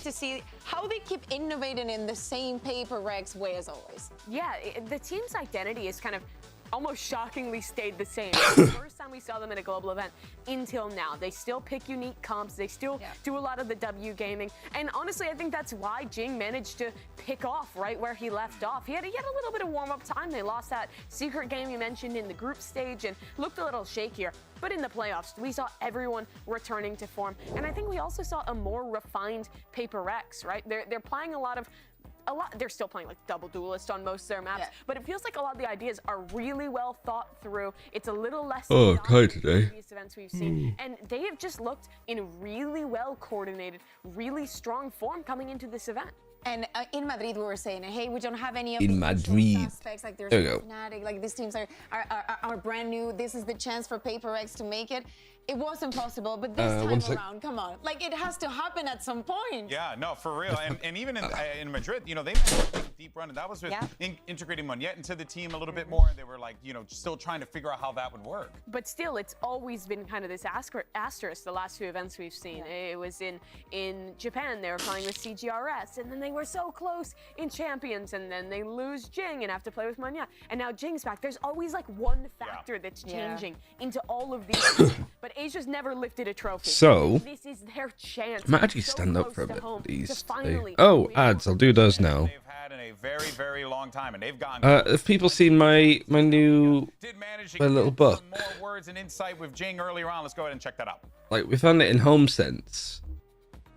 to see how they keep innovating in the same PRX way as always. Yeah, the team's identity is kind of almost shockingly stayed the same. The first time we saw them at a global event until now. They still pick unique comps. They still do a lot of the W gaming. And honestly, I think that's why Jing managed to pick off right where he left off. He had a little bit of warm-up time. They lost that secret game you mentioned in the group stage and looked a little shakier. But in the playoffs, we saw everyone returning to form. And I think we also saw a more refined PRX, right? They're playing a lot, they're still playing like double duelist on most of their maps, but it feels like a lot of the ideas are really well thought through. It's a little less today. Previous events we've seen, and they have just looked in really well coordinated, really strong form coming into this event. And in Madrid, we were saying, hey, we don't have any of in Madrid. suspects. Like, there's there we go. Fnatic, like these teams are brand new. This is the chance for PRX to make it. It wasn't possible, but this time around, come on. Like, it has to happen at some point. Yeah, no, for real. And even in Madrid, you know, they had a deep run, and that was with integrating Monet into the team a little bit more. And they were like, you know, still trying to figure out how that would work. But still, it's always been kind of this asterisk the last two events we've seen. It was in Japan, they were playing with CGRS, and then they were so close in Champions, and then they lose Jing and have to play with Monet. And now Jing's back. There's always like one factor that's changing into all of these. But Asia's never lifted a trophy. So, this is their chance. I might actually stand up for a bit of these. Oh, ads. I'll do those now. They've had in a very, very long time, and they've gone. Have people seen my new little book? Some more words and insight with Jing earlier on. Let's go ahead and check that out. Like, we found it in HomeSense,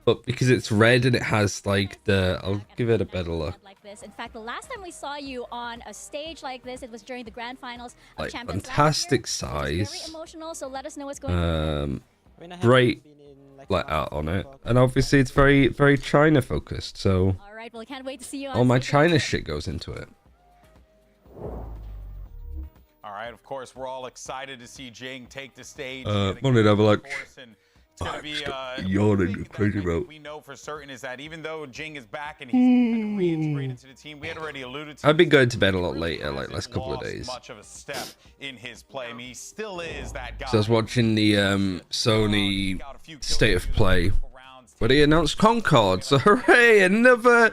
but because it's red and it has like I'll give it a better look. Like this. In fact, the last time we saw you on a stage like this, it was during the grand finals of Like, Champions. fantastic Very size. emotional. So let us know what's going on. Great let out on it, and obviously it's very, very China focused. So All right, well, can't wait to see you. all my China shit goes into it. All right, of course, we're all excited to see Jing take the stage. Wanted to have a look. It's going to be yawning crazy about. We know for certain is that even though Jing is back and he's reintegrated into the team, we had already alluded to. I've been going to bed a lot later, like last couple of days. Much of a step in his play. I mean, he still is that guy. So I was watching the Sony State of Play, where they announced Concord. So hooray! Another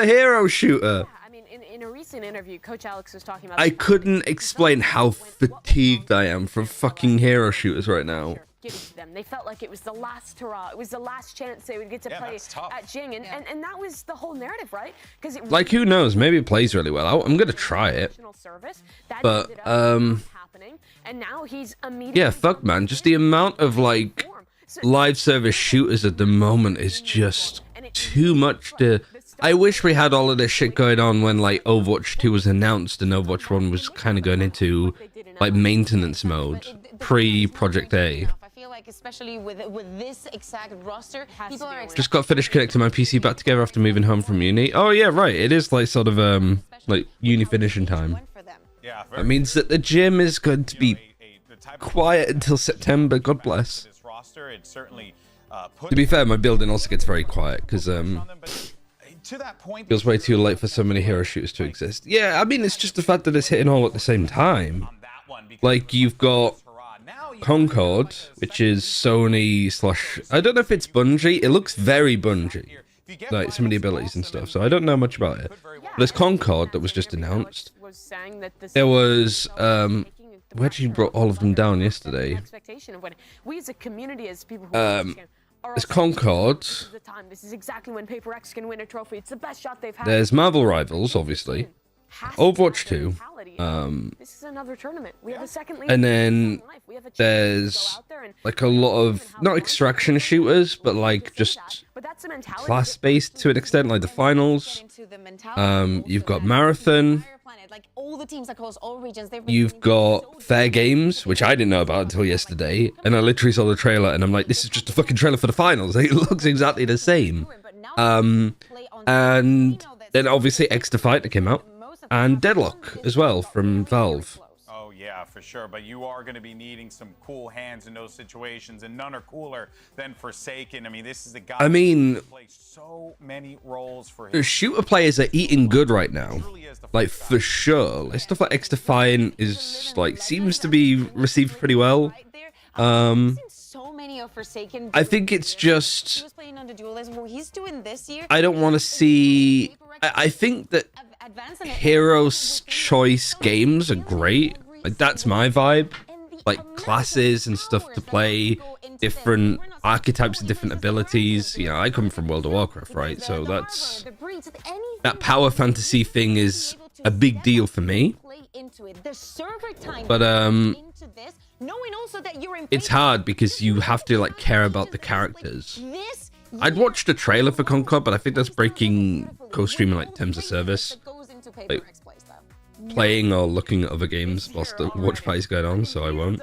hero shooter. I mean, in a recent interview, Coach Alex was talking about. I couldn't explain how fatigued I am from fucking hero shooters right now. Given to them. They felt like it was the last hurrah. It was the last chance they would get to play at Jing, and that was the whole narrative, right? Because like, who knows? Maybe it plays really well. I'm gonna try it, but and now he's yeah, fuck man, just the amount of like live service shooters at the moment is just too much to. I wish we had all of this shit going on when like Overwatch 2 was announced and Overwatch 1 was kind of going into like maintenance mode pre-Project A. I feel like especially with this exact roster, people are Just got finished connecting my PC back together after moving home from uni. Oh yeah, right. It is like sort of like uni finishing time. Yeah, That means that the gym is going to be quiet until September. God bless. This roster, it certainly To be fair, my building also gets very quiet because to that point, feels way too late for so many hero shooters to exist. Yeah, I mean, it's just the fact that it's hitting all at the same time. Like, you've got Concord, which is Sony / I don't know if it's Bungie. It looks very Bungie, like some of the abilities and stuff. So I don't know much about it. But there's Concord that was just announced. There was where did you brought all of them down yesterday? There's Concord. This is exactly when PRX can win a trophy. It's the best shot they've had. There's Marvel Rivals, obviously. Overwatch 2. This is another tournament. We have a second league. And then there's like a lot of not extraction shooters, but like just class-based to an extent, like the finals. You've got Marathon. Like all the teams across all regions, You've got Fair Games, which I didn't know about until yesterday, and I literally saw the trailer and I'm like, this is just a fucking trailer for the finals. It looks exactly the same. And then obviously X to Fight that came out, and Deadlock as well from Valve. Oh yeah, for sure. But you are going to be needing some cool hands in those situations, and none are cooler than Forsaken. I mean, this is the guy. I mean, who plays so many roles for the him. shooter players are eating good right now, like for sure. Like stuff like X Defiant is like seems to be received pretty well. many of Forsaken. I think it's He just was playing on the dualism. What he's doing this year. I don't want to see. I think that Heroes Choice games are great. Like that's my vibe. Like classes and stuff to play, different archetypes and different abilities. You know, I come from World of Warcraft, right? So that's that power fantasy thing is a big deal for me. But it's hard because you have to like care about the characters. I'd watched a trailer for Concord, but I think that's breaking co-streaming like terms of service. Like, playing or looking at other games whilst the watch party's going on, so I won't.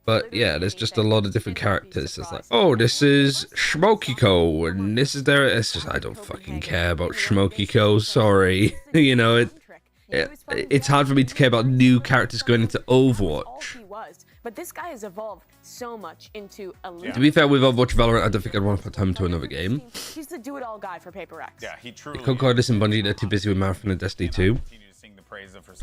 But yeah, there's just a lot of different characters. It's like, oh, this is Shmokiko, and this is there. It's just I don't fucking care about Shmokiko. Sorry, you know it's hard for me to care about new characters going into Overwatch. But this guy has evolved so much into a leader. To be fair, with Overwatch Valorant, I don't think I'd want to put time to another game. He's the do-it-all guy for PRX. Yeah, he truly. Concordis and Bungie, they're too busy with Marathon and Destiny 2.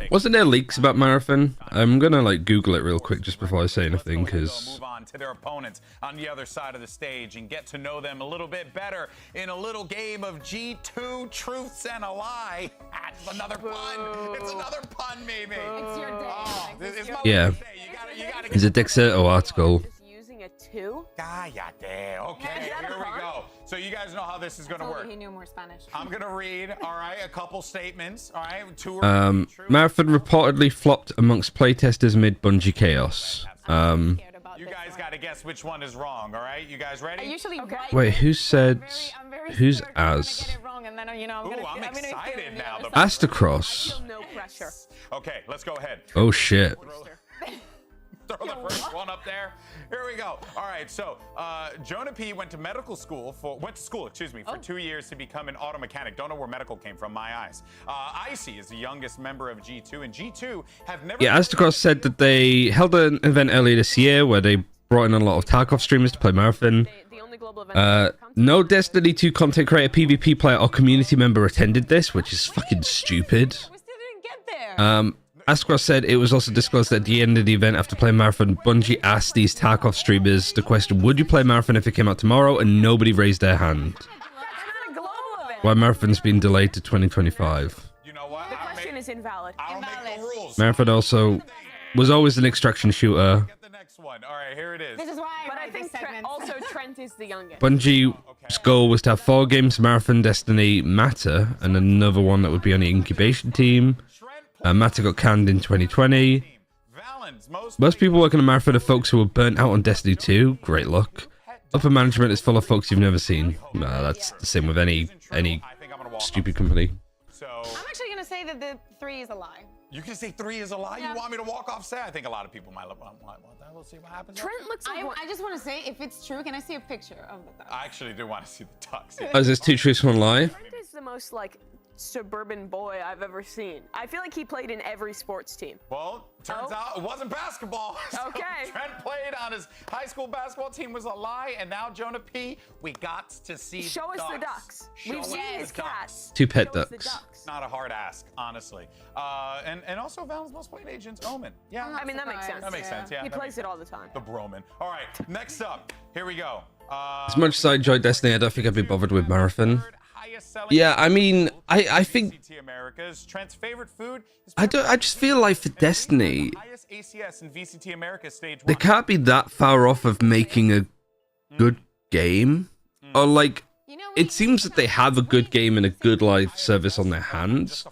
Wasn't there leaks about Marathon? I'm gonna like Google it real quick just before I say anything, because move on to their opponents on the other side of the stage and get to know them a little bit better in a little game of G2 Truths and a Lie. It's another pun. It's another pun, maybe. It's your day. Oh, it's my yeah. day. You gotta It's a Dexerto article. Using a 2. Cállate. Okay, here we go. So you guys know how this is gonna work. He knew more Spanish. I'm gonna read, all right, a couple statements, all right? Marathon reportedly flopped amongst playtesters amid Bungie chaos. You guys gotta guess which one is wrong, all right? You guys ready? I usually Wait, who said? Who's Az? I'm excited now. Astacross. No pressure. Okay, let's go ahead. Oh shit. Throw the first one up there. Here we go. All right, so Jonah P went to school for 2 years to become an auto mechanic. Don't know where medical came from. My eyes. Icy is the youngest member of G2, and G2 have never. Yeah, Astacross said that they held an event earlier this year where they brought in a lot of Tarkov streamers to play Marathon. No Destiny 2 content creator, PvP player, or community member attended this, which is fucking stupid. We still didn't get there. Asquith said it was also disclosed that at the end of the event after playing Marathon, Bungie asked these Tarkov streamers the question, would you play Marathon if it came out tomorrow? And nobody raised their hand. Why Marathon's been delayed to 2025. You know what? The question is invalid. I don't make the rules. Marathon also was always an extraction shooter. Get the next one. All right, here it is. This is why. But I think Trent is the youngest. Bungie's goal was to have 4 games, Marathon, Destiny, Matter, and another one that would be on the incubation team. Matter got canned in 2020. Most people working on Marathon are folks who were burnt out on Destiny 2. Great luck. Upper management is full of folks you've never seen. That's the same with any stupid company. I'm actually gonna say that the 3 is a lie. You can say 3 is a lie? Yeah. You want me to walk off set? I think a lot of people might look, want that. We'll see what happens. Trent looks like I just want to say, if it's true, can I see a picture of the ducks? I actually do want to see the ducks. Oh, is this 2 truths, 1 lie? Trent is the most like suburban boy I've ever seen. I feel like he played in every sports team. Well, turns out it wasn't basketball. Okay. So Trent played on his high school basketball team was a lie, and now Jonah P, we got to see Show us the ducks. We've seen his cats. 2 pet ducks. Not a hard ask, honestly. And also Val's most played agent's Omen. Yeah. I mean, that makes sense. That makes sense, yeah. He plays it all the time. The Broman. All right, next up, here we go. As much as I enjoy Destiny, I don't think I'd be bothered with Marathon. Yeah, I mean, I think I just feel like for Destiny, they can't be that far off of making a good game. Or like, it seems that they have a good game and a good live service on their hands.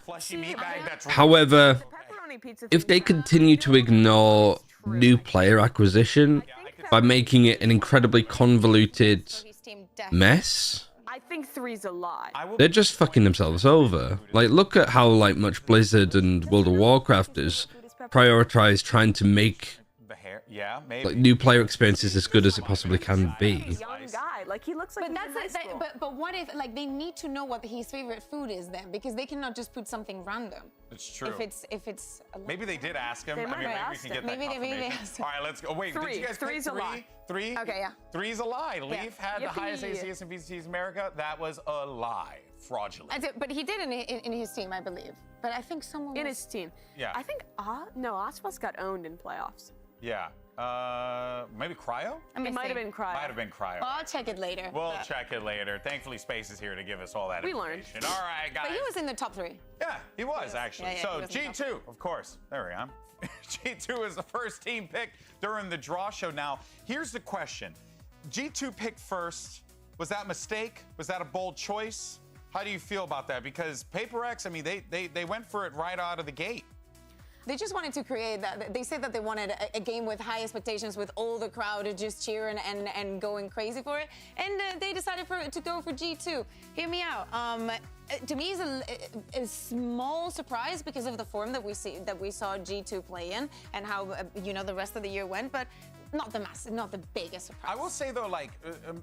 However, if they continue to ignore new player acquisition by making it an incredibly convoluted mess, I think 3's a lie. they're just fucking themselves over. Like, look at how like much Blizzard and World of Warcraft is prioritize trying to make like new player experiences as good as it possibly can be. Young guy, like he looks like. But that's but what if like they need to know what his favorite food is then, because they cannot just put something random. It's true. If it's maybe they did ask him. They I mean, maybe we can get that confirmation. asked him. All right, let's go. Wait, 3. did you guys pick 3's a lie. 3? Okay, yeah. 3's a lie. Leaf had the Yippee. highest ACS in VCTs America. That was a lie. Fraudulent. But he did in his team, I believe. But I think someone In his team. Yeah. I think Oswald's got owned in playoffs. Yeah. Maybe Cryo? It might have been Cryo. Might have been Cryo. Well, I'll check it later. We'll check it later. Thankfully, Space is here to give us all that information. Learned. All right, guys. But he was in the top 3. Yeah, he was actually. Yeah, so he was G2, of course. There we go. G2 is the first team picked during the draw show. Now, here's the question. G2 picked first. Was that a mistake? Was that a bold choice? How do you feel about that? Because PRX, I mean, they went for it right out of the gate. They just wanted to create that. They said that they wanted a game with high expectations, with all the crowd just cheering and going crazy for it. And they decided to go for G2. Hear me out. To me, it's a small surprise because of the form that we saw G2 play in and how the rest of the year went. But not the biggest surprise. I will say though, like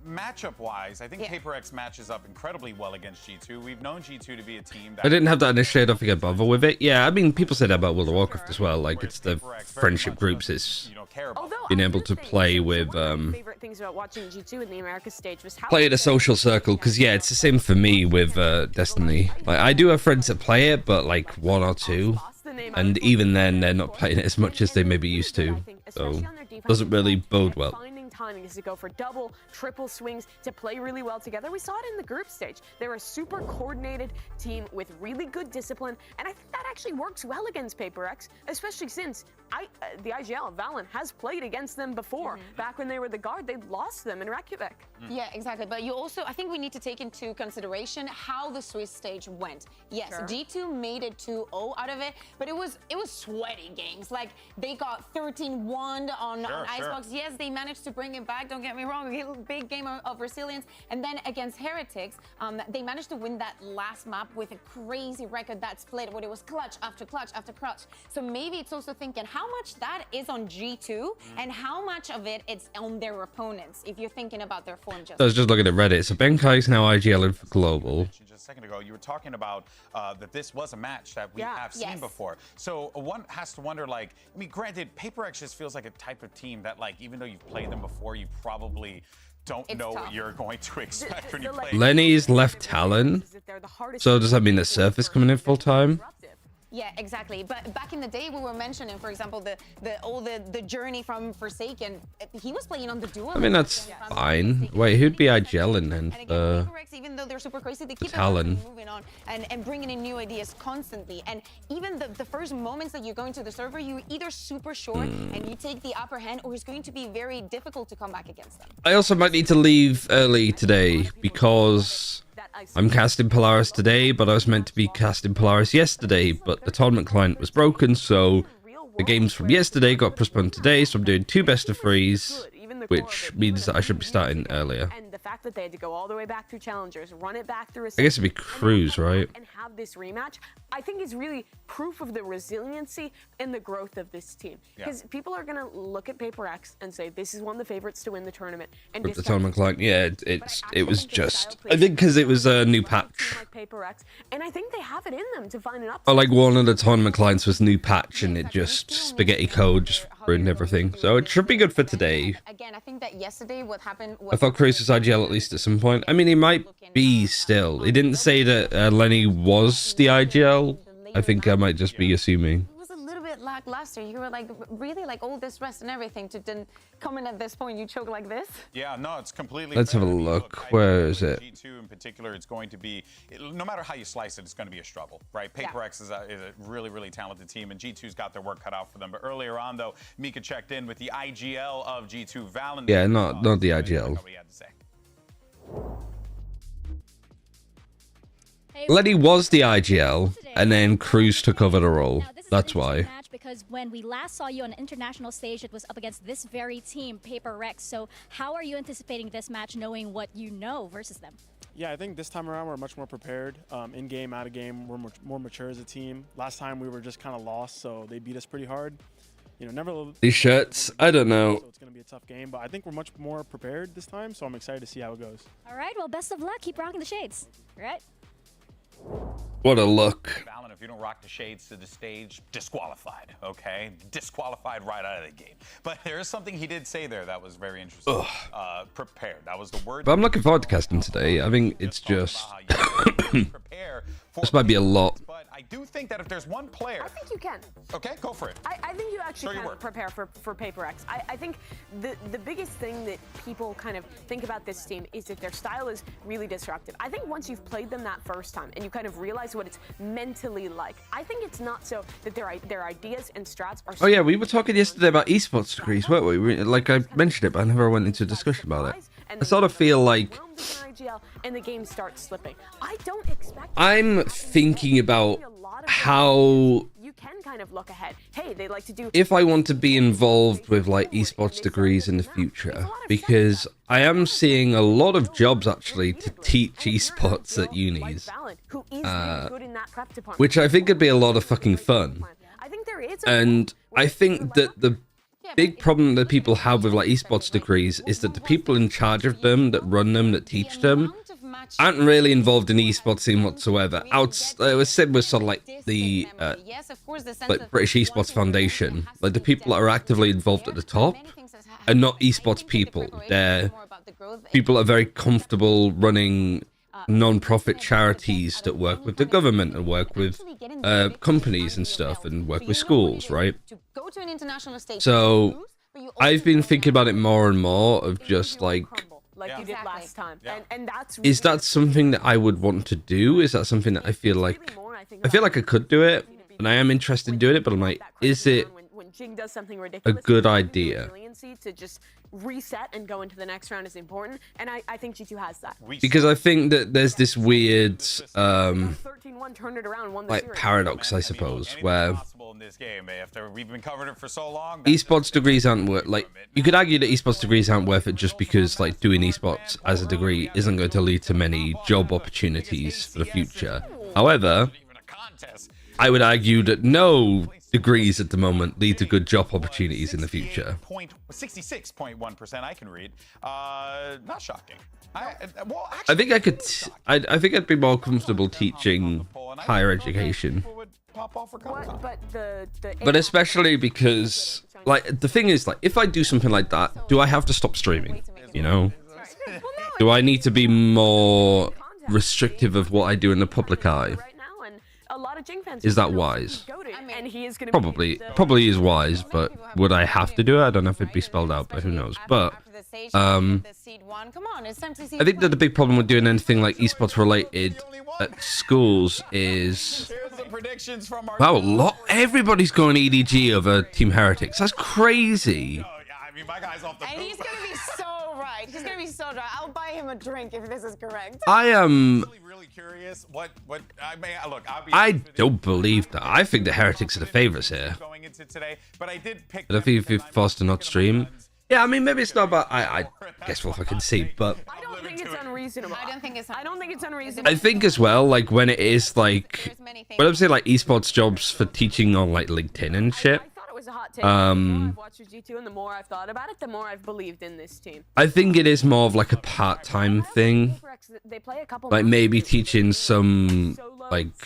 matchup-wise, I think PRX matches up incredibly well against G2. We've known G2 to be a team that I didn't have that initially. I don't think I'd bother with it. Yeah, I mean, people say that about World of Warcraft as well. Like, it's the friendship groups. It's being able to play with favorite things about watching G2 in the America stage was how play in a social circle. Because yeah, it's the same for me with Destiny. Like, I do have friends that play it, but like 1 or 2, and even then they're not playing it as much as they maybe used to. So doesn't really bode well. Finding timing is to go for double, triple swings to play really well together. We saw it in the group stage. They're a super coordinated team with really good discipline, and I think that actually works well against PRX, especially since the IGL, Valen, has played against them before. Back when they were the guard, they lost them in Reykjavik. Yeah, exactly. But you also, I think we need to take into consideration how the Swiss stage went. Yes, G2 made it 2-0 out of it, but it was sweaty games. Like, they got 13-1 on Icebox. Yes, they managed to bring it back. Don't get me wrong, a big game of resilience. And then against Heretics, they managed to win that last map with a crazy record, that split, where it was clutch after clutch after clutch. So maybe it's also thinking how much that is on G2 and how much of it is on their opponents, if you're thinking about their form. I was just looking at Reddit. So Benkai's now IGL for global. Just a second ago, you were talking about that this was a match that we have seen before. So one has to wonder, like, I mean, granted, PRX just feels like a type of team that, like, even though you've played them before, you probably don't know what you're going to expect when you play. Lenny's left Talon. So does that mean that Surf is coming in full time? Yeah, exactly. But back in the day, we were mentioning, for example, the journey from Forsaken. He was playing on the dual. I mean, that's fine. Wait, who'd be IGL in then? And again, PRX, even though they're super crazy, they keep moving on and bringing in new ideas constantly. And even the first moments that you're going to the server, you're either super short and you take the upper hand, or it's going to be very difficult to come back against them. I also might need to leave early today because I'm casting Polaris today, but I was meant to be casting Polaris yesterday, but the tournament client was broken, so the games from yesterday got postponed today, so I'm doing 2 best of 3s, which means that I should be starting earlier. And the fact that they had to go all the way back through challengers, run it back through I guess it'd be Cruise, right? And have this rematch, I think is really proof of the resiliency and the growth of this team. Because people are going to look at PRX and say, this is one of the favorites to win the tournament. And with the tournament client, yeah, it was just, I think because it was a new patch. And I think they have it in them to find an upside. Or like one of the tournament clients was new patch and it just, spaghetti code just ruined everything. So it should be good for today. Again, I think that yesterday what happened was... I thought Cruise was IGL at least at some point. I mean, he might be still. He didn't say that Lenny was the IGL. I think I might just be assuming. It was a little bit lackluster. You were like, really, like all this rest and everything to then come in at this point, you choke like this? Yeah, no, it's completely Let's have a look. Where is it? G2 in particular, it's going to be, no matter how you slice it, it's going to be a struggle, right? PRX is a really, really talented team, and G2's got their work cut out for them. But earlier on, though, Mika checked in with the IGL of G2, Valen. Yeah, not the IGL. What he had to say. Lenny was the IGL, and then Cruz took over the role. That's why. Because when we last saw you on an international stage, it was up against this very team, PRX. So how are you anticipating this match, knowing what you know versus them? Yeah, I think this time around we're much more prepared. In game, out of game, we're more mature as a team. Last time we were just kind of lost, so they beat us pretty hard. You know, never. These shirts, I don't know. So it's going to be a tough game, but I think we're much more prepared this time, so I'm excited to see how it goes. All right, well, best of luck. Keep rocking the shades. All right. What a look. Valen, if you don't rock the shades to the stage, disqualified, okay? Disqualified right out of the gate. But there is something he did say there that was very interesting. Prepared. That was the word. But I'm looking forward to casting today. I think it's just... this might be a lot. I do think that if there's one player, I think you can. Okay, go for it. I think you actually Show your can work. prepare for PRX. I think the biggest thing that people kind of think about this team is that their style is really disruptive. I think once you've played them that first time and you kind of realize what it's mentally like, I think it's not so that their ideas and strats are. Oh yeah, we were talking yesterday about esports degrees, weren't we? Like I mentioned it, but I never went into a discussion about it. I sort of feel like and the game starts slipping. I don't expect. I'm thinking about how you can kind of look ahead. Hey, they like to do. If I want to be involved with like esports degrees in the future, because I am seeing a lot of jobs actually to teach esports at unis, which I think would be a lot of fucking fun. And I think that the big problem that people have with like esports degrees is that the people in charge of them, that run them, that teach them, aren't really involved in the esports scene whatsoever. It was said was sort of like the like British Esports Foundation, like the people that are actively involved at the top are not esports people. They're people that are very comfortable running non-profit charities that work with the government and work with companies and stuff and work with schools, right? So I've been thinking about it more and more of just like you did last time. And that's is that something that I would want to do? Is that something that I feel like I could do it, and I am interested in doing it, but I'm like, is it a good idea? To just reset and go into the next round is important, and I think G2 has that. Because I think that there's this weird 13-1 turned it around, won the like series. paradox, I suppose, where in this game after we've been covering it for so long. Esports degrees aren't worth, like, you could argue that esports degrees aren't worth it just because like doing esports as a degree isn't going to lead to many job opportunities for the future. However, I would argue that no degrees at the moment lead to good job opportunities in the future. 66.1% I can read. Not shocking. I think I could. I think I'd be more comfortable teaching higher education. But especially because, like, the thing is, like, if I do something like that, do I have to stop streaming? You know? Do I need to be more restrictive of what I do in the public eye? Is that wise? Probably is wise, but would I have to do it? I don't know if it'd be spelled out, but who knows? But I think that the big problem with doing anything like esports related at schools is wow, everybody's going EDG over Team Heretics. That's crazy. My guy's off the and he's gonna be so right. He's gonna be so dry. I'll buy him a drink if this is correct. I am really curious. What I mean, look. I don't believe that. I think the Heretics are the favorites here. Going into today, but I did pick. But if you're forced to not stream, yeah, I mean maybe it's not about. I guess we'll fucking see. But I don't think it's unreasonable. I don't think it's unreasonable. I think as well, like when it is like when I'm saying like esports jobs for teaching on like LinkedIn and shit. Was a hot take. The more I've watched G2 and the more I've thought about it, the more I've believed in this team. I think it is more of like a part-time thing, like maybe teaching some like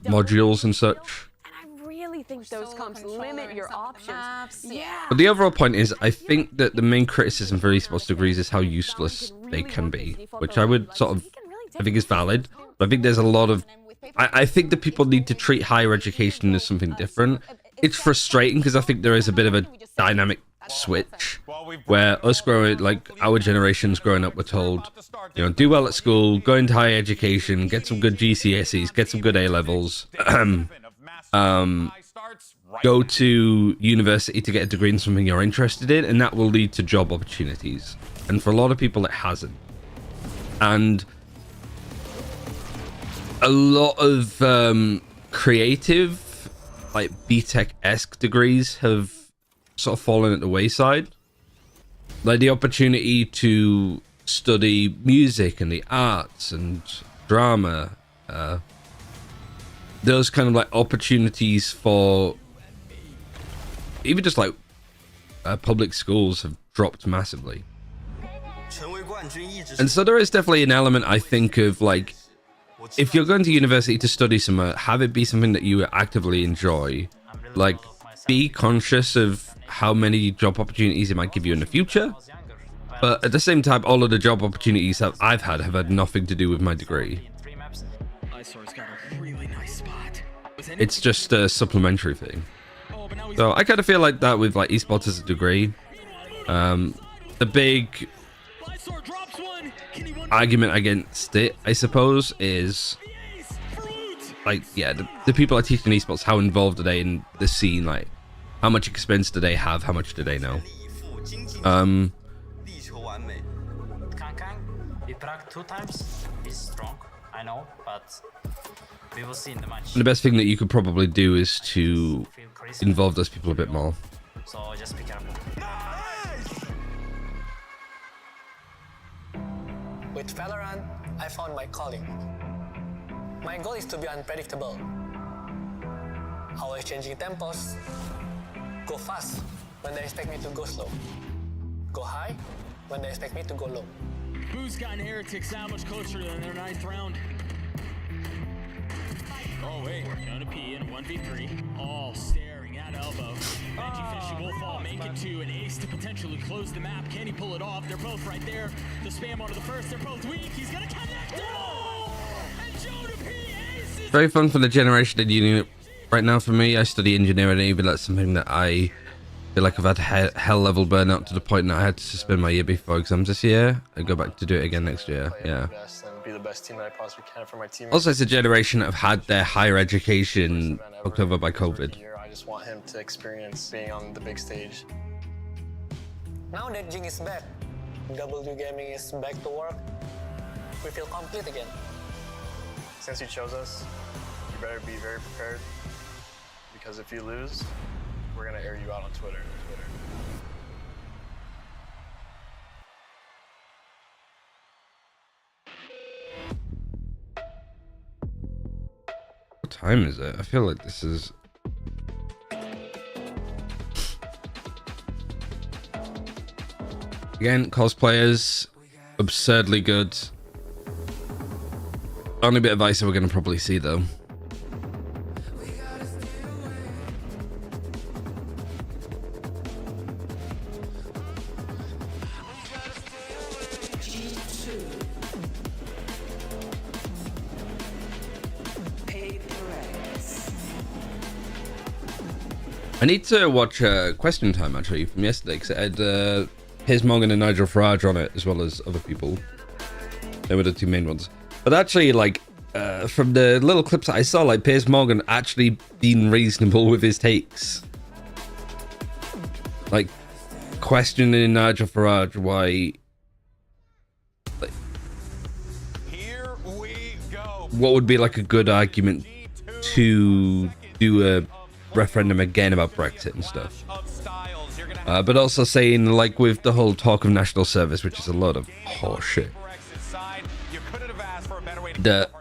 modules and such. And I really think those comps limit your options. Yeah. But the overall point is, I think that the main criticism for esports degrees is how useless they can be, which I would sort of, I think is valid. But I think there's a lot of, I think that people need to treat higher education as something different. It's frustrating because I think there is a bit of a dynamic switch where us growing, like our generations growing up, were told, you know, do well at school, go into higher education, get some good GCSEs, get some good A levels, go to university to get a degree in something you're interested in, and that will lead to job opportunities. And for a lot of people, it hasn't. And a lot of creative, like BTech-esque degrees have sort of fallen at the wayside. Like the opportunity to study music and the arts and drama, those kind of like opportunities for even just like public schools have dropped massively. And so there is definitely an element, I think, of like, if you're going to university to study somewhere, have it be something that you actively enjoy. Like, be conscious of how many job opportunities it might give you in the future. But at the same time, all of the job opportunities that I've had have had nothing to do with my degree. It's just a supplementary thing. So I kind of feel like that with like esports as a degree. The big argument against it, I suppose, is like, yeah, the people that teach in esports, how involved are they in the scene? Like, how much experience do they have? How much do they know? Two times is strong, I know, but we will see in the match. And the best thing that you could probably do is to involve those people a bit more. So just be careful. With Valorant, I found my calling. My goal is to be unpredictable. Always changing tempos. Go fast when they expect me to go slow. Go high when they expect me to go low. Who's gotten Heretics that much closer than their 9th round? Oh wait, Jonah P in 1v3, all staring at elbow. Benji Fishy will fall, make it to an ace to potentially close the map. Can he pull it off? They're both right there. The spam onto the first, they're both weak. He's gonna connect it all! And Jonah P aces! Very fun for the generation in uni right now for me. I study engineering, even that's something that I feel like I've had hell level burnout to the point that I had to suspend my year before exams this year and go back to do it again next year. Yeah. Be the best team that I possibly can for my team. Also, it's a generation that have had their higher education fucked over by COVID. I just want him to experience being on the big stage. Now that Jing is back, W Gaming is back to work, we feel complete again. Since you chose us, you better be very prepared, because if you lose, we're gonna air you out on Twitter. What time is it? I feel like this is... Again, cosplayers, absurdly good. Only bit of ice we're going to probably see though. I need to watch Question Time actually from yesterday because it had Piers Morgan and Nigel Farage on it as well as other people. They were the two main ones. But actually, like from the little clips that I saw, like Piers Morgan actually being reasonable with his takes, like questioning Nigel Farage why. Like, Here we go. what would be like a good argument to do a referendum again about Brexit and stuff, but also saying like with the whole talk of national service, which is a lot of horseshit, that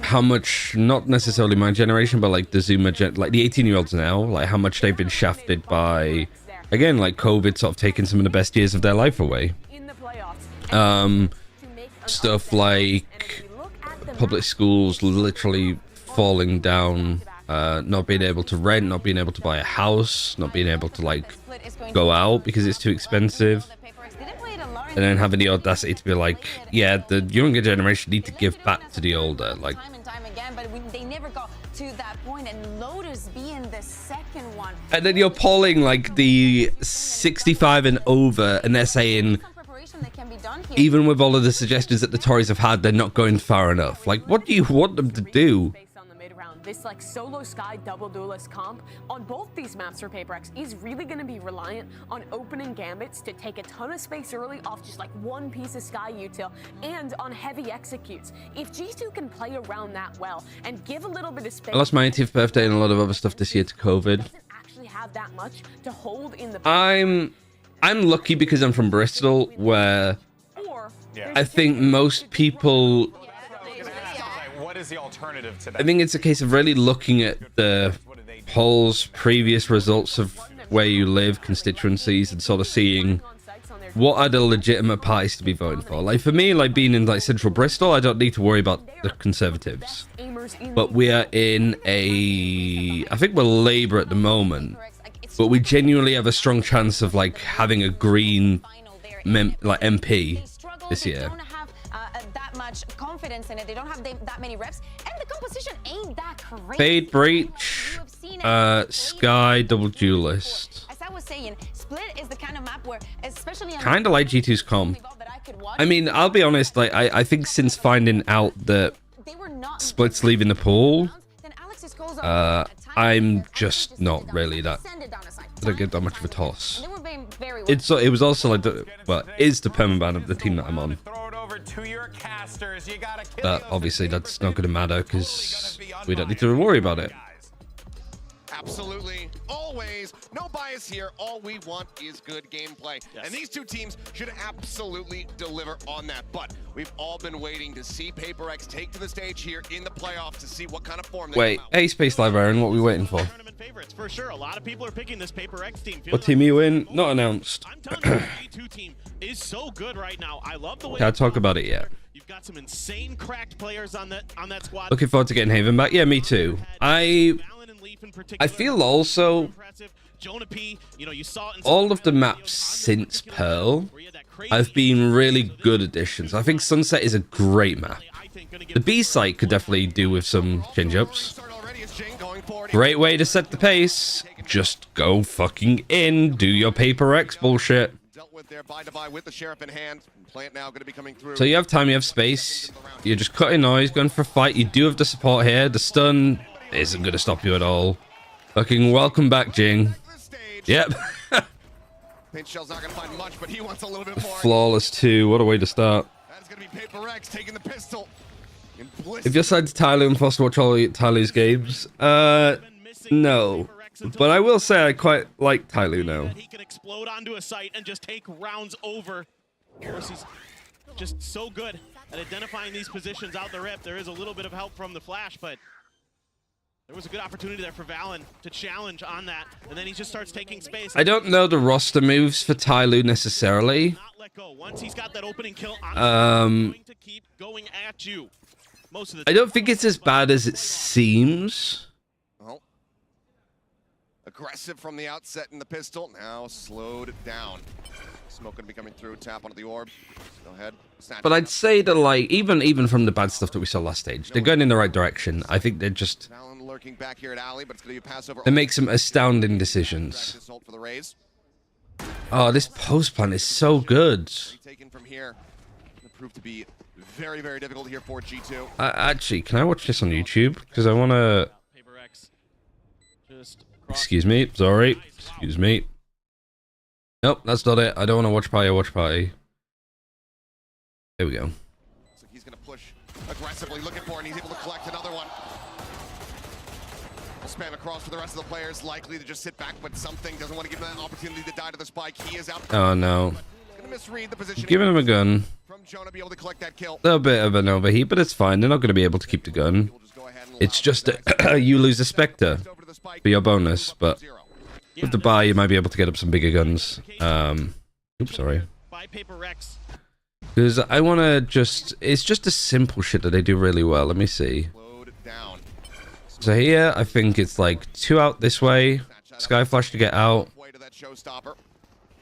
how much, not necessarily my generation, but like the Zoomer like the 18-year-olds now, like how much they've been shafted by, again, like COVID sort of taking some of the best years of their life away. Stuff like public schools literally falling down, not being able to rent, not being able to buy a house, not being able to like go out because it's too expensive, and then having the audacity to be like, yeah, the younger generation need to give back to the older, like. Time and time again, but they never got to that point, and Lotus being the second one. And then you're polling like the 65 and over, and they're saying, even with all of the suggestions that the Tories have had, they're not going far enough. Like, what do you want them to do? This like solo sky double duelist comp on both these maps for PRX is really going to be reliant on opening gambits to take a ton of space early off just like one piece of sky util and on heavy executes. If G2 can play around that well and give a little bit of space. I lost my 18th birthday and a lot of other stuff this year to COVID. Actually have that much to hold in the I'm lucky because I'm from Bristol, where I think most people. What is the alternative to that? I think it's a case of really looking at the polls, previous results of where you live, constituencies, and sort of seeing what are the legitimate parties to be voting for. Like for me, like being in like central Bristol, I don't need to worry about the Conservatives. But we are in a, I think we're Labour at the moment, but we genuinely have a strong chance of like having a Green MP this year. that much confidence in it. They don't have that many reps, and the composition ain't that crazy. Fade Breach, Sky, Double Duelist. As I was saying, Split is the kind of map where, especially Kind of like G2's comp. I mean, I'll be honest, like I think since finding out that Split's leaving the pool, I'm just not really that. I don't get that much of a toss. It was also like is the permaban of the team that I'm on. But obviously that's not going to matter because we don't need to worry about it. Absolutely, always, no bias here. All we want is good gameplay. Yes. And these two teams should absolutely deliver on that. But we've all been waiting to see PRX take to the stage here in the playoff to see what kind of form they Wait, hey Space Librarian, what are we waiting for? Tournament favorites for sure. A lot of people are picking this PRX team. What team are you in? Not announced. I'm telling you, the G2 team is so good right now. I love the way. Can't talk about it yet. You've got some insane cracked players on that squad. Looking forward to getting Haven back. Yeah, me too. I feel also all of the maps since Pearl have been really good additions. I think Sunset is a great map. The B site could definitely do with some change-ups. Great way to set the pace. Just go fucking in. Do your PRX bullshit. So you have time, you have space. You're just cutting noise, going for a fight. You do have the support here. The stun isn't going to stop you at all. Fucking welcome back, Jing. Yep. Pinshell's not going to find much, but he wants a little bit more. Flawless 2. What a way to start. That's going to be PRX taking the pistol. If you're signed to Tyler and forced to watch all Tyler's games, no. But I will say I quite like Tyloo now. He can explode onto a site and just take rounds over. Of course, he's just so good at identifying these positions out the rip. There is a little bit of help from the flash, but there was a good opportunity there for Valen to challenge on that, and then he just starts taking space. I don't know the roster moves for Tyloo necessarily. Not let go. Once he's got that opening kill, I'm going to keep going at you. Most of the I don't think it's as bad as it seems. Well, aggressive from the outset in the pistol. Now slowed down. Smoke gonna be coming through. Tap onto the orb. Go ahead. Snatch. But I'd say that, like, even from the bad stuff that we saw last stage, they're going in the right direction. I think they're just Lurking back here at Alley, but it's gonna be a pass over. They make some astounding decisions. Oh, this post plan is so good. Taken from here. Proved to be very, very difficult here for G2. Actually, can I watch this on YouTube? Because I want to... Excuse me. Sorry. Excuse me. Nope, that's not it. I don't want to watch party. Watch party. There we go. So he's going to push aggressively, looking for it, and he's able to collect another one. We'll spam across for the rest of the players, likely to just sit back, but something doesn't want to give him that opportunity to die to the spike. He is out. Oh, no. Misread the position. Giving him a gun. From Jonah, be able to collect that kill. A little bit of an overheat, but it's fine. They're not going to be able to keep the gun. It's just that you lose a Spectre for your bonus, but with the buy, you might be able to get up some bigger guns. Oops, sorry. Because I want to just... It's just the simple shit that they do really well. Let me see. So here, I think it's like 2 out this way. Sky Flash to get out.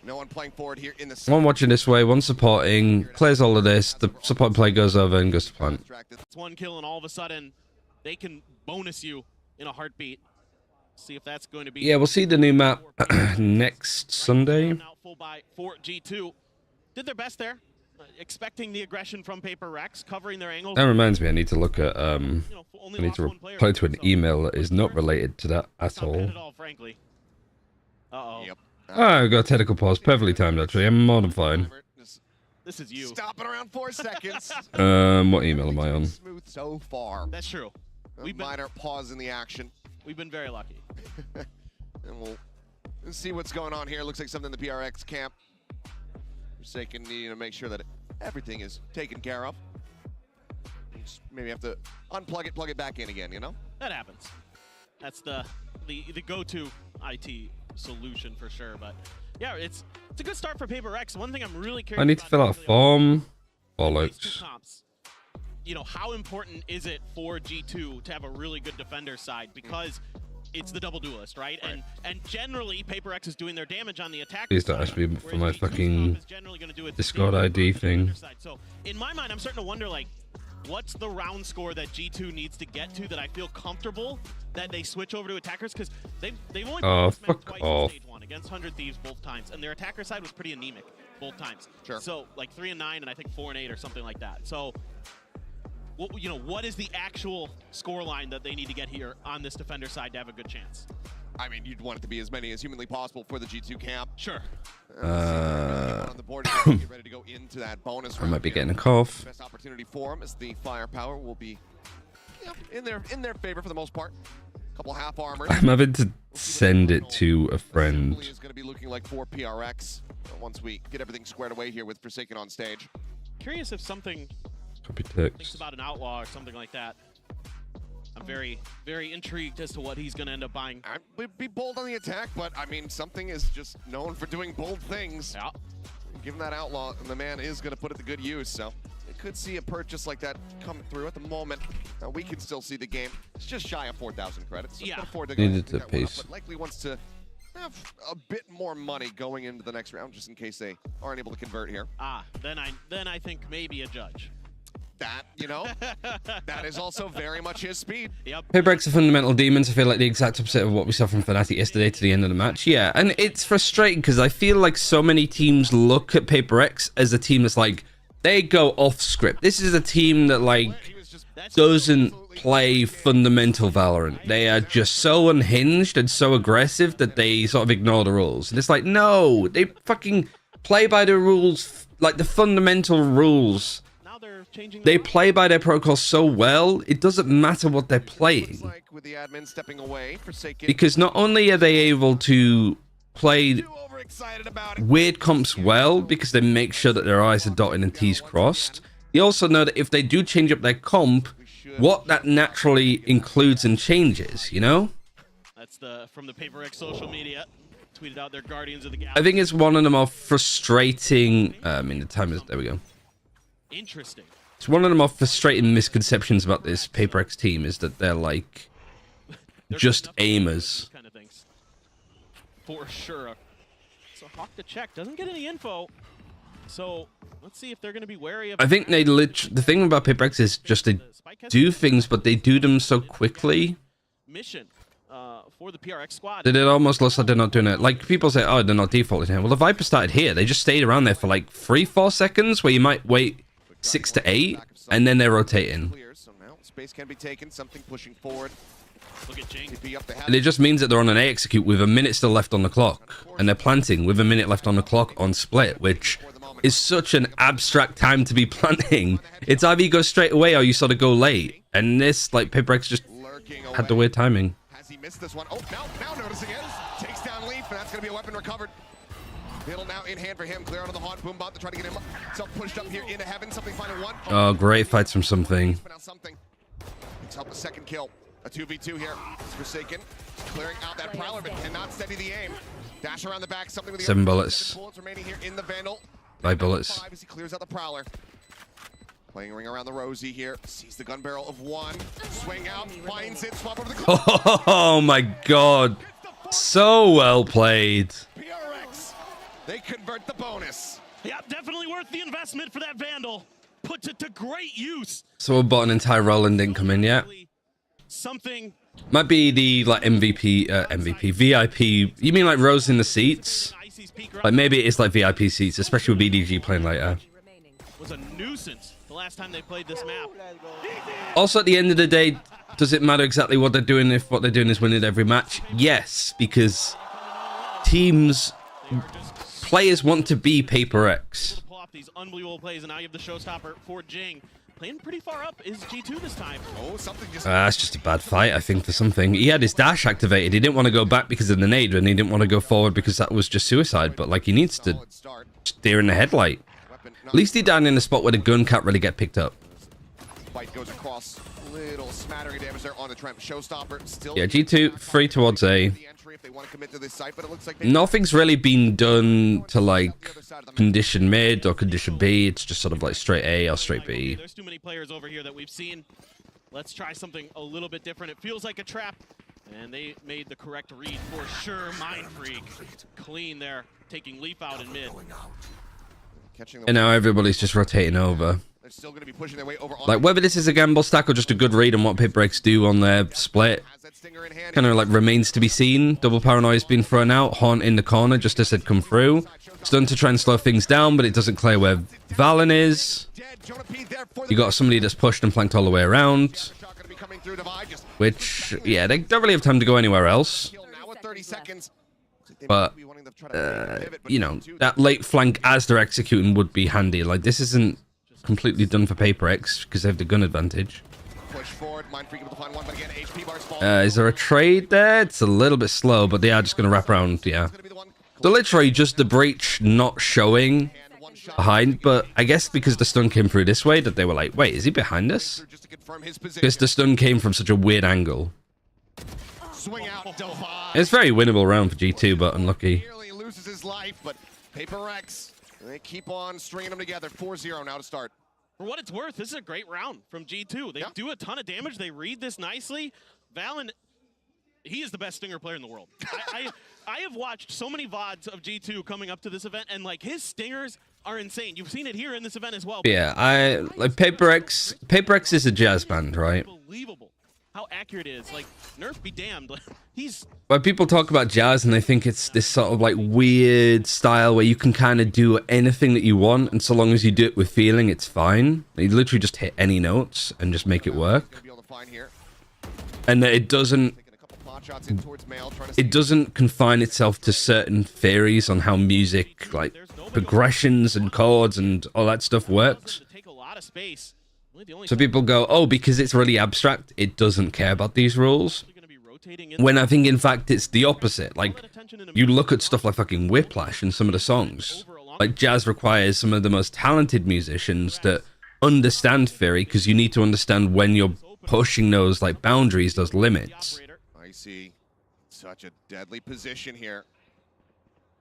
No one playing forward here in the 1 watching this way, 1 supporting, clears all of this, the support play goes over and goes to plant. It's 1 kill and all of a sudden they can bonus you in a heartbeat. See if that's going to be... Yeah, we'll see the new map next Sunday. Now full buy for G2. Did their best there, expecting the aggression from PRX, covering their angles. That reminds me, I need to look at, I need to reply to an email that is not related to that at all. Not at all, frankly. Uh-oh. Yep. Oh, I got a technical pause. Perfectly timed, actually. I'm more than fine. This is you. Stopping around 4 seconds. What email am I on? Smooth so far. That's true. We've minor pause in the action. We've been very lucky. And we'll see what's going on here. Looks like something in the PRX camp. Forsaken needing to make sure that everything is taken care of. Just maybe have to unplug it, plug it back in again, you know? That happens. That's the go-to IT solution for sure, but yeah, it's a good start for PRX. One thing I'm really curious I need to fill out a form. Bollocks. You know, how important is it for G2 to have a really good defender side? Because it's the double duelist, right? And generally, PaperX is doing their damage on the attack. Please don't ask me for my fucking Discord ID thing. So in my mind, I'm starting to wonder, like, what's the round score that G2 needs to get to that I feel comfortable that they switch over to attackers, because they've only played this map twice in stage 1 against 100 Thieves both times, and their attacker side was pretty anemic both times. Sure. So like 3 and 9, and I think 4 and 8 or something like that. So what is the actual score line that they need to get here on this defender side to have a good chance? I mean, you'd want it to be as many as humanly possible for the G2 camp. Sure. On the board, get ready to go into that bonus. I might be getting a cough. Best opportunity for them as the firepower will be in their favor for the most part. Couple half armors. I'm having to send it to a friend. Is going to be looking like 4 PRX once we get everything squared away here with Forsaken on stage. Curious if something Copy thinks text. about an outlaw or something like that. I'm very, very intrigued as to what he's going to end up buying. I would be bold on the attack, but I mean, something is just known for doing bold things. Yeah. Given that outlaw, and the man is going to put it to good use, so it could see a purchase like that come through at the moment. Now we can still see the game. It's just shy of 4,000 credits. So yeah. afford to Needed go to that one up, pace. but likely wants to have a bit more money going into the next round, just in case they aren't able to convert here. Then I think maybe a judge. That, that is also very much his speed. Yep. PaperX are fundamental demons. I feel like the exact opposite of what we saw from Fnatic yesterday to the end of the match. Yeah, and it's frustrating because I feel like so many teams look at PaperX as a team that's like, they go off script. This is a team that like doesn't play fundamental Valorant. They are just so unhinged and so aggressive that they sort of ignore the rules. And it's like, no, they fucking play by the rules, like the fundamental rules. They play by their protocol so well, it doesn't matter what they're playing. With the admin stepping away, Forsaken. Because not only are they able to play weird comps well, because they make sure that their I's are dotted and T's crossed, they also know that if they do change up their comp, what that naturally includes and changes, you know? That's from the PaperX social media. Tweeted out their Guardians of the Galaxy. I think it's one of the more frustrating... I mean, the time is... There we go. Interesting. It's one of the more frustrating misconceptions about this PaperX team is that they're like just aimers. Kind of things. For sure. So Hawk to check doesn't get any info. So let's see if they're going to be wary of. I think they the thing about PaperX is just they do things, but they do them so quickly. Mission for the PRX squad. That it almost looks like they're not doing it. Like people say, oh, they're not defaulting here. Well, the Viper started here. They just stayed around there for like 3-4 seconds, where you might wait 6 to 8, and then they're rotating. So now space can be taken, something pushing forward. Look at Jing. And it just means that they're on an A execute with a minute still left on the clock, and they're planting with a minute left on the clock on split, which is such an abstract time to be planting. It's either you go straight away or you sort of go late, and this, like, PaperX just had the weird timing. Has he missed this one? Oh, now noticing it. Takes down Leaf, and that's going to be a weapon recovered. Middle now in hand for him. Clear out of the haunt. Boombot to try to get himself pushed up here into heaven. Something final one. Oh, great fights from something. Let's help the second kill. A 2v2 here. It's Forsaken. Clearing out that Prowler, but cannot steady the aim. Dash around the back. Something with the 7 bullets. 7 bullets remaining here in the Vandal. 5 bullets. 5 as he clears out the Prowler. Playing a ring around the Rosie here. Sees the gun barrel of one. Swing out. Finds it. Swap over the clock. Oh my god. So well played. PRX. They convert the bonus. Yeah, definitely worth the investment for that Vandal. Puts it to great use. So a bot and entire Roland didn't come in yet. Something might be the like MVP, VIP. You mean like rows in the seats? Like maybe it is like VIP seats, especially with EDG playing later. Was a nuisance the last time they played this map. Also, at the end of the day, does it matter exactly what they're doing if what they're doing is winning every match? Yes, because players want to be PaperX. Pull off these unbelievable plays, and now you have the showstopper for Jing. Playing pretty far up is G2 this time. Oh, something just... That's just a bad fight, I think, for something. He had his dash activated. He didn't want to go back because of the nade, and he didn't want to go forward because that was just suicide. But, like, he needs to steer in the headlight. At least he down in the spot where the gun can't really get picked up. Fight goes across. Little smattering damage there on the tramp. Showstopper still... Yeah, G2, free towards A. If they want to commit to this site, but it looks like nothing's really been done to like condition mid or condition B. It's just sort of like straight A or straight B. There's too many players over here that we've seen. Let's try something a little bit different. It feels like a trap. And they made the correct read for sure. Mind Freak, clean there, taking Leaf out in mid. And now everybody's just rotating over. They're still going to be pushing their way over. Like, whether this is a gamble stack or just a good read on what PRX do on their split, kind of like remains to be seen. Double Paranoia's been thrown out. Haunt in the corner just as it come through. It's done to try and slow things down, but it doesn't clear where Valen is. You got somebody that's pushed and flanked all the way around. Which, yeah, they don't really have time to go anywhere else. But, you know, that late flank as they're executing would be handy. Like, this isn't completely done for PRX because they have the gun advantage. Is there a trade there? It's a little bit slow, but they are just going to wrap around, yeah. So literally just the breach not showing behind, but I guess because the stun came through this way that they were like, wait, is he behind us? Because the stun came from such a weird angle. It's very winnable round for G2, but unlucky. Loses his life, but PRX, they keep on stringing them together. 4-0 now to start. For what it's worth, this is a great round from G2. They do a ton of damage. They read this nicely. Valen, he is the best stinger player in the world. I have watched so many VODs of G2 coming up to this event, and like his stingers are insane. You've seen it here in this event as well. Yeah, I like PRX. PRX is a jazz band, right? Unbelievable how accurate it is. Like, Nerf be damned. He's... But people talk about jazz and they think it's this sort of like weird style where you can kind of do anything that you want, and so long as you do it with feeling, it's fine. You literally just hit any notes and just make it work. And that it doesn't confine itself to certain theories on how music, like progressions and chords and all that stuff works. So people go, oh, because it's really abstract, it doesn't care about these rules. When I think, in fact, it's the opposite. Like, you look at stuff like fucking Whiplash and some of the songs. Like, jazz requires some of the most talented musicians that understand theory, because you need to understand when you're pushing those, like, boundaries, those limits. I see such a deadly position here.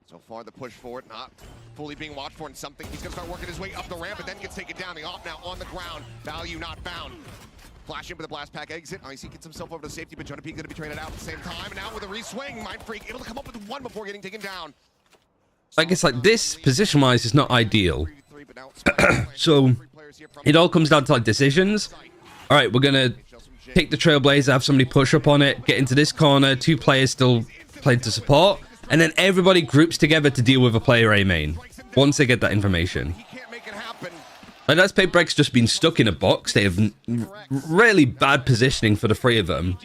So far, the push forward not fully being watched for, and something he's going to start working his way up the ramp, but then gets taken down. The off now on the ground. Value not found. Flash in with the blast pack exit. IC gets himself over to safety, but Jonah P going to be traded out at the same time. And now with a re-swing, Mind Freak able to come up with one before getting taken down. Like, it's like this, position-wise, is not ideal. So, it all comes down to, like, decisions. All right, we're going to pick the Trailblazer, have somebody push up on it, get into this corner, 2 players still playing to support. And then everybody groups together to deal with a player A main once they get that information. Like, that's PRX just been stuck in a box. They have really bad positioning for the 3 of them.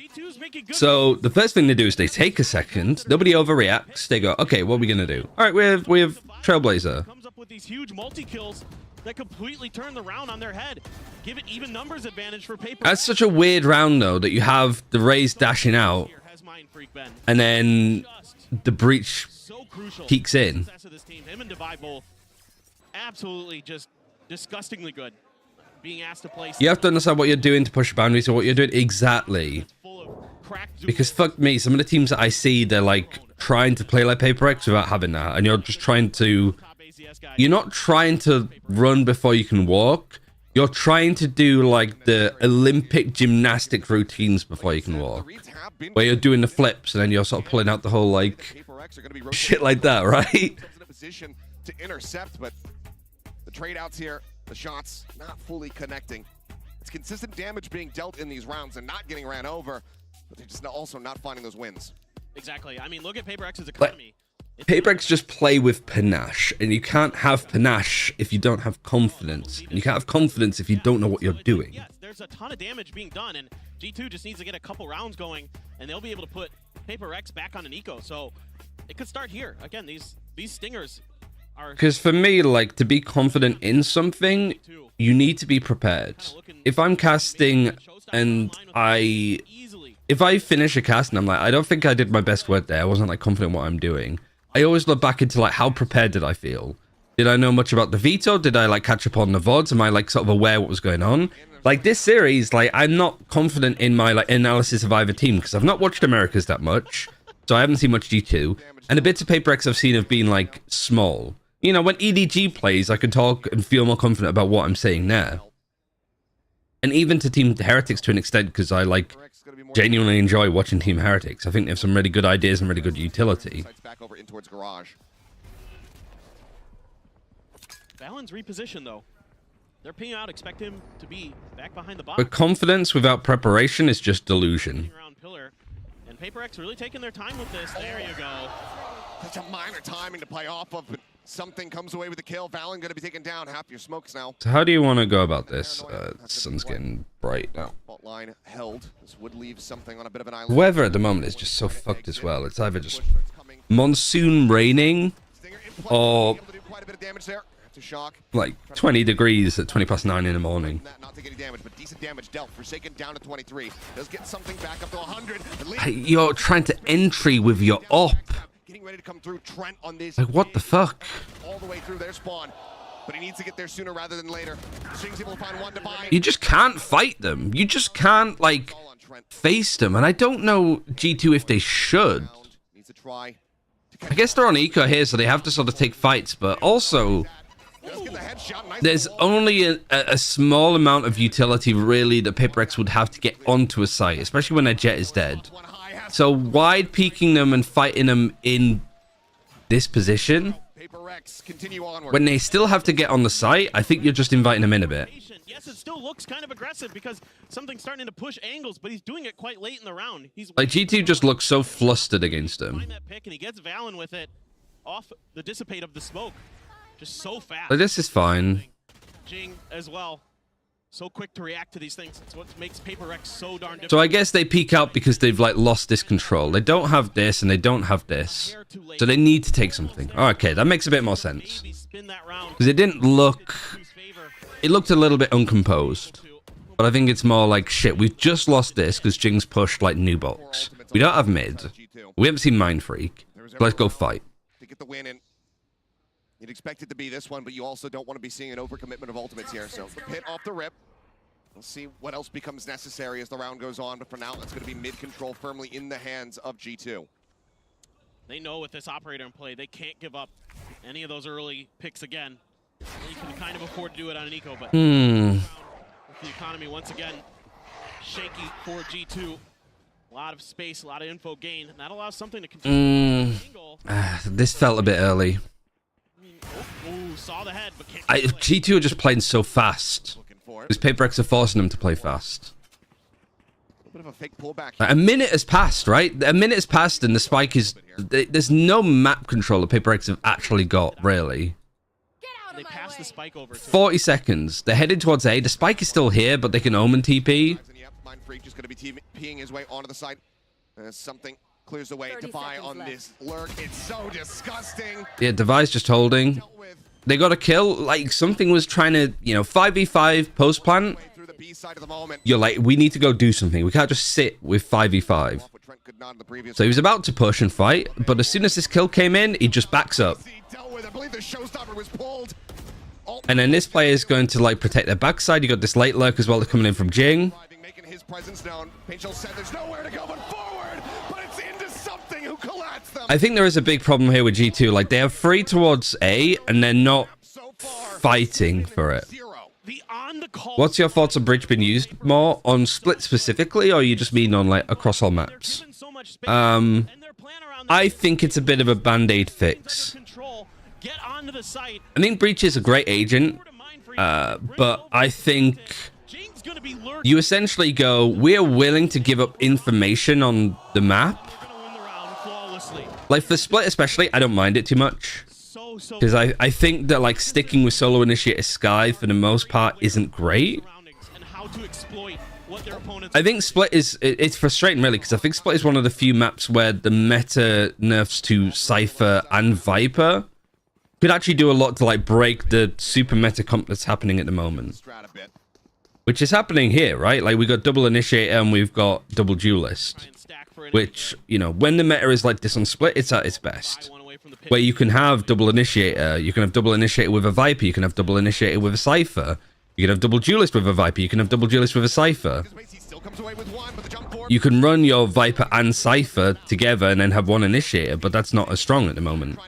So the first thing they do is they take a second. Nobody overreacts. They go, okay, what are we gonna do? All right, we have Trailblazer. Comes up with these huge multi-kills that completely turn the round on their head. Give it even numbers advantage for PRX. That's such a weird round though, that you have the Raze dashing out, and then the breach peeks in. Him and Divide both absolutely just disgustingly good. Being asked to play. You have to understand what you're doing to push boundaries, or what you're doing exactly. Because fuck me, some of the teams that I see, they're like trying to play like PRX without having that, and you're just trying to. You're not trying to run before you can walk. You're trying to do like the Olympic gymnastic routines before you can walk, where you're doing the flips and then you're sort of pulling out the whole like shit like that, right? Position to intercept, but the trade outs here, the shots not fully connecting. It's consistent damage being dealt in these rounds and not getting ran over, but they're just also not finding those wins. Exactly. I mean, look at PRX's economy. PRX just play with panache, and you can't have panache if you don't have confidence, and you can't have confidence if you don't know what you're doing. Yes, there's a ton of damage being done, and G2 just needs to get a couple rounds going, and they'll be able to put PRX back on an eco. So it could start here. Again, these stingers are. Because for me, like, to be confident in something, you need to be prepared. If I'm casting and if I finish a cast and I'm like, I don't think I did my best work there, I wasn't like confident in what I'm doing, I always look back into like, how prepared did I feel? Did I know much about the veto? Did I like catch up on the VODs? Am I like sort of aware what was going on? Like this series, like I'm not confident in my like analysis of either team because I've not watched Americas that much, so I haven't seen much G2, and the bits of PRX I've seen have been like small. You know, when EDG plays, I can talk and feel more confident about what I'm saying there. And even to Team Heretics to an extent, because I like genuinely enjoy watching Team Heretics. I think they have some really good ideas and really good utility. Back over in towards garage. Valen's repositioned though. They're pinging out, expect him to be back behind the box. But confidence without preparation is just delusion. Around pillar. And PRX really taking their time with this. There you go. Such a minor timing to play off of, but something comes away with the kill. Valen going to be taking down half your smokes now. So how do you want to go about this? The sun's getting bright now. Fault line held. This would leave something on a bit of an island. Weather at the moment is just so fucked as well. It's either just monsoon raining or like 20 degrees at 9:20 in the morning. Not take any damage, but decent damage dealt. Forsaken down to 23. Does get something back up to 100. You're trying to entry with your op. Getting ready to come through. Trent on this. Like, what the fuck? All the way through their spawn. But he needs to get there sooner rather than later. Shing's able to find one to buy. You just can't fight them. You just can't, like, face them. And I don't know, G2, if they should. Needs to try. I guess they're on eco here, so they have to sort of take fights. But also, there's only a small amount of utility, really, that PRX would have to get onto a site, especially when their jet is dead. So wide peeking them and fighting them in this position, when they still have to get on the site, I think you're just inviting them in a bit. Yes, it still looks kind of aggressive because something's starting to push angles, but he's doing it quite late in the round. He's like, G2 just looks so flustered against him. Find that pick and he gets Valen with it off the dissipate of the smoke. Just so fast. Like, this is fine. Jing as well. So quick to react to these things. It's what makes PRX so darn difficult. So I guess they peek out because they've, like, lost this control. They don't have this and they don't have this. So they need to take something. Oh, okay, that makes a bit more sense. Because it didn't look... It looked a little bit uncomposed. But I think it's more like, shit, we've just lost this because Jing's pushed, like, new box. We don't have mid. We haven't seen Mind Freak. Let's go fight. To get the win in. You'd expect it to be this one, but you also don't want to be seeing an overcommitment of ultimates here. So the pit off the rip. We'll see what else becomes necessary as the round goes on, but for now, it's going to be mid-control firmly in the hands of G2. They know with this operator in play, they can't give up any of those early picks again. You can kind of afford to do it on an eco, but with the economy once again shaky for G2. A lot of space, a lot of info gain, and that allows something to continue. This felt a bit early. Ooh, saw the head, but can't G2 are just playing so fast. Because PRX are forcing them to play fast. A bit of a fake pullback. A minute has passed, right? A minute has passed and the spike is... There's no map control that PRX have actually got, really. They pass the spike over. 40 seconds. They're headed towards A. The spike is still here, but they can omen TP. Mind Freak just going to be peeing his way onto the side. Something clears the way to buy on this lurk. It's so disgusting. Yeah, Device just holding. They got a kill. Like, something was trying to, you know, 5v5 post-plant. You're like, we need to go do something. We can't just sit with 5v5. So he was about to push and fight, but as soon as this kill came in, he just backs up. And then this player is going to, like, protect their backside. You got this late lurk as well coming in from Jing. I think there is a big problem here with G2. Like, they have free towards A, and they're not fighting for it. What's your thoughts on bridge being used more on split specifically, or you just mean on, like, across all maps? I think it's a bit of a band-aid fix. I think Breach is a great agent, but I think you essentially go, we're willing to give up information on the map. Like, for split especially, I don't mind it too much. Because I think that, like, sticking with Solo Initiator Sky for the most part isn't great. I think Split is... It's frustrating, really, because I think Split is one of the few maps where the meta nerfs to Cypher and Viper could actually do a lot to, like, break the super meta comp that's happening at the moment. Which is happening here, right? Like, we got double Initiator and we've got double Duelist. Which, you know, when the meta is like this on Split, it's at its best. Where you can have double Initiator, you can have double Initiator with a Viper, you can have double Initiator with a Cypher, you can have double Duelist with a Viper, you can have double Duelist with a Cypher. You can run your Viper and Cypher together and then have one Initiator, but that's not as strong at the moment.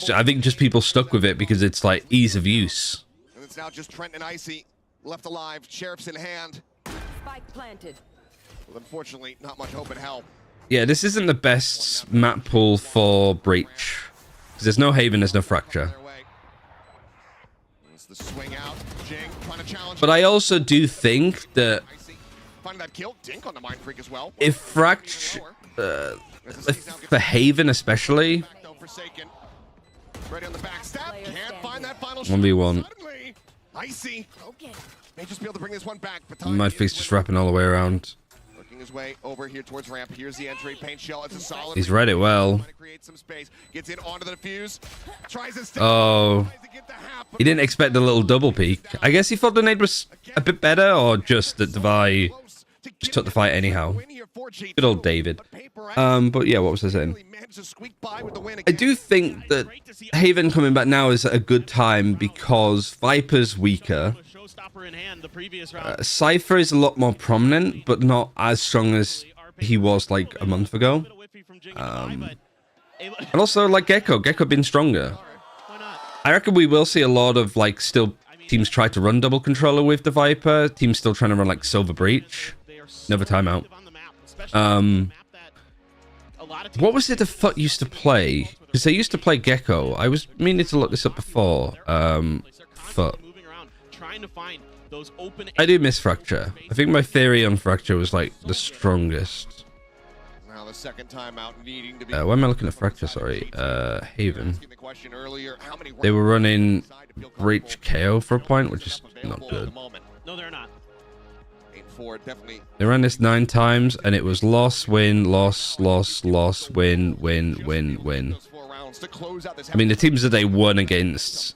So I think just people stuck with it because it's like ease of use. And it's now just Trent and Icy left alive, sheriff's in hand. Spike planted. Well, unfortunately, not much hope in hell. Yeah, this isn't the best map pool for Breach. Because there's no Haven, there's no Fracture. It's the swing out. Jing trying to challenge. But I also do think that Find that kill. Dink on the Mind Freak as well. if Fracture, for Haven especially, Forsaken. Ready on the backstab. Can't find that final 1v1. Suddenly, Icy. May just be able to bring this one back. But Mindfreak's just wrapping all the way around. working his way over here towards ramp. Here's the entry. Paint shell. It's a solid. He's read it well. Trying to create some space. Gets in onto the defuse. Tries to stay. Oh. He didn't expect the little double peek. I guess he thought the nade was a bit better, or just that Devi just took the fight anyhow. Good old David. But yeah, what was I saying? I do think that Haven coming back now is a good time because Viper's weaker. Cypher is a lot more prominent, but not as strong as he was like a month ago. And also like Gecko been stronger. I reckon we will see a lot of like still teams try to run double controller with the Viper. Teams still trying to run like Silver Breach. Never timeout. What was it the FUT used to play? Because they used to play Gecko. I was meaning to look this up before. FUT. I do miss Fracture. I think my theory on Fracture was like the strongest. Now the second time out needing to be. Why am I looking at Fracture? Sorry. Haven. They were running Breach KO for a point, which is not good. No, they're not. They ran this 9 times, and it was loss, win, loss, loss, loss, win, win, win, win. I mean, the teams that they won against,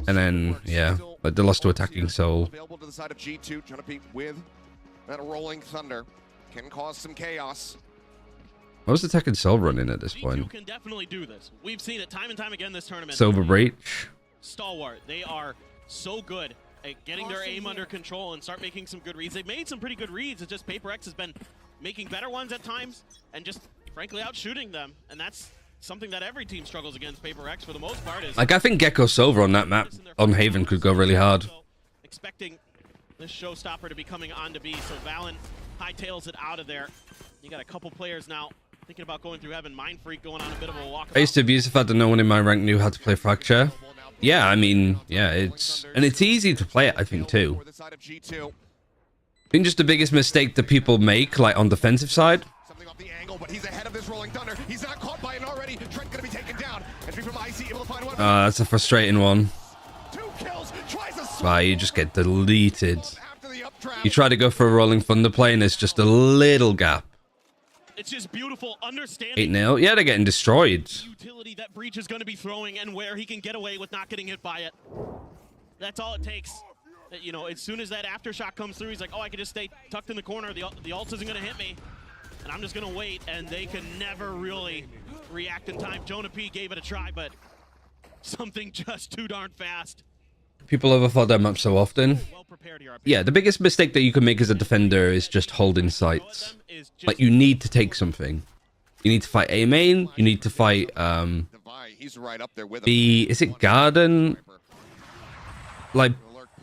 and then yeah, like they lost to Attacking Soul. Available to the side of G2, trying to beat with that rolling thunder can cause some chaos. What was Attacking Soul running at this point? G2 can definitely do this. We've seen it time and time again this tournament. Silver Breach. Stalwart. They are so good at getting their aim under control and start making some good reads. They've made some pretty good reads. It's just PRX has been making better ones at times and just frankly out shooting them. And that's something that every team struggles against PRX for the most part. Is Like I think Gecko Silver on that map on Haven could go really hard. So, expecting this showstopper to be coming on to B. So Valen hightails it out of there. You got a couple players now thinking about going through Heaven. Mind Freak going on a bit of a walk. I used to abuse the fact that no one in my rank knew how to play Fracture. Yeah, I mean, yeah, it's easy to play it, I think, too. I think just the biggest mistake that people make, like on defensive side. Something off the angle, but he's ahead of this rolling thunder. He's not caught by it already. Trent gonna be taken down. Entry from Icy, able to find one. That's a frustrating one. 2 kills, tries to Wow, you just get deleted. You try to go for a rolling thunder play, and there's just a little gap. It's just beautiful understanding 8-0. Yeah, they're getting destroyed. the utility that Breach is going to be throwing and where he can get away with not getting hit by it. That's all it takes. You know, as soon as that aftershock comes through, he's like, oh, I can just stay tucked in the corner. The ult isn't going to hit me. And I'm just going to wait. And they can never really react in time. Jonah P gave it a try, but something just too darn fast. People overthought that map so often. Yeah, the biggest mistake that you can make as a defender is just holding sights. Like, you need to take something. You need to fight A main. You need to fight, B... Is it Garden? Like,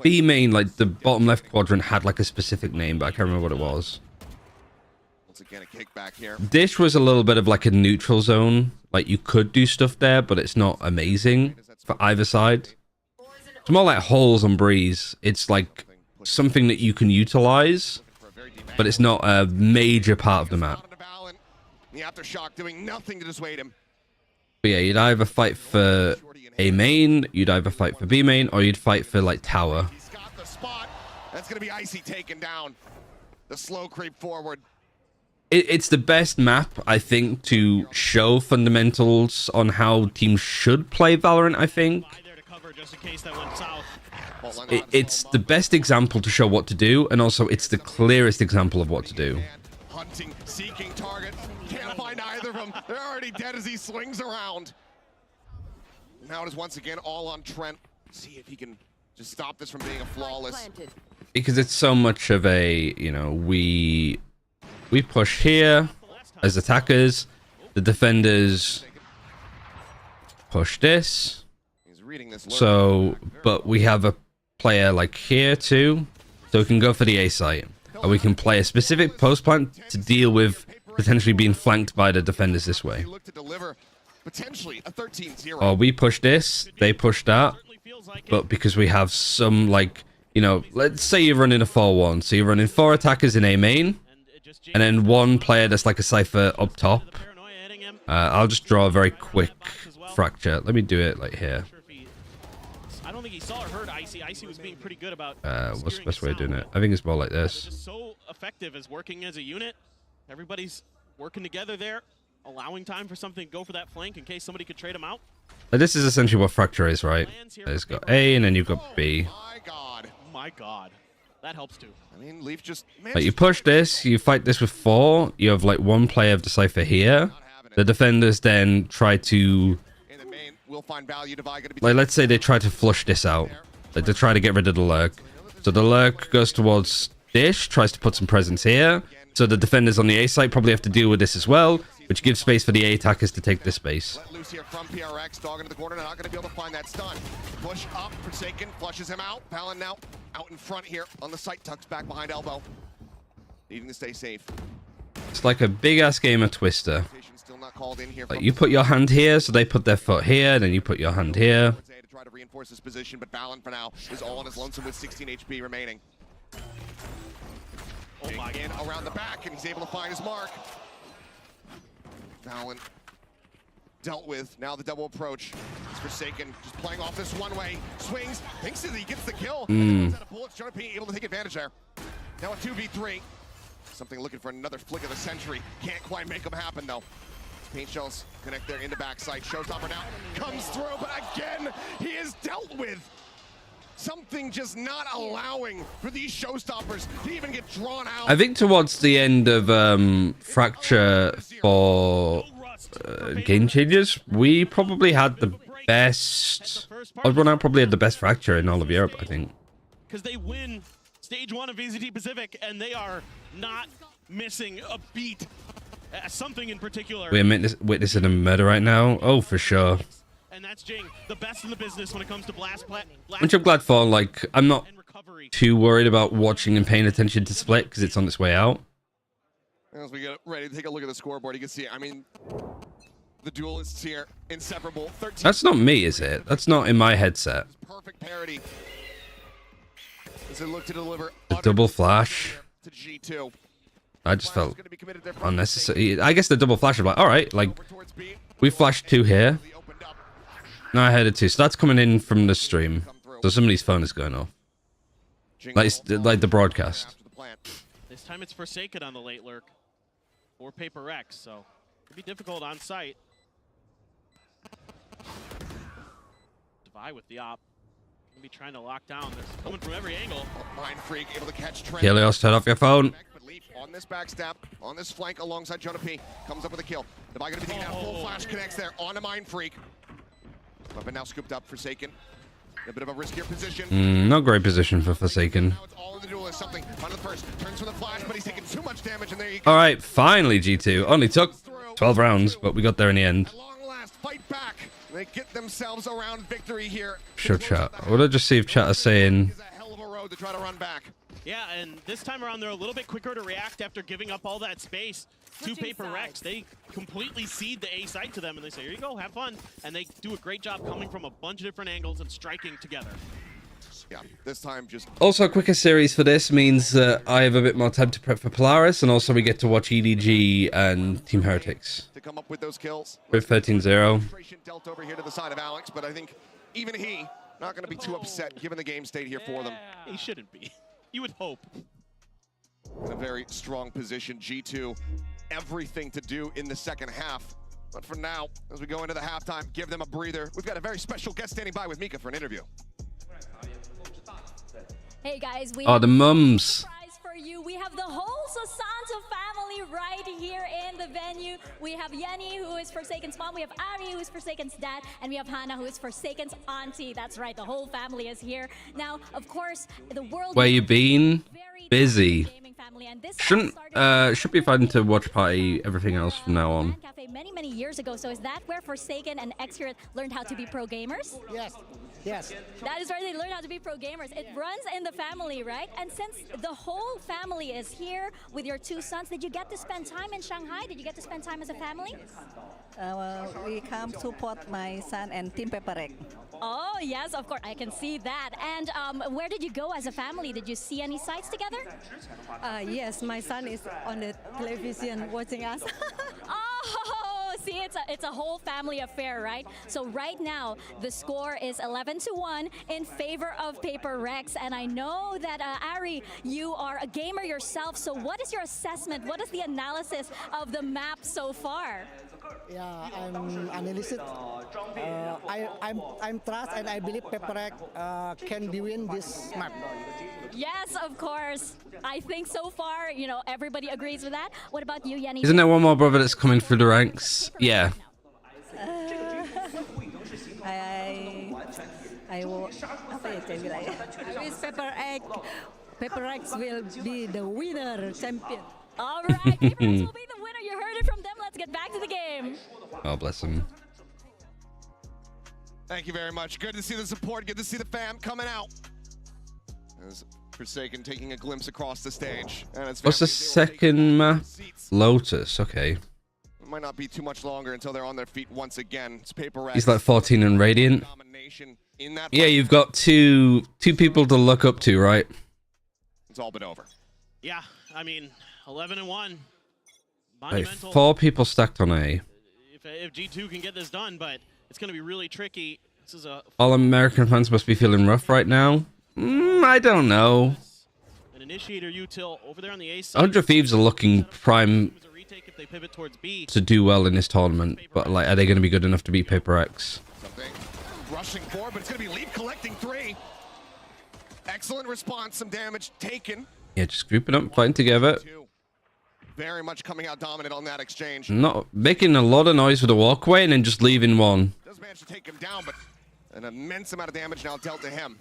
B main, like, the bottom left quadrant had, like, a specific name, but I can't remember what it was. Once again, a kickback here. Dish was a little bit of, like, a neutral zone. Like, you could do stuff there, but it's not amazing for either side. It's more like holes on Breeze. It's like something that you can utilize, but it's not a major part of the map. The aftershock doing nothing to dissuade him. But yeah, you'd either fight for A main, you'd either fight for B main, or you'd fight for like tower. He's got the spot. That's gonna be Icy taken down. The slow creep forward. It's the best map, I think, to show fundamentals on how teams should play Valorant, I think. It's the best example to show what to do, and also it's the clearest example of what to do. Hunting, seeking target. Can't find either of them. They're already dead as he swings around. Now it is once again all on Trent. See if he can just stop this from being a flawless. Because it's so much of a, you know, we push here as attackers, the defenders push this. So, but we have a player like here too, so we can go for the A site, and we can play a specific post plant to deal with potentially being flanked by the defenders this way. Potentially a 13-0. Or we push this, they push that, but because we have some, like, you know, let's say you're running a 4-1, so you're running 4 attackers in A main, and then 1 player that's like a Cypher up top. I'll just draw a very quick fracture. Let me do it like here. I don't think he saw or heard Icy. Icy was being pretty good about What's the best way of doing it? I think it's more like this. Just so effective as working as a unit. Everybody's working together there, allowing time for something to go for that flank in case somebody could trade him out. This is essentially what fracture is, right? It's got A and then you've got B. My God. That helps too. I mean, Leaf just... Like, you push this, you fight this with 4, you have like 1 player of the Cypher here. The defenders then try to... Like, let's say they try to flush this out. Like, they try to get rid of the lurk. So the lurk goes towards Dish, tries to put some presence here. So the defenders on the A site probably have to deal with this as well, which gives space for the A attackers to take this space. Let loose here from PRX, dog into the corner, not going to be able to find that stun. Push up, Forsaken, flushes him out. Palin now out in front here on the site, tucks back behind elbow. Needing to stay safe. It's like a big-ass game of Twister. Still not called in here. Like, you put your hand here, so they put their foot here, then you put your hand here. To try to reinforce his position, but Balin for now is all on his lonesome with 16 HP remaining. In around the back, and he's able to find his mark. Balin dealt with. Now the double approach. He's Forsaken, just playing off this one way. Swings, thinks that he gets the kill. And out of bullets, Jonah able to take advantage there. Now a 2v3. Something looking for another flick of the century. Can't quite make them happen though. Paint shells connect there into backside. Showstopper now comes through, but again, he is dealt with. Something just not allowing for these showstoppers to even get drawn out. I think towards the end of Fracture for Game Changers, we probably had the best... Odd One Out probably had the best Fracture in all of Europe, I think. Because they win Stage 1 of VZT Pacific, and they are not missing a beat. Something in particular. We're witnessing a murder right now. Oh, for sure. And that's Jing, the best in the business when it comes to blast. Which I'm glad for. Like, I'm not too worried about watching and paying attention to Split because it's on its way out. As we get ready to take a look at the scoreboard, you can see, I mean, the duelists here, inseparable. 13. That's not me, is it? That's not in my headset. Perfect parity. As they look to deliver The double flash. to G2. I just felt unnecessary. I guess the double flash is like, all right, like, we flashed 2 here. No, I heard it 2. So that's coming in from the stream. So somebody's phone is going off. Like the broadcast. This time it's Forsaken on the late lurk. Or Paper X, so it'd be difficult on site. Devi with the op. Gonna be trying to lock down. They're coming from every angle. Mind Freak able to catch Trent. Helios, turn off your phone. On this backstab, on this flank alongside Jonah P. Comes up with a kill. Devi gonna be taking out full flash, connects there on a Mind Freak. Weapon now scooped up, Forsaken. A bit of a riskier position. Not great position for Forsaken. Now it's all in the duel is something. On the first, turns for the flash, but he's taking too much damage, and there you go. All right, finally G2. Only took 12 rounds, but we got there in the end. At long last, fight back. They get themselves around victory here. Sure, chat. I want to just see if chat is saying... It's a hell of a road to try to run back. Yeah, and this time around they're a little bit quicker to react after giving up all that space to Paper Rex. They completely cede the A site to them, and they say, here you go, have fun. And they do a great job coming from a bunch of different angles and striking together. Yeah, this time just... Also, a quicker series for this means that I have a bit more time to prep for Polaris, and also we get to watch EDG and Team Heretics. To come up with those kills. With 13-0. Dealt over here to the side of Alex, but I think even he not going to be too upset given the game state here for them. He shouldn't be. You would hope. In a very strong position, G2, everything to do in the second half. But for now, as we go into the halftime, give them a breather. We've got a very special guest standing by with Mika for an interview. Hey guys, we Oh, the mums. for you. We have the whole Sasanto family right here in the venue. We have Yenny, who is Forsaken's mom. We have Ari, who is Forsaken's dad. And we have Hannah, who is Forsaken's auntie. That's right, the whole family is here. Now, of course, the world... Where you been? Busy. Should be fun to watch party everything else from now on. Cafe many years ago. So is that where Forsaken and Xcure learned how to be pro gamers? Yes. Yes. That is where they learn how to be pro gamers. It runs in the family, right? And since the whole family is here with your two sons, did you get to spend time in Shanghai? Did you get to spend time as a family? We come support my son and Team PRX. Oh, yes, of course. I can see that. And where did you go as a family? Did you see any sites together? Yes, my son is on the television watching us. Oh, see, it's a whole family affair, right? So right now, the score is 11-1 in favor of PRX. And I know that, Ari, you are a gamer yourself. So what is your assessment? What is the analysis of the map so far? Yeah, I'm analyst. I'm trust and I believe PRX can be win this map. Yes, of course. I think so far, you know, everybody agrees with that. What about you, Yanni? Isn't there one more brother that's coming through the ranks? Yeah. I will. Apa ya saya bilang ya? With PRX will be the winner champion. All right, PRX will be the winner. You heard it from them. Let's get back to the game. Oh, bless him. Thank you very much. Good to see the support. Good to see the fam coming out. As Forsaken taking a glimpse across the stage. And it's What's the second map? Lotus. Okay. It might not be too much longer until they're on their feet once again. It's PRX. He's like 14 and Radiant. Yeah, you've got two people to look up to, right? It's all but over. Yeah, I mean, 11-1. Like 4 people stacked on A. If G2 can get this done, but it's going to be really tricky. This is a All American fans must be feeling rough right now. I don't know. an initiator util over there on the A side. 100 Thieves are looking prime If they pivot towards B. to do well in this tournament, but like, are they going to be good enough to beat PRX? Something rushing forward, but it's going to be Leap collecting 3. Excellent response, some damage taken. Yeah, just grouping up, fighting together. Very much coming out dominant on that exchange. Not making a lot of noise with the walkway and then just leaving one. Does manage to take him down, but an immense amount of damage now dealt to him.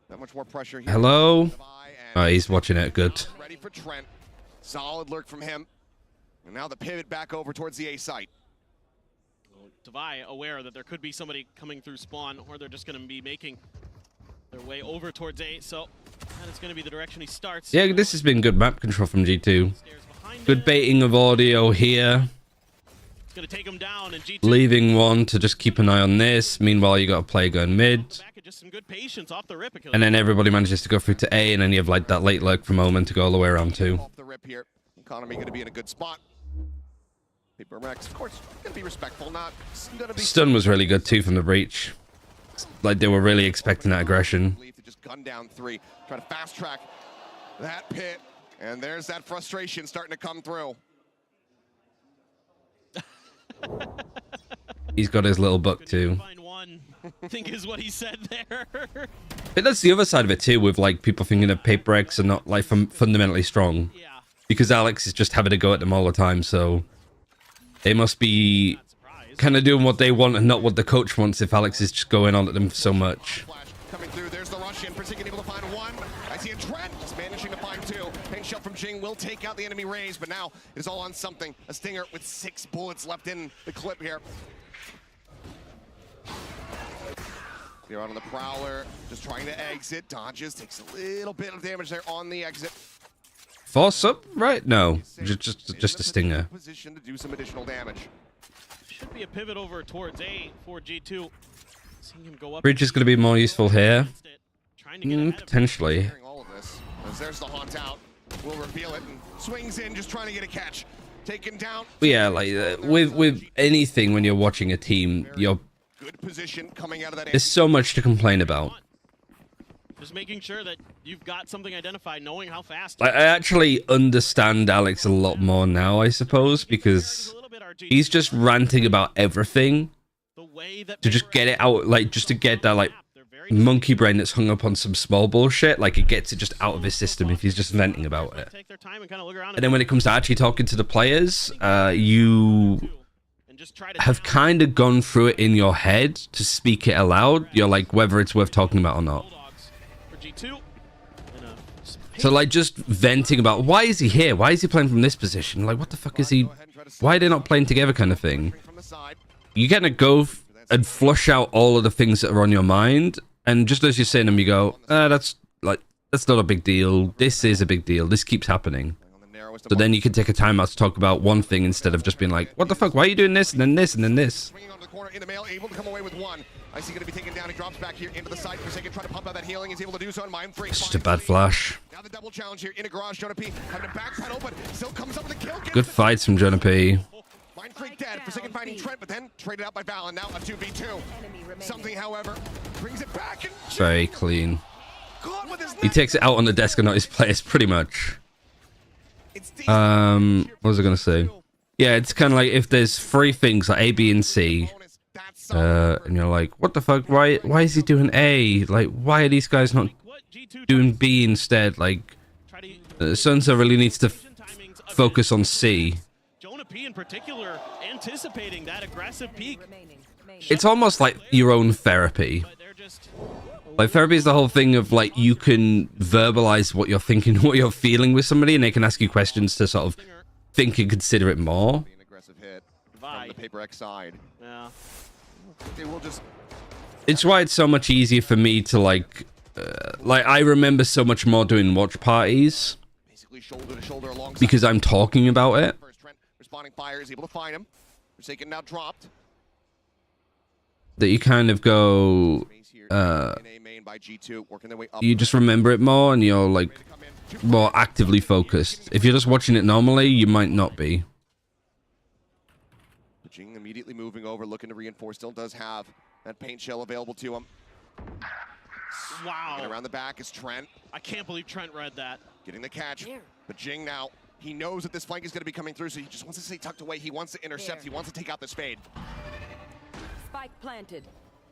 Not much more pressure here. Hello? Oh, he's watching it. Good. Ready for Trent. Solid lurk from him. And now the pivot back over towards the A site. Tavai aware that there could be somebody coming through spawn, or they're just going to be making their way over towards A. So that is going to be the direction he starts. Yeah, this has been good map control from G2. Good baiting of audio here. It's going to take him down, and G2 Leaving one to just keep an eye on this. Meanwhile, you got a player going mid. just some good patience off the rip. And then everybody manages to go through to A, and then you have like that late lurk from Omen to go all the way around too. Off the rip here. Economy going to be in a good spot. PRX, of course, going to be respectful. Not going to be. Stun was really good too from the breach. Like they were really expecting that aggression. To just gun down 3, try to fast track that pit, and there's that frustration starting to come through. He's got his little buck too. I think is what he said there. But that's the other side of it too, with like people thinking that PRX are not like fundamentally strong. Yeah. Because Alex is just having to go at them all the time, so they must be kind of doing what they want and not what the coach wants if Alex is just going on at them so much. Coming through, there's the Russian, Forsaken able to find 1. I see a Trent just managing to find 2. Pink shell from Jing will take out the enemy raise, but now it is all on something. A Stinger with 6 bullets left in the clip here. They're out on the Prowler, just trying to exit. Dodges, takes a little bit of damage there on the exit. Force up? Right? No. Just a Stinger. Position to do some additional damage. Should be a pivot over towards A for G2. Seeing him go up. Bridge is going to be more useful here. Potentially. All of this. As there's the haunt out. Will reveal it and swings in, just trying to get a catch. Taken down. But yeah, like with anything when you're watching a team, you're good position coming out of that. There's so much to complain about. Just making sure that you've got something identified, knowing how fast. I actually understand Alex a lot more now, I suppose, because he's just ranting about everything to just get it out, like just to get that like monkey brain that's hung up on some small bullshit. Like it gets it just out of his system if he's just venting about it. And then when it comes to actually talking to the players, you have kind of gone through it in your head to speak it aloud. You're like, whether it's worth talking about or not. So like just venting about why is he here? Why is he playing from this position? Like what the fuck is he? Why are they not playing together kind of thing? You kind of go and flush out all of the things that are on your mind. And just as you're saying them, you go, that's not a big deal. This is a big deal. This keeps happening. So then you can take a time out to talk about one thing instead of just being like, what the fuck? Why are you doing this and then this and then this? In the mail, able to come away with one. I see going to be taken down. He drops back here into the side for a second, trying to pump out that healing. He's able to do so on Mind Freak. It's just a bad flash. Now the double challenge here in a garage. Jonah P having a backpedal, but still comes up with a kill. Good fights from Jonah P. Mind Freak dead. Forsaken finding Trent, but then traded out by Valen. Now a 2v2. Something, however, brings it back. And Very clean. He takes it out on the desk and not his players, pretty much. What was I gonna say? Yeah, it's kind of like if there's three things like A, B, and C, and you're like, what the fuck? Why is he doing A? Like, why are these guys not doing B instead? Like, so-and-so really needs to focus on C. Jonah P in particular anticipating that aggressive peak. It's almost like your own therapy. Like, therapy is the whole thing of, like, you can verbalize what you're thinking, what you're feeling with somebody, and they can ask you questions to sort of think and consider it more. An aggressive hit from the PRX side. Yeah. They will just... It's why it's so much easier for me to, like, I remember so much more doing watch parties. Basically shoulder to shoulder alongside. Because I'm talking about it. First Trent responding fire is able to find him. Forsaken now dropped. That you kind of go... you just remember it more and you're like more actively focused. If you're just watching it normally, you might not be. Jing immediately moving over, looking to reinforce. Still does have that paint shell available to him. Wow. And around the back is Trent. I can't believe Trent read that. Getting the catch. But Jing now, he knows that this flank is going to be coming through, so he just wants to stay tucked away. He wants to intercept. He wants to take out the spade. Spike planted.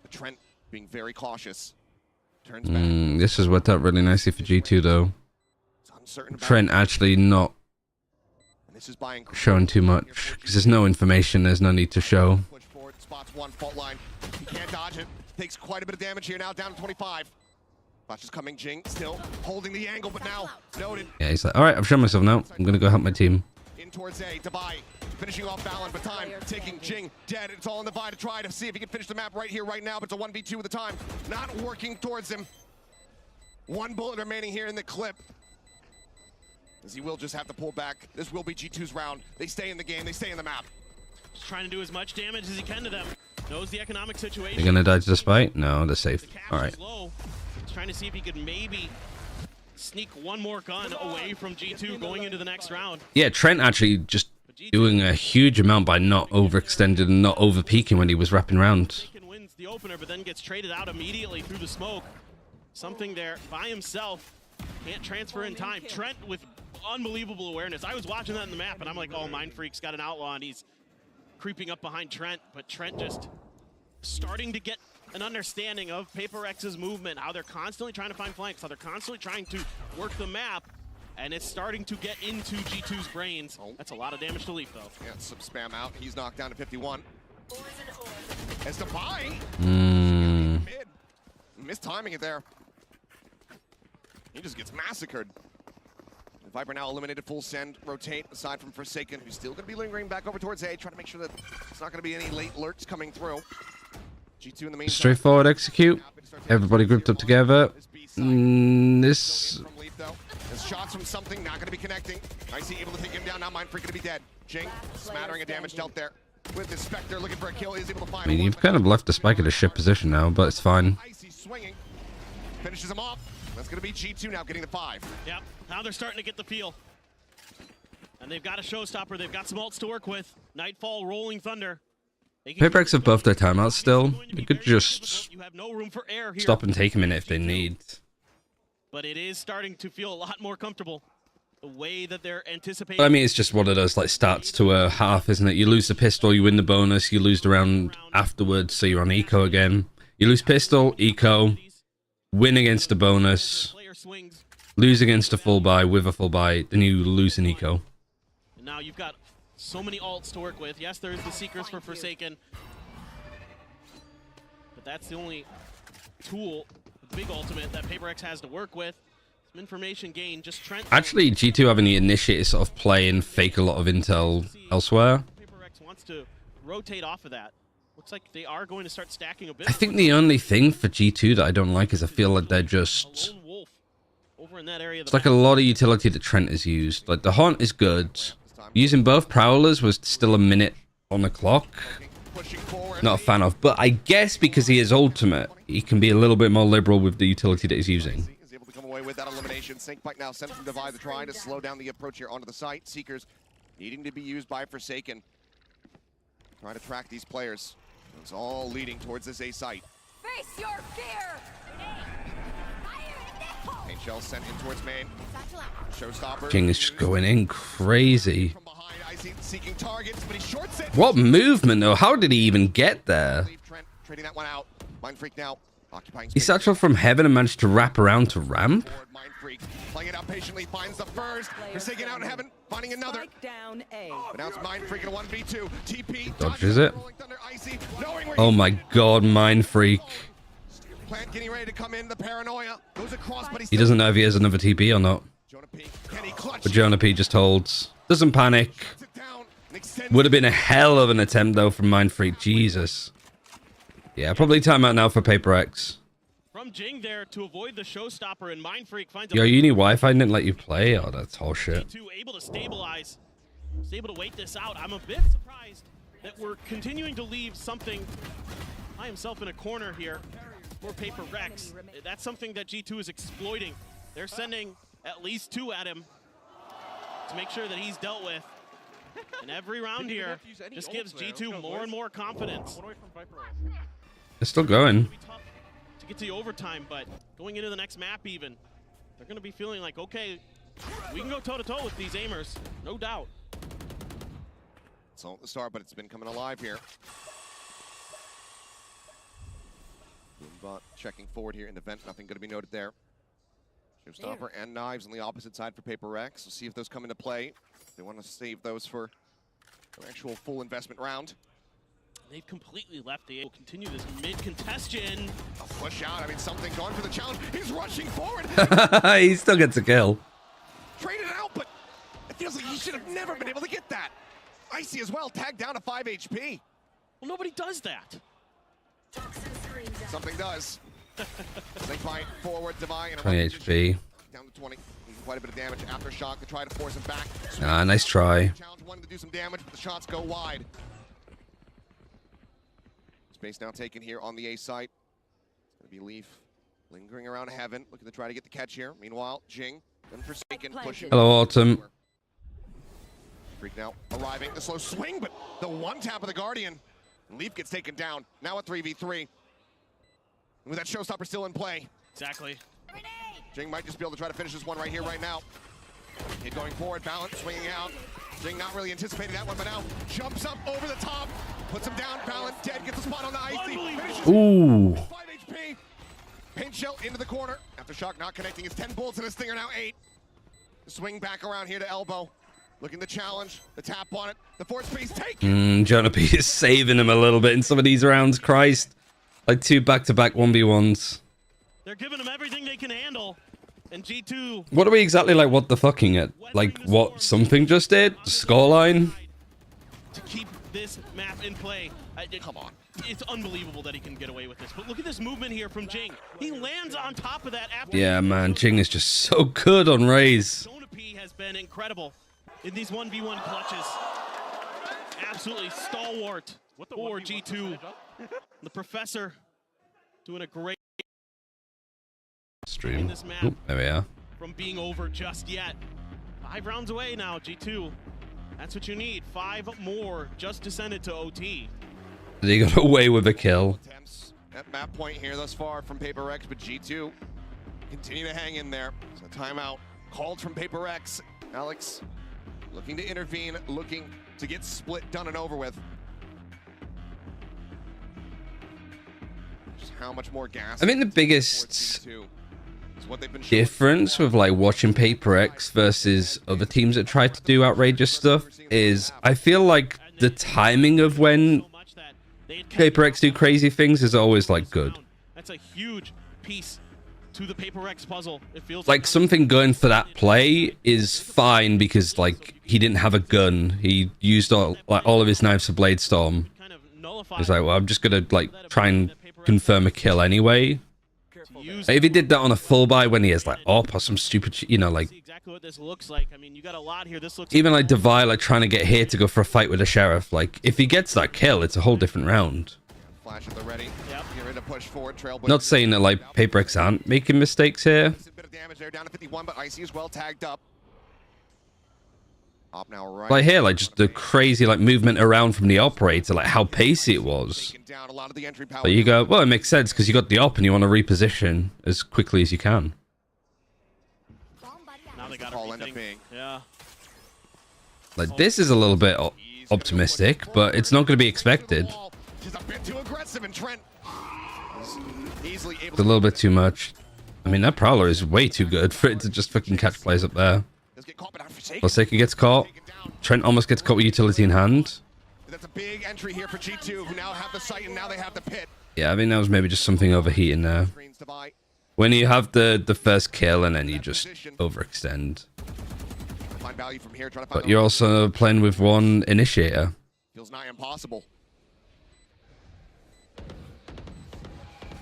But Trent being very cautious. Turns back. This has worked out really nicely for G2 though. Trent actually not showing too much because there's no information. There's no need to show. Push forward, spots one fault line. He can't dodge it. Takes quite a bit of damage here now, down to 25. Flash is coming. Jing still holding the angle, but now noted. Yeah, he's like, all right, I've shown myself now. I'm gonna go help my team. In towards A, Dubai finishing off Valen, but time taking Jing dead. It's all in the Vi to try to see if he can finish the map right here, right now, but it's a 1v2 with the time. Not working towards him. One bullet remaining here in the clip. As he will just have to pull back. This will be G2's round. They stay in the game, they stay in the map. Just trying to do as much damage as he can to them. Knows the economic situation. They're gonna die to the spike? No, they're safe. All right. He's trying to see if he could maybe sneak one more gun away from G2 going into the next round. Yeah, Trent actually just doing a huge amount by not overextending and not over peaking when he was wrapping around. Wins the opener, but then gets traded out immediately through the smoke. Something there by himself. Can't transfer in time. Trent with unbelievable awareness. I was watching that in the map and I'm like, oh, Mind Freak's got an outlaw and he's creeping up behind Trent, but Trent just starting to get an understanding of PRX's movement, how they're constantly trying to find flanks, how they're constantly trying to work the map, and it's starting to get into G2's brains. That's a lot of damage to Leaf, though. Yeah, some spam out. He's knocked down to 51. As to buy. Mid. Mistiming it there. He just gets massacred. Viper now eliminated, full send, rotate, aside from Forsaken, who's still going to be lingering back over towards A, trying to make sure that it's not going to be any late lurks coming through. G2 in the meantime. Straightforward execute. Everybody grouped up together. This... There's shots from something, not going to be connecting. Icy able to take him down, now Mind Freak going to be dead. Jing, smattering of damage dealt there. With his Spectre looking for a kill, is able to find I mean, you've kind of left the spike at a shit position now, but it's fine. Icy swinging. Finishes him off. That's going to be G2 now getting the 5. Yep, now they're starting to get the feel. And they've got a showstopper. They've got some ults to work with. Nightfall, Rolling Thunder. PRX have both their timeouts still. You could just stop and take a minute if they need. But it is starting to feel a lot more comfortable. The way that they're anticipating. But I mean, it's just one of those like starts to a half, isn't it? You lose the pistol, you win the bonus, you lose the round afterwards, so you're on eco again. You lose pistol, eco, win against a bonus, lose against a full buy with a full buy, then you lose an eco. And now you've got so many alts to work with. Yes, there's the Seekers for Forsaken. But that's the only tool, the big ultimate that PRX has to work with. Some information gain, just Trent. Actually, G2 having the initiative sort of play and fake a lot of intel elsewhere. PRX wants to rotate off of that. Looks like they are going to start stacking a bit. I think the only thing for G2 that I don't like is I feel like they're just... Lone wolf over in that area. It's like a lot of utility that Trent has used. Like, the Haunt is good. Using both Prowlers was still a minute on the clock. Not a fan of. But I guess because he is ultimate, he can be a little bit more liberal with the utility that he's using. Is able to come away with that elimination. Snakebite now sent from Divide to try to slow down the approach here onto the site. Seekers needing to be used by Forsaken. Trying to track these players. It's all leading towards this A site. Face your fear! Paint shell sent in towards main. Showstopper. King is just going in crazy. From behind, Icy seeking targets, but he shorts it. What movement, though? How did he even get there? Trent trading that one out. Mind Freak now. Occupying He satchel from heaven and managed to wrap around to ramp? Mind Freak playing it out patiently, finds the first. Forsaken out in heaven, finding another. Down A. But now it's Mind Freak in a 1v2. TP. Dodges it. Oh my god, Mind Freak. Plant getting ready to come in. The paranoia goes across, but He doesn't know if he has another TP or not. But Jonah P just holds. Doesn't panic. Would have been a hell of an attempt, though, from Mind Freak. Jesus. Yeah, probably timeout now for Paper X. From Jing there to avoid the showstopper, and Mind Freak finds Your uni Wi-Fi didn't let you play? Oh, that's horseshit. G2 able to stabilize. Was able to wait this out. I'm a bit surprised that we're continuing to leave something by himself in a corner here for Paper Rex. That's something that G2 is exploiting. They're sending at least 2 at him to make sure that he's dealt with. And every round here just gives G2 more and more confidence. They're still going. To get to the overtime, but going into the next map even, they're going to be feeling like, okay, we can go toe-to-toe with these aimers, no doubt. It's all at the start, but it's been coming alive here. Boombot checking forward here in the vent, nothing going to be noted there. Showstopper and knives on the opposite side for Paper Rex. We'll see if those come into play. They want to save those for an actual full investment round. They've completely left the A. We'll continue this mid-contestion. A push out. I mean, something going for the challenge. He's rushing forward. He still gets a kill. Traded out, but it feels like he should have never been able to get that. Icy as well, tagged down to 5 HP. Well, nobody does that. Something does. Snakebite forward, Divine. 20 HP. Down to 20. Quite a bit of damage. Aftershock to try to force him back. Ah, nice try. Challenge wanted to do some damage, but the shots go wide. Space now taken here on the A site. It's going to be Leaf lingering around heaven, looking to try to get the catch here. Meanwhile, Jing, Forsaken, pushing. Hello, Autumn. Freak now arriving. The slow swing, but the one tap of the Guardian. Leaf gets taken down. Now a 3v3. With that showstopper still in play. Exactly. Jing might just be able to try to finish this one right here, right now. Kid going forward, balance, swinging out. Jing not really anticipating that one, but now jumps up over the top, puts him down, balance, dead, gets a spot on the Icy. Ooh. 5 HP. Paint shell into the corner. Aftershock not connecting. It's 10 bullets and his stinger now 8. Swing back around here to elbow. Looking to challenge. The tap on it. The force space taken. Jonah P is saving him a little bit in some of these rounds. Christ. Like 2 back-to-back 1v1s. They're giving him everything they can handle. And G2... What are we exactly like what the fucking at? Like what something just did? Scoreline? To keep this map in play. Come on. It's unbelievable that he can get away with this. But look at this movement here from Jing. He lands on top of that after... Yeah, man. Jing is just so good on Raze. Jonah P has been incredible in these 1v1 clutches. Absolutely stalwart for G2. The Professor doing a great Stream. this map. Oop, there we are. From being over just yet. 5 rounds away now, G2. That's what you need. 5 more just to send it to OT. He got away with a kill. Attempts at map point here thus far from Paper X, but G2 continue to hang in there. So timeout called from Paper X. Alex looking to intervene, looking to get split done and over with. Just how much more gas? I think the biggest what they've been difference with like watching Paper X versus other teams that try to do outrageous stuff is I feel like the timing of when Paper X do crazy things is always like good. That's a huge piece to the Paper X puzzle. It feels Like something going for that play is fine because like he didn't have a gun. He used all of his knives for Blade Storm. He's like, well, I'm just gonna like try and confirm a kill anyway. If he did that on a full buy when he has like op or some stupid, you know, like exactly what this looks like. I mean, you got a lot here. This looks even like Devi like trying to get here to go for a fight with the sheriff. Like if he gets that kill, it's a whole different round. Flash at the ready. Yep. Get ready to push forward. Not saying that like PRX aren't making mistakes here. A bit of damage there, down to 51, but Icy is well tagged up. Op now right. Like here, like just the crazy like movement around from the operator, like how pacey it was. Down a lot of the entry power. But you go, well, it makes sense because you got the op and you want to reposition as quickly as you can. Now they got everything. Yeah. Like this is a little bit optimistic, but it's not going to be expected. Just a bit too aggressive, and Trent easily able It's a little bit too much. I mean, that Prowler is way too good for it to just fucking catch plays up there. Forsaken gets caught. Trent almost gets caught with utility in hand. That's a big entry here for G2, who now have the site and now they have the pit. Yeah, I mean, that was maybe just something overheating there. When you have the first kill and then you just overextend. Find value from here, trying to find But you're also playing with one initiator. Feels nigh impossible.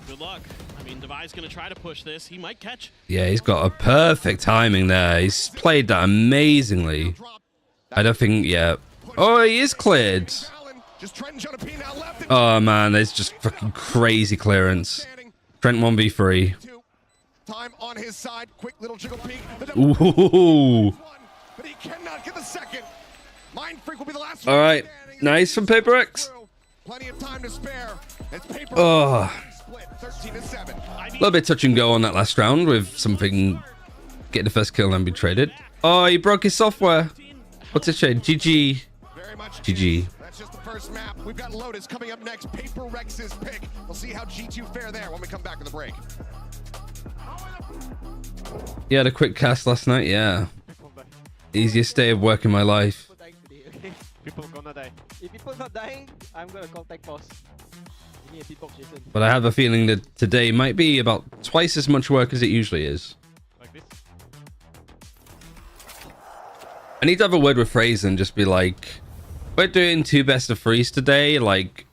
Good luck. I mean, Devi's going to try to push this. He might catch. Yeah, he's got a perfect timing there. He's played that amazingly. I don't think, yeah. Oh, he is cleared. Oh, man, there's just fucking crazy clearance. Trent 1v3. Time on his side. Quick little jiggle peek. Ooh. But he cannot get the second. Mind Freak will be the last. All right. Nice from PRX. Plenty of time to spare. It's paper. Oh. Split 13-7. A little bit touch and go on that last round with something getting the first kill and then be traded. Oh, he broke his software. What's a shame? GG. GG. That's just the first map. We've got Lotus coming up next. PRX's pick. We'll see how G2 fare there when we come back in the break. You had a quick cast last night, yeah. Easiest day of work in my life. People gonna die. If people not dying, I'm gonna contact boss. Give me a beatbox, Jason. But I have a feeling that today might be about twice as much work as it usually is. Like this? I need to have a word with Fraser and just be like, we're doing 2 best of 3s today. Like,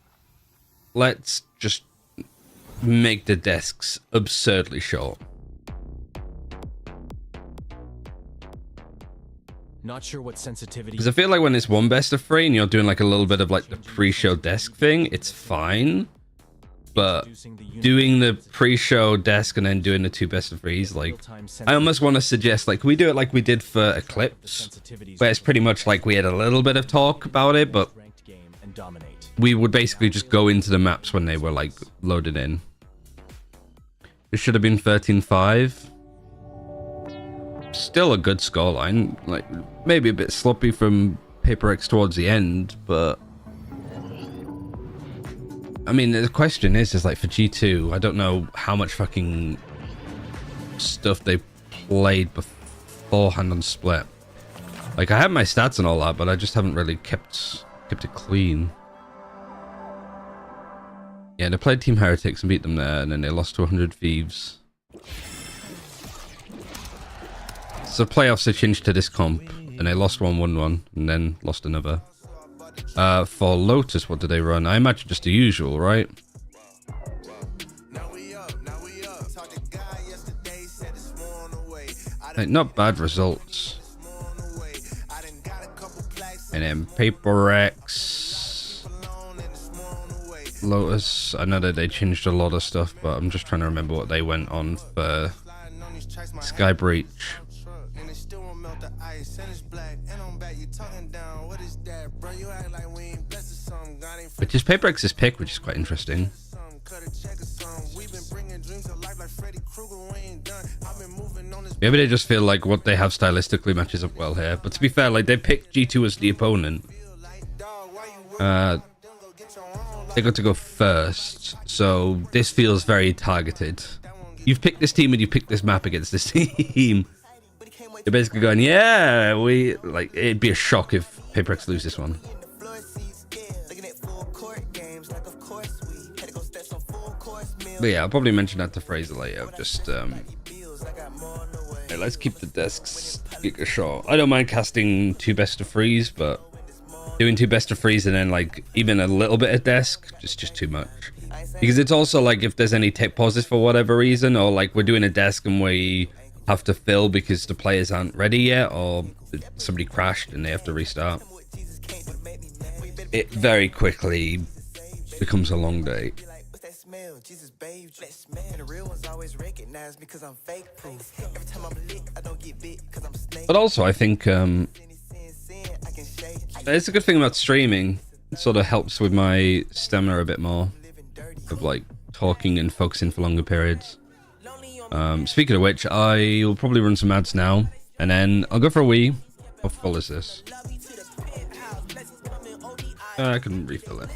let's just make the desks absurdly short. Not sure what sensitivity. Because I feel like when it's 1 best of 3 and you're doing like a little bit of like the pre-show desk thing, it's fine. But doing the pre-show desk and then doing the 2 best of 3s, like, I almost want to suggest like we do it like we did for Eclipse, where it's pretty much like we had a little bit of talk about it, but we would basically just go into the maps when they were like loaded in. It should have been 13-5. Still a good scoreline, like maybe a bit sloppy from PRX towards the end, but I mean the question is like for G2, I don't know how much fucking stuff they played beforehand on Split. Like I have my stats and all that, but I just haven't really kept it clean. Yeah, they played Team Heretics and beat them there, and then they lost to 100 Thieves. So playoffs they changed to this comp, and they lost one, won one, and then lost another. For Lotus, what did they run? I imagine just the usual, right? Like, not bad results. And then PRX, Lotus. I know that they changed a lot of stuff, but I'm just trying to remember what they went on for Sky Breach. Which is PRX's pick, which is quite interesting. Maybe they just feel like what they have stylistically matches up well here. But to be fair, like they picked G2 as the opponent. They got to go first, so this feels very targeted. You've picked this team and you picked this map against this team. You're basically going, yeah, like it'd be a shock if PRX lose this one. But yeah, I'll probably mention that to Fraser later. Just hey, let's keep the desks giga short. I don't mind casting 2 best of 3s, but doing 2 best of 3s and then like even a little bit of desk, just too much. Because it's also like if there's any tech pauses for whatever reason, or like we're doing a desk and we have to fill because the players aren't ready yet, or somebody crashed and they have to restart, it very quickly becomes a long day. But also I think it's a good thing about streaming. It sort of helps with my stamina a bit more, of like talking and focusing for longer periods. Speaking of which, I will probably run some ads now, and then I'll go for a wee. How full is this? I can refill it.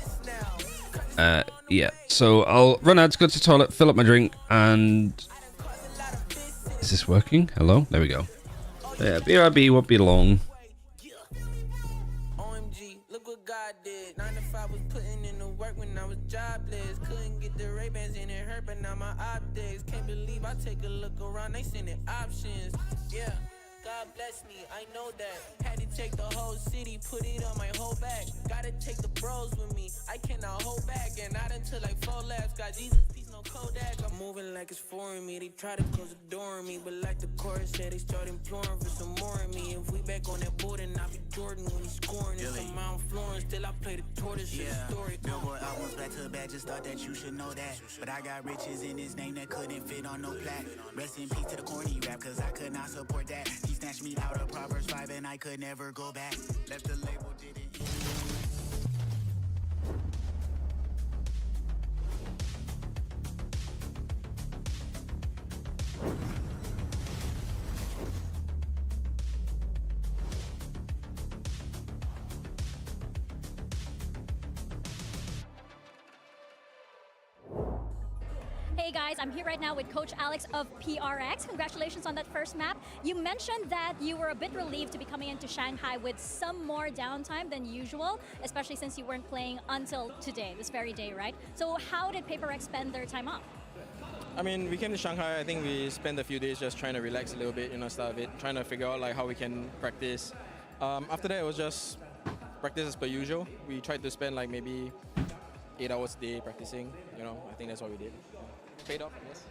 Yeah, so I'll run ads, go to the toilet, fill up my drink, and... Is this working? Hello? There we go. Yeah, BRB won't be long. Take a look around, they sending options. Yeah, God bless me, I know that. Had to take the whole city, put it on my whole back. Gotta take the bros with me, I cannot hold back. And not until like 4 laps, got Jesus, peace, no Kodak. I'm moving like it's foreign me, they try to close the door on me. But like the chorus said, they start imploring for some more of me. If we back on that board, and I be Jordan when he's scoring. It's a Mount Florence, still I play the tortoise. Yeah, story. Billboard albums back to back, just thought that you should know that. But I got riches in his name that couldn't fit on no plaque. Rest in peace to the corny rap, cause I could not support that. He snatched me out of Proverbs 5 and I could never go back. Left the label, didn't. Hey guys, I'm here right now with Coach Alex of PRX. Congratulations on that first map. You mentioned that you were a bit relieved to be coming into Shanghai with some more downtime than usual, especially since you weren't playing until today, this very day, right? So how did PRX spend their time off? I mean, we came to Shanghai, I think we spent a few days just trying to relax a little bit, start a bit, trying to figure out like how we can practice. After that, it was just practice as per usual. We tried to spend like maybe 8 hours a day practicing, I think that's what we did. Paid off, I guess.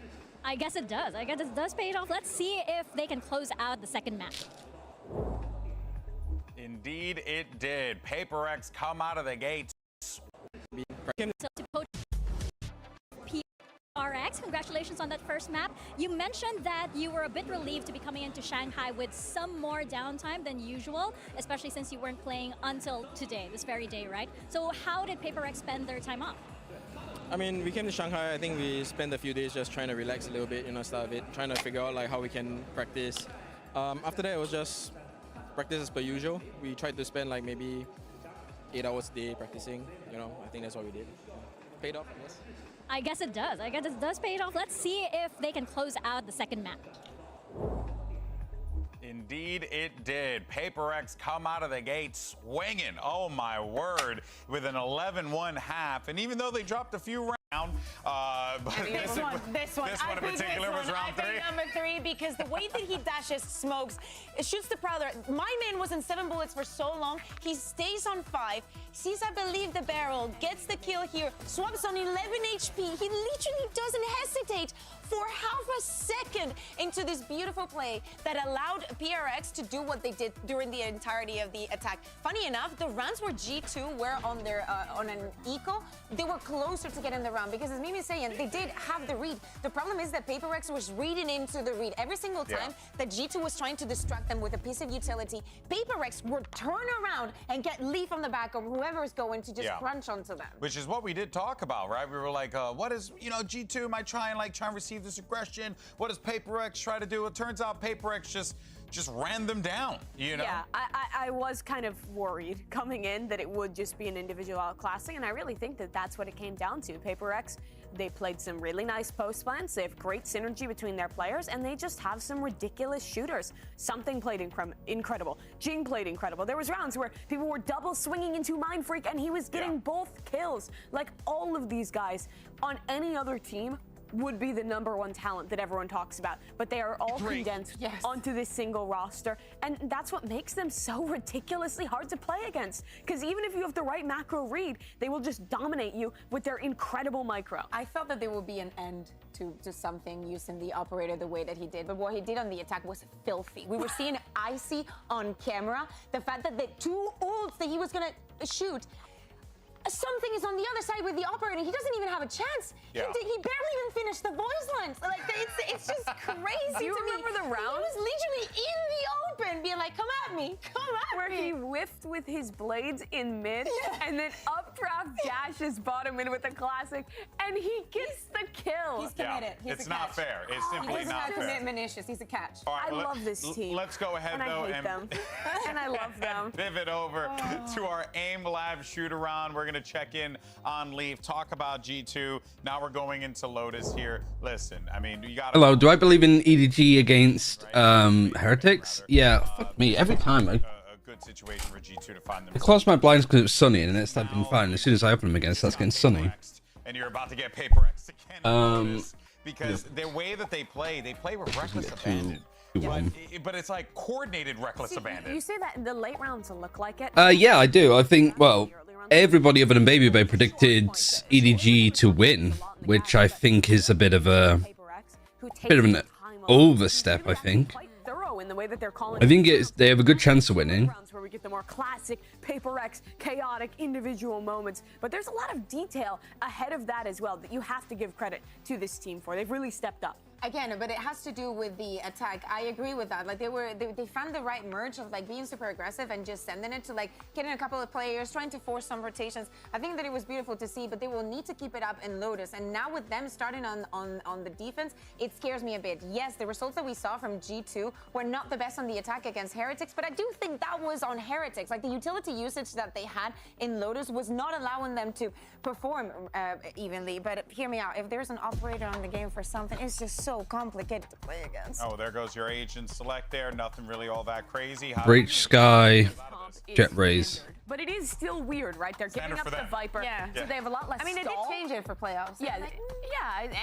I guess it does. I guess it does pay it off. Let's see if they can close out the second map. Indeed, it did. PRX come out of the gates. PRX, congratulations on that first map. You mentioned that you were a bit relieved to be coming into Shanghai with some more downtime than usual, especially since you weren't playing until today, this very day, right? So how did PRX spend their time off? I mean, we came to Shanghai, I think we spent a few days just trying to relax a little bit, start a bit, trying to figure out like how we can practice. After that, it was just practice as per usual. We tried to spend like maybe 8 hours a day practicing, I think that's what we did. Paid off, I guess. I guess it does. I guess it does pay it off. Let's see if they can close out the second map. Indeed, it did. PRX come out of the gate swinging. Oh, my word. With an 11-1 half. And even though they dropped a few rounds, but this one in particular was round 3. Number 3, because the way that he dashes, smokes, it shoots the Prowler. My man was in 7 bullets for so long. He stays on 5, sees, I believe, the barrel, gets the kill here, swaps on 11 HP. He literally doesn't hesitate for half a second into this beautiful play that allowed PRX to do what they did during the entirety of the attack. Funny enough, the rounds where G2 were on their on an eco, they were closer to getting the round because, as Mimi is saying, they did have the read. The problem is that PRX was reading into the read every single time that G2 was trying to distract them with a piece of utility. PRX would turn around and get Leaf on the back of whoever is going to just crunch onto them. Which is what we did talk about, right? We were like, what is, G2 might try and receive this aggression. What does PRX try to do? It turns out PRX just ran them down, Yeah, I was kind of worried coming in that it would just be an individual outclassing, and I really think that that's what it came down to. PRX, they played some really nice post plans, they have great synergy between their players, and they just have some ridiculous shooters. Something played incredible. Jing played incredible. There was rounds where people were double swinging into Mind Freak, and he was getting both kills. Like, all of these guys on any other team would be the #1 talent that everyone talks about, but they are all condensed onto this single roster, and that's what makes them so ridiculously hard to play against, because even if you have the right macro read, they will just dominate you with their incredible micro. I felt that there would be an end to something using the operator the way that he did, but what he did on the attack was filthy. We were seeing Icy on camera. The fact that the 2 ults that he was gonna shoot, something is on the other side with the operator. He doesn't even have a chance. Yeah. He barely even finished the voice lines. Like, it's just crazy. Do you remember the round? He was literally in the open, being like, "Come at me, come at Where me." he whiffed with his blades in mid, and then updraft dashes bottom in with a classic, and he gets the kill. He's committed. He's It's a not catch. fair. It's simply He's not not fair. commitment issues. He's a catch. All right, I love this team. Let's go ahead, and though, I hate them. And I love them. Pivot over to our AIM Lab shoot-around. We're going to check in on Leaf, talk about G2. Now we're going into Lotus here. Listen, I mean, you got. Hello, do I believe in EDG against Heretics? Yeah, fuck me. Every time I good situation for G2 to find them. close my blinds because it's sunny and it's been fine. As soon as I open them again, it starts getting sunny. And you're about to get PRX again. Because the way that they play with reckless abandon. But it's like coordinated reckless abandon. You say that in the late rounds to look like it? Yeah, I do. I think, well, everybody other than Baby Bay predicted EDG to win, which I think is a bit of an overstep, I think. In the way that they're calling I think they have a good chance of winning. Where we get the more classic PRX chaotic individual moments, but there's a lot of detail ahead of that as well that you have to give credit to this team for. They've really stepped up. Again, but it has to do with the attack. I agree with that. Like they found the right merge of like being super aggressive and just sending it to like getting a couple of players, trying to force some rotations. I think that it was beautiful to see, but they will need to keep it up in Lotus. And now with them starting on the defense, it scares me a bit. Yes, the results that we saw from G2 were not the best on the attack against Heretics, but I do think that was on Heretics. Like the utility usage that they had in Lotus was not allowing them to perform evenly. But hear me out. If there's an operator on the game for something, it's just so complicated to play against. Oh, there goes your agent select there. Nothing really all that crazy. Breach Sky, Jet Raise. But it is still weird, right? They're giving up the Viper, so they have a lot less I mean, they did change it for playoffs. Yeah,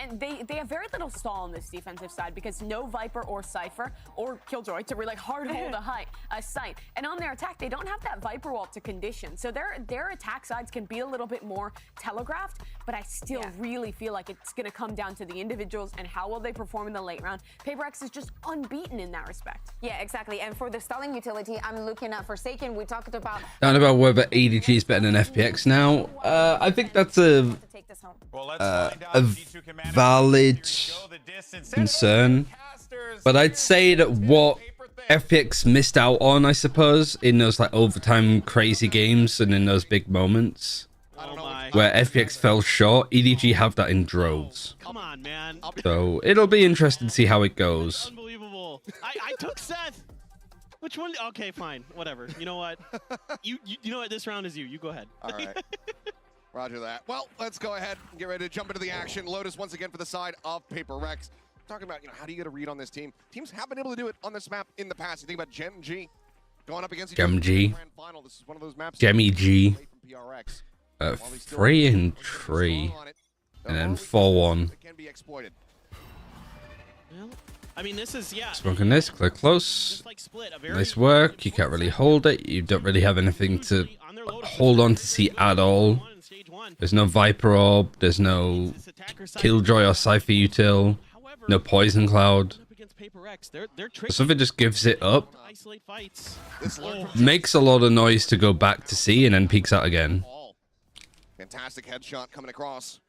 and they have very little stall on this defensive side because no Viper or Cypher or Killjoy to really hard hold a site. And on their attack, they don't have that Viper wall to condition. So their attack sides can be a little bit more telegraphed, but I still really feel like it's going to come down to the individuals and how well they perform in the late round. PRX is just unbeaten in that respect. Yeah, exactly. And for the stalling utility, I'm looking at Forsaken. We talked about... Down about whether EDG is better than FPX now. I think that's a valid concern. But I'd say that what FPX missed out on, I suppose, in those like overtime crazy games and in those big moments where FPX fell short, EDG have that in droves. Come on, man. So it'll be interesting to see how it goes. Unbelievable. I took Seth. Which one? Okay, fine. Whatever. You know what? You know what? This round is you. You go ahead. All right. Roger that. Well, let's go ahead and get ready to jump into the action. Lotus once again for the side of PRX. Talking about, how do you get a read on this team? Teams have been able to do it on this map in the past. You think about Gem G going up against Gem G. Grand Final. This is one of those maps. Gemmy G. 3 and 3. And then 4-1. Can be exploited. Well, I mean, this is, Smoking this, clear close. Nice work. You can't really hold it. You don't really have anything to hold on to see at all. There's no Viper Orb. There's no Killjoy or Cypher util. No Poison Cloud. Something just gives it up. Makes a lot of noise to go back to C and then peeks out again. Fantastic headshot coming across.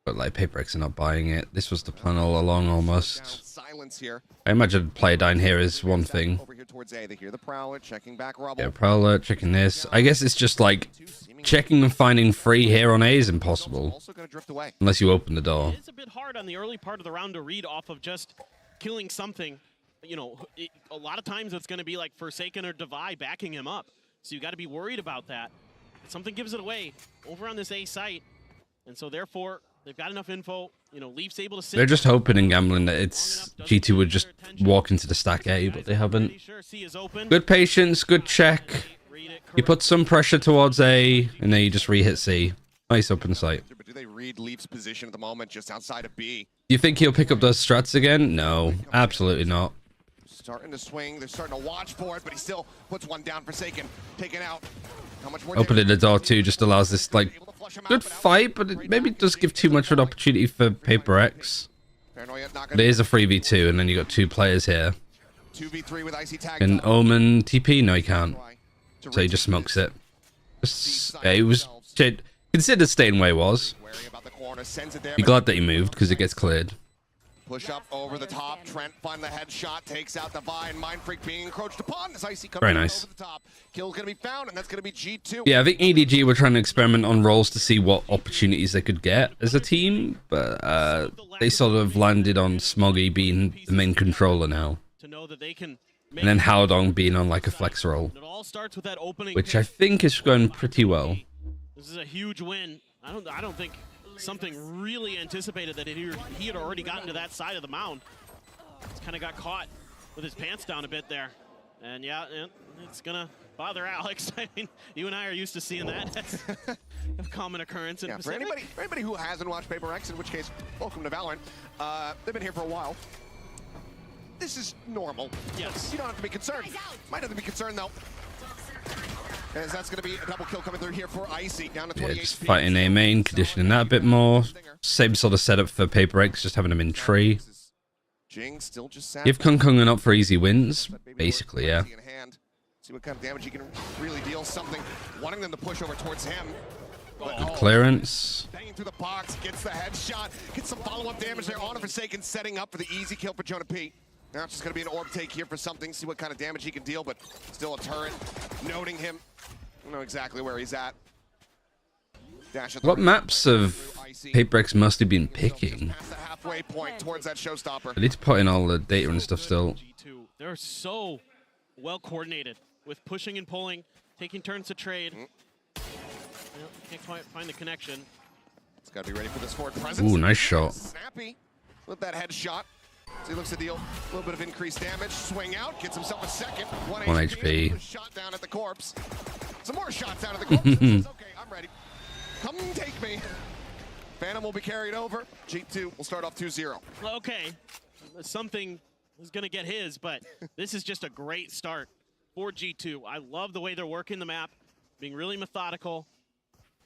But like PRX are not buying it. This was the plan all along almost. Silence here. I imagine play down here is one thing. Over here towards A, they hear the Prowler, checking back rubble. Yeah, Prowler, checking this. I guess it's just like checking and finding free here on A is impossible. Unless you open the door. It's a bit hard on the early part of the round to read off of just killing something. A lot of times it's going to be like Forsaken or Divide backing him up. So you got to be worried about that. If something gives it away over on this A site. And so therefore, they've got enough info. Leaf's able to sit. They're just hoping and gambling that it's G2 would just walk into the stack A, but they haven't. Good patience, good check. You put some pressure towards A, and then you just re-hit C. Nice open sight. they read Leaf's position at the moment, just outside of B? You think he'll pick up those strats again? No, absolutely not. Starting to swing. They're starting to watch for it, but he still puts one down. Forsaken, taken out. How much more? Opening the door too just allows this like good fight, but it maybe does give too much of an opportunity for Paper X. But it is a 3v2, and then you got 2 players here. 2v3 with icy tag. Can Omen TP? No, he can't. So he just smokes it. Yeah, he was considered staying where he was. Be glad that he moved because it gets cleared. Push up over the top. Trent find the headshot, takes out the Vine. Mind Freak being encroached upon. As Icy comes Very in nice. over the top. Kill's gonna be found, and that's gonna be G2. Yeah, I think EDG were trying to experiment on roles to see what opportunities they could get as a team, but they sort of landed on Smoggy being the main controller now. And then Howdong being on like a flex role, which I think is going pretty well. This is a huge win. I don't think something really anticipated that he had already gotten to that side of the mound. Just kind of got caught with his pants down a bit there. And yeah, it's gonna bother Alex. I mean, you and I are used to seeing that. That's a common occurrence in Pacific. For anybody who hasn't watched Paper X, in which case, welcome to Valorant. They've been here for a while. This is normal. Yes. You don't have to be concerned. Might have to be concerned though. As that's going to be a double kill coming through here for Icy, down to 28 Just fighting A main, conditioning that a bit more. Same sort of setup for Paper X, just having them in tree. Jing still just sat. Give Kung Kung up for easy wins, basically, yeah. See what kind of damage he can really deal. Something wanting them to push over towards him. Good clearance. Banging through the box, gets the headshot, gets some follow-up damage there. Honor Forsaken setting up for the easy kill for Jonah P. Now it's just going to be an orb take here for something, see what kind of damage he can deal, but still a turret. Noting him. I don't know exactly where he's at. Dash at What maps have Paper X mostly been picking? past the halfway point towards that showstopper. I need to put in all the data and stuff still. They're so well coordinated with pushing and pulling, taking turns to trade. Can't quite find the connection. It's got to be ready for this forward presence. Ooh, nice shot. Snappy with that headshot. So he looks to deal a little bit of increased damage. Swing out, gets himself a second. 1 HP. Shot down at the corpse. Some more shots down at the corpse. Says, okay, I'm ready. Come take me. Phantom will be carried over. G2 will start off 2-0. Okay, something is going to get his, but this is just a great start for G2. I love the way they're working the map, being really methodical,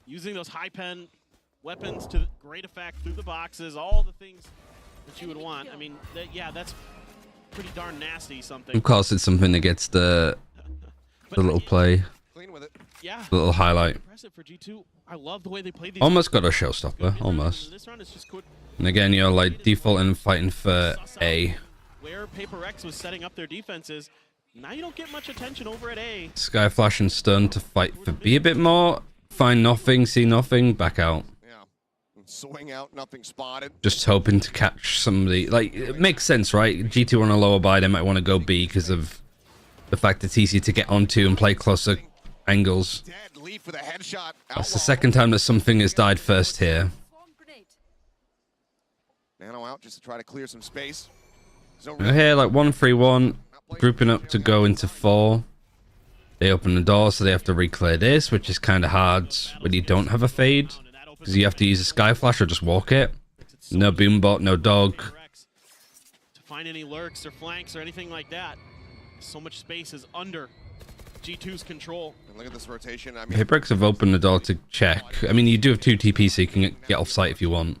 using those high pen weapons to great effect through the boxes, all the things that you would want. I mean, yeah, that's pretty darn nasty. Something. Of course, it's something that gets the little play, yeah, the little highlight. Impressive for G2. I love the way they play these. Almost got a showstopper, almost. This round is just good. And again, you're like defaulting fighting for A. Where Paper X was setting up their defenses, now you don't get much attention over at A. Sky Flash and Stun to fight for B a bit more. Find nothing, see nothing, back out. Swing out, nothing spotted. Just hoping to catch somebody. Like, it makes sense, right? G2 on a lower buy, they might want to go B because of the fact it's easy to get onto and play closer angles. That's the second time that something has died first here. Nano out just to try to clear some space. We're here, like 1-3-1, grouping up to go into 4. They open the door, so they have to re-clear this, which is kind of hard when you don't have a fade. Because you have to use a Sky Flash or just walk it. No Boombot, no dog. To find any lurks or flanks or anything like that, so much space is under G2's control. And look at this rotation. I mean, Paper X have opened the door to check. I mean, you do have 2 TP, so you can get off site if you want.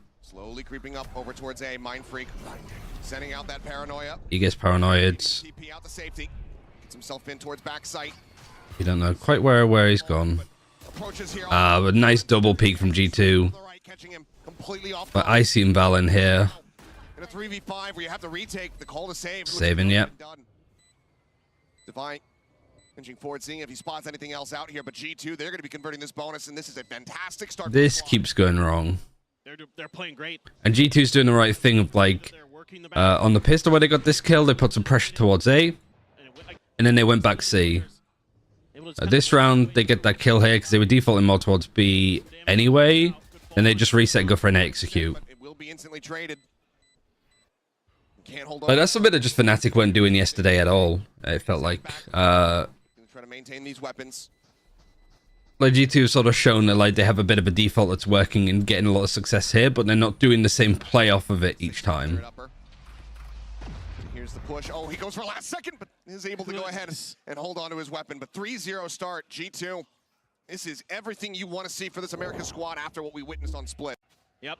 slowly creeping up over towards A. Mind Freak sending out that paranoia. He gets paranoid. TP out the safety. Gets himself in towards backside. You don't know quite where he's gone. But nice double peek from G2. But Icy and Val in here. In a 3v5 where you have to retake the call to save. Saving, yep. Divine inching forward, seeing if he spots anything else out here. But G2, they're going to be converting this bonus, and this is a fantastic start. This keeps going wrong. They're playing great. And G2's doing the right thing of like, on the pistol where they got this kill, they put some pressure towards A. And then they went back C. This round, they get that kill here because they were defaulting more towards B anyway. And they just reset, go for an execute. It will be instantly traded. Can't hold on. Like, that's something that just Fnatic weren't doing yesterday at all. It felt like. Try to maintain these weapons. like G2 sort of shown that like they have a bit of a default that's working and getting a lot of success here, but they're not doing the same play off of it each time. Here's the push. Oh, he goes for last second, but is able to go ahead and hold on to his weapon. But 3-0 start, G2. This is everything you want to see for this American squad after what we witnessed on Split. Yep.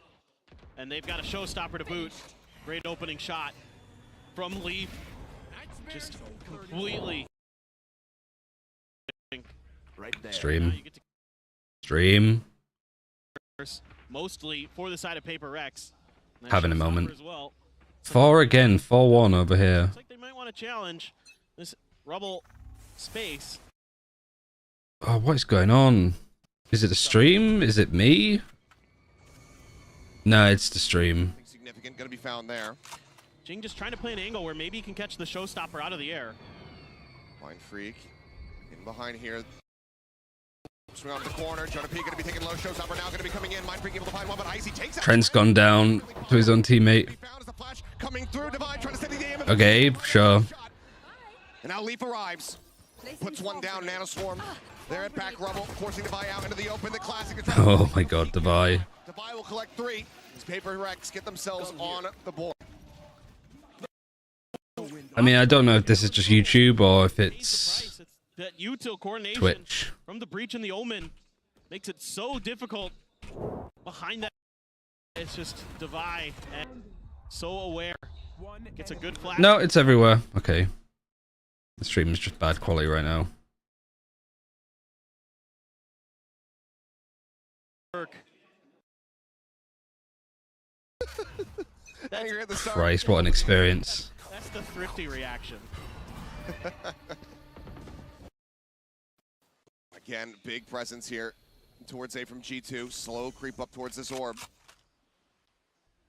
And they've got a showstopper to boot. Great opening shot from Leaf. Just completely. Right there. Stream. Mostly for the side of PRX. Having a moment. Well. 4 again, 4-1 over here. Looks like they might want to challenge this Rubble space. Oh, what is going on? Is it the stream? Is it me? No, it's the stream. Significant going to be found there. Jing just trying to play an angle where maybe he can catch the showstopper out of the air. Mind Freak in behind here. Swing on the corner. Jonah P going to be taking low. Showstopper now going to be coming in. Mind Freak able to find one, but Icy takes out. Trent's gone down to his own teammate. Coming through, Divide trying to steady the aim. Okay, sure. And now Leaf arrives. Puts one down, Nanoswarm. They're at back Rubble, forcing Divide out into the open. The classic. Oh my god, Divide. Divide will collect 3. As PRX get themselves on the board. I mean, I don't know if this is just YouTube or if it's that util coordination Twitch. From the breach and the omen makes it so difficult behind that. It's just Divide and so aware. Gets a good flash. No, it's everywhere. Okay. The stream is just bad quality right now. Christ, what an experience. That's the thrifty reaction. Again, big presence here towards A from G2. Slow creep up towards this orb.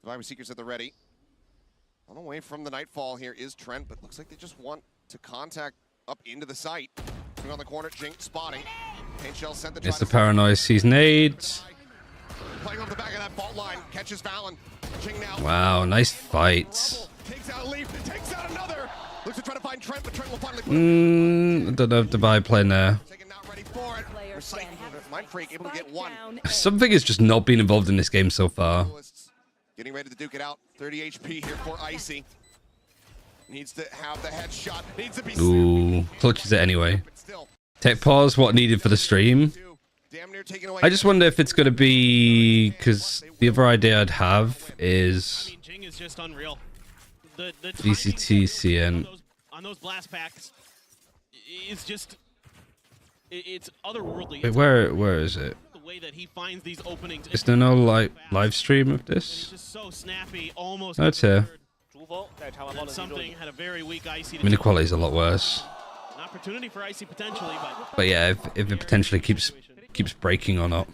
Survivor Seekers at the ready. On the way from the Nightfall here is Trent, but looks like they just want to contact up into the site. Swing on the corner, Jink spotting. Paint Shell sent the It's the Paranoid Season 8. Playing off the back of that fault line, catches Valen. Jing now. Wow, nice fight. Takes out Leaf, takes out another. Looks to try to find Trent, but Trent will finally I don't know if Divide playing there. not ready for it. Mind Freak able to get one. Something has just not been involved in this game so far. Getting ready to duke it out. 30 HP here for Icy. Needs to have the headshot. Needs to be Ooh, clutches it anyway. Tech pause, what needed for the stream? I just wonder if it's going to be... Because the other idea I'd have is... I mean, Jing is just unreal. The DCTCN. On those blast packs is just... It's otherworldly. Wait, where is it? The way that he finds these openings. Is there no live stream of this? It's just so snappy, almost. No, it's here. And something had a very weak Icy. I mean, the quality is a lot worse. An opportunity for Icy potentially, But yeah, if it potentially keeps breaking or not.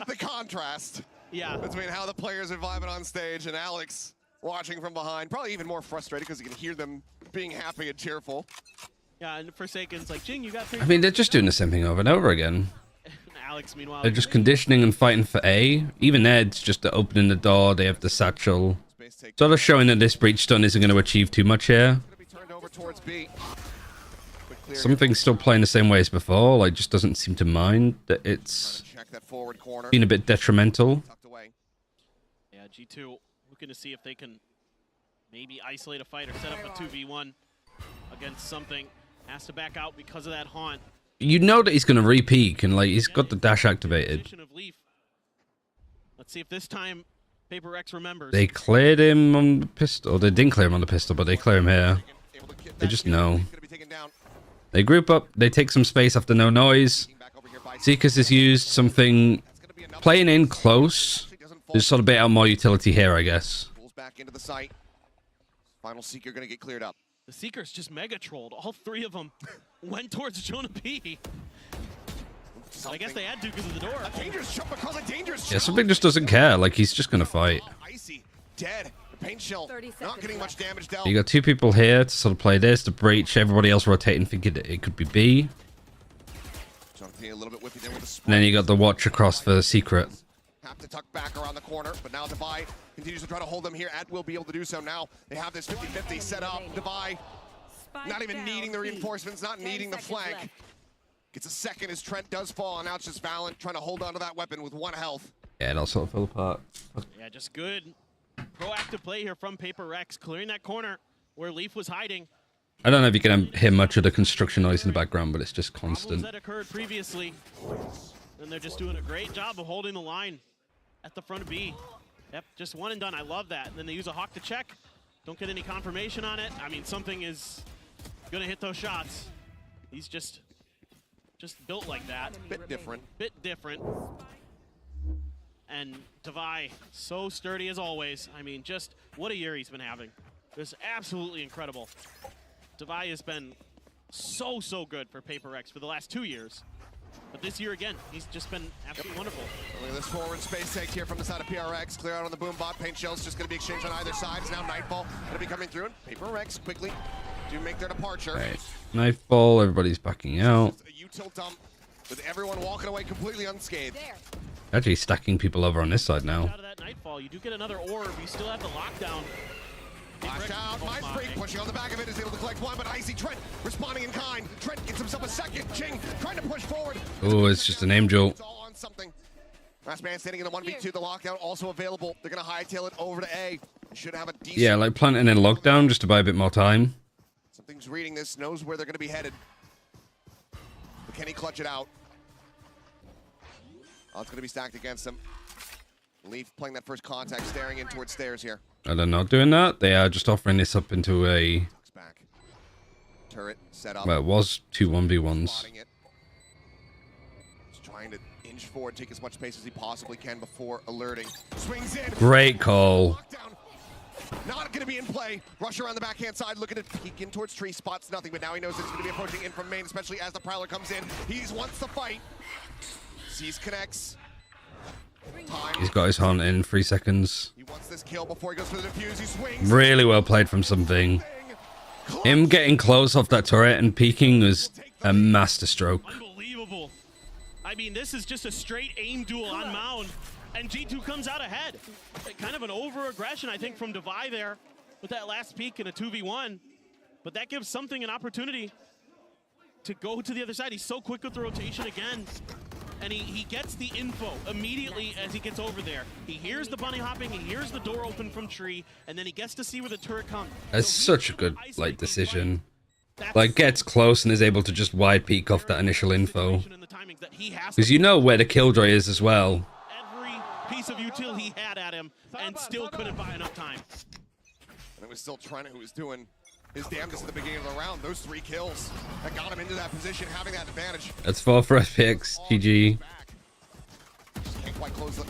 The contrast. Yeah. Between how the players are vibing on stage and Alex watching from behind, probably even more frustrated because you can hear them being happy and cheerful. Yeah, and Forsaken's like, Jing, you got 3. I mean, they're just doing the same thing over and over again. Alex, meanwhile, They're just conditioning and fighting for A. Even Ed's just opening the door. They have the satchel. Sort of showing that this breach stun isn't going to achieve too much here. Something's still playing the same way as before. Like, just doesn't seem to mind that it's been a bit detrimental. Yeah, G2 looking to see if they can maybe isolate a fight or set up a 2v1 against something. Has to back out because of that haunt. You know that he's going to re-peek, and like he's got the dash activated. Let's see if this time PRX remembers. They cleared him on the pistol. They didn't clear him on the pistol, but they clear him here. They just know. They group up. They take some space after no noise. Seekers is used. Something playing in close. Just sort of bait out more utility here, I guess. Pulls back into the site. Final Seeker going to get cleared up. The Seekers just mega trolled. All 3 of them went towards Jonah P. I guess they had to because of the door. A dangerous jump across a dangerous Yeah, something just doesn't care. Like, he's just going to fight. Icy, dead. The paint shell not getting much damage dealt. You got 2 people here to sort of play this, to breach. Everybody else rotating, thinking it could be B. A little bit whippy there with the And then you got the watch across for the secret. have to tuck back around the corner, but now Divide continues to try to hold them here. Ed will be able to do so now. They have this 50-50 set up. Divide not even needing the reinforcements, not needing the flank. Gets a second as Trent does fall, and now it's just Valent trying to hold on to that weapon with 1 health. Yeah, it'll sort of fall apart. Yeah, just good proactive play here from PRX, clearing that corner where Leaf was hiding. I don't know if you can hear much of the construction noise in the background, but it's just constant. That occurred previously, and they're just doing a great job of holding the line at the front of B. Yep, just one and done. I love that. And then they use a hawk to check. Don't get any confirmation on it. I mean, something is gonna hit those shots. He's just built like that. Bit different. Bit different. And Devi, so sturdy as always. I mean, just what a year he's been having. Just absolutely incredible. Devi has been so good for PRX for the last 2 years. But this year again, he's just been absolutely wonderful. Look at this forward space take here from the side of PRX. Clear out on the boom bot. Paint shells just going to be exchanged on either side. It's now Nightfall going to be coming through. And PRX quickly do make their departure. Right. Nightfall, everybody's backing out. A util dump with everyone walking away completely unscathed. Actually stacking people over on this side now. Out of that Nightfall, you do get another orb. You still have the lockdown. Flash out, Mindfreak pushing on the back of it, is able to collect one, but Icy Trent responding in kind. Trent gets himself a second. Jing trying to push forward. Oh, it's just an angel. It's all on something. Last man standing in the 1v2, the lockdown also available. They're going to hightail it over to A. Should have a decent... Yeah, like planting in lockdown just to buy a bit more time. Something's reading this, knows where they're going to be headed. But can he clutch it out? Oh, it's going to be stacked against him. Leaf playing that first contact, staring in towards stairs here. And they're not doing that. They are just offering this up into a... Back. Turret set up. Well, it was 2 1v1s. He's trying to inch forward, take as much space as he possibly can before alerting. Swings in. Great call. Not going to be in play. Rush around the backhand side, looking to peek in towards tree, spots nothing, but now he knows it's going to be approaching in from main, especially as the Prowler comes in. He wants to fight. Sees connects. He's got his hunt in 3 seconds. He wants this kill before he goes for the defuse. He swings. Really well played from something. Him getting close off that turret and peeking was a masterstroke. Unbelievable. I mean, this is just a straight aim duel on Mound, and G2 comes out ahead. Kind of an over-aggression, I think, from Devi there with that last peek in a 2v1. But that gives something an opportunity to go to the other side. He's so quick with the rotation again. And he gets the info immediately as he gets over there. He hears the bunny hopping, he hears the door open from tree, and then he gets to see where the turret comes. That's such a good like decision. Like gets close and is able to just wide peek off that initial info. Because you know where the killjoy is as well. Every piece of util he had at him and still couldn't buy enough time. And it was still Trent who was doing his damnedest at the beginning of the round. Those 3 kills that got him into that position, having that advantage. That's 4 for FPX. GG. Can't quite close the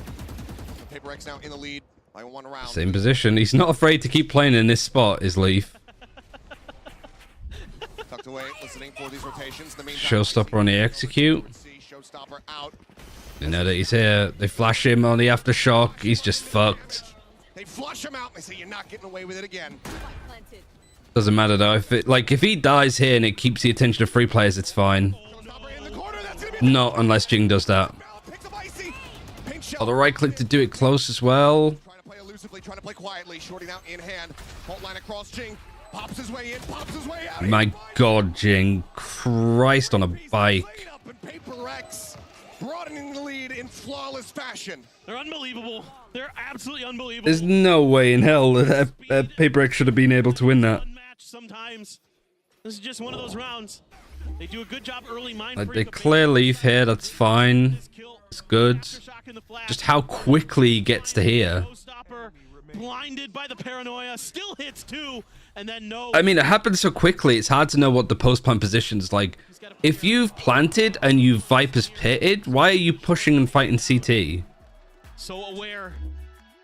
PRX now in the lead by 1 round. Same position. He's not afraid to keep playing in this spot, is Leaf. Tucked away, listening for these rotations. In the meantime, Showstopper on the execute. Showstopper out. You know that he's here. They flash him on the aftershock. He's just fucked. They flush him out. They say you're not getting away with it again. Doesn't matter though. If he dies here and it keeps the attention of 3 players, it's fine. Not unless Jing does that. Oh, the right click to do it close as well. Trying to play elusively, trying to play quietly. Shorting out in hand. Fault line across Jing. Pops his way in, pops his way out. My God, Jing. Christ on a bike. PRX broadening the lead in flawless fashion. They're unbelievable. They're absolutely unbelievable. There's no way in hell that PRX should have been able to win that. Sometimes this is just one of those rounds. They do a good job early. Like they clear Leaf here, that's fine. It's good. Just how quickly he gets to here. Blinded by the paranoia, still hits 2, and then no. I mean, it happens so quickly. It's hard to know what the post-plant position's like. If you've planted and you've Viper's pitted, why are you pushing and fighting CT? So aware,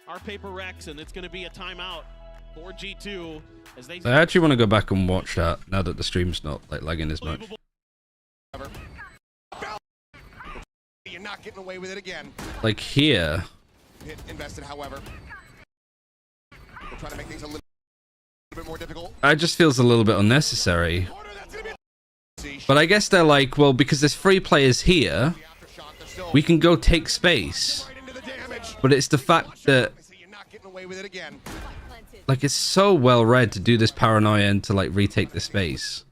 our PRX, and it's going to be a timeout for G2 as they. I actually want to go back and watch that now that the stream's not like lagging as much. You're not getting away with it again. Like here. Hit invested, however. We're trying to make things a little bit more difficult. It just feels a little bit unnecessary. But I guess they're like, well, because there's 3 players here, we can go take space. But it's the fact that, like, it's so well read to do this paranoia and to, like, retake the space.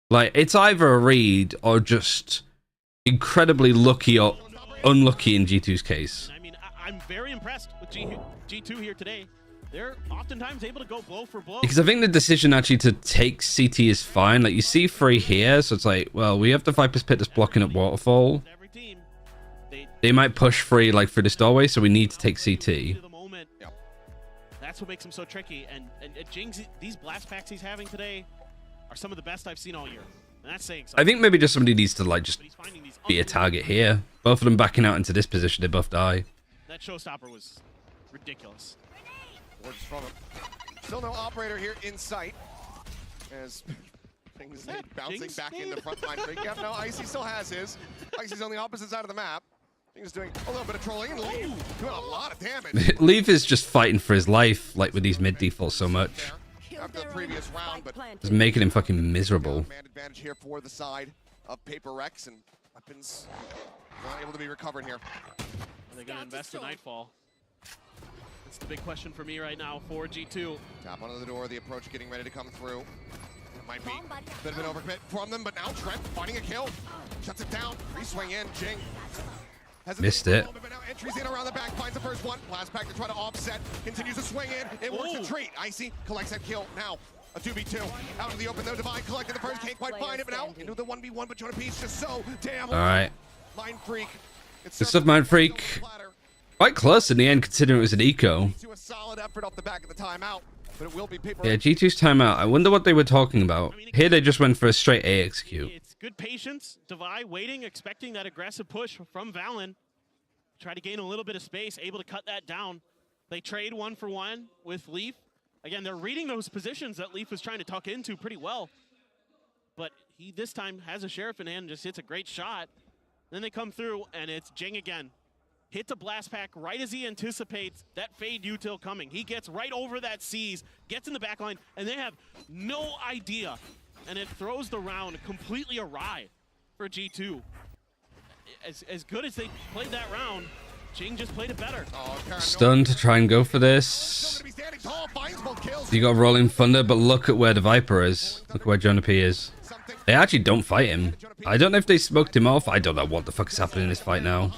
Like, it's either a read or just incredibly lucky or unlucky in G2's case. I mean, I'm very impressed with G2 here today. They're oftentimes able to go blow for blow. Because I think the decision actually to take CT is fine. Like, you see Free here, so it's like, well, we have the Viper's Pit that's blocking up Waterfall. They might push Free, like, through this doorway, so we need to take CT. That's what makes him so tricky. And Jing's, these blast packs he's having today are some of the best I've seen all year. And that's saying something. I think maybe just somebody needs to, like, just be a target here. Both of them backing out into this position, they both die. That showstopper was ridiculous. Works from him. Still no operator here in sight. As things bouncing back into front line. Yeah, no, Icy still has his. Icy's on the opposite side of the map. He's doing a little bit of trolling and Leaf doing a lot of damage. Leaf is just fighting for his life, like with these mid defaults so much. After the previous round, but It's making him fucking miserable. man advantage here for the side of PRX, and weapons not able to be recovered here. Are they going to invest in Nightfall? That's the big question for me right now for G2. Tap onto the door, the approach getting ready to come through. It might be a bit of an overcommit from them, but now Trent finding a kill. Shuts it down, re-swing in, Jing. Missed it. But now entries in around the back, finds the first one. Blast pack to try to offset, continues to swing in. It works a treat. Icy collects that kill. Now a 2v2. Out in the open, though, Divine collecting the first. Can't quite find it, but now into the 1v1, but Jonah P's just so damn. All right. Mind Freak. Good stuff, Mind Freak. Quite close in the end, considering it was an eco. To a solid effort off the back of the timeout, but it will be paper. Yeah, G2's timeout. I wonder what they were talking about. Here they just went for a straight A execute. It's good patience. Devi waiting, expecting that aggressive push from Valen. Try to gain a little bit of space, able to cut that down. They trade 1-for-1 with Leaf. Again, they're reading those positions that Leaf was trying to tuck into pretty well. But he this time has a Sheriff in hand, just hits a great shot. Then they come through, and it's Jing again. Hits a blast pack right as he anticipates that fade util coming. He gets right over that C's, gets in the back line, and they have no idea. And it throws the round completely awry for G2. As good as they played that round, Jing just played it better. Stun to try and go for this. You got Rolling Thunder, but look at where the Viper is. Look where Jonah P is. They actually don't fight him. I don't know if they smoked him off. I don't know what the fuck is happening in this fight now.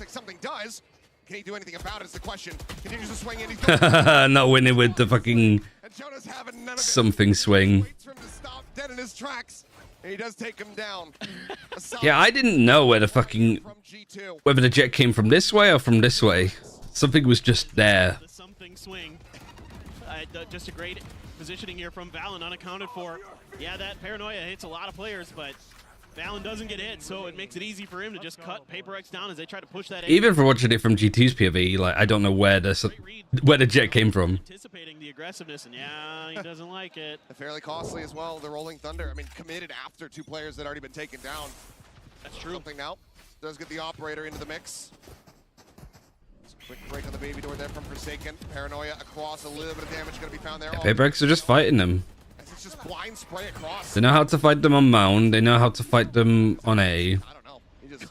Something does. Can he do anything about it is the question. Continues to swing in. Not winning with the fucking something swing. Dead in his tracks. And he does take him down. Yeah, I didn't know where the fucking whether the jet came from this way or from this way. Something was just there. The something swing. Just a great positioning here from Valen, unaccounted for. Yeah, that paranoia hits a lot of players, but Valen doesn't get hit, so it makes it easy for him to just cut PRX down as they try to push that. Even for watching it from G2's POV, like I don't know where the jet came from. Anticipating the aggressiveness, and yeah, he doesn't like it. Fairly costly as well. The Rolling Thunder. I mean, committed after two players that had already been taken down. That's true. Something now does get the operator into the mix. Quick break on the baby door there from Forsaken. Paranoia across, a little bit of damage going to be found there. Yeah, PRX are just fighting them. It's just blind spray across. They know how to fight them on Mound. They know how to fight them on A.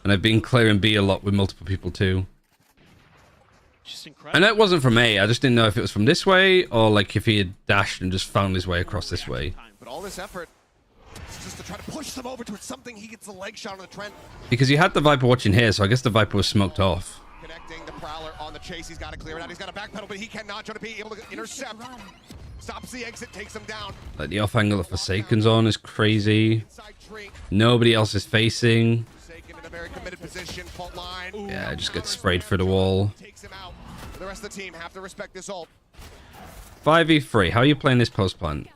And I've been clearing B a lot with multiple people too. I know it wasn't from A. I just didn't know if it was from this way or like if he had dashed and just found his way across this way. But all this effort is just to try to push them over to something. He gets the leg shot on the Trent. Because you had the Viper watching here, so I guess the Viper was smoked off. Connecting the Prowler on the chase. He's got to clear it out. He's got to backpedal, but he cannot. Jonah P able to intercept. Stops the exit, takes him down. Like the off angle of Forsaken's on is crazy. Nobody else is facing. Forsaken in a very committed position. Fault line. Yeah, just gets sprayed through the wall. Takes him out. The rest of the team have to respect this ult. 5v3. How are you playing this post plant?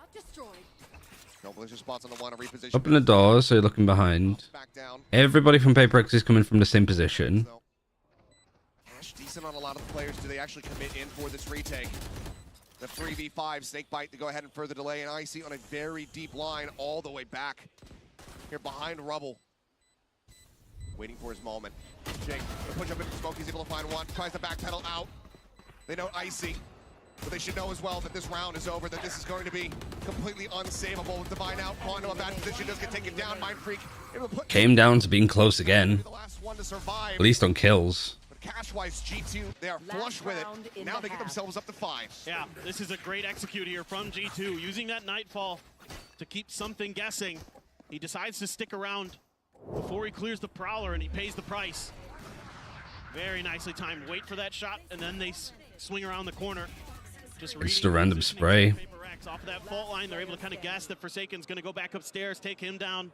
No blizzard spots on the one, a reposition. Open the doors, so you're looking behind. Everybody from PRX is coming from the same position. Ash decent on a lot of the players. Do they actually commit in for this retake? The 3v5 Snakebite to go ahead and further delay, and Icy on a very deep line all the way back. Here behind Rubble. Waiting for his moment. Jake, the push up into smoke, he's able to find one. Tries to backpedal out. They know Icy, but they should know as well that this round is over, that this is going to be completely unsavable with Divine out. Quanto a bad position, does get taken down. Mind Freak. Came down to being close again. At least on kills. Cash-wise, G2, they are flush with it. Now they get themselves up to 5. Yeah, this is a great execute here from G2, using that Nightfall to keep something guessing. He decides to stick around before he clears the Prowler and he pays the price. Very nicely timed. Wait for that shot, and then they swing around the corner. Just a random spray. Off of that fault line, they're able to kind of guess that Forsaken's going to go back upstairs, take him down.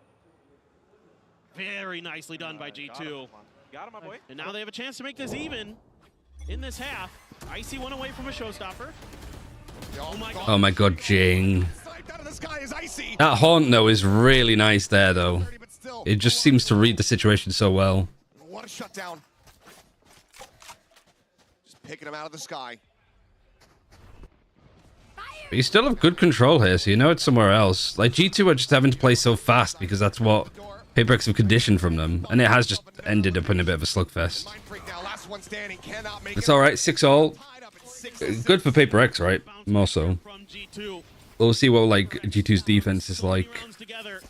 Very nicely done by G2. Got him, my boy. And now they have a chance to make this even in this half. Icy one away from a showstopper. Oh my god, Jing. That haunt, though, is really nice there, though. It just seems to read the situation so well. What a shutdown. Just picking him out of the sky. But you still have good control here, so you know it's somewhere else. Like, G2 are just having to play so fast because that's what PRX have conditioned from them. And it has just ended up in a bit of a slugfest. It's alright, 6-all. Good for PRX, right? More so. We'll see what, like, G2's defense is like. They're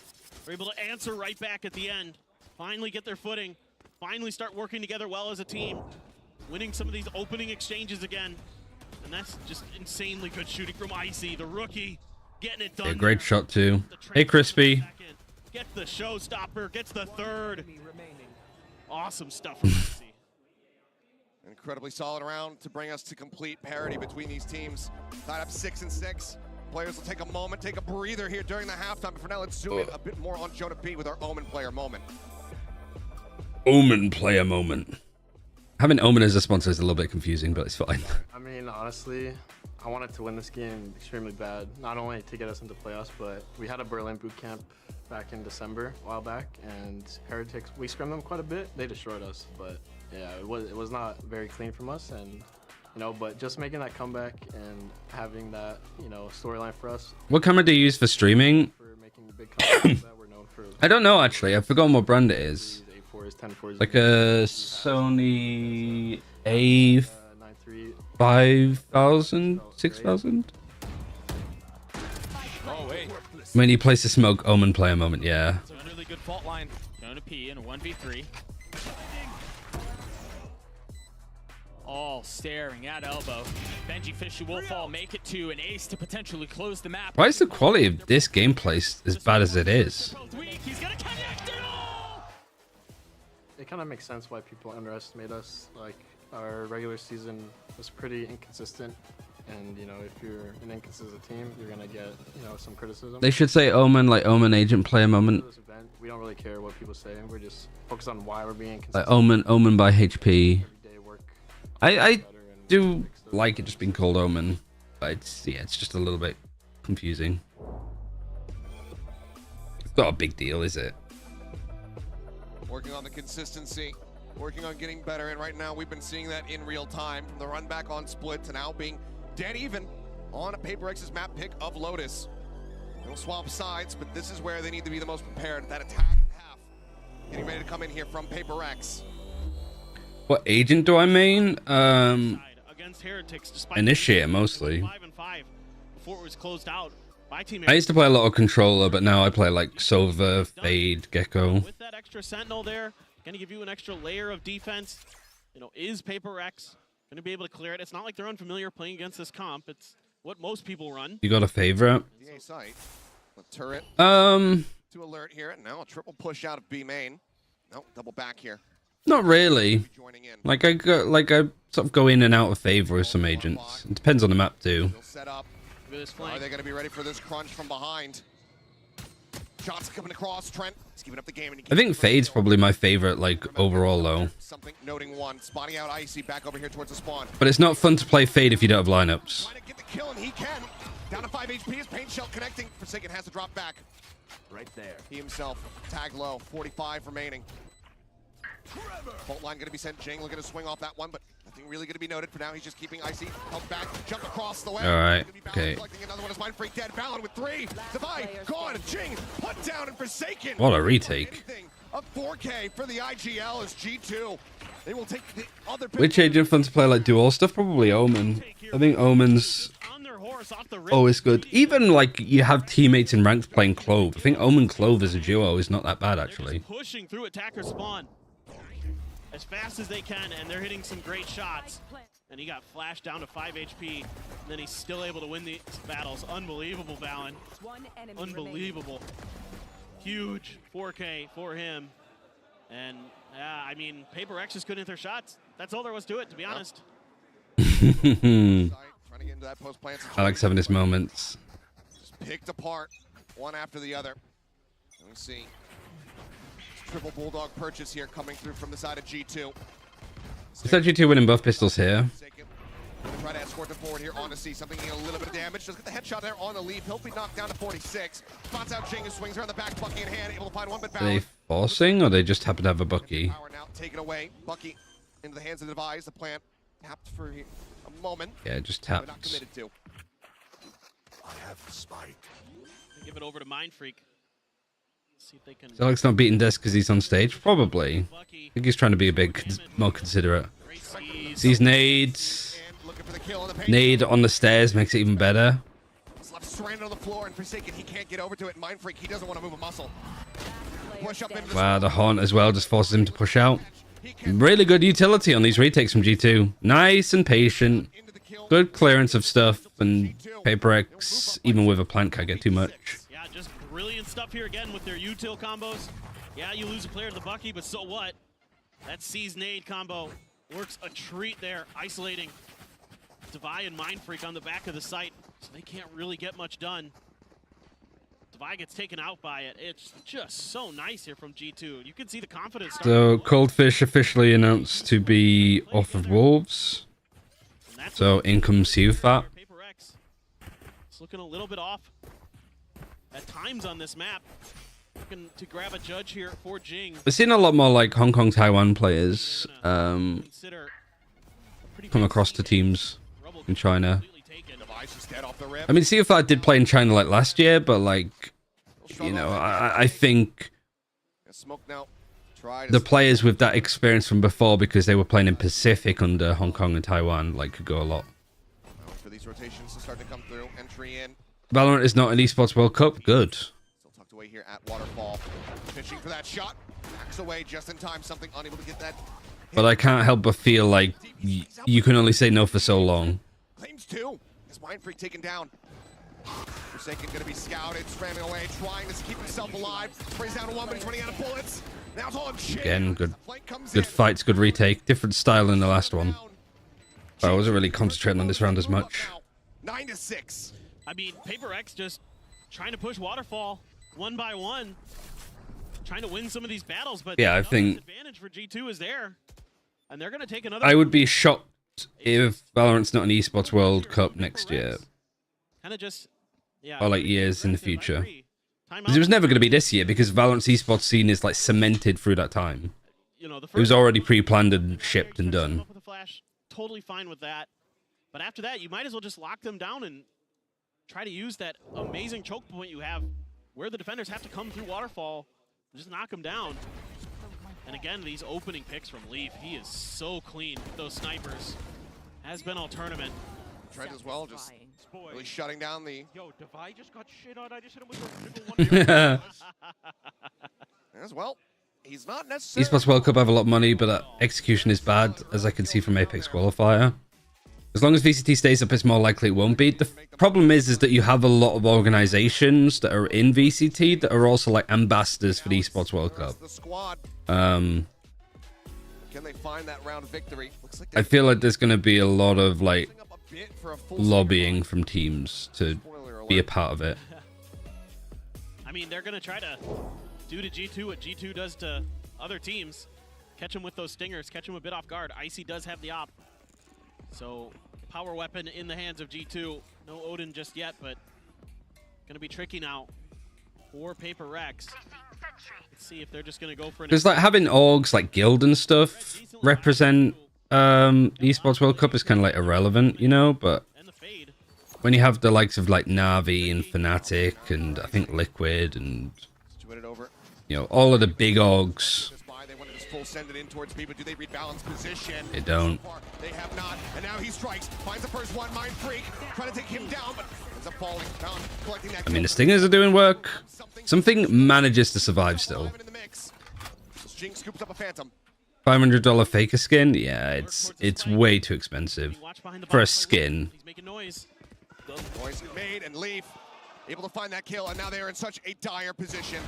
able to answer right back at the end. Finally get their footing. Finally start working together well as a team. Winning some of these opening exchanges again. And that's just insanely good shooting from Icy, the rookie, getting it done. Yeah, great shot too. Hey, Crispy. Gets the showstopper, gets the third. Awesome stuff from Icy. Incredibly solid round to bring us to complete parity between these teams. Tied up 6-6. Players will take a moment, take a breather here during the halftime. But for now, let's zoom in a bit more on Jonah P with our Omen player moment. Omen player moment. Having Omen as a sponsor is a little bit confusing, but it's fine. I mean, honestly, I wanted to win this game extremely bad. Not only to get us into playoffs, but we had a Berlin boot camp back in December, a while back, and Heretics, we scrimmed them quite a bit. They destroyed us, but yeah, it was not very clean from us, and you know, but just making that comeback and having that, you know, storyline for us. What camera do you use for streaming? For making big comebacks that we're known for. I don't know actually. I've forgotten what brand it is. 8-4s, 10-4s. Like a Sony A5000, 6000. Oh wait. When you place the smoke, Omen player moment. Yeah. It's a really good fault line. Jonah P in a 1v3. All staring at elbow. Benji Fisher will fall, make it to an ace to potentially close the map. Why is the quality of this gameplay as bad as it is? He's gonna connect it all! It kind of makes sense why people underestimate us. Like, our regular season was pretty inconsistent, and you know, if you're an inconsistent team, you're gonna get, you know, some criticism. They should say Omen, like Omen agent player moment. We don't really care what people say. We're just focused on why we're being inconsistent. Like Omen by HP. I do like it just being called Omen, but it's just a little bit confusing. It's not a big deal, is it? Working on the consistency, working on getting better, and right now we've been seeing that in real time, from the run back on split to now being dead even on a PRX's map pick of Lotus. They'll swap sides, but this is where they need to be the most prepared. That attack half getting ready to come in here from PRX. What agent do I main? Against Heretics, despite Initiator mostly. 5-5 before it was closed out by Team I used to play a lot of controller, but now I play like Sova, Fade, Gecko. With that extra sentinel there, gonna give you an extra layer of defense. You know, is PRX gonna be able to clear it? It's not like they're unfamiliar playing against this comp. It's what most people run. You got a favorite? DA site, the turret. To alert here, and now a triple push out of B main. No, double back here. Not really. Like I sort of go in and out of favor with some agents. It depends on the map too. Set up. Are they going to be ready for this crunch from behind? Shots coming across. Trent is giving up the game. And I think Fade's probably my favorite, like overall though. Something noting one, spotting out Icy back over here towards the spawn. But it's not fun to play Fade if you don't have lineups. Get the kill, and he can. Down to 5 HP. His paint shell connecting. Forsaken has to drop back. Right there. He himself tag low. 45 remaining. Fault line going to be sent. Jing looking to swing off that one, but nothing really going to be noted for now. He's just keeping Icy held back. Jump across the way. All right. Okay. Collecting another one is Mind Freak dead. Balon with 3. Divide gone. Jing put down and Forsaken. What a retake. A 4K for the IGL is G2. They will take the other. Which agent fun to play like dual stuff? Probably Omen. I think Omen's always good. Even like you have teammates in ranked playing Clove. I think Omen Clove as a duo is not that bad actually. Pushing through attacker spawn as fast as they can, and they're hitting some great shots. And he got flashed down to 5 HP, and then he's still able to win these battles. Unbelievable, Valen. Unbelievable. Huge 4K for him. And yeah, I mean, Paper X just couldn't hit their shots. That's all there was to it, to be honest. Trying to get into that post-plant situation. Alex having his moments. Just picked apart one after the other. Let me see. Triple Bulldog purchase here coming through from the side of G2. It's actually G2 winning both pistols here. Gonna try to escort them forward here on to see something getting a little bit of damage. Does get the headshot there on the lead. He'll be knocked down to 46. Spots out Jing, who swings around the back, Bucky in hand, able to find one but Are they bound. forcing or they just happen to have a Bucky? Power now taken away. Bucky into the hands of the Devise. The plant tapped for a moment. Yeah, just But not tapped. committed to. I have the spike. Give it over to Mind Freak. See if they can. Is Alex not beating Desk because he's on stage? Probably. I think he's trying to be a bit more considerate. Sees nade. Nade on the stairs makes it even better. He's left stranded on the floor and Forsaken. He can't get over to it. Mind Freak, he doesn't want to move a muscle. Push up into the Wow, the Haunt as well just forces him to push out. Really good utility on these retakes from G2. Nice and patient. Good clearance of stuff, and Paper X, even with a plant, can't get too much. Yeah, just brilliant stuff here again with their util combos. Yeah, you lose a player to the Bucky, but so what? That Seize Nade combo works a treat there, isolating Devi and Mind Freak on the back of the site, so they can't really get much done. Devi gets taken out by it. It's just so nice here from G2. You can see the confidence. So Coldfish officially announced to be off of Wolves. So in comes Seufat. It's looking a little bit off at times on this map. Looking to grab a judge here for Jing. We're seeing a lot more like Hong Kong, Taiwan players come across to teams in China. I mean, Seufat did play in China like last year, but like, you know, I think the players with that experience from before, because they were playing in Pacific under Hong Kong and Taiwan, like could go a lot. for these rotations to start to come through. Entry in. Valorant is not an esports World Cup. Good. Still tucked away here at Waterfall. Pitching for that shot. Backs away just in time. Something unable to get that. But I can't help but feel like you can only say no for so long. Claims two. Is Mind Freak taken down? Forsaken gonna be scouted, scrambling away, trying to keep himself alive. Sprays down one, but he's running out of bullets. Now it's on Jing. Again, good fights, good retake. Different style than the last one. But I wasn't really concentrating on this round as much. 9-6. I mean, Paper X just trying to push Waterfall one by one, trying to win some of these battles. But Yeah, I think advantage for G2 is there, and they're gonna take another. I would be shocked if Valorant's not an esports World Cup next year. Kind of just, yeah. Or like years in the future. Because it was never going to be this year, because Valorant's esports scene is like cemented through that time. You know, the It was already pre-planned and shipped and done. with a flash, totally fine with that. But after that, you might as well just lock them down and try to use that amazing choke point you have, where the defenders have to come through Waterfall, just knock them down. And again, these opening picks from Leaf, he is so clean with those snipers. Has been all tournament. Trent as well, just really shutting down the. Yo, Devi just got shit on. I just hit him with a As well, he's not necessarily. Esports World Cup have a lot of money, but that execution is bad, as I can see from Apex Qualifier. As long as VCT stays up, it's more likely it won't be. The problem is that you have a lot of organizations that are in VCT that are also like ambassadors for the Esports World Cup. Can they find that round victory? Looks like I feel like there's going to be a lot of like lobbying from teams to be a part of it. I mean, they're going to try to do to G2 what G2 does to other teams. Catch them with those stingers, catch them a bit off guard. Icy does have the op. So, power weapon in the hands of G2. No Odin just yet, but going to be tricky now for Paper X. Let's see if they're just going to go for an... Because like having orgs like guild and stuff represent esports World Cup is kind of like irrelevant, you know, but when you have the likes of like Na'Vi and Fnatic and I think Liquid and you know all of the big orgs, full send it in towards B, but do they rebalance position? they don't. They have not, and now he strikes, finds the first one, Mind Freak, trying to take him down, but ends up falling down, collecting that. I mean, the stingers are doing work. Something manages to survive still. Jing scoops up a Phantom. $500 faker skin? Yeah, it's way too expensive for a skin. He's making noise. Noise made, and Leaf able to find that kill, and now they are in such a dire position.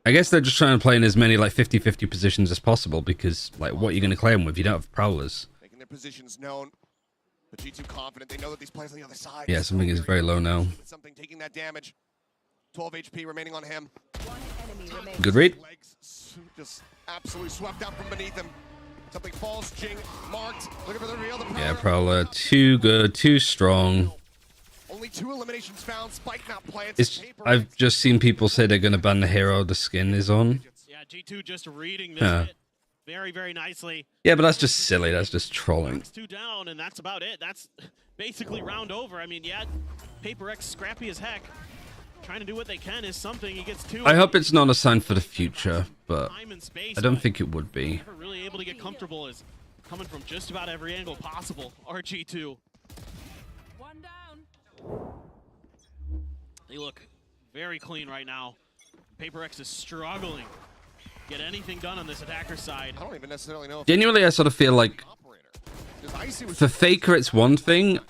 I guess they're just trying to play in as many like 50-50 positions as possible because like what are you going to claim with? You don't have prowlers. Making their positions known. But G2 confident. They know that these players on the other side. Yeah, something is very low now. Something taking that damage. 12 HP remaining on him. Good read. Legs just absolutely swept out from beneath him. Something falls. Jing marked. Looking for the reveal. Yeah, prowler too good, too strong. Only 2 eliminations found. Spike not planted. I've just seen people say they're going to ban the hero the skin is on. Yeah, G2 just reading this hit very, very nicely. Yeah, but that's just silly. That's just trolling. 2 down, and that's about it. That's basically round over. I mean, yeah, PRX scrappy as heck. Trying to do what they can is something. He gets 2. I hope it's not a sign for the future, but I don't think it would be. Never really able to get comfortable is coming from just about every angle possible. RG2. They look very clean right now. PRX is struggling to get anything done on this attacker side. I don't even necessarily know. Genuinely, I sort of feel like for Faker, it's one thing.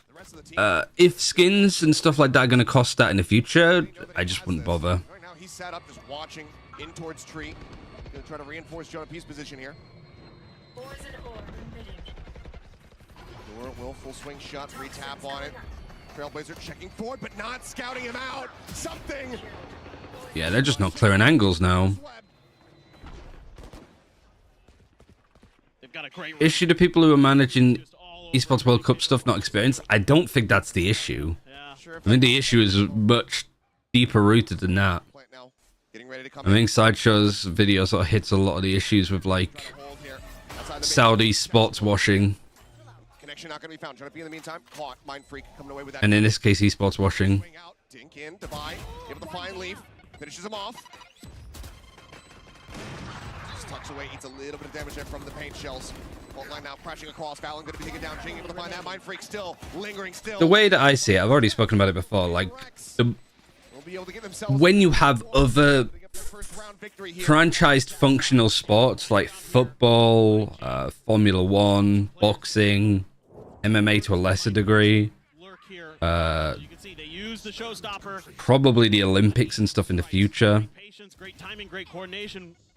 If skins and stuff like that are going to cost that in the future, I just wouldn't bother. Right now, he's sat up, just watching in towards tree. Gonna try to reinforce Jonah P's position here. Door will full swing shot, re-tap on it. Trailblazer checking forward, but not scouting him out. Something. Yeah, they're just not clearing angles now. They've got a great Issue to people who are managing esports World Cup stuff not experienced. I don't think that's the issue. I think the issue is much deeper rooted than that. I think Sideshow's video sort of hits a lot of the issues with like Saudi sports washing. Connection not going to be found. Jonah P in the meantime caught. Mind Freak coming away with that. And in this case, esports washing. Dink in, Divide, able to find Leaf, finishes him off. Just tucks away, eats a little bit of damage there from the paint shells. Fault line now crashing across. Fallon going to be taken down. Jing able to find that. Mind Freak still lingering still. The way that I see it, I've already spoken about it before, like when you have other franchised functional sports like football, Formula 1, boxing, MMA to a lesser degree, probably the Olympics and stuff in the future.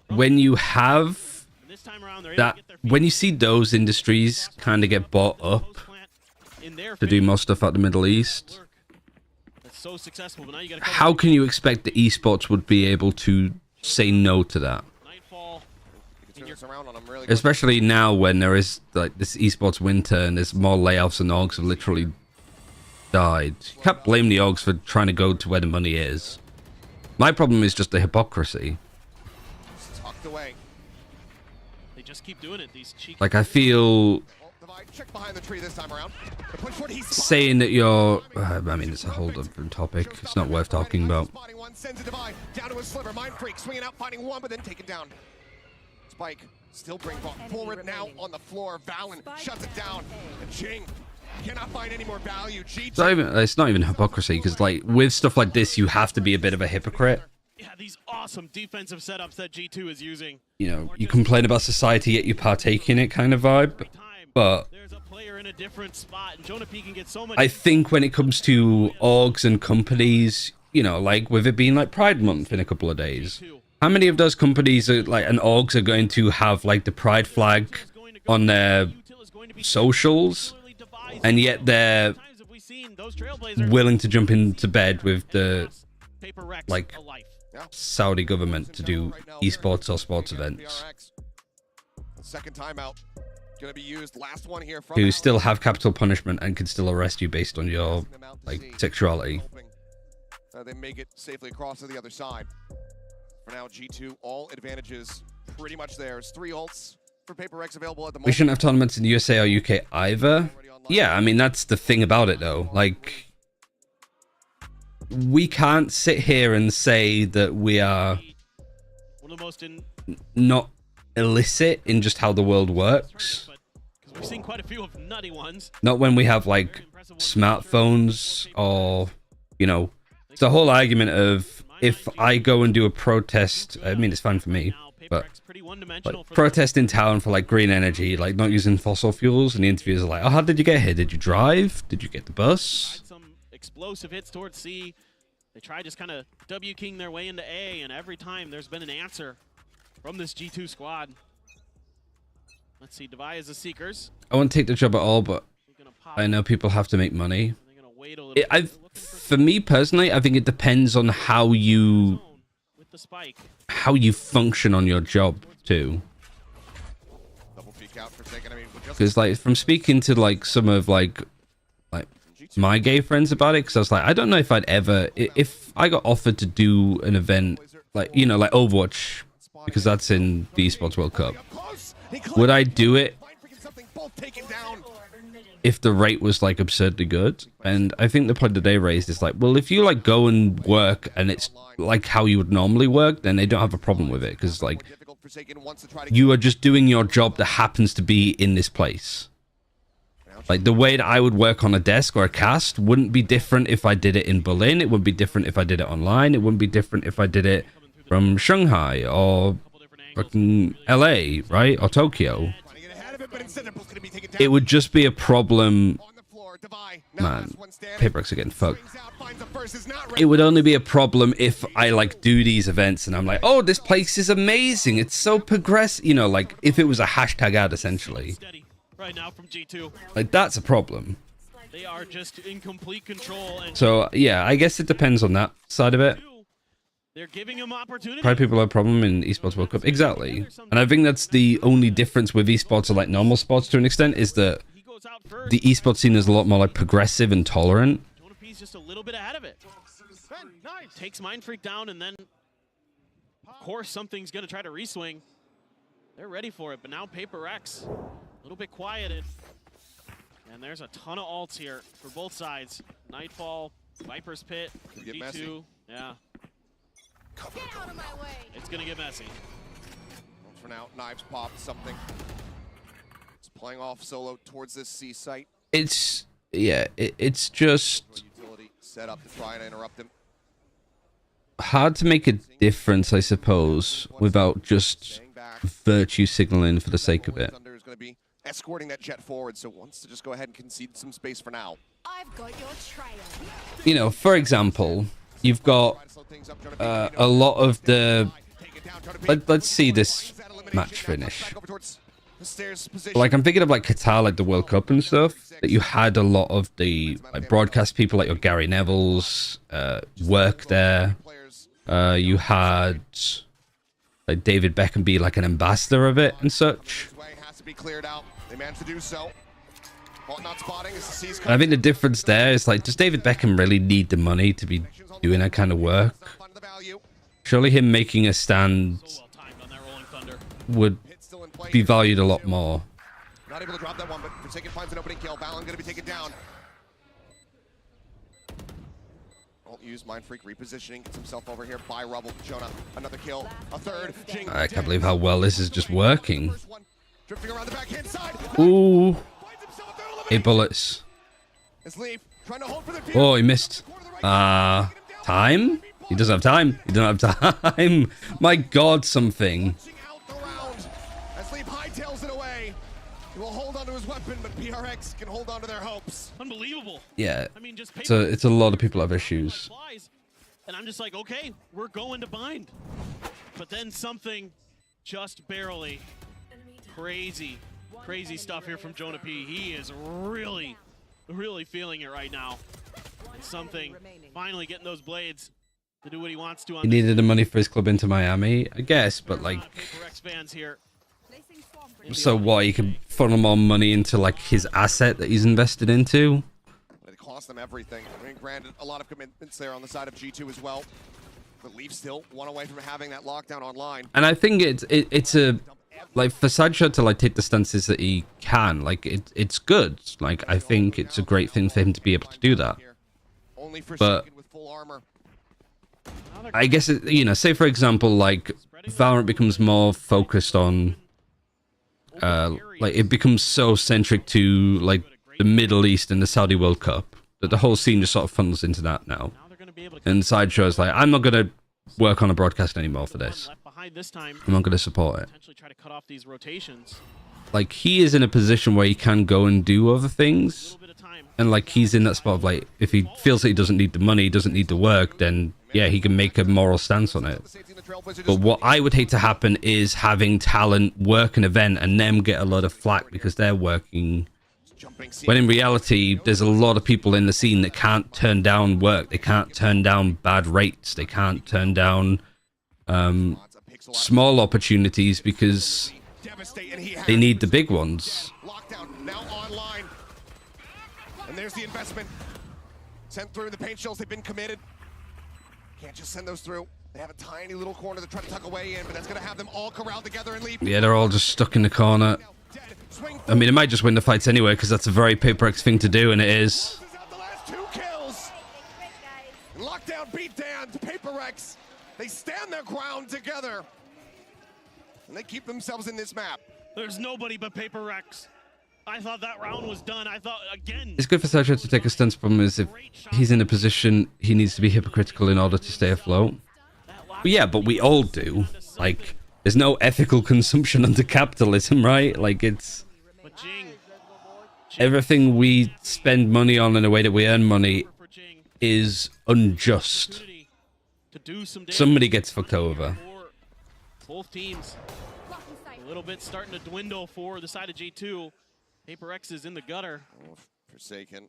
When you have that, when you see those industries kind of get bought up to do more stuff out the Middle East, how can you expect the esports would be able to say no to that? Especially now when there is like this esports winter and there's more layoffs and orgs have literally died. You can't blame the orgs for trying to go to where the money is. My problem is just the hypocrisy. Tucked away. They just keep doing it. These cheeky. Like I feel check behind the tree this time around. Saying that you're I mean it's a whole different topic. It's not worth talking about. Sends a Divide down to a sliver. Mind Freak swinging out, finding one, but then taken down. Spike still bring forward now on the floor. Valen shuts it down. And Jing cannot find any more value. It's not even hypocrisy because like with stuff like this, you have to be a bit of a hypocrite. Yeah, these awesome defensive setups that G2 is using. You know, you complain about society yet you partake in it kind of vibe. But I think when it comes to orgs and companies, you know, like with it being like Pride Month in a couple of days, how many of those companies are like and orgs are going to have like the pride flag on their socials, and yet they're willing to jump into bed with the like Saudi government to do esports or sports events? Second timeout. Gonna be used. Last one here from who still have capital punishment and can still arrest you based on your like sexuality. They make it safely across to the other side. For now, G2 all advantages pretty much theirs. 3 ults for PRX available at the moment. We shouldn't have tournaments in USA or UK either. Yeah, I mean that's the thing about it though. Like we can't sit here and say that we are not illicit in just how the world works. We've seen quite a few of nutty ones. Not when we have like smartphones or, you know, it's the whole argument of if I go and do a protest, I mean, it's fine for me, but like, protest in town for like green energy, like not using fossil fuels, and the interviewers are like, oh, how did you get here? Did you drive? Did you get the bus? Some explosive hits towards C. They try just kind of W-king their way into A, and every time there's been an answer from this G2 squad. Let's see, Devi is the Seekers. I won't take the job at all, but I know people have to make money. For me personally, I think it depends on how you function on your job too. Because like from speaking to like some of like my gay friends about it, because I was like, I don't know if I'd ever, if I got offered to do an event like, you know, like Overwatch, because that's in the Esports World Cup, would I do it if the rate was like absurdly good? And I think the point that they raised is like, well, if you like go and work and it's like how you would normally work, then they don't have a problem with it, because like you are just doing your job that happens to be in this place. Like the way that I would work on a desk or a cast wouldn't be different if I did it in Berlin. It wouldn't be different if I did it online. It wouldn't be different if I did it from Shanghai or fucking LA, right? Or Tokyo. It would just be a problem. Man, PRX again, fuck. It would only be a problem if I like do these events and I'm like, oh, this place is amazing. It's so progressive. You know, like if it was a hashtag ad essentially. Right now from G2. Like that's a problem. They are just in complete control. And so yeah, I guess it depends on that side of it. They're giving him opportunity. Probably people have a problem in Esports World Cup. Exactly. And I think that's the only difference with esports or like normal sports to an extent, is that the esports scene is a lot more like progressive and tolerant. Jonah just a little bit ahead of it. Takes Mind Freak down, and then of course something's gonna try to reswing. They're ready for it, but now PRX a little bit quieted. And there's a ton of ults here for both sides. Nightfall, Viper's Pit, G2. Yeah. Get out of my way. It's gonna get messy. For now, Knives popped something. It's playing off solo towards this C site. It's yeah, it's just Utility set up to try and interrupt him. hard to make a difference, I suppose, without just virtue signaling for the sake of it. Thunder is going to be escorting that jet forward, so wants to just go ahead and concede some space for now. I've got your trail. You know, for example, you've got a lot of the. Let's see this match finish. Like I'm thinking of like Qatar, like the World Cup and stuff. That you had a lot of the like broadcast people, like your Gary Neville's, work there. You had like David Beckham be like an ambassador of it and such. Has to be cleared out. They managed to do so. Not spotting as the C's And I think the difference there is like, does David Beckham really need the money to be doing that kind of work? Surely him making a stand would be valued a lot more. Not able to drop that one, but Forsaken finds an opening kill. Balon going to be taken down. Won't use Mind Freak repositioning. Gets himself over here by Rubble. Jonah, another kill. A third. Jing, I can't believe how well this is just working. drifting around the backhand side. Ooh. 8 bullets. Oh, he missed. Time? He doesn't have time. He doesn't have time. My God, something. As Leap hightails it away. He will hold onto his weapon, but PRX can hold onto their hopes. Unbelievable. Yeah. I mean, just So it's a lot of people have issues. And I'm just like, okay, we're going to bind. But then something just barely. Crazy stuff here from Jonah P. He is really feeling it right now. Something finally getting those blades to do what he wants to. He needed the money for his club into Miami, I guess, but like, Fans here. so what? You can funnel more money into like his asset that he's invested into. It cost them everything. I mean, granted, a lot of commitments there on the side of G2 as well. But Leaf still one away from having that lockdown online. And I think it's a like for Sideshow to like take the stances that he can, like it's good. Like I think it's a great thing for him to be able to do that. But I guess you know, say for example, like Valorant becomes more focused on, like it becomes so centric to like the Middle East and the Saudi World Cup that the whole scene just sort of funnels into that now. And Sideshow is like, I'm not gonna work on a broadcast anymore for this. I'm not gonna support it. Potentially try to cut off these rotations. like he is in a position where he can go and do other things, and like he's in that spot of like, if he feels that he doesn't need the money, he doesn't need the work, then yeah, he can make a moral stance on it. But what I would hate to happen is having talent work an event and them get a lot of flack because they're working, when in reality there's a lot of people in the scene that can't turn down work, they can't turn down bad rates, they can't turn down small opportunities because they need the big ones. Lockdown now online. And there's the investment. Sent through the paint shells, they've been committed. Can't just send those through. They have a tiny little corner to try to tuck away in, but that's going to have them all corralled together and leave. Yeah, they're all just stuck in the corner. I mean, it might just win the fights anyway, because that's a very PRX thing to do, and it is. The last 2 kills. Lockdown beat down to PRX. They stand their ground together. And they keep themselves in this map. There's nobody but PRX. I thought that round was done. I thought, again... It's good for Sergio to take a stance. Problem is, if he's in a position, he needs to be hypocritical in order to stay afloat. But yeah, but we all do. Like, there's no ethical consumption under capitalism, right? Like, it's... Everything we spend money on and the way that we earn money is unjust. Somebody gets fucked over. Both teams a little bit starting to dwindle for the side of G2. PRX is in the gutter. Oh, Forsaken.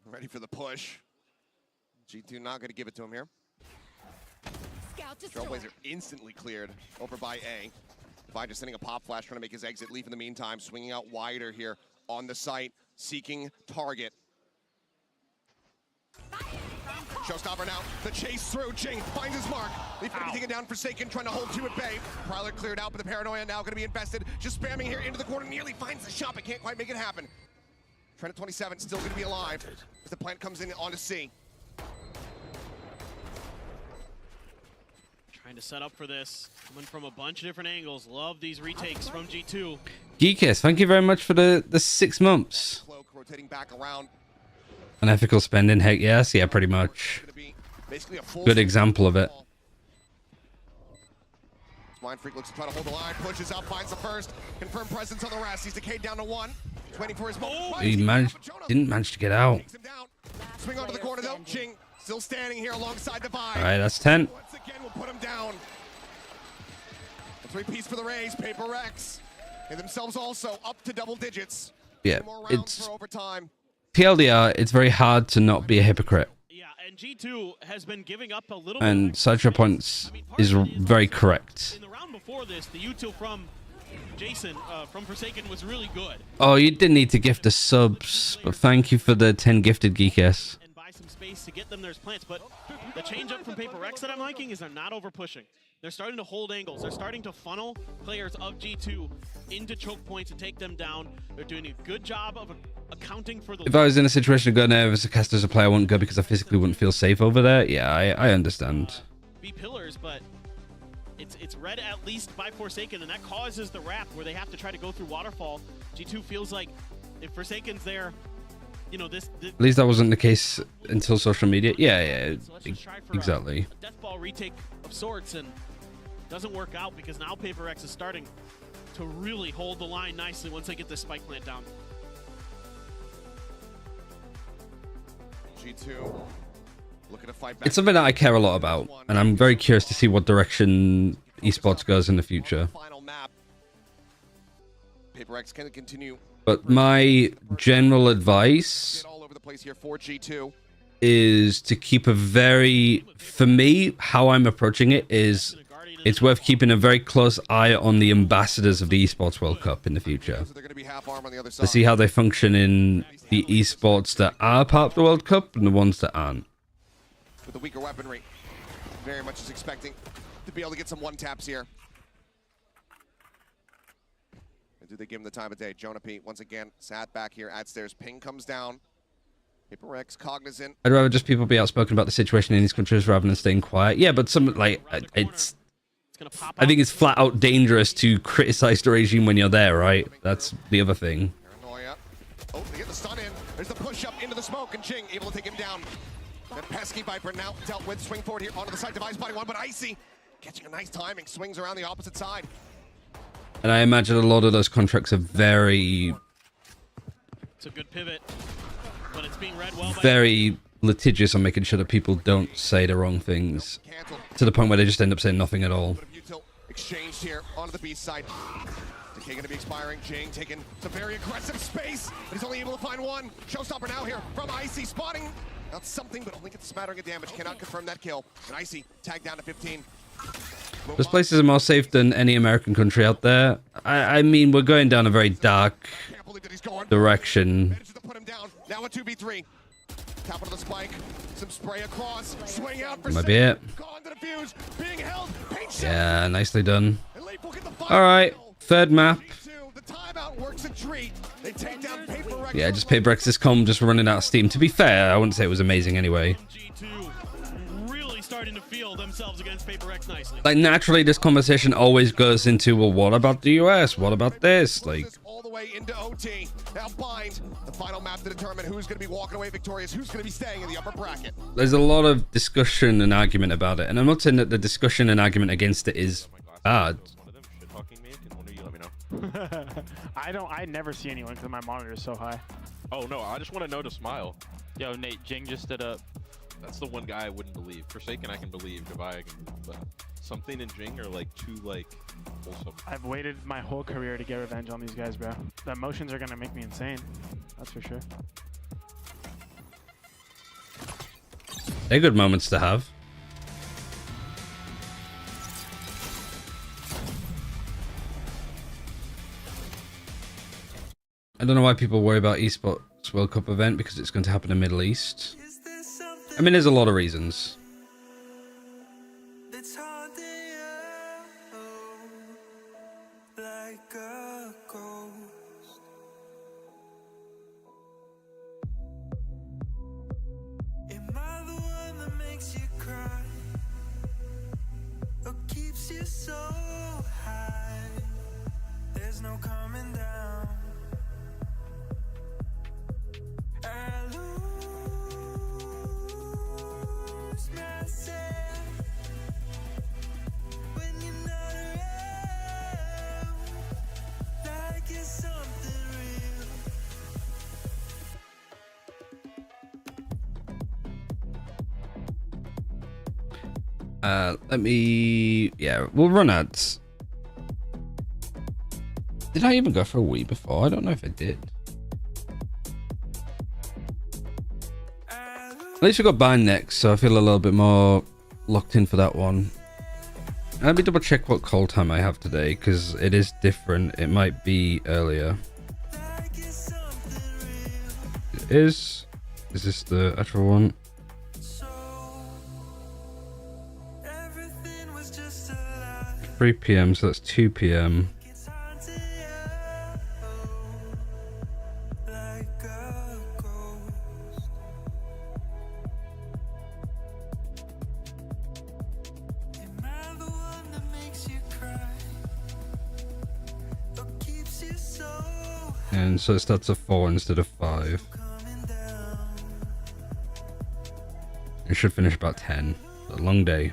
Ready for the push. G2 not going to give it to him here. Trailblazer instantly cleared over by A. Vi just sending a pop flash, trying to make his exit. Leaf in the meantime, swinging out wider here on the site, seeking target. Showstopper now, the chase through, Jing finds his mark. Leaf gonna be taken down, Forsaken, trying to hold 2 at bay. Prowler cleared out, but the Paranoia now gonna be invested. Just spamming here into the corner, nearly finds the shot, but can't quite make it happen. Trent at 27, still gonna be alive as the plant comes in onto C. Trying to set up for this, coming from a bunch of different angles. Love these retakes from G2. Geekess, thank you very much for the 6 months. Cloak rotating back around. Unethical spending, heck yes, yeah, pretty much. Good example of it. Mind Freak looks to try to hold the line, pushes out, finds the first. Confirmed presence on the rest. He's decayed down to 1. He's waiting for his moment. He didn't manage to get out. Swing onto the corner though. Jing still standing here alongside the Vi. All right, that's 10. Once again, we'll put him down. A 3-piece for the Rays. PRX and themselves also up to double digits. Yeah, 2 more rounds for overtime. TLDR, it's very hard to not be a hypocrite. Yeah, and G2 has been giving up a little And bit. Sideshow Points is very correct. In the round before this, the util from Jason from Forsaken was really good. Oh, you didn't need to gift the subs, but thank you for the 10 gifted, Geekess. And buy some space to get them their plants, but the change up from PRX that I'm liking is they're not over pushing. They're starting to hold angles. They're starting to funnel players of G2 into choke points and take them down. They're doing a good job of accounting for the... If I was in a situation to go nervous a caster as a player, I wouldn't go because I physically wouldn't feel safe over there. Yeah, I understand. Be pillars, but it's read at least by Forsaken, and that causes the wrap where they have to try to go through Waterfall. G2 feels like if Forsaken's there, you know, this At least that wasn't the case until social media. Yeah, exactly. A death ball retake of sorts, and doesn't work out because now PRX is starting to really hold the line nicely once they get this spike plant down. G2 looking to fight back. It's something that I care a lot about, and I'm very curious to see what direction esports goes in the future. Final map. PRX can continue But my general advice all over the place here for G2. is to keep a very, for me, how I'm approaching it is it's worth keeping a very close eye on the ambassadors of the Esports World Cup in the future. To see how they function in the esports that are part of the World Cup and the ones that aren't. With the weaker weaponry, very much is expecting to be able to get some one-taps here. And do they give him the time of day? Jonah P, once again, sat back here at stairs. Ping comes down. PRX cognizant. I'd rather just people be outspoken about the situation in these countries rather than staying quiet. Yeah, but some, like, I think it's flat out dangerous to criticize the regime when you're there, right? That's the other thing. Paranoia. Oh, they get the stun in. There's the push up into the smoke, and Jing able to take him down. That pesky Viper now dealt with. Swing forward here onto the side. Device body one, but Icy catching a nice timing. Swings around the opposite side. And I imagine a lot of those contracts are very, It's a good pivot, but it's being read well by very litigious on making sure that people don't say the wrong things to the point where they just end up saying nothing at all. Exchanged here onto the B side. Decay going to be expiring. Jing taking some very aggressive space, but he's only able to find one. Showstopper now here from Icy, spotting out something, but only gets a smattering of damage. Cannot confirm that kill. And Icy tagged down to 15. Those places are more safe than any American country out there. I mean, we're going down a very dark direction. Now a 2v3. Tap onto the spike. Some spray across. Swing out for Might be it. being held. Yeah, nicely done. All right, third map. Yeah, just PRX this com just running out of steam. To be fair, I wouldn't say it was amazing anyway. G2 really starting to feel themselves against PRX nicely. Like, naturally, this conversation always goes into, well, what about the US? What about this? Like, all the way into OT. Now Bind, the final map to determine who's going to be walking away victorious, who's going to be staying in the upper bracket. there's a lot of discussion and argument about it. And I'm not saying that the discussion and argument against it is bad. I never see anyone because my monitor is so high. Oh no, I just want to know to smile. Yo, Nate, Jing just stood up. That's the one guy I wouldn't believe. Forsaken I can believe, Divide I can believe, but something in Jing are like too like wholesome. I've waited my whole career to get revenge on these guys, bro. The emotions are gonna make me insane. That's for sure. They're good moments to have. I don't know why people worry about esports World Cup event because it's going to happen in the Middle East. I mean, there's a lot of reasons. Yeah, we'll run ads. Did I even go for a Wii before? I don't know if I did. At least we got Bind next, so I feel a little bit more locked in for that one. Let me double check what call time I have today, because it is different. It might be earlier. It is. Is this the actual one? 3 PM, so that's 2 PM. And so it starts at 4 instead of 5. It should finish about 10. A long day.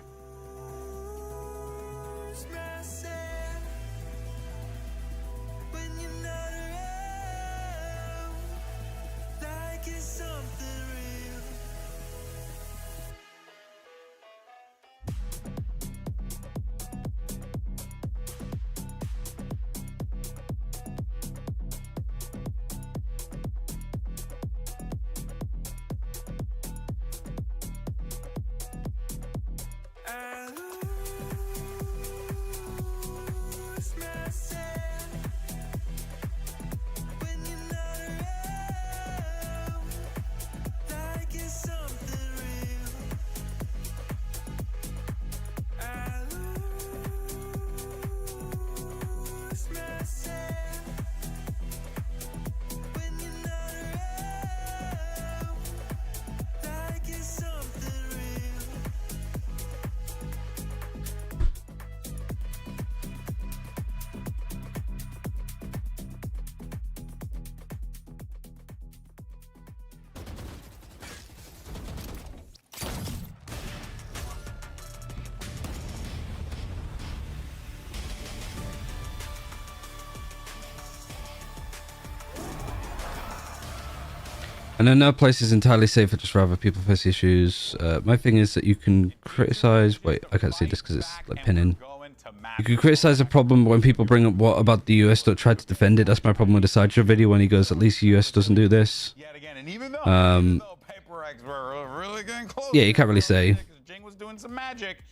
And I know place is entirely safe, I'd just rather people face issues. My thing is that you can criticize... Wait, I can't see this because it's like pinning. You can criticize a problem when people bring up what about the US don't try to defend it. That's my problem with the Sideshow video when he goes, at least the US doesn't do this. Yeah, you can't really say. Jing was doing some magic.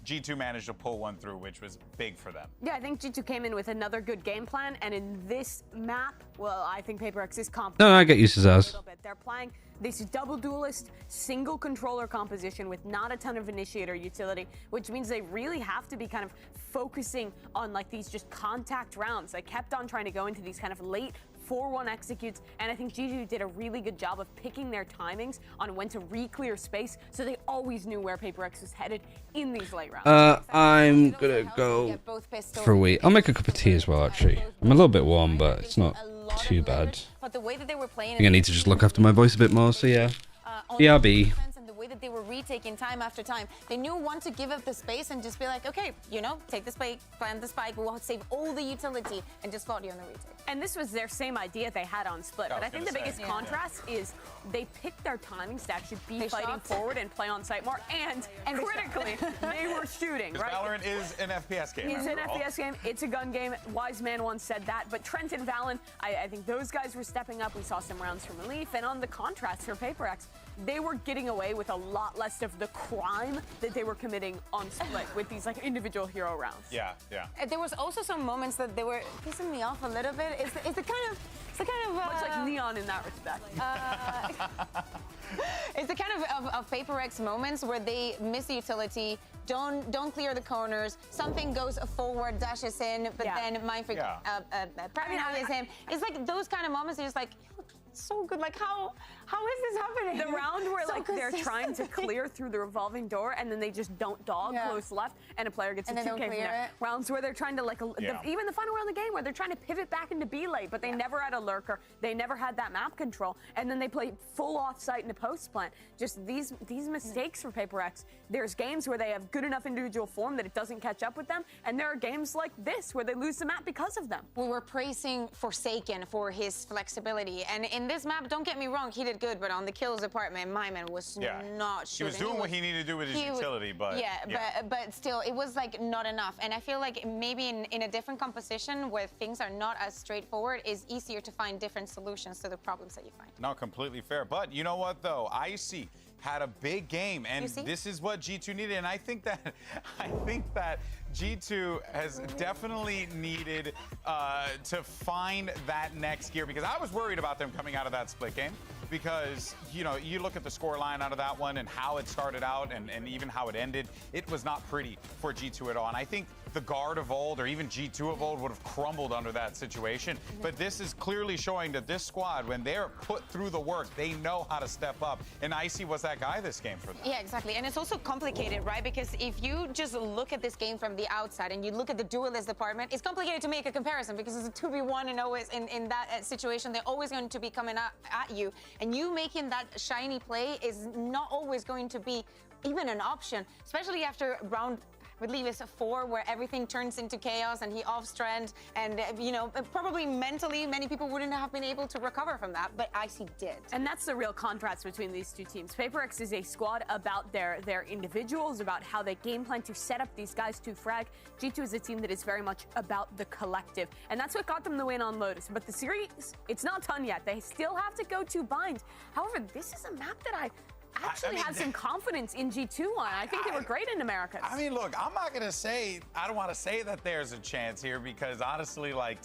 G2 managed to pull one through, which was big for them. Yeah, I think G2 came in with another good game plan, and in this map, well, I think PRX is competent. No, I get used to Zaz. They're playing this double duelist, single controller composition with not a ton of initiator utility, which means they really have to be kind of focusing on like these just contact rounds. They kept on trying to go into these kind of late 4-1 executes, and I think G2 did a really good job of picking their timings on when to re-clear space, so they always knew where PRX was headed in these late rounds. I'm gonna go for a wee. I'll make a cup of tea as well, actually. I'm a little bit warm, but it's not too bad. But the way that they were playing, I think I need to just look after my voice a bit more, so yeah. BRB. And the way that they were retaking time after time, they knew when to give up the space and just be like, okay, you know, take the spike, plant the spike, we'll save all the utility and just fought you on the retake. And this was their same idea they had on Split, but I think the biggest contrast is they picked their timings to actually be fighting forward and play on site more, and critically, they were shooting, right? Valorant is an FPS game. It's an FPS game, it's a gun game. Wise Man once said that, but Trent and Valen, I think those guys were stepping up. We saw some rounds from Relief, and on the contrast for PRX, they were getting away with a lot less of the crime that they were committing on Split with these like individual hero rounds. Yeah. There was also some moments that they were pissing me off a little bit. It's the kind of much like Neon in that respect. It's the kind of PRX moments where they miss the utility, don't clear the corners, something goes forward, dashes in, but then Mindfreak is him. It's like those kind of moments. You're just like, so good. Like how is this happening? The round where like they're trying to clear through the revolving door and then they just don't dog close left and a player gets a 2K from there. Rounds where they're trying to like even the final round of the game where they're trying to pivot back into B late, but they never had a lurker. They never had that map control, and then they play full offsite into post plant. Just these mistakes for PRX. There's games where they have good enough individual form that it doesn't catch up with them, and there are games like this where they lose the map because of them. We were praising Forsaken for his flexibility, and in this map, don't get me wrong, he did good, but on the kills department, my man was not shooting. He was doing what he needed to do with his utility, but but still, it was like not enough. And I feel like maybe in a different composition where things are not as straightforward, is easier to find different solutions to the problems that you find. Not completely fair, but you know what though, Icy had a big game, and this is what G2 needed. And I think that G2 has definitely needed to find that next gear, because I was worried about them coming out of that split game, because you know, you look at the score line out of that one and how it started out and even how it ended, it was not pretty for G2 at all. And I think the Guard of old or even G2 of old would have crumbled under that situation. But this is clearly showing that this squad, when they're put through the work, they know how to step up. And Icy was that guy this game for them. Yeah, exactly. And it's also complicated, right? Because if you just look at this game from the outside and you look at the duelist department, it's complicated to make a comparison because it's a 2v1, and always in that situation, they're always going to be coming at you. And you making that shiny play is not always going to be even an option, especially after round, I believe it's 4, where everything turns into chaos and he off-strand, and you know, probably mentally many people wouldn't have been able to recover from that, but Icy did. And that's the real contrast between these two teams. PRX is a squad about their individuals, about how they game plan to set up these guys to frag. G2 is a team that is very much about the collective, and that's what got them the win on Lotus. But the series, it's not done yet. They still have to go to Bind. However, this is a map that I actually had some confidence in G2 on. I think they were great in Americas. I mean, look, I'm not gonna say, I don't want to say that there's a chance here, because honestly, like,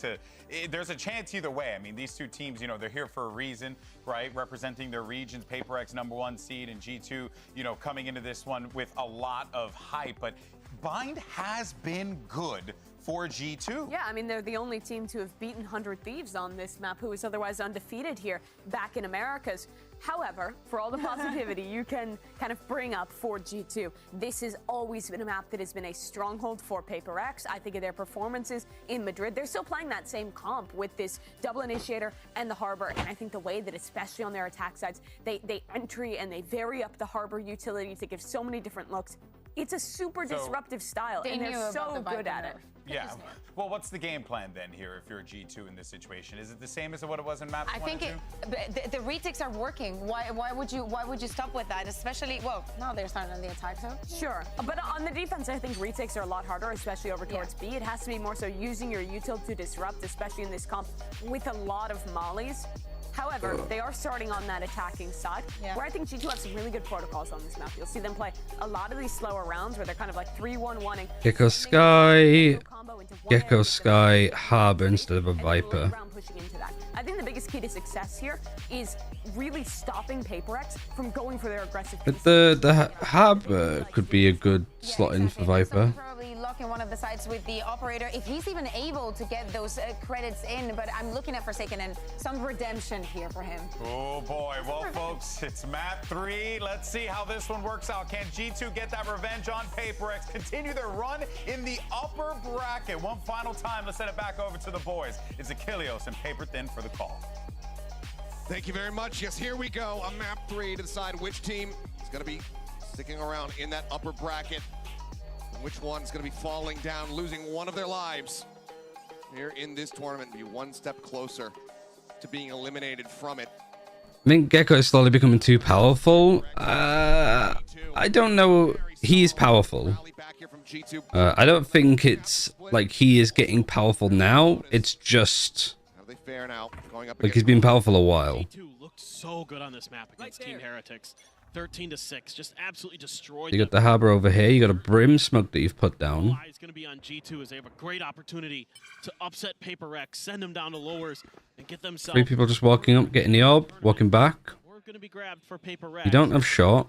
there's a chance either way. I mean, these two teams, you know, they're here for a reason, right? Representing their regions. PRX #1 seed, and G2, you know, coming into this one with a lot of hype. But Bind has been good for G2. Yeah, I mean, they're the only team to have beaten 100 Thieves on this map, who was otherwise undefeated here back in Americas. However, for all the positivity you can kind of bring up for G2, this has always been a map that has been a stronghold for PRX. I think of their performances in Madrid. They're still playing that same comp with this double initiator and the harbor, and I think the way that, especially on their attack sides, they entry and they vary up the harbor utility to give so many different looks It's a super disruptive style, They and knew they're about so the good Viper at it. nerf. Yeah. Well, what's the game plan then here if you're a G2 in this situation? Is it the same as what it was in maps I 1 think and 2? the retakes are working. Why would you stop with that? Especially, well, now they're starting on the attack, so. Sure, but on the defense, I think retakes are a lot harder, especially over towards B. It has to be more so using your util to disrupt, especially in this comp with a lot of mollies. However, they are starting on that attacking side, where I think G2 have some really good protocols on this map. You'll see them play a lot of these slower rounds where they're kind of like 3-1-1-ing. Gecko Sky, Harbor instead of a Viper. I think the biggest key to success here is really stopping PRX from going for their aggressive. But the Harbor could be a good slot in for Viper. Probably locking one of the sides with the operator if he's even able to get those credits in. But I'm looking at Forsaken and some redemption here for him. Oh boy, well folks, it's map 3. Let's see how this one works out. Can G2 get that revenge on PRX, continue their run in the upper bracket? One final time, let's send it back over to the boys. It's Achilles and Paper Thin for the call. Thank you very much. Yes, here we go on map 3 to decide which team is going to be sticking around in that upper bracket and which one's going to be falling down, losing one of their lives here in this tournament, be one step closer to being eliminated from it. I think Gecko is slowly becoming too powerful. I don't know. He's powerful. I don't think it's like he is getting powerful now. It's just like he's been powerful a while. G2 looked so good on this map against Team Heretics. 13-6, just absolutely destroyed. You got the Harbor over here. You got a Brim smoke that you've put down. It's going to be on G2 as they have a great opportunity to upset PRX, send them down to lowers, and get themselves. 3 people just walking up, getting the orb, walking back. We're going to be grabbed for PRX. You don't have shot.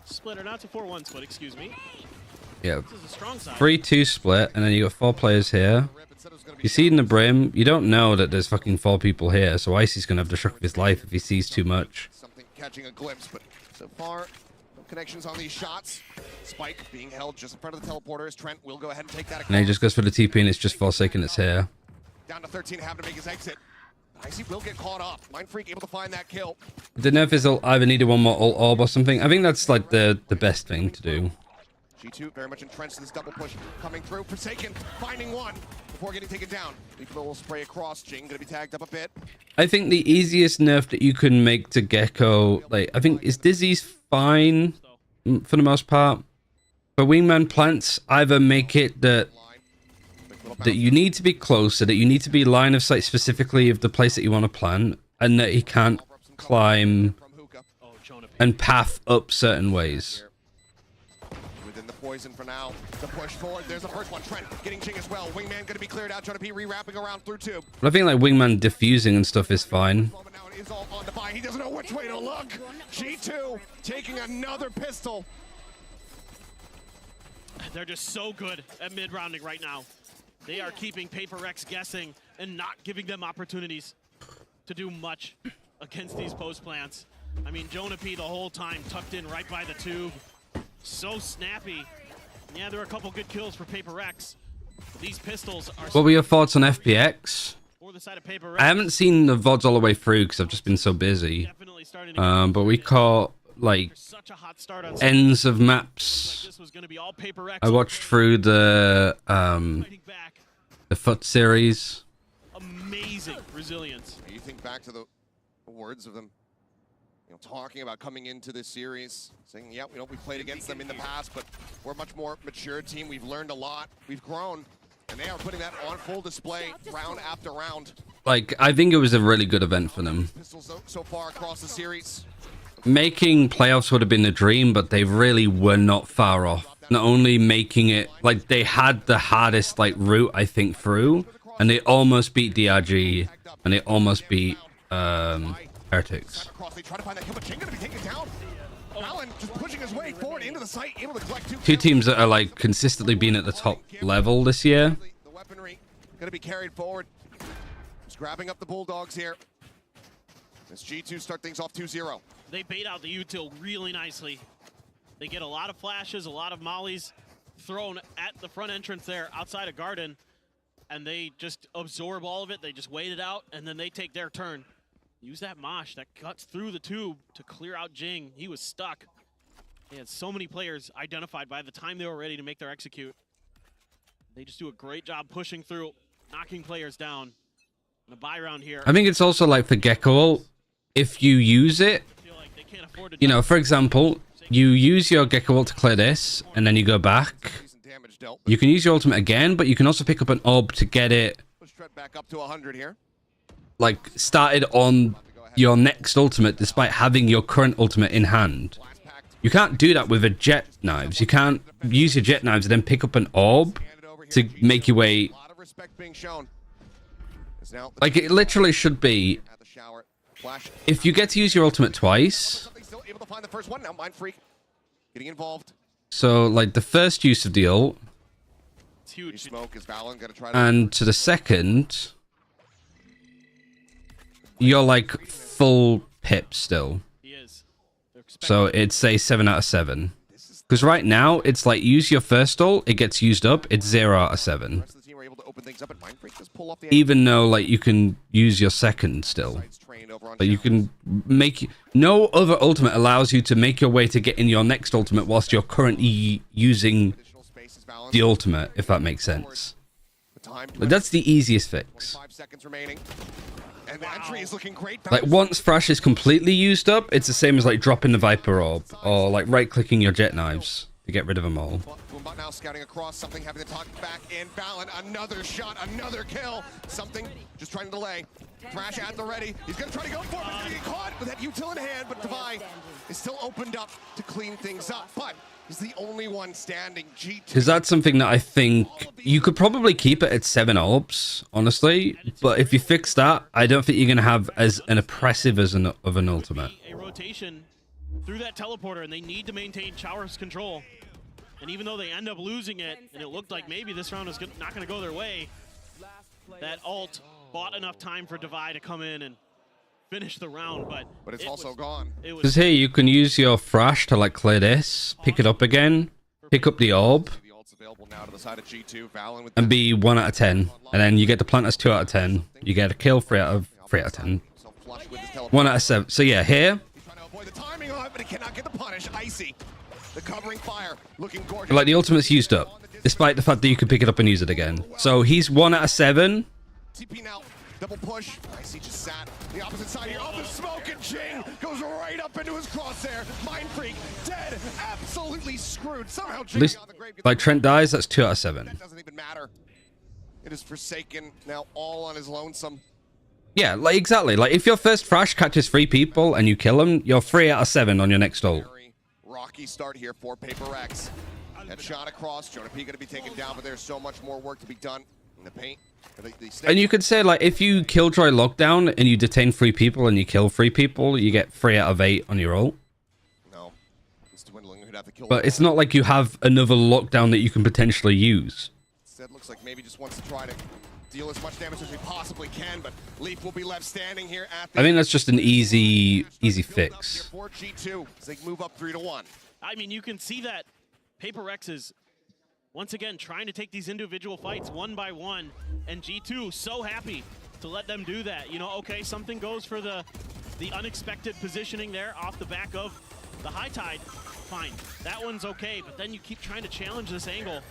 Split or not to 4-1 split, excuse me. Yeah. This is a strong side. 3-2 split, and then you got 4 players here. You see in the Brim, you don't know that there's fucking 4 people here, so Icy's gonna have the shock of his life if he sees too much. Something catching a glimpse, but so far, no connections on these shots. Spike being held just in front of the teleporter as Trent will go ahead and take that. And he just goes for the TP, and it's just Forsaken that's here. Down to 13, having to make his exit. Icy will get caught up. Mind Freak able to find that kill. I don't know if he'll either needed one more ult orb or something. I think that's like the best thing to do. G2 very much entrenched in this double push coming through. Forsaken finding one before getting taken down. Lethal will spray across. Jing gonna be tagged up a bit. I think the easiest nerf that you can make to Gecko, like, I think is Dizzy's fine for the most part. For Wingman plants, either make it that you need to be closer, that you need to be line of sight specifically of the place that you want to plant, and that he can't climb and path up certain ways. Within the poison for now. The push forward. There's the first one. Trent getting Jing as well. Wingman gonna be cleared out. Trying to be re-wrapping around through 2. But I think like Wingman diffusing and stuff is fine. It is all on the buy. He doesn't know which way to look. G2 taking another pistol. They're just so good at mid-rounding right now. They are keeping PRX guessing and not giving them opportunities to do much against these post plants. I mean, Jonah P the whole time tucked in right by the tube. So snappy. Yeah, there are a couple good kills for PRX. These pistols are... What were your thoughts on FPX? For the side of PRX. I haven't seen the VODs all the way through because I've just been so busy. But we caught like ends of maps. I watched through the FUT series. Amazing resilience. You think back to the words of them, you know, talking about coming into this series, saying, yeah, we played against them in the past, but we're a much more mature team. We've learned a lot. We've grown. And they are putting that on full display round after round. Like, I think it was a really good event for them. Pistols so far across the series. Making playoffs would have been the dream, but they really were not far off. Not only making it, like, they had the hardest, like, route, I think, through. And they almost beat DRG. And they almost beat, Heretics. They try to find that kill, but Jing gonna be taken down. Allen just pushing his way forward into the site, able to collect 2 Two teams that are, like, consistently being at the top level this year. The weaponry gonna be carried forward. Just grabbing up the Bulldogs here. As G2 start things off 2-0. They bait out the util really nicely. They get a lot of flashes, a lot of mollies thrown at the front entrance there outside of Garden, and they just absorb all of it. They just wait it out, and then they take their turn. Use that mosh that cuts through the tube to clear out Jing. He was stuck. They had so many players identified by the time they were ready to make their execute. They just do a great job pushing through, knocking players down. And a buy round here. I think it's also like for Gecko, if you use it, you know, for example, you use your Gecko ult to clear this, and then you go back. You can use your ultimate again, but you can also pick up an orb to get it Back up to 100 here. like started on your next ultimate despite having your current ultimate in hand. You can't do that with a jet knives. You can't use your jet knives and then pick up an orb to make your way. Like, it literally should be, if you get to use your ultimate twice, Able to find the first one now. Mind Freak getting involved. so like the first use of the ult It's huge. Smoke is Valen gonna try to and to the second, you're like full pip still. So it's a 7 out of 7. Because right now, it's like use your first ult, it gets used up, it's 0 out of 7. Even though like you can use your second still. But you can make... No other ultimate allows you to make your way to get in your next ultimate whilst you're currently using the ultimate, if that makes sense. But that's the easiest fix. 5 seconds remaining. And the entry is looking great. Like, once Thrash is completely used up, it's the same as like dropping the Viper Orb, or like right-clicking your jet knives to get rid of them all. Boombot now scouting across, something having to talk back in. Valen, another shot, another kill. Something just trying to delay. Thrash at the ready. He's gonna try to go for it, but he's gonna get caught with that util in hand, but Devi is still opened up to clean things up. But he's the only one standing. G2. Because that's something that I think you could probably keep it at 7 orbs, honestly. But if you fix that, I don't think you're going to have as an oppressive as an ultimate. A rotation through that teleporter, and they need to maintain Shower's control. And even though they end up losing it, and it looked like maybe this round was not going to go their way, that ult bought enough time for Devi to come in and finish the round, but it's also gone. Because here you can use your Thrash to like clear this, pick it up again, pick up the orb, Now to the side of G2, Valen with and be 1 out of 10. And then you get the plant as 2 out of 10. You get a kill 3 out of 10. 1 out of 7. So yeah, here, the timing on it, but he cannot get the punish. Icy. The covering fire looking gorgeous. like the ultimate's used up, despite the fact that you can pick it up and use it again. So he's 1 out of 7. TP now. Double push. Icy just sat the opposite side here. Oh, the smoke, and Jing goes right up into his crosshair. Mind Freak dead. Absolutely screwed. Somehow At Jing least, like Trent dies, that's 2 out of 7. That doesn't even matter. It is Forsaken now all on his lonesome. Yeah, like exactly. Like if your first Thrash catches 3 people and you kill them, you're 3 out of 7 on your next ult. Rocky start here for PRX. That shot across. Jonah P going to be taken down, but there's so much more work to be done in the paint. And you could say, like, if you Killjoy lockdown and you detain 3 people and you kill 3 people, you get 3 out of 8 on your ult. No. It's dwindling. Who'd have to kill But it's not like you have another lockdown that you can potentially use. Instead, looks like maybe just wants to try to deal as much damage as he possibly can, but Leaf will be left standing here at the I think that's just an easy fix. for G2 as they move up 3-1. I mean, you can see that PRX is once again trying to take these individual fights one by one, and G2 so happy to let them do that. You know, okay, something goes for the unexpected positioning there off the back of the high tide. Fine, that one's okay, but then you keep trying to challenge this angle,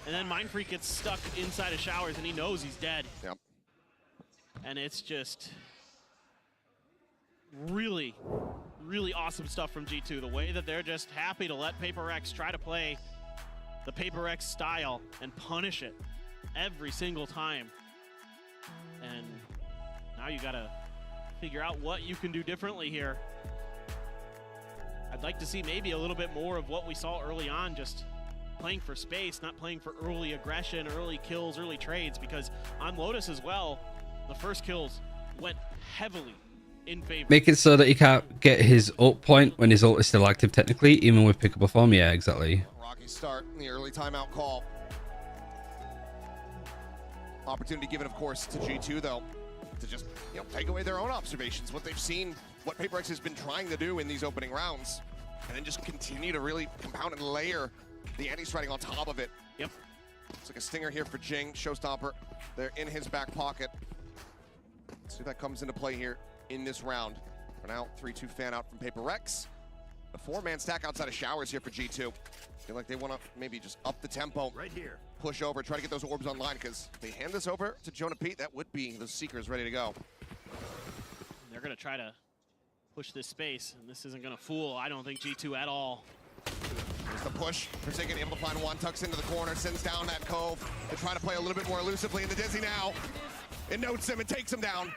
and then Mind Freak gets stuck inside of Showers, and he knows he's dead. Yep. And it's just really, really awesome stuff from G2. The way that they're just happy to let PRX try to play the PRX style and punish it every single time. And now you gotta figure out what you can do differently here. I'd like to see maybe a little bit more of what we saw early on, just playing for space, not playing for early aggression, early kills, early trades, because on Lotus as well, the first kills went heavily in favor. Make it so that he can't get his ult point when his ult is still active technically, even with pickable form. Yeah, exactly. Rocky start in the early timeout call. Opportunity given, of course, to G2, though, to just take away their own observations, what they've seen, what PRX has been trying to do in these opening rounds, and then just continue to really compound and layer the anti-striding on top of it. Yep. It's like a stinger here for Jing. Showstopper, they're in his back pocket. Let's see if that comes into play here in this round. For now, 3-2 fan out from PRX. A 4-man stack outside of showers here for G2. Feel like they want to maybe just up the tempo. Right here. Push over, try to get those orbs online, because they hand this over to Jonah Pete. That would be the Seekers ready to go. They're going to try to push this space, and this isn't going to fool, I don't think, G2 at all. There's the push. Forsaken able to find one, tucks into the corner, sends down that cove. They try to play a little bit more elusively in the Dizzy now. It notes him and takes him down.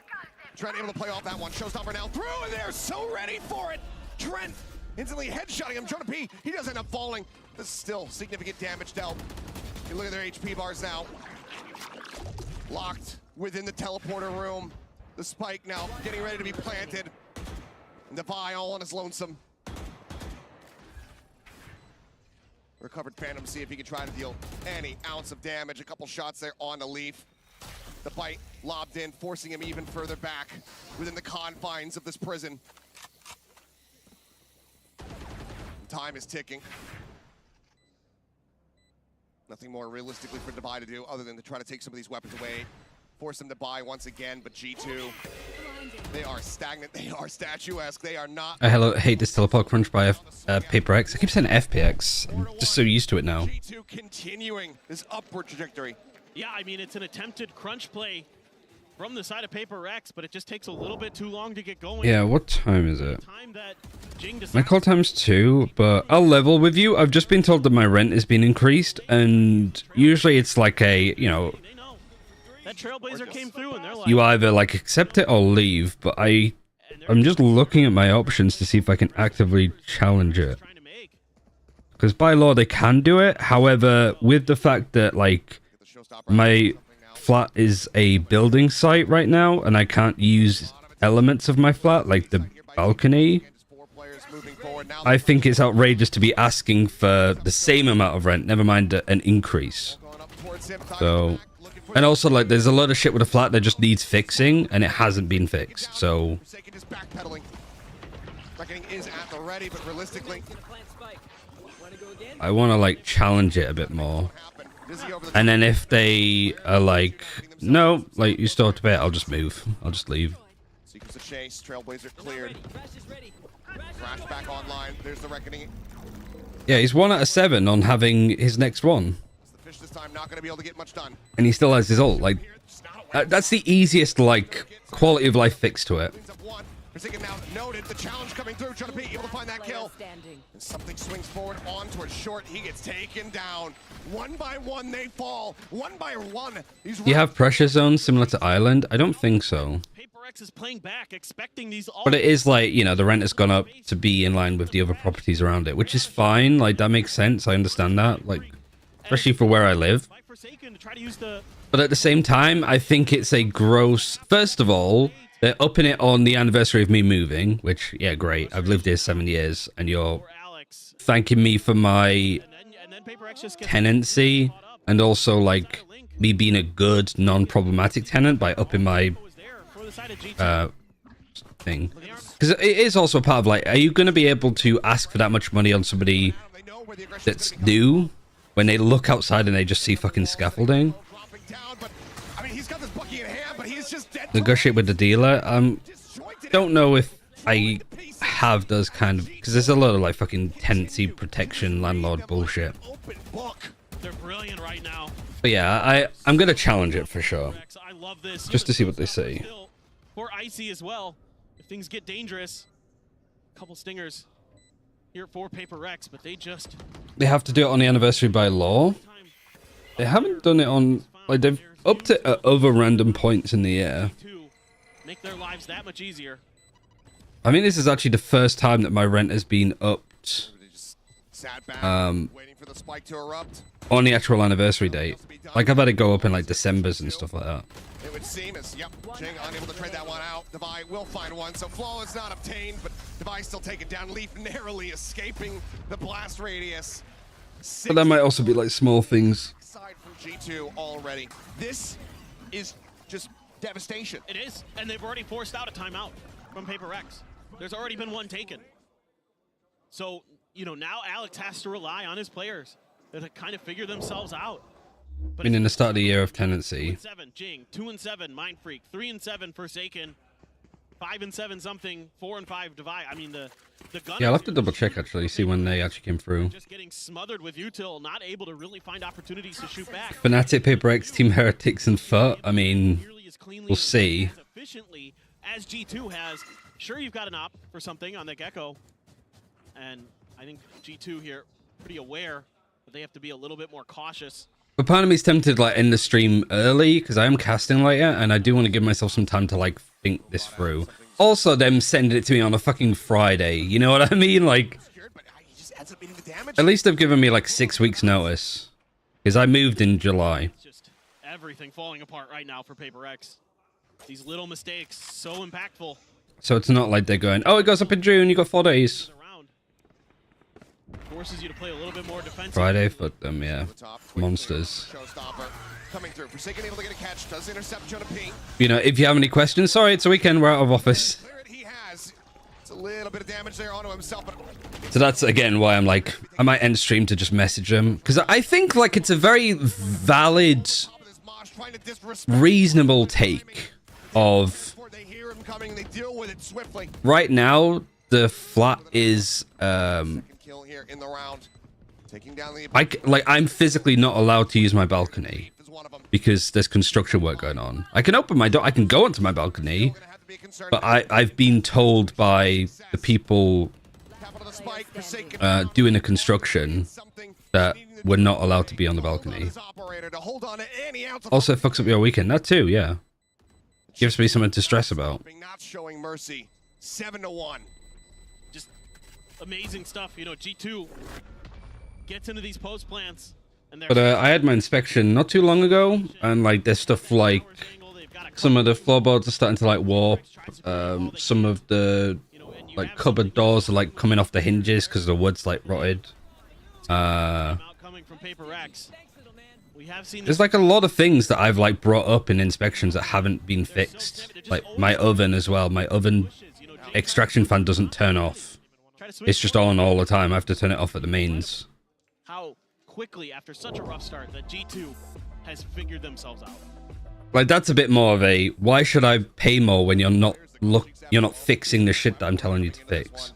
Trent able to play off that one. Showstopper now through, and they're so ready for it. Trent instantly headshotting him. Jonah P, he does end up falling. This is still significant damage dealt. You look at their HP bars now. Locked within the teleporter room. The spike now getting ready to be planted. And Devi all on his lonesome. Recovered Phantom, see if he can try to deal any ounce of damage. A couple shots there on the Leaf. The bite lobbed in, forcing him even further back within the confines of this prison. Time is ticking. Nothing more realistically for Devi to do other than to try to take some of these weapons away. Force them to buy once again, but G2, they are stagnant, they are statuesque, they are not. I hate this teleport crunch by PRX. I keep saying FPX. I'm just so used to it now. G2 continuing this upward trajectory. Yeah, I mean, it's an attempted crunch play from the side of PRX, but it just takes a little bit too long to get going. Yeah, what time is it? My call time's 2, but I'll level with you. I've just been told that my rent has been increased, and usually it's like a, you know, that Trailblazer came through and they're like, you either like accept it or leave, but I'm just looking at my options to see if I can actively challenge it. Because by law they can do it, however, with the fact that like my flat is a building site right now and I can't use elements of my flat, like the balcony, I think it's outrageous to be asking for the same amount of rent, never mind an increase. So, and also like there's a lot of shit with a flat that just needs fixing and it hasn't been fixed, so I want to like challenge it a bit more. And then if they are like, no, like you still have to pay it, I'll just move. I'll just leave. Seekers of chase, Trailblazer cleared. Crash back online. There's the reckoning. Yeah, he's 1 out of 7 on having his next one. The fish this time not going to be able to get much done. And he still has his ult. Like, that's the easiest like quality of life fix to it. Forsaken now noted the challenge coming through. Trying to be able to find that kill. And something swings forward on towards short. He gets taken down. One by one they fall. One by one. Do you have pressure zones similar to Island? I don't think so. PRX is playing back, expecting these all. But it is like, you know, the rent has gone up to be in line with the other properties around it, which is fine. Like, that makes sense. I understand that. Like, especially for where I live. But at the same time, I think it's a gross... First of all, they're upping it on the anniversary of me moving, which, yeah, great. I've lived here 7 years, and you're thanking me for my tenancy, and also, like, me being a good, non-problematic tenant by upping my thing. Because it is also part of, like, are you going to be able to ask for that much money on somebody that's new when they look outside and they just see fucking scaffolding? Negotiate with the dealer. Don't know if I have those kind of, because there's a lot of like fucking tenancy protection landlord bullshit. They're brilliant right now. But yeah, I'm gonna challenge it for sure, just to see what they say. For Icy as well, if things get dangerous, a couple stingers here for PRX, but they have to do it on the anniversary by law. They haven't done it on, like, they've upped it at other random points in the year. Make their lives that much easier. I mean, this is actually the first time that my rent has been upped on the actual anniversary date. Like, I've had it go up in like Decembers and stuff like that. It would seem as, yep, Jing unable to trade that one out. Devi will find one, so Flawless not obtained, but Devi still taken down. Leaf narrowly escaping the blast radius. But that might also be like small things. Aside from G2 already. This is just devastation. It is, and they've already forced out a timeout from PRX. There's already been one taken. So, you know, now Alex has to rely on his players to kind of figure themselves out. I mean, in the start of the year of tenancy. 2-7, Jing. 2-7, Mind Freak. 3-7, Forsaken. 5 and 7 something, 4 and 5 divide. I mean the gun. Yeah, I'll have to double check actually, see when they actually came through. Just getting smothered with util, not able to really find opportunities to shoot back. Fnatic, PRX, Team Heretics, and FUT. I mean, we'll see. As efficiently as G2 has. Sure, you've got an op for something on the Gecko, and I think G2 here pretty aware that they have to be a little bit more cautious. But part of me is tempted to like end the stream early because I am casting later and I do want to give myself some time to like think this through. Also, them sending it to me on a fucking Friday, you know what I mean? Like, at least they've given me like 6 weeks notice because I moved in July. Just everything falling apart right now for PRX. These little mistakes so impactful. So it's not like they're going, oh, it goes up in June, you got 4 days. Forces you to play a little bit more defensive. Friday for them, yeah. Monsters. Coming through. Forsaken able to get a catch. Does intercept Jonah P. You know, if you have any questions, sorry, it's a weekend, we're out of office. He has. It's a little bit of damage there onto himself. But So that's, again, why I'm like, I might end stream to just message them. Because I think, like, it's a very valid, reasonable take of... they deal with it swiftly. Right now, the flat is... Kill here in the round. Taking down the... I'm physically not allowed to use my balcony because there's construction work going on. I can open my door, I can go onto my balcony, but I've been told by the people doing the construction that we're not allowed to be on the balcony. Also, it fucks up your weekend. That too, yeah. Gives me something to stress about. Not showing mercy. 7-1. Just amazing stuff. You know, G2 gets into these post plants. But I had my inspection not too long ago, and like there's stuff like some of the floorboards are starting to like warp. Some of the like cupboard doors are like coming off the hinges because the wood's like rotted. There's like a lot of things that I've like brought up in inspections that haven't been fixed. Like my oven as well. My oven extraction fan doesn't turn off. It's just on all the time. I have to turn it off at the mains. How quickly after such a rough start that G2 has figured themselves out. Like that's a bit more of a why should I pay more when you're not fixing the shit that I'm telling you to fix.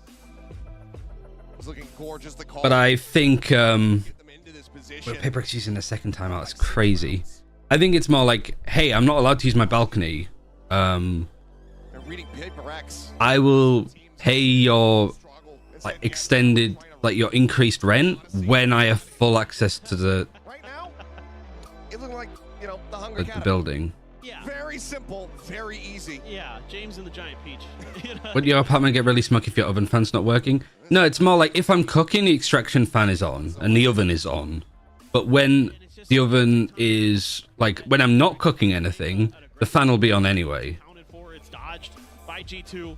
But I think PRX using the second time out is crazy. I think it's more like, hey, I'm not allowed to use my balcony. I will pay your like extended, like your increased rent when I have full access to the the building. Yeah. Very simple, very easy. Yeah, James and the Giant Peach. You know? Would your apartment get really smoky if your oven fan's not working? No, it's more like if I'm cooking, the extraction fan is on and the oven is on. But when the oven is like when I'm not cooking anything, the fan will be on anyway. It's dodged by G2,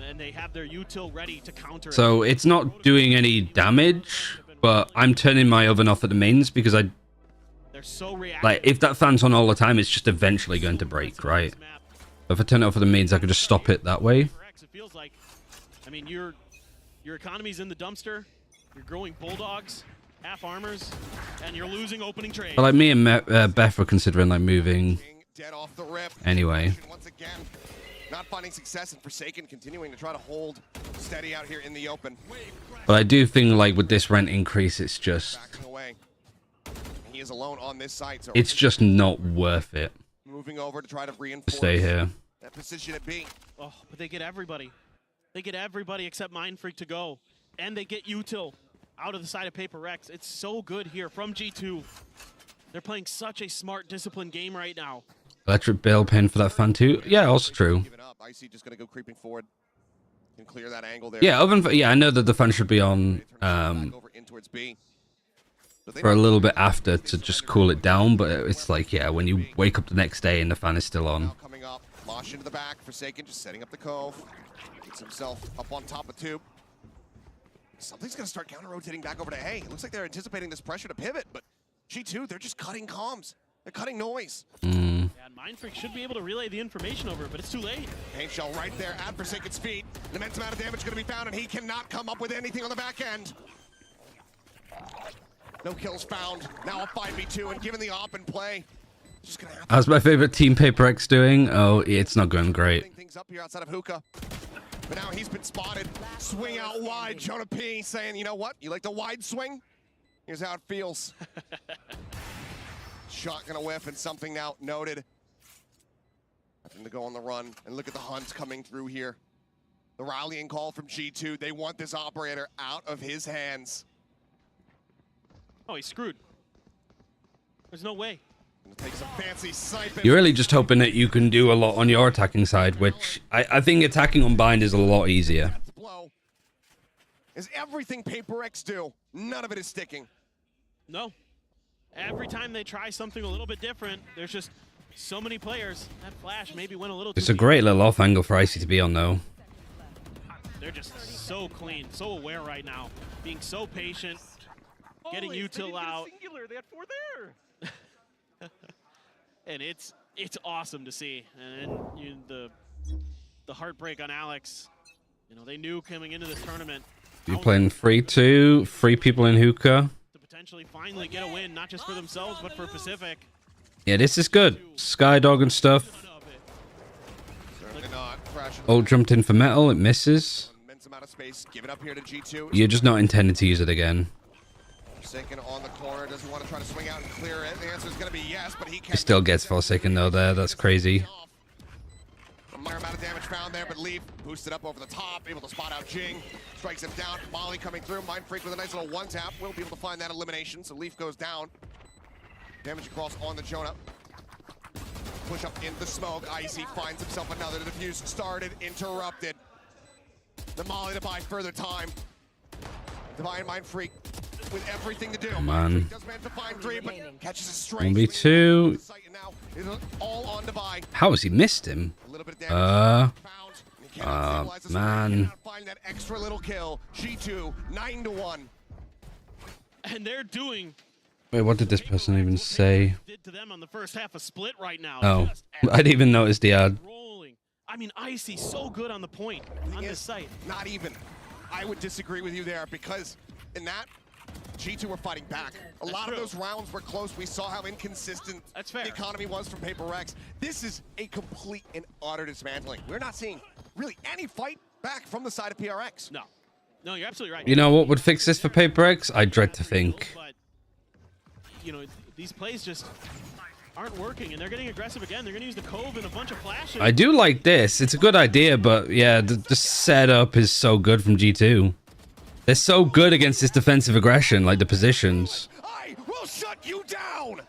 and they have their util ready to counter it. So it's not doing any damage, but I'm turning my oven off at the mains because like if that fan's on all the time, it's just eventually going to break, right? If I turn it off at the mains, I could just stop it that way. It feels like, I mean, your economy's in the dumpster. You're growing bulldogs, half armors, and you're losing opening trade. But like me and Beth were considering like moving anyway. Once again, not finding success, and Forsaken continuing to try to hold steady out here in the open. But I do think like with this rent increase, it's just He is alone on this side, so it's just not worth it. Moving over to try to reinforce Stay here. that position at B. Oh, but they get everybody. They get everybody except Mindfreak to go. And they get util out of the side of PRX. It's so good here from G2. They're playing such a smart, disciplined game right now. Electric bill paying for that fan too. Yeah, also true. Icy just gonna go creeping forward. Can clear that angle there. Yeah, yeah, I know that the fan should be on over in towards B. for a little bit after to just cool it down, but it's like, yeah, when you wake up the next day and the fan is still on. Coming up, Mosh into the back, Forsaken just setting up the cove. Gets himself up on top of tube. Something's gonna start counter-rotating back over to A. It looks like they're anticipating this pressure to pivot, but G2, they're just cutting comms. They're cutting noise. Yeah, and Mindfreak should be able to relay the information over, but it's too late. Paint shell right there at Forsaken's feet. An immense amount of damage gonna be found, and he cannot come up with anything on the back end. No kills found. Now a 5v2, and given the op in play, How's my favorite team PaperX doing? Oh, it's not going great. Things up here outside of Hookah. But now he's been spotted. Swing out wide. Jonah P saying, you know what? You like the wide swing? Here's how it feels. Shot gonna whiff and something now noted. Nothing to go on the run. And look at the hunt coming through here. The rallying call from G2. They want this operator out of his hands. Oh, he's screwed. There's no way. Take some fancy sniping. You're really just hoping that you can do a lot on your attacking side, which I think attacking on bind is a lot easier. Is everything PaperX do? None of it is sticking. No. Every time they try something a little bit different, there's just so many players. That flash maybe went a little It's too a great little off angle for Icy to be on, though. They're just so clean, so aware right now. Being so patient, getting util out. Singular, they had 4 there. And it's awesome to see. And then the heartbreak on Alex. You know, they knew coming into this tournament. You're playing 3-2, 3 people in Hookah. To potentially finally get a win, not just for themselves, but for Pacific. Yeah, this is good. Skydog and stuff. Ult jumped in for metal, it misses. Give it up here to G2. You're just not intended to use it again. Forsaken on the corner. Does he want to try to swing out and clear it? The answer is going to be yes, but he He can. still gets Forsaken though there, that's crazy. A minor amount of damage found there, but Leaf boosted up over the top, able to spot out Jing. Strikes him down. Molly coming through. Mind Freak with a nice little one tap. Will be able to find that elimination, so Leaf goes down. Damage across on the Jonah. Push up in the smoke. Icy finds himself another. The defuse started, interrupted. The Molly to buy further time. Divine Mind Freak with everything to do. Come on. Does manage to find 3, but catches his strength. 1v2. All on Divine. How has he missed him? Man. Find that extra little kill. G2 9-1. And they're doing Wait, what did this person even say? did to them on the first half a split right now. Oh, Just I didn't even notice the ad. rolling. I mean, Icy so good on the point on this site. Not even. I would disagree with you there because in that, G2 were fighting back. A lot of those rounds were close. We saw how inconsistent the economy was from PaperX. This is a complete and utter dismantling. We're not seeing really any fight back from the side of PRX. No. No, you're absolutely right. You know what would fix this for PaperX? I dread to think. But, you know, these plays just aren't working, and they're getting aggressive again. They're going to use the Cove and a bunch of flashes. I do like this. It's a good idea, but yeah, the setup is so good from G2. They're so good against this defensive aggression, like the positions. I will shut you down!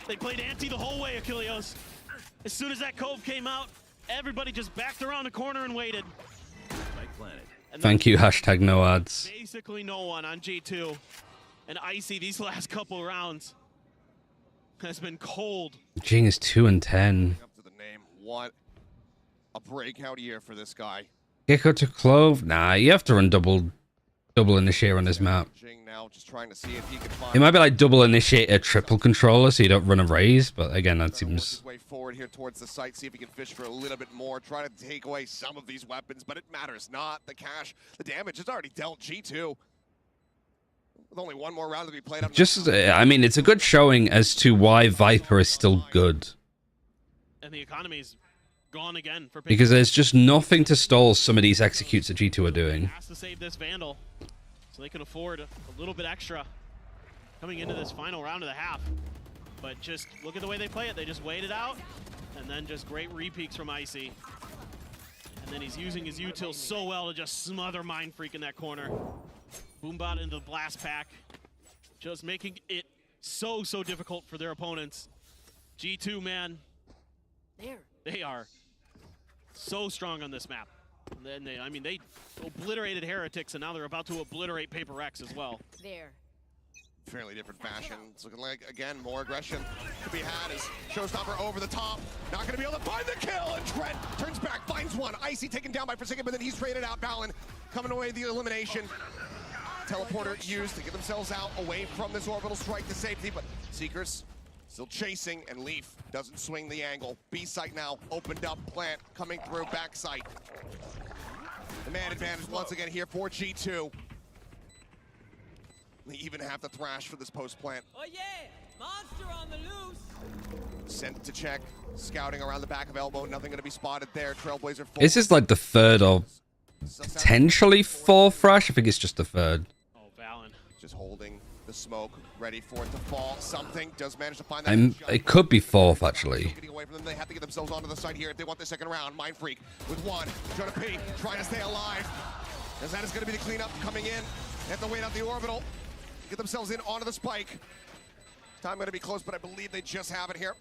They played anti the whole way, Achilleos. As soon as that Cove came out, everybody just backed around the corner and waited. And Thank you, hashtag no ads. basically no one on G2. And Icy, these last couple rounds, has been cold. Jing is 2-10. What a breakout year for this guy. Gecko to Clove? Nah, you have to run double initiator on this map. Jing now just trying to see if he can find It might be like double initiator, triple controller, so you don't run a raise, but again, that seems... his way forward here towards the site, see if he can fish for a little bit more, try to take away some of these weapons, but it matters not. The cash, the damage is already dealt G2. With only one more round to be played up. Just, I mean, it's a good showing as to why Viper is still good. And the economy's gone again for Because there's just nothing to stall some of these executes that G2 are doing. has to save this Vandal so they can afford a little bit extra coming into this final round of the half. But just look at the way they play it. They just wait it out, and then just great repeaks from Icy. And then he's using his util so well to just smother Mind Freak in that corner. Boombot into the blast pack, just making it so difficult for their opponents. G2, man, they are so strong on this map. And then they obliterated Heretics, and now they're about to obliterate PaperX as well. Fairly different fashion. It's looking like, again, more aggression to be had as Showstopper over the top. Not going to be able to find the kill, and Trent turns back, finds one. Icy taken down by Forsaken, but then he's traded out. Balin coming away the elimination. Teleporter used to get themselves out away from this orbital strike to safety, but Seekers still chasing, and Leaf doesn't swing the angle. B site now opened up, plant coming through, back site. The man advantage once again here for G2. They even have to thrash for this post plant. Oh yeah, monster on the loose. Sent to check, scouting around the back of elbow. Nothing going to be spotted there. Trailblazer. This is like the third or potentially fourth thrash. I think it's just the third. Oh, Valen. Just holding the smoke, ready for it to fall. Something does manage to find that. It could be fourth actually. Getting away from them. They have to get themselves onto the side here if they want the second round. Mind Freak with one. Jonah P trying to stay alive. As that is going to be the cleanup coming in. They have to wait out the orbital. Get themselves in onto the spike. Time going to be close, but I believe they just have it here.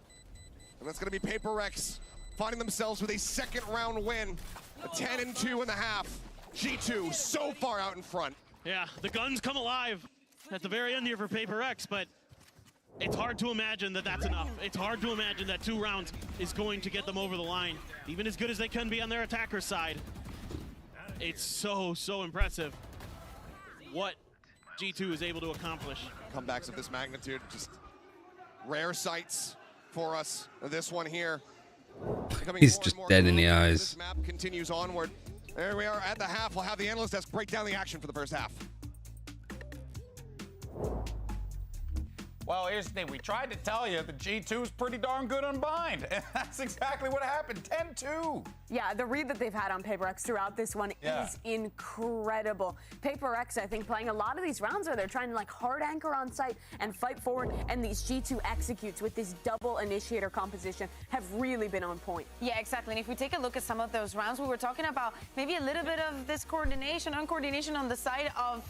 And that's going to be PRX finding themselves with a second round win. A 10-2.5. G2 so far out in front. Yeah, the guns come alive at the very end here for PRX, but it's hard to imagine that that's enough. It's hard to imagine that 2 rounds is going to get them over the line. Even as good as they can be on their attacker side, it's so impressive what G2 is able to accomplish. Comebacks of this magnitude, just rare sights for us. This one here. He's just dead in the eyes. This map continues onward. There we are at the half. We'll have the analyst desk break down the action for the first half. Well, here's the thing. We tried to tell you that G2 is pretty darn good on bind. And that's exactly what happened. 10-2. Yeah, the read that they've had on PRX throughout this one is incredible. PRX, I think, playing a lot of these rounds where they're trying to like hard anchor on site and fight forward, and these G2 executes with this double initiator composition have really been on point. Yeah, exactly. And if we take a look at some of those rounds, we were talking about maybe a little bit of this uncoordination on the side of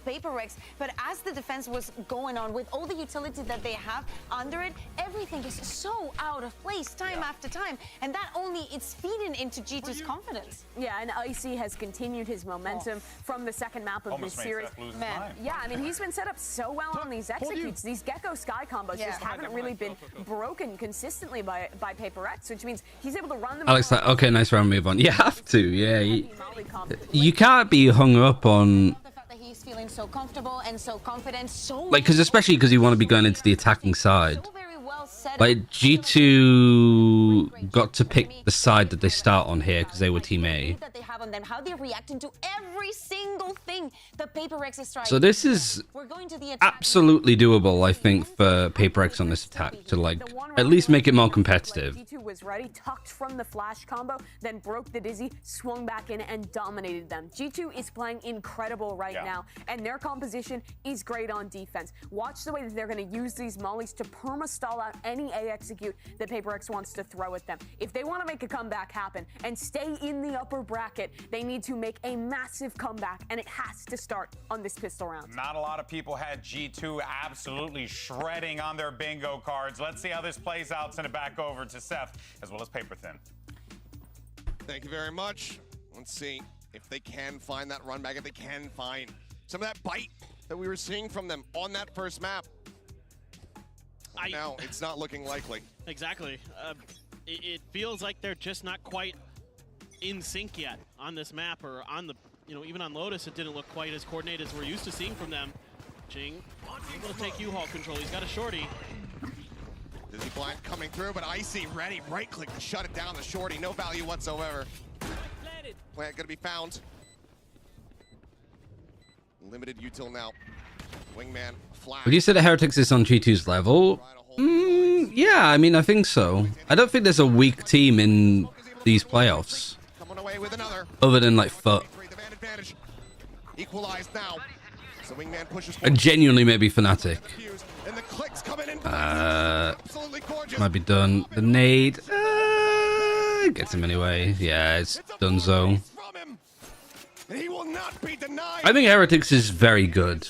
PRX. But as the defense was going on with all the utility that they have under it, everything is so out of place time after time. And that only, it's feeding into G2's confidence. Yeah, and Icy has continued his momentum from the second map of this series. Man, yeah, I mean, he's been set up so well on these executes. These Gecko Sky combos just haven't really been broken consistently by PRX, which means he's able to run them. Alex, like, okay, nice round, move on. You have to, yeah. You can't be hung up on, he's feeling so comfortable and so confident, like, especially because you want to be going into the attacking side. Like, G2 got to pick the side that they start on here because they were Team A. that they have on them, how they're reacting to every single thing that PRX is trying. So this is We're going to the attack. absolutely doable, I think, for PRX on this attack to, like, at least make it more competitive. G2 was ready, tucked from the flash combo, then broke the dizzy, swung back in, and dominated them. G2 is playing incredible right now, and their composition is great on defense. Watch the way that they're going to use these mollies to perma-stall out any A execute that PRX wants to throw at them. If they want to make a comeback happen and stay in the upper bracket, they need to make a massive comeback, and it has to start on this pistol round. Not a lot of people had G2 absolutely shredding on their bingo cards. Let's see how this plays out. Send it back over to Seth, as well as Paper Thin. Thank you very much. Let's see if they can find that run back, if they can find some of that bite that we were seeing from them on that first map. Now, it's not looking likely. Exactly. It feels like they're just not quite in sync yet on this map, or on the, even on Lotus, it didn't look quite as coordinated as we're used to seeing from them. Jing able to take U-Haul control. He's got a shorty. Dizzy Blind coming through, but Icy ready. Right click to shut it down. The shorty, no value whatsoever. Plant gonna be found. Limited util now. Wingman flash. Would you say the Heretics is on G2's level? Yeah, I mean, I think so. I don't think there's a weak team in these playoffs. Coming away with another. Other than, like, FUT. Equalized now. So Wingman pushes And genuinely maybe Fnatic. and the clicks coming in. Might be done. The nade. Gets him anyway. Yeah, it's done so. He will not be denied. I think Heretics is very good.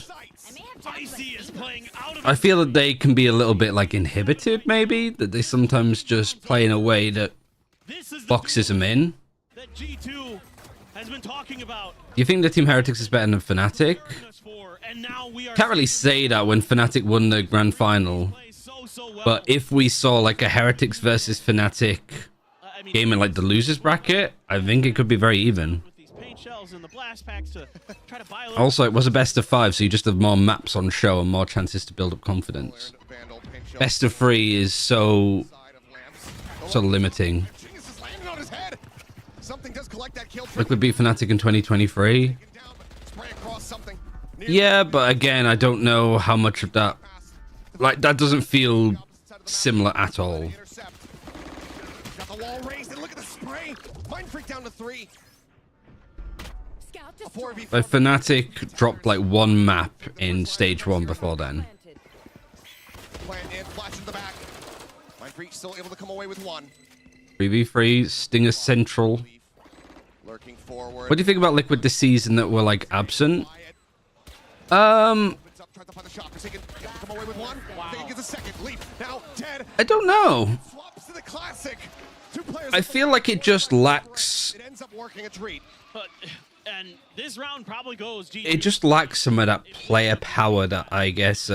I feel that they can be a little bit, like, inhibited, maybe. That they sometimes just play in a way that boxes them in. That G2 has been talking about. Do you think the Team Heretics is better than Fnatic? Can't really say that when Fnatic won the grand final. But if we saw, like, a Heretics versus Fnatic game in, like, the losers bracket, I think it could be very even. Also, it was a best of 5, so you just have more maps on show and more chances to build up confidence. Best of 3 is so limiting. Look, we beat Fnatic in 2023. Yeah, but again, I don't know how much of that... Like, that doesn't feel similar at all. Got the wall raised, and look at the spray. Mind Freak down to 3. Like, Fnatic dropped like one map in stage 1 before then. Plant in, flash in the back. Mind Freak still able to come away with 1. 3v3, Stinger Central. Lurking forward. What do you think about Liquid this season that were like absent? I don't know. I feel like it just lacks. And this round probably goes G2. It just lacks some of that player power that I guess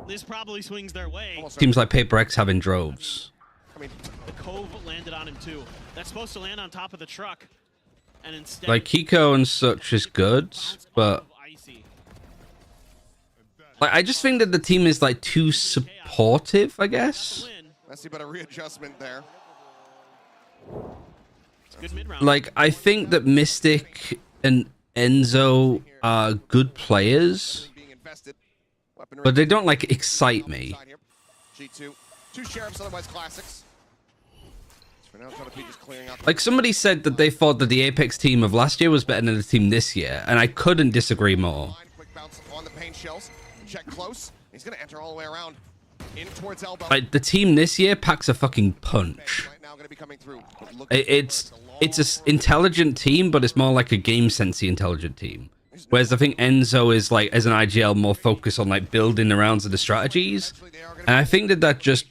This probably swings their way. teams like PRX have in droves. The Cove landed on him too. That's supposed to land on top of the truck. And instead Like Kiko and such is good, but like I just think that the team is like too supportive, I guess. Messy, but a readjustment there. Like I think that Mystic and Enzo are good players, but they don't like excite me. G2, 2 sheriffs, otherwise classics. For now, just clearing out. Like somebody said that they thought that the Apex team of last year was better than the team this year, and I couldn't disagree more. Quick bounce on the pain shells. Check close. He's gonna enter all the way around. In towards elbow. Like the team this year packs a fucking punch. Right now gonna be coming through. It's an intelligent team, but it's more like a game sensey intelligent team. Whereas I think Enzo is like, as an IGL, more focused on like building the rounds and the strategies. And I think that just,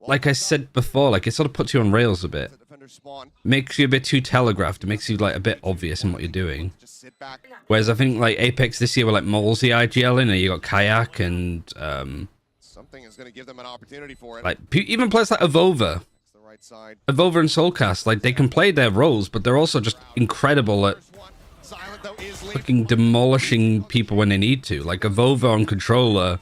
like I said before, like it sort of puts you on rails a bit. Makes you a bit too telegraphed. It makes you like a bit obvious in what you're doing. Whereas I think like Apex this year were like Moles the IGL in, and you got Kayak and something is gonna give them an opportunity for it. like even players like Avova. Avova and Soulcast, like they can play their roles, but they're also just incredible at fucking demolishing people when they need to. Like Avova on controller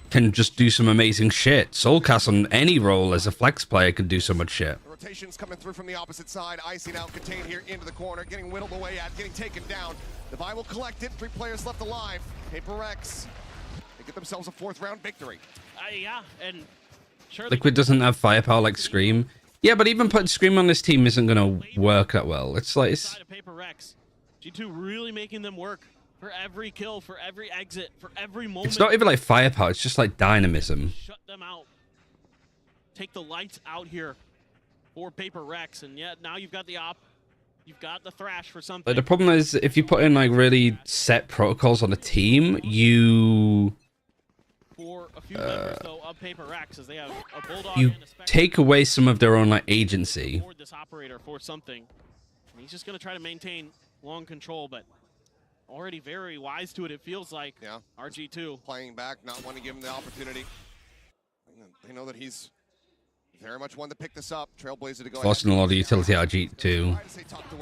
can just do some amazing shit. Soulcast on any role as a flex player can do so much shit. The rotations coming through from the opposite side. Icy now contained here into the corner, getting whittled away at, getting taken down. Devi will collect it. 3 players left alive. PRX, they get themselves a 4th round victory. Yeah, and sure. Liquid doesn't have firepower like Scream. Yeah, but even putting Scream on this team isn't going to work that well. It's like... PRX. G2 really making them work for every kill, for every exit, for every moment. It's not even like firepower, it's just like dynamism. Shut them out. Take the lights out here for PRX, and yet now you've got the op. You've got the thrash for something. Like, the problem is, if you put in like really set protocols on a team, you... For a few members, though, of PRX, as they have a Bulldog you and a Spectre take away some of their own like agency. aboard this operator for something. And he's just going to try to maintain long control, but already very wise to it, it feels like. Yeah. RG2 playing back, not wanting to give him the opportunity. They know that he's very much one to pick this up. Trailblazer to go Forcing a lot of utility out of G2,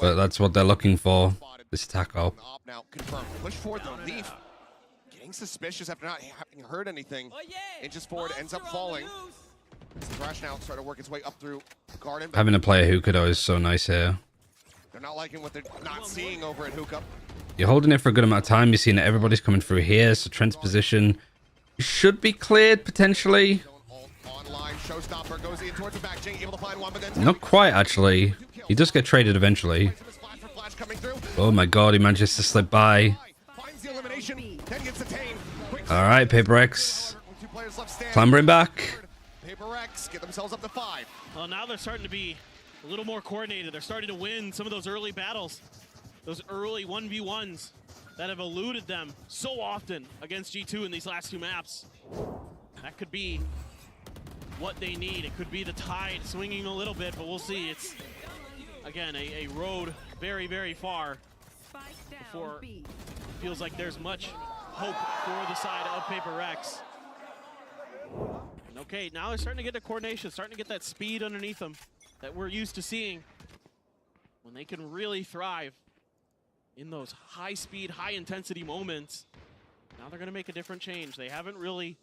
but that's what they're looking for. This attack up. Now confirmed. Push forward the leaf. Getting suspicious after not having heard anything. Inches forward, ends up falling. Thrash now started to work its way up through Garden. Having a player Hookah is so nice here. They're not liking what they're not seeing over at Hookah. You're holding it for a good amount of time. You're seeing that everybody's coming through here, so Trent's position should be cleared potentially. Online showstopper goes in towards the back. Jing able to find one, but then Not quite actually. He does get traded eventually. Oh my god, he manages to slip by. Alright, PRX. Clambering back. PRX get themselves up to 5. Well, now they're starting to be a little more coordinated. They're starting to win some of those early battles, those early 1v1s that have eluded them so often against G2 in these last 2 maps. That could be what they need. It could be the tide swinging a little bit, but we'll see. It's, again, a road very, very far before it feels like there's much hope for the side of PRX. And okay, now they're starting to get the coordination, starting to get that speed underneath them that we're used to seeing when they can really thrive in those high-speed, high-intensity moments. Now they're going to make a different change. They haven't really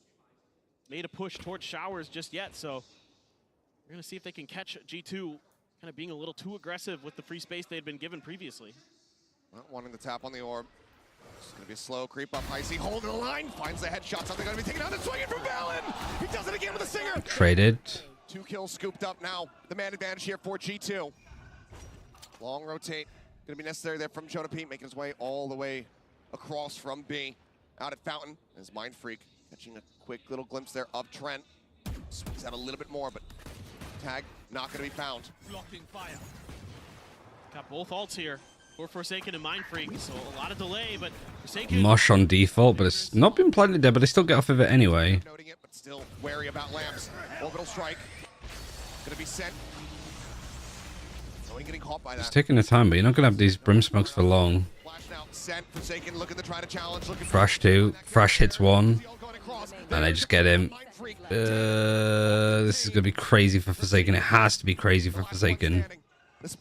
made a push towards showers just yet, so we're going to see if they can catch G2 kind of being a little too aggressive with the free space they had been given previously. Not wanting to tap on the orb. It's going to be a slow creep up. Icy holding the line. Finds the headshot. Something going to be taken out and swinging from Valen. He does it again with a singer. Traded. 2 kills scooped up now. The man advantage here for G2. Long rotate. Going to be necessary there from Jonah P. Making his way all the way across from B. Out at Fountain. As Mind Freak catching a quick little glimpse there of Trent. Swings out a little bit more, but tag not going to be found. Blocking fire. Got both ults here for Forsaken and Mind Freak, so a lot of delay, but Forsaken... Mosh on default, but it's not been planted there, but they still get off of it anyway. Noting it, but still wary about lamps. Orbital strike. Going to be sent. No one getting caught by that. It's taking the time, but you're not going to have these brim smokes for long. Flash now, sent. Forsaken looking to try to challenge. Thrash 2. Thrash hits 1. And I just get him. This is going to be crazy for Forsaken. It has to be crazy for Forsaken.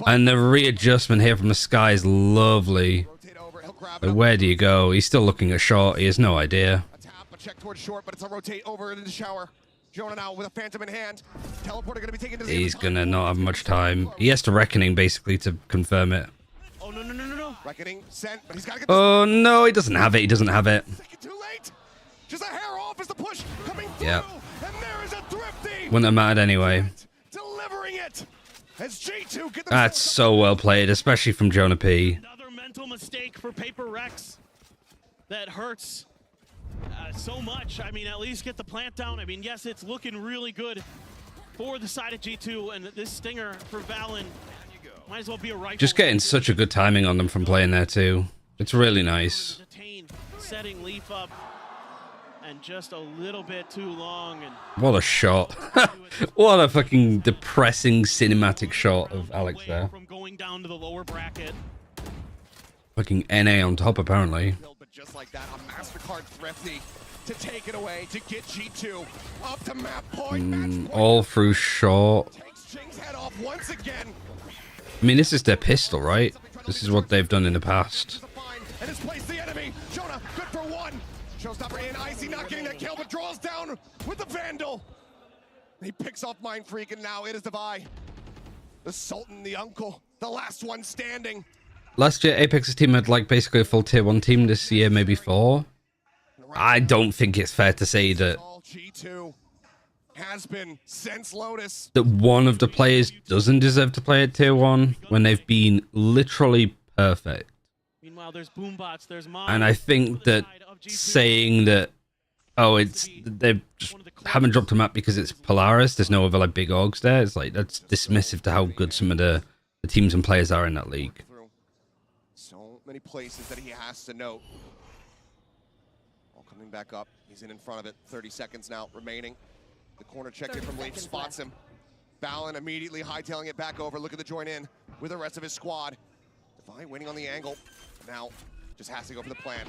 And the readjustment here from the sky is lovely. But where do you go? He's still looking at short. He has no idea. A check towards short, but it's a rotate over into the shower. Jonah now with a phantom in hand. Teleporter going to be taken to the... He's going to not have much time. He has to Reckoning, basically, to confirm it. Oh, no. Reckoning sent, but he's got to get... Oh, no, he doesn't have it. He doesn't have it. Too late. Just a hair off as the push coming through. Yeah. And there is a Thrifty. Wouldn't have mattered anyway. Delivering it. As G2 get That's so well played, especially from Jonah P. Another mental mistake for PRX that hurts so much. I mean, at least get the plant down. I mean, yes, it's looking really good for the side of G2, and this stinger for Valen might as well be a rifle. Just getting such a good timing on them from playing there too. It's really nice. Detain, setting Leaf up, and just a little bit too long. And What a shot. What a fucking depressing cinematic shot of Alex there. from going down to the lower bracket. Fucking NA on top, apparently. But just like that, a MasterCard Thrifty to take it away, to get G2 up to map point. All through short. Takes Jing's head off once again. I mean, this is their pistol, right? This is what they've done in the past. And has placed the enemy. Jonah, good for 1. Showstopper in. Icy not getting that kill, but draws down with the Vandal. He picks off Mind Freak, and now it is the Vi. The Sultan, the uncle, the last one standing. Last year, Apex's team had like basically a full tier 1 team. This year, maybe 4. I don't think it's fair to say that G2 has been since Lotus. that one of the players doesn't deserve to play at tier 1 when they've been literally perfect. Meanwhile, there's boombots, there's And I think that saying that, oh, they just haven't dropped a map because it's Polaris, there's no other like big orgs there, it's like that's dismissive to how good some of the teams and players are in that league. So many places that he has to note. All coming back up. He's in front of it. 30 seconds now remaining. The corner check in from Leaf spots him. Valen immediately hightailing it back over. Look at the join in with the rest of his squad. Defi waiting on the angle. Now just has to go for the plan.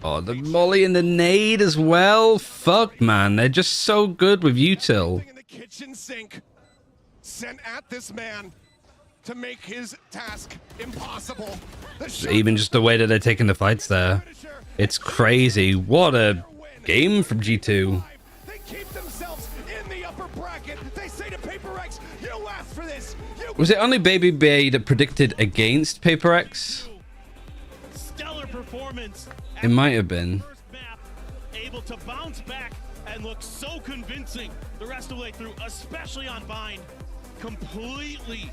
Oh, the molly and the nade as well. Fuck, man, they're just so good with util. In the kitchen sink, sent at this man to make his task impossible. Even just the way that they're taking the fights there, it's crazy. What a game from G2. They keep themselves in the upper bracket. They say to PRX, you asked for this. Was it only Baby Bay that predicted against PRX? stellar performance. It might have been. Able to bounce back and look so convincing the rest of the way through, especially on Bind. Completely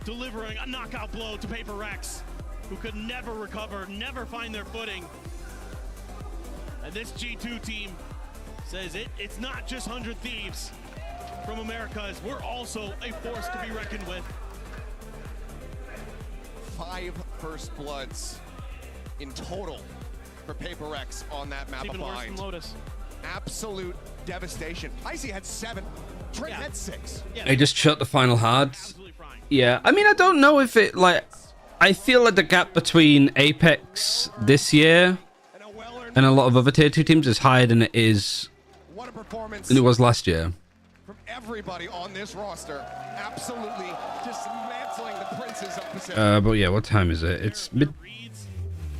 delivering a knockout blow to PRX, who could never recover, never find their footing. And this G2 team says it's not just 100 Thieves from Americas. We're also a force to be reckoned with. 5 first bloods in total for PRX on that map. Even of worse than Bind. Lotus. Absolute devastation. Icy had 7. Trent had 6. They just shut the final hard. Yeah, I mean, I don't know if it, like, I feel like the gap between Apex this year and a lot of other tier 2 teams is higher than it is than it was last year. From everybody on this roster, absolutely dismantling the princes of Pacific. But yeah, what time is it? It's mid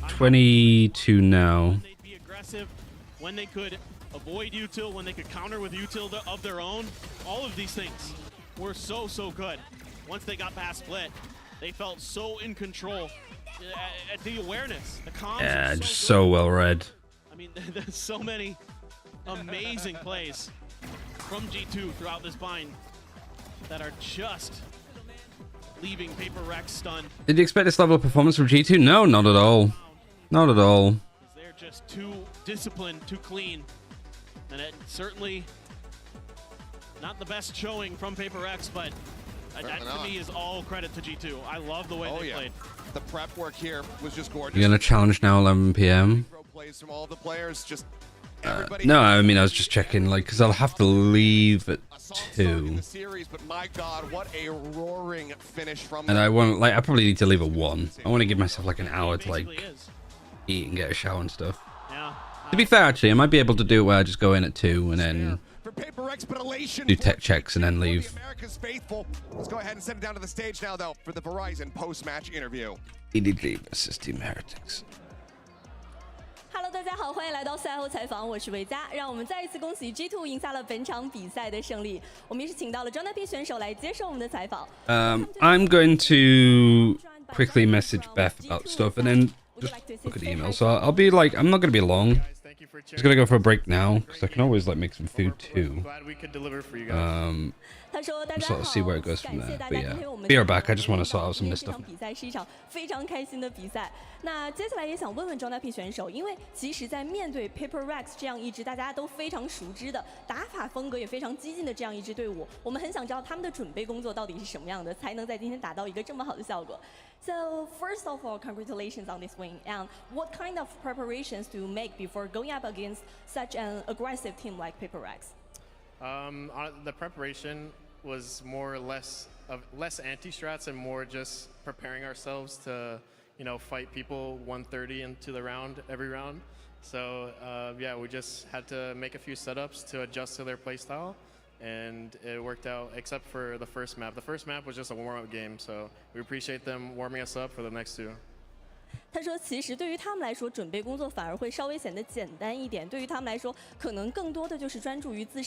22 now. They'd be aggressive when they could avoid util, when they could counter with util of their own. All of these things were so good. Once they got past split, they felt so in control The awareness, the comms. Yeah, are just so so good. well read. I mean, there's so many amazing plays from G2 throughout this bind that are just leaving PRX stunned. Did you expect this level of performance from G2? No, not at all. Not at all. They're just too disciplined, too clean, and it certainly not the best showing from PRX, but that to me is all credit to G2. I love the way they played. The prep work here was just gorgeous. You're gonna challenge now 11 p.m. Plays from all the players, just No, I mean I was just checking, like, because I'll have to leave at 2, the series, but my God, what a roaring finish from and them. I probably need to leave at 1. I want to give myself like an hour to like eat and get a shower and stuff. Yeah. To be fair, actually, I might be able to do it where I just go in at 2 and then do tech checks and then leave. America's faithful. Let's go ahead and send it down to the stage now, though, for the Verizon post-match interview. EDG versus Team Heretics. Hello， 大家好，欢迎来到赛后采访，我是维嘉。让我们再一次恭喜 G2 赢下了本场比赛的胜利。我们也是请到了 Jonathan 选手来接受我们的采访。I'm going to quickly message Beth about stuff and then just look at the email. So I'll be like, I'm not going to be long. Just gonna go for a break now because I can always like make some food too. Sort of see where it goes from there. But yeah, be right back. I just want to sort out some of this 这 stuff. 场比赛是一场非常开心的比赛。那接下来也想问问 Jonathan 选手，因为其实，在面对 PRX 这样一支大家都非常熟知的打法风格也非常激进的这样一支队伍，我们很想知道他们的准备工作到底是什么样的，才能在今天达到一个这么好的效果。So first of all, congratulations on this win. And what kind of preparations do you make before going up against such an aggressive team like PRX? The preparation was more or less anti-strats and more just preparing ourselves to, fight people 130 into the round every round. So yeah, we just had to make a few setups to adjust to their playstyle, and it worked out except for the first map. The first map was just a warm-up game, so we appreciate them warming us up for the next 2. 他说，其实对于他们来说，准备工作反而会稍微显得简单一点。对于他们来说，可能更多的就是专注于自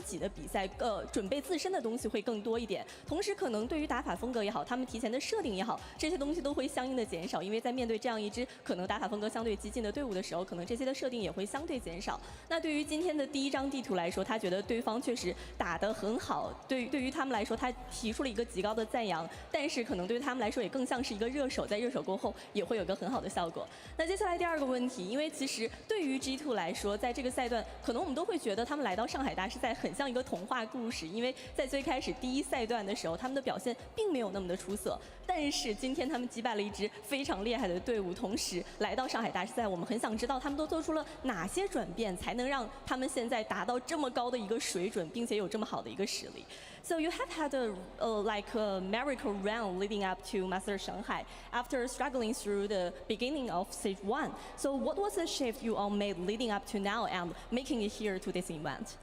己的比赛，准备自身的东西会更多一点。同时，可能对于打法风格也好，他们提前的设定也好，这些东西都会相应的减少。因为在面对这样一支可能打法风格相对激进的队伍的时候，可能这些的设定也会相对减少。那对于今天的第一张地图来说，他觉得对方确实打得很好。对于他们来说，他提出了一个极高的赞扬。但是，可能对于他们来说，也更像是一个热手，在热手过后也会有个很好的效果。那接下来第二个问题，因为其实对于 G2 来说，在这个赛段，可能我们都会觉得他们来到上海大师赛很像一个童话故事，因为在最开始第一赛段的时候，他们的表现并没有那么的出色。但是今天他们击败了一支非常厉害的队伍，同时来到上海大师赛，我们很想知道他们都做出了哪些转变，才能让他们现在达到这么高的一个水准，并且有这么好的一个实力。So you have had a miracle run leading up to Master Shanghai after struggling through the beginning of Stage 1. So what was the shift you all made leading up to now and making it here to this event?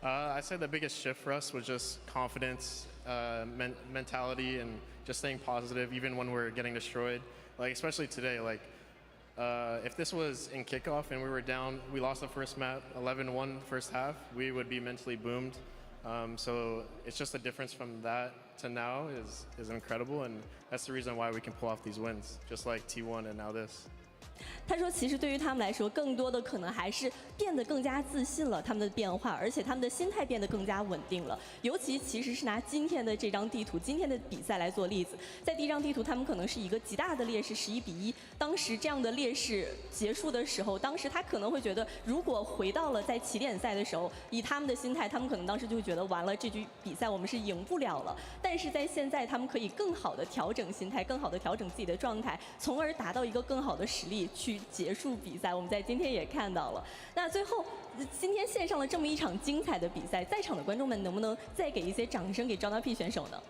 I said the biggest shift for us was just confidence, mentality, and just staying positive even when we're getting destroyed. Like especially today, if this was in kickoff and we were down, we lost the first map 11-1 first half, we would be mentally boomed. So it's just the difference from that to now is incredible, and that's the reason why we can pull off these wins, just like T1 and now this. 他说，其实对于他们来说，更多的可能还是变得更加自信了，他们的变化，而且他们的心态变得更加稳定了。尤其其实是拿今天的这张地图、今天的比赛来做例子，在第一张地图，他们可能是一个极大的劣势，11-1。当时这样的劣势结束的时候，当时他可能会觉得，如果回到了在起点赛的时候，以他们的心态，他们可能当时就会觉得，完了，这局比赛我们是赢不了了。但是在现在，他们可以更好的调整心态，更好的调整自己的状态，从而达到一个更好的实力去结束比赛。我们在今天也看到了。那最后，今天献上了这么一场精彩的比赛，在场的观众们能不能再给一些掌声给 Jonathan 选手呢？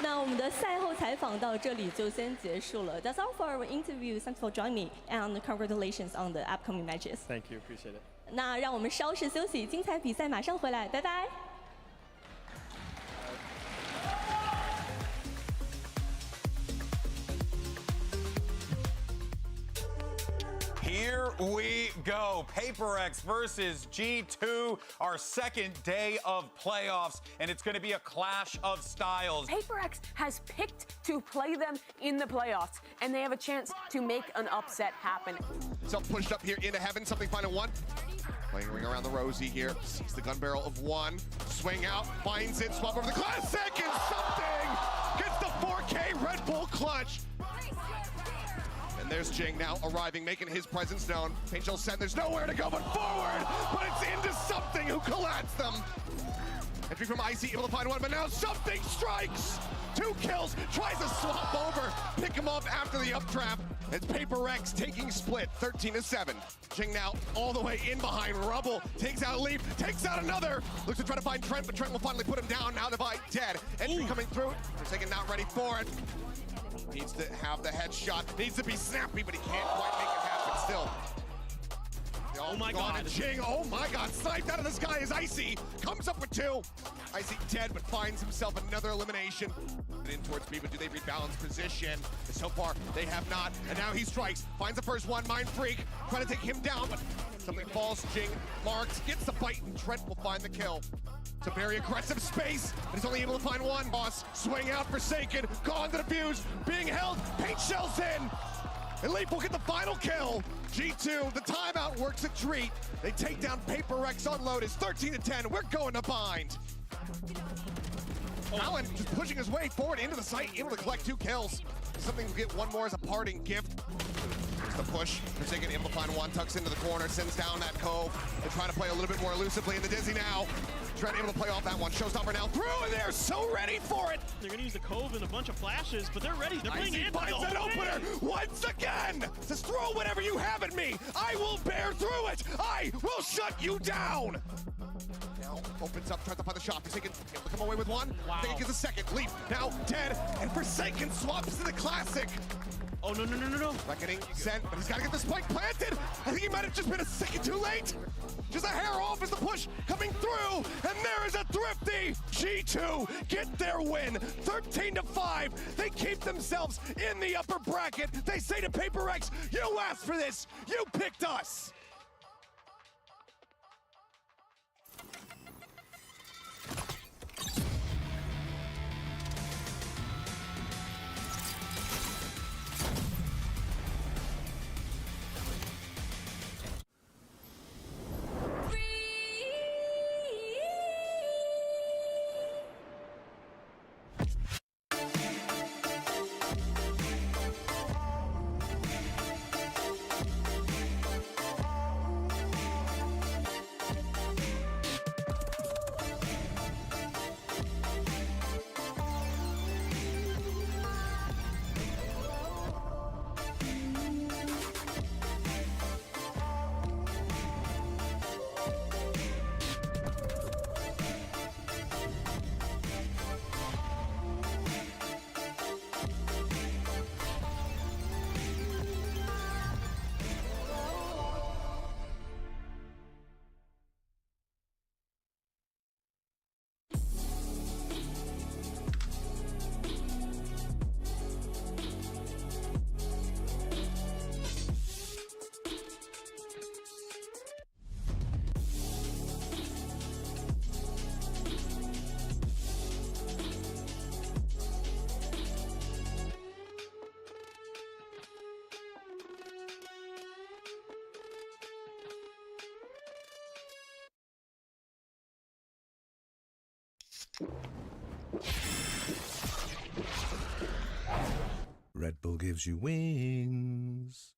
那我们的赛后采访到这里就先结束了。That's all for our interview. Thanks for joining me and congratulations on the upcoming matches. Thank you, appreciate it. 那让我们稍事休息，精彩比赛马上回来，拜拜。Here we go. PRX versus G2, our second day of playoffs, and it's going to be a clash of styles. PRX has picked to play them in the playoffs, and they have a chance to make an upset happen. So pushed up here into heaven, something final one. Playing ring around the rosy here, sees the gun barrel of one, swing out, finds it, swap over the classic, and something gets the 4K Red Bull clutch. And there's Jing now arriving, making his presence known. Paint Shell sent, there's nowhere to go but forward, but it's into something who collapsed them. Entry from Icy, able to find one, but now something strikes. 2 kills, tries to swap over, pick him up after the uptrap. It's PRX taking split, 13-7. Jing now all the way in behind Rubble, takes out Leaf, takes out another. Looks to try to find Trent, but Trent will finally put him down. Now Divide dead. Entry coming through, Forsaken not ready for it. Needs to have the headshot, needs to be snappy, but he can't quite make it happen still. Oh my God. Jing, oh my God, sniped out of the sky is Icy. Comes up with 2. Icy dead, but finds himself another elimination. In towards B, but do they rebalance position? And so far, they have not. And now he strikes, finds the first one, Mind Freak, trying to take him down, but something falls. Jing marks, gets the bite, and Trent will find the kill. It's a very aggressive space, but he's only able to find one. Boss, swing out, Forsaken, gone to the fuse, being held, Paint Shell's in. And Leap will get the final kill. G2, the timeout works a treat. They take down PRX on load. It's 13-10. We're going to bind. Allen just pushing his way forward into the site, able to collect 2 kills. Something will get one more as a parting gift. Here's the push. Forsaken able to find one, tucks into the corner, sends down that cove. They're trying to play a little bit more elusively in the Dizzy now. Trent able to play off that one. Showstopper now through, and they're so ready for it. They're gonna use the cove and a bunch of flashes, but they're ready. They're playing Icy anti finds the that whole opener game. once again. Says throw whatever you have at me. I will bear through it. I will shut you down. Now opens up, tries to find the shot. Forsaken able to come away with one. Wow. Fake is a second. Leap now dead, and Forsaken swaps to the classic. Oh, no. Reckoning sent, but he's got to get the spike planted. I think he might have just been a second too late. Just a hair off as the push coming through, and there is a thrifty G2 get their win, 13-5. They keep themselves in the upper bracket. They say to PRX, you asked for this, you picked us. Red Bull gives you wings.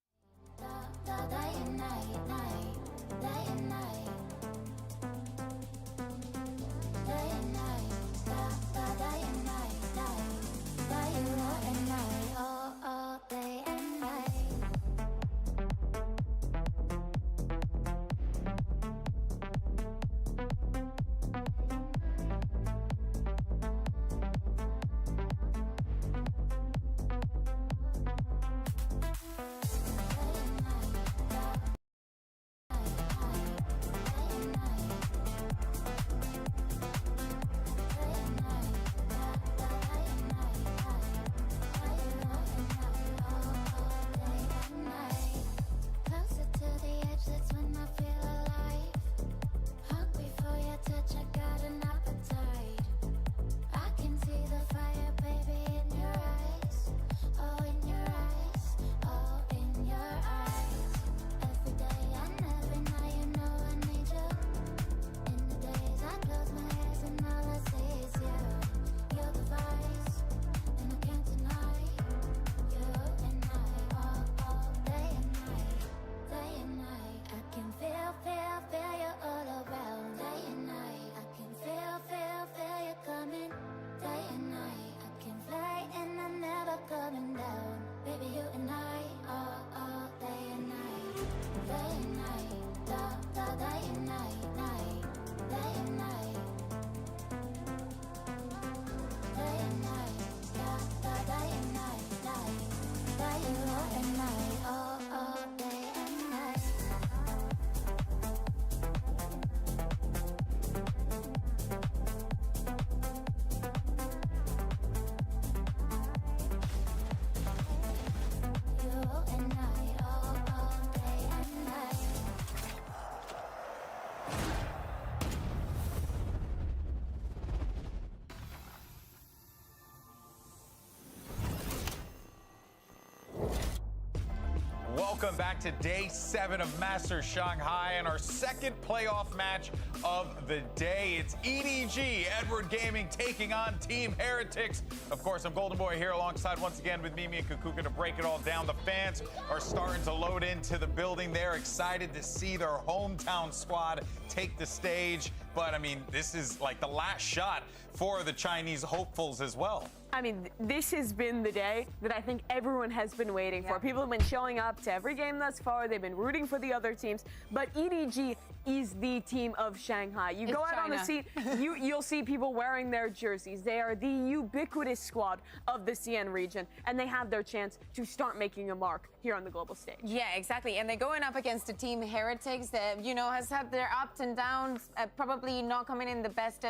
Welcome back to day 7 of Masters Shanghai and our second playoff match of the day. It's EDG, Edward Gaming, taking on Team Heretics. Of course, I'm Golden Boy here alongside once again with Mimi and Kukuka to break it all down. The fans are starting to load into the building. They're excited to see their hometown squad take the stage. But I mean, this is like the last shot for the Chinese hopefuls as well. I mean, this has been the day that I think everyone has been waiting for. People have been showing up to every game thus far. They've been rooting for the other teams. But EDG is the team of Shanghai. You go out on the scene, you'll see people wearing their jerseys. They are the ubiquitous squad of the CN region, and they have their chance to start making a mark here on the global stage. Yeah, exactly. And they're going up against a Team Heretics that, you know, has had their ups and downs, probably not coming in the best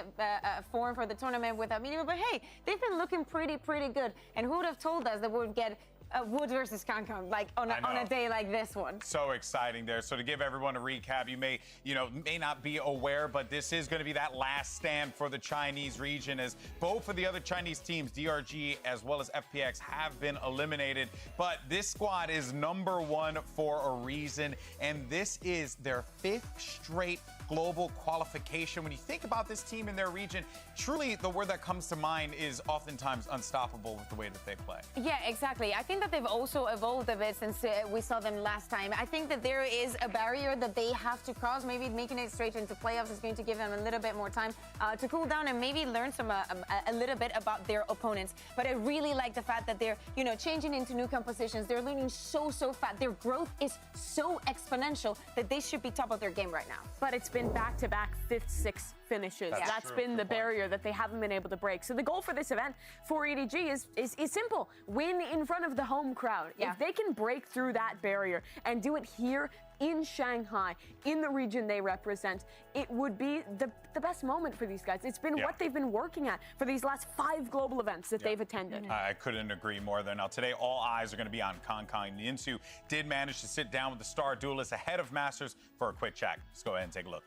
form for the tournament without meeting. But hey, they've been looking pretty good. And who would have told us that we would get Wood versus Kangkang like on a day like this one? So exciting there. So to give everyone a recap, you may not be aware, but this is going to be that last stand for the Chinese region, as both of the other Chinese teams, DRG as well as FPX, have been eliminated. But this squad is #1 for a reason, and this is their 5th straight global qualification. When you think about this team in their region, truly the word that comes to mind is oftentimes unstoppable with the way that they play. Yeah, exactly. I think that they've also evolved a bit since we saw them last time. I think that there is a barrier that they have to cross. Maybe making it straight into playoffs is going to give them a little bit more time to cool down and maybe learn a little bit about their opponents. But I really like the fact that they're, changing into new compositions. They're learning so fast. Their growth is so exponential that they should be top of their game right now. But it's been back-to-back 5th, 6th finishes. That's been the barrier that they haven't been able to break. So the goal for this event for EDG is simple. Win in front of the home crowd. If they can break through that barrier and do it here in Shanghai, in the region they represent, it would be the best moment for these guys. It's been what they've been working at for these last 5 global events that they've attended. I couldn't agree more there. Now, today, all eyes are going to be on Kangkang. Yinsu did manage to sit down with the star duelist ahead of Masters for a quick chat. Let's go ahead and take a look.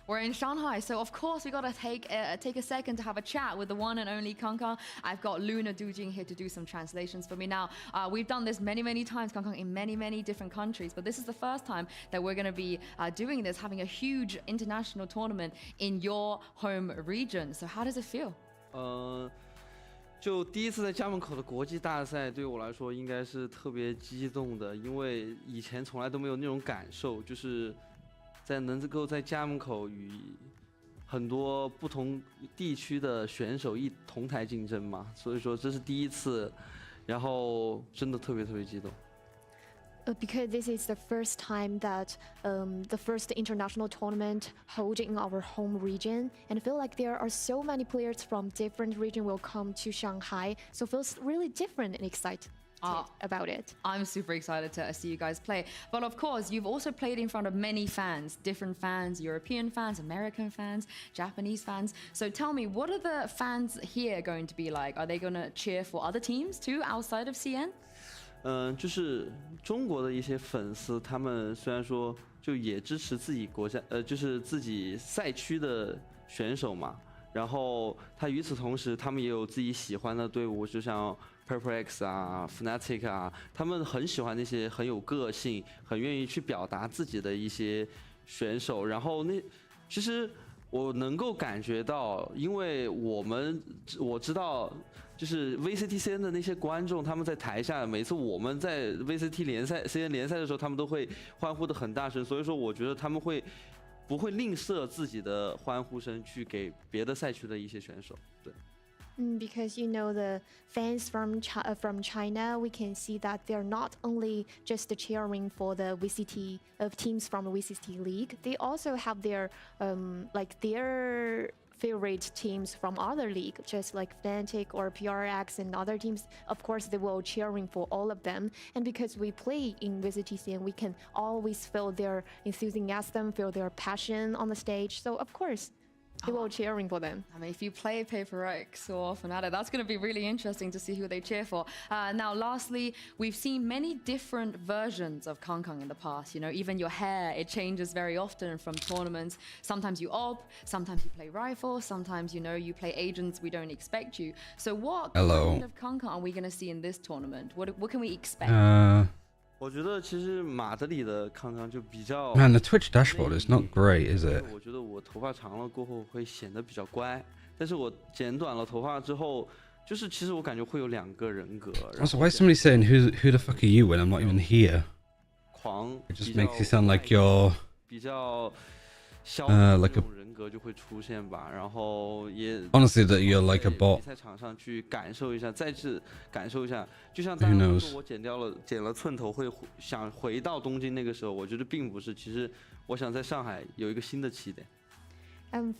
We're in Shanghai, so of course we gotta take a second to have a chat with the one and only Kangkang. I've got Luna Dujing here to do some translations for me. Now, we've done this many times, Kangkang, in many different countries, but this is the first time that we're gonna be doing this, having a huge international tournament in your home region. So how does it feel? 就第一次在家门口的国际大赛，对我来说应该是特别激动的，因为以前从来都没有那种感受，就是能够在家门口与很多不同地区的选手同台竞争嘛，所以说这是第一次，然后真的特别激动。Because this is the first time that the first international tournament held in our home region, and I feel like there are so many players from different regions will come to Shanghai, so it feels really different and excited about it. I'm super excited to see you guys play. But of course, you've also played in front of many fans, different fans, European fans, American fans, Japanese fans. So tell me, what are the fans here going to be like? Are they going to cheer for other teams too outside of CN? 就是中国的一些粉丝，他们虽然说就也支持自己国家，就是自己赛区的选手嘛，然后与此同时，他们也有自己喜欢的队伍，就像 PRX 啊、Fnatic 啊，他们很喜欢那些很有个性、很愿意去表达自己的一些选手。然后其实我能够感觉到，因为我知道，就是 VCTCN 的那些观众，他们在台下，每次我们在 VCT 联赛、CN 联赛的时候，他们都会欢呼得很大声。所以说，我觉得他们不会吝啬自己的欢呼声去给别的赛区的一些选手。对。Because the fans from China, we can see that they're not only just cheering for the VCT teams from the VCT League. They also have their their favorite teams from other league, just like Fnatic or PRX and other teams. Of course, they will cheering for all of them. And because we play in VCTC, and we can always feel their enthusiasm, feel their passion on the stage. So of course, people cheering for them. I mean, if you play PRX or Fnatic, that's going to be really interesting to see who they cheer for. Now, lastly, we've seen many different versions of Kangkang in the past. You know, even your hair, it changes very often from tournaments. Sometimes you op, sometimes you play rifle, sometimes, you know, you play agents, we don't expect you. So what kind of Kangkang are we going to see in this tournament? What can we expect? 我觉得其实马德里的康康就比较 Man, the Twitch dashboard is not great, is it? 我觉得我头发长了过后会显得比较乖，但是我剪短了头发之后，就是其实我感觉会有2个人格。Also, why is somebody saying who the fuck are you when I'm not even here? 狂 It just makes you sound like you're 比较消 like a 人格就会出现吧，然后也 honestly that you're like a 比 bot. 赛场上去感受一下，再次感受一下，就像当时我剪了寸头，会想回到东京那个时候，我觉得并不是，其实我想在上海有一个新的起点。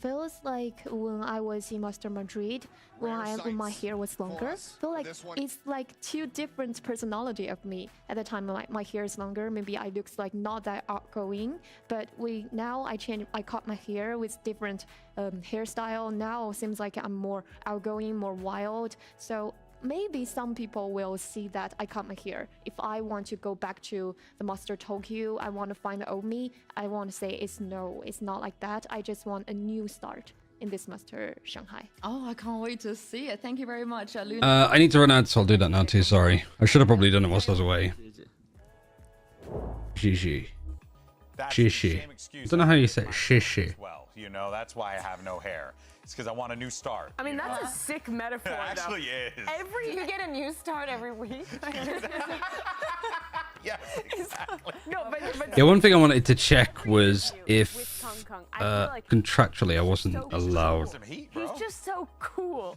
Feels like when I was in Master Madrid, when my hair was longer, feel like it's like 2 different personality of me. At the time, my hair is longer. Maybe I looks like not that outgoing, but now I cut my hair with different hairstyle. Now it seems like I'm more outgoing, more wild. So maybe some people will see that I cut my hair. If I want to go back to the Master Tokyo, I want to find the old me, I want to say it's not like that. I just want a new start in this Master Shanghai. Oh, I can't wait to see it. Thank you very much, Luna. I need to run out, so I'll do that now too. Sorry, I should have probably done it whilst I was away. GG. Shishi. I don't know how you say shishi. Well, you know, that's why I have no hair. It's because I want a new start. I mean, that's a sick metaphor. It actually is. You get a new start every week. Yeah, exactly. No, but Yeah, one thing I wanted to check was if contractually I wasn't allowed. He's just so cool.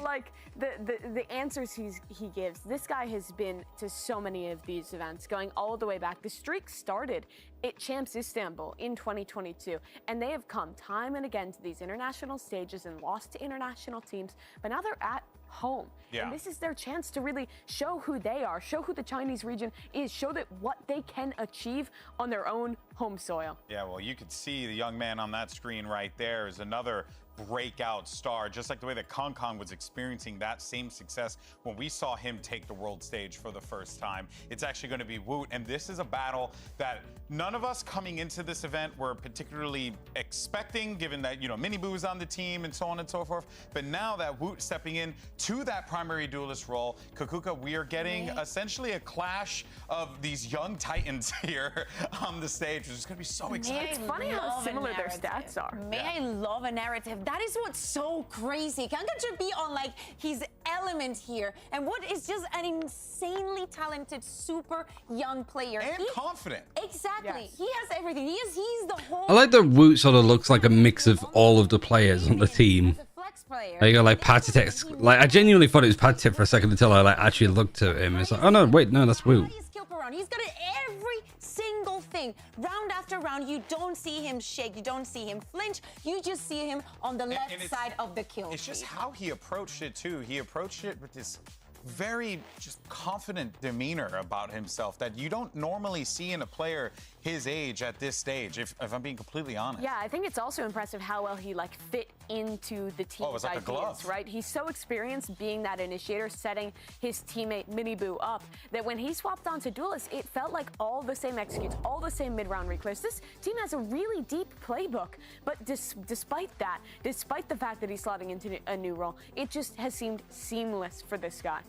Like the answers he gives. This guy has been to so many of these events, going all the way back. The streak started at Champs Istanbul in 2022, and they have come time and again to these international stages and lost to international teams, but now they're at home. Yeah. And this is their chance to really show who they are, show who the Chinese region is, show that what they can achieve on their own home soil. Yeah, well, you could see the young man on that screen right there is another breakout star, just like the way that Kangkang was experiencing that same success when we saw him take the world stage for the first time. It's actually going to be Woot, and this is a battle that none of us coming into this event were particularly expecting, given that, you know, Mini Boo's on the team and so on and so forth. But now that Woot stepping in to that primary duelist role, Kakuka, we are getting essentially a clash of these young titans here on the stage, which is going to be so exciting. It's funny how similar their stats are. I love a narrative. That is what's so crazy. Kangkang should be on like his element here. And what is just an insanely talented, super young player. And confident. Exactly. Yes. He has everything. He's the whole... I like that Woot sort of looks like a mix of all of the players on the team. Like, you got like Patitech. Like, I genuinely thought it was Patitech for a second until I like actually looked at him. It's like, oh no, wait, no, that's Woot. He's got it every single thing. Round after round, you don't see him shake. You don't see him flinch. You just see him on the left side of the kill. It's just how he approached it too. He approached it with this very just confident demeanor about himself that you don't normally see in a player his age at this stage, if I'm being completely honest. Yeah, I think it's also impressive how well he like fit into the team's it's like ideas, a glove. right? He's so experienced being that initiator, setting his teammate Mini Boo up, that when he swapped onto Duelist, it felt like all the same executes, all the same mid-round reclears. This team has a really deep playbook, but despite that, despite the fact that he's slotting into a new role, it just has seemed seamless for this guy.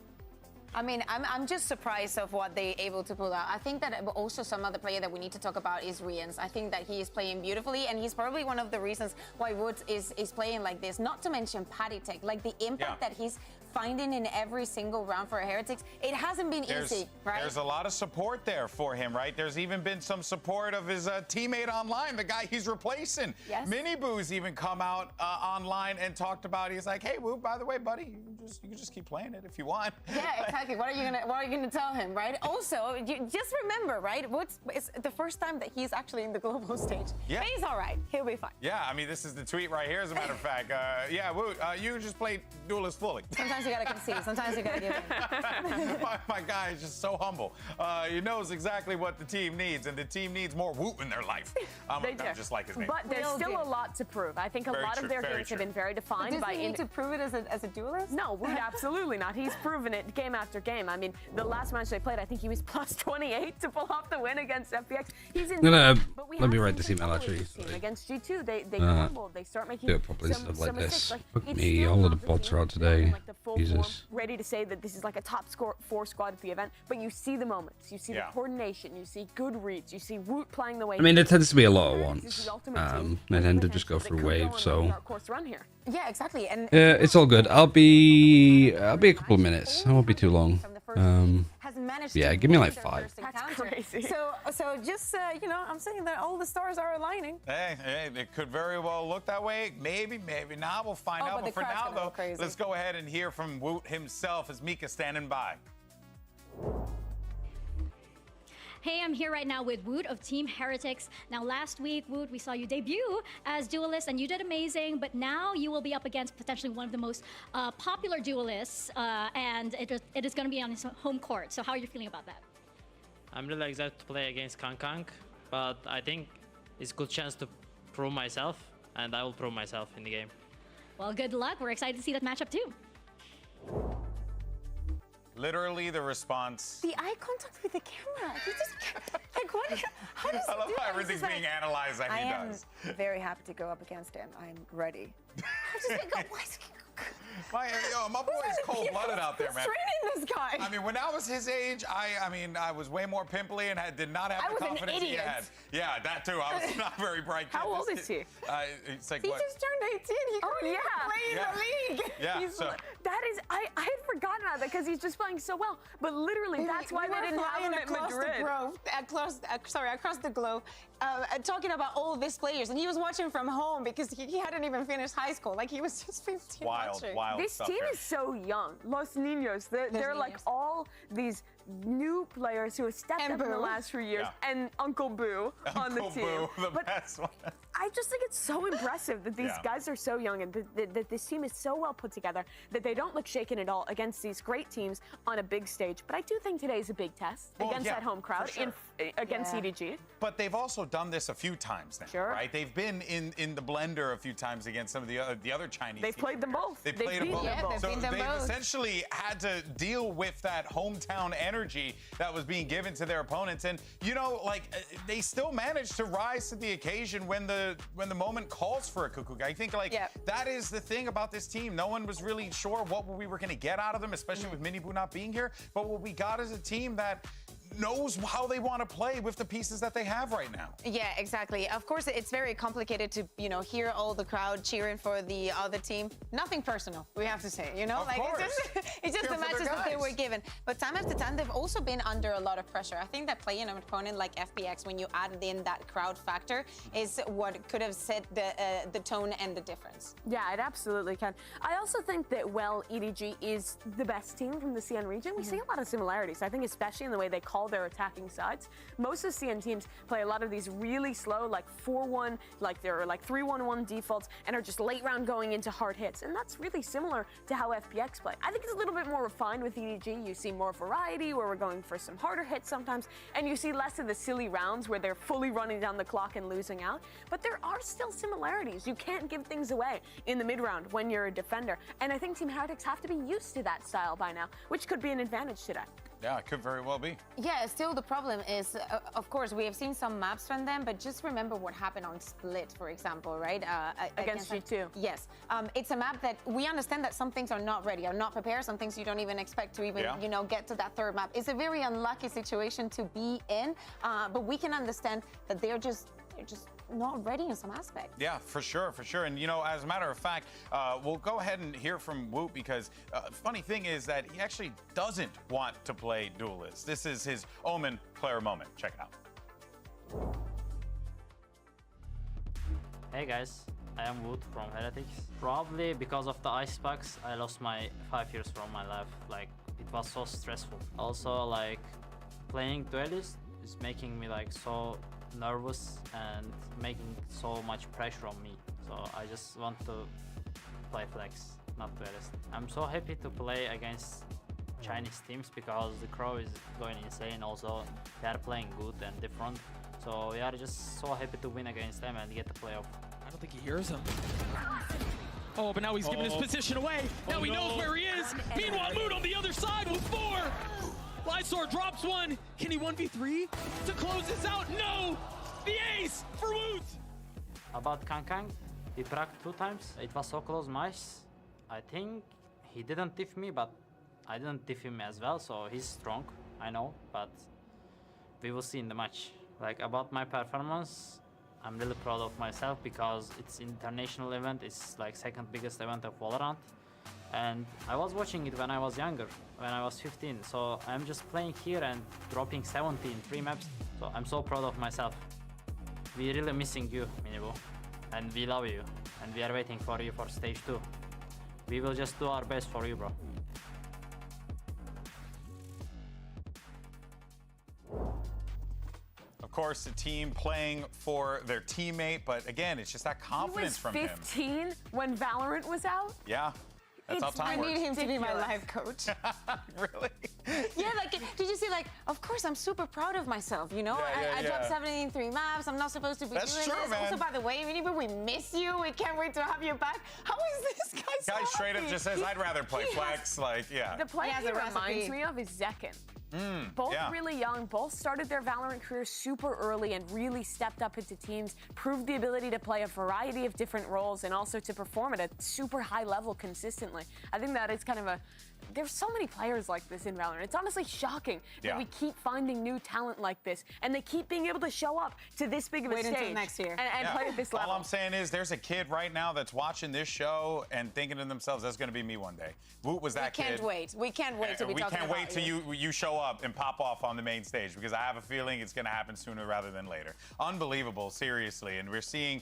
I mean, I'm just surprised of what they're able to pull out. I think that also some other player that we need to talk about is Rians. I think that he is playing beautifully, and he's probably one of the reasons why Woods is playing like this. Not to mention Patitech, like the impact that he's finding in every single round for Heretics. It hasn't been easy, right? There's a lot of support there for him, right? There's even been some support of his teammate online, the guy he's replacing. Yes. Mini Boo's even come out online and talked about. He's like, hey, Woo, by the way, buddy, you can just keep playing it if you want. Yeah, exactly. What are you gonna tell him, right? Also, just remember, right? It's the first time that he's actually in the global stage. Yeah. He's all right. He'll be fine. Yeah, I mean, this is the tweet right here, as a matter of fact. Yeah, Woo, you just play Duelist fully. Sometimes Sometimes you gotta concede. Sometimes you gotta give in. my guy is just so humble. He knows exactly what the team needs, and the team needs more Woot in their life. I'm just like his name. But there's still a lot to prove. I think a lot of their games have been very defined by. Does he need to prove it as a duelist? No, Woot absolutely not. He's proven it game after game. I mean, the last match they played, I think he was plus 28 to pull off the win against FPX. He's in. No, let me write this email actually. Against G2, they crumbled. They start making do it properly some stuff like mistakes. this. Like, Fuck me, all of the bots are out today. Jesus. Ready to say that this is like a top 4 squad at the event, but you see the moments, you see the coordination, you see good reads, you see Woot playing the way. I mean, it tends to be a lot at once. They tend to just go through waves, so. Yeah, exactly. And yeah, it's all good. I'll be a couple of minutes. I won't be too long. Yeah, give me like 5. That's crazy. So just you know, I'm saying that all the stars are aligning. Hey, it could very well look that way. Maybe not. We'll find out. But for now, though, let's go ahead and hear from Woot himself as Mika standing by. Hey, I'm here right now with Woot of Team Heretics. Now, last week, Woot, we saw you debut as duelist, and you did amazing, but now you will be up against potentially one of the most popular duelists, and it is going to be on his home court. So how are you feeling about that? I'm really excited to play against Kang, but I think it's a good chance to prove myself, and I will prove myself in the game. Well, good luck. We're excited to see that matchup too. Literally the response. The eye contact with the camera. He just like what? How does I love how everything's being analyzed like he does. I am very happy to go up against him. I'm ready. How does it go? My boy is cold-blooded out there, man. Training this guy. I mean, when I was his age, I was way more pimply and did not have the confidence he had. Yeah, that too. I was not very bright. How old is he? It's like he what? just turned 18. He couldn't play in the league. Yeah. That is, I had forgotten about that because he's just playing so well. But literally, that's why they didn't have him at Madrid. Across the globe, talking about all of these players, and he was watching from home because he hadn't even finished high school. Like he was just 15 watching. This team is so young. Los Niños, they're like all these new players who have stepped up in the last few years, and Uncle Boo on the team. Uncle Boo, the best one. I just think it's so impressive that these guys are so young and that this team is so well put together that they don't look shaken at all against these great teams on a big stage. But I do think today is a big test against that home crowd against EDG. But they've also done this a few times now, right? They've been in the blender a few times against some of the other Chinese They've teams. played them both. They've played them both. So they've essentially had to deal with that hometown energy that was being given to their opponents. And, you know, like, they still managed to rise to the occasion when the moment calls for a Kukuk. I think, like, that is the thing about this team. No one was really sure what we were going to get out of them, especially with Minibu not being here. But what we got is a team that knows how they want to play with the pieces that they have right now. Yeah, exactly. Of course, it's very complicated to, you know, hear all the crowd cheering for the other team. Nothing personal, we have to say, you know? It's just the matches that they were given. But time after time, they've also been under a lot of pressure. I think that playing an opponent like FPX, when you added in that crowd factor, is what could have set the tone and the difference. Yeah, it absolutely can. I also think that, well, EDG is the best team from the CN region. We see a lot of similarities. I think especially in the way they call their attacking sides. Most of the CN teams play a lot of these really slow, like 4-1, like they're like 3-1-1 defaults, and are just late round going into hard hits. And that's really similar to how FPX play. I think it's a little bit more refined with EDG. You see more variety where we're going for some harder hits sometimes, and you see less of the silly rounds where they're fully running down the clock and losing out. But there are still similarities. You can't give things away in the mid round when you're a defender. And I think Team Heretics have to be used to that style by now, which could be an advantage today. Yeah, it could very well be. Yeah, still the problem is, of course, we have seen some maps from them, but just remember what happened on Split, for example, right? Against G2. Yes. It's a map that we understand that some things are not ready, are not prepared, some things you don't even expect to even, you know, get to that third map. It's a very unlucky situation to be in, but we can understand that they're just not ready in some aspects. Yeah, for sure. And, you know, as a matter of fact, we'll go ahead and hear from Woot because funny thing is that he actually doesn't want to play duelist. This is his Omen player moment. Check it out. Hey guys, I am Woot from Heretics. Probably because of the ice packs, I lost my 5 years from my life. Like, it was so stressful. Also, like, playing duelist is making me like so nervous and making so much pressure on me. So I just want to play flex, not duelist. I'm so happy to play against Chinese teams because the Crow is going insane. Also, they are playing good and different. So we are just so happy to win against them and get the playoff. I don't think he hears him. Oh, but now he's giving his position away. Now he knows where he is. Meanwhile, Mood on the other side with 4. Lysor drops one. Can he 1v3 to close this out? No! The ace for Woot! About Kang, he bracked 2 times. It was so close mice. I think he didn't tiff me, but I didn't tiff him as well, so he's strong, I know, but we will see in the match. Like, about my performance, I'm really proud of myself because it's international event. It's like 2nd biggest event of Valorant. And I was watching it when I was younger, when I was 15. So I'm just playing here and dropping 70 in 3 maps. So I'm so proud of myself. We're really missing you, Minibu. And we love you. And we are waiting for you for stage 2. We will just do our best for you, bro. Of course, the team playing for their teammate, but again, it's just that confidence from him. He was 15 when Valorant was out? Yeah. That's how time works. I need him to be my life coach. Really? Yeah, like, did you see, like, of course, I'm super proud of myself, you know? I dropped 70 in 3 maps. I'm not supposed to be doing this. Man. Also, by the way, we miss you. We can't wait to have you back. How is this guy so Guy straight happy? up just says, I'd rather play flex. Like, yeah. The player he reminds me of is Zekken. Both really young, both started their Valorant careers super early and really stepped up into teams, proved the ability to play a variety of different roles and also to perform at a super high level consistently. I think that is kind of there's so many players like this in Valorant. It's honestly shocking that we keep finding new talent like this and they keep being able to show up to this big of a stage until next year and play at this level. All I'm saying is there's a kid right now that's watching this show and thinking to themselves, that's going to be me one day. Woot was that kid. We can't wait. We can't wait to be talking about We can't wait till you show up and pop off on the main stage because I have a feeling it's going to happen sooner rather than later. Unbelievable, seriously. And we're seeing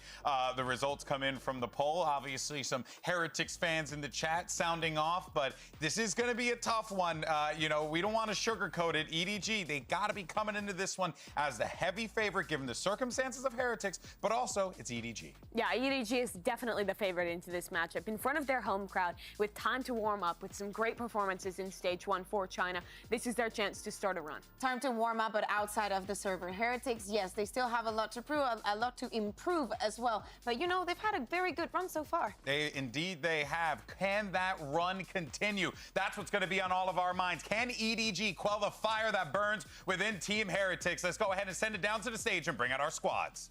the results come in from the poll. Obviously, some Heretics fans in the chat sounding off, but this is going to be a tough one. You know, we don't want to sugarcoat it. EDG, they got to be coming into this one as the heavy favorite given the circumstances of Heretics, but also it's EDG. Yeah, EDG is definitely the favorite into this matchup. In front of their home crowd, with time to warm up, with some great performances in stage 1 for China, this is their chance to start a run. Time to warm up, but outside of the server. Heretics, yes, they still have a lot to prove, a lot to improve as well. But, you know, they've had a very good run so far. Indeed they have. Can that run continue? That's what's going to be on all of our minds. Can EDG quell the fire that burns within Team Heretics? Let's go ahead and send it down to the stage and bring out our squads.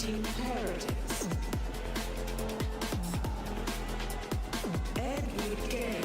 Team Heretics. Edward Gaming.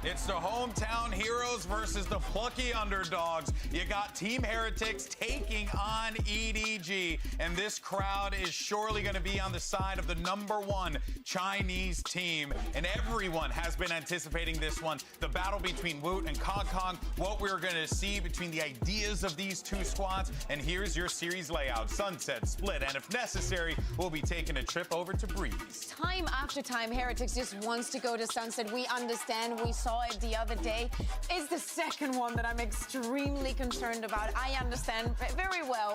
It's the hometown heroes versus the plucky underdogs. You got Team Heretics taking on EDG, and this crowd is surely going to be on the side of the #1 Chinese team, and everyone has been anticipating this one. The battle between Woot and Kong, what we're going to see between the ideas of these two squads, and here's your series layout. Sunset, Split, and if necessary, we'll be taking a trip over to Breeze. Time after time, Heretics just wants to go to Sunset. We understand. We saw it the other day. It's the second one that I'm extremely concerned about. I understand very well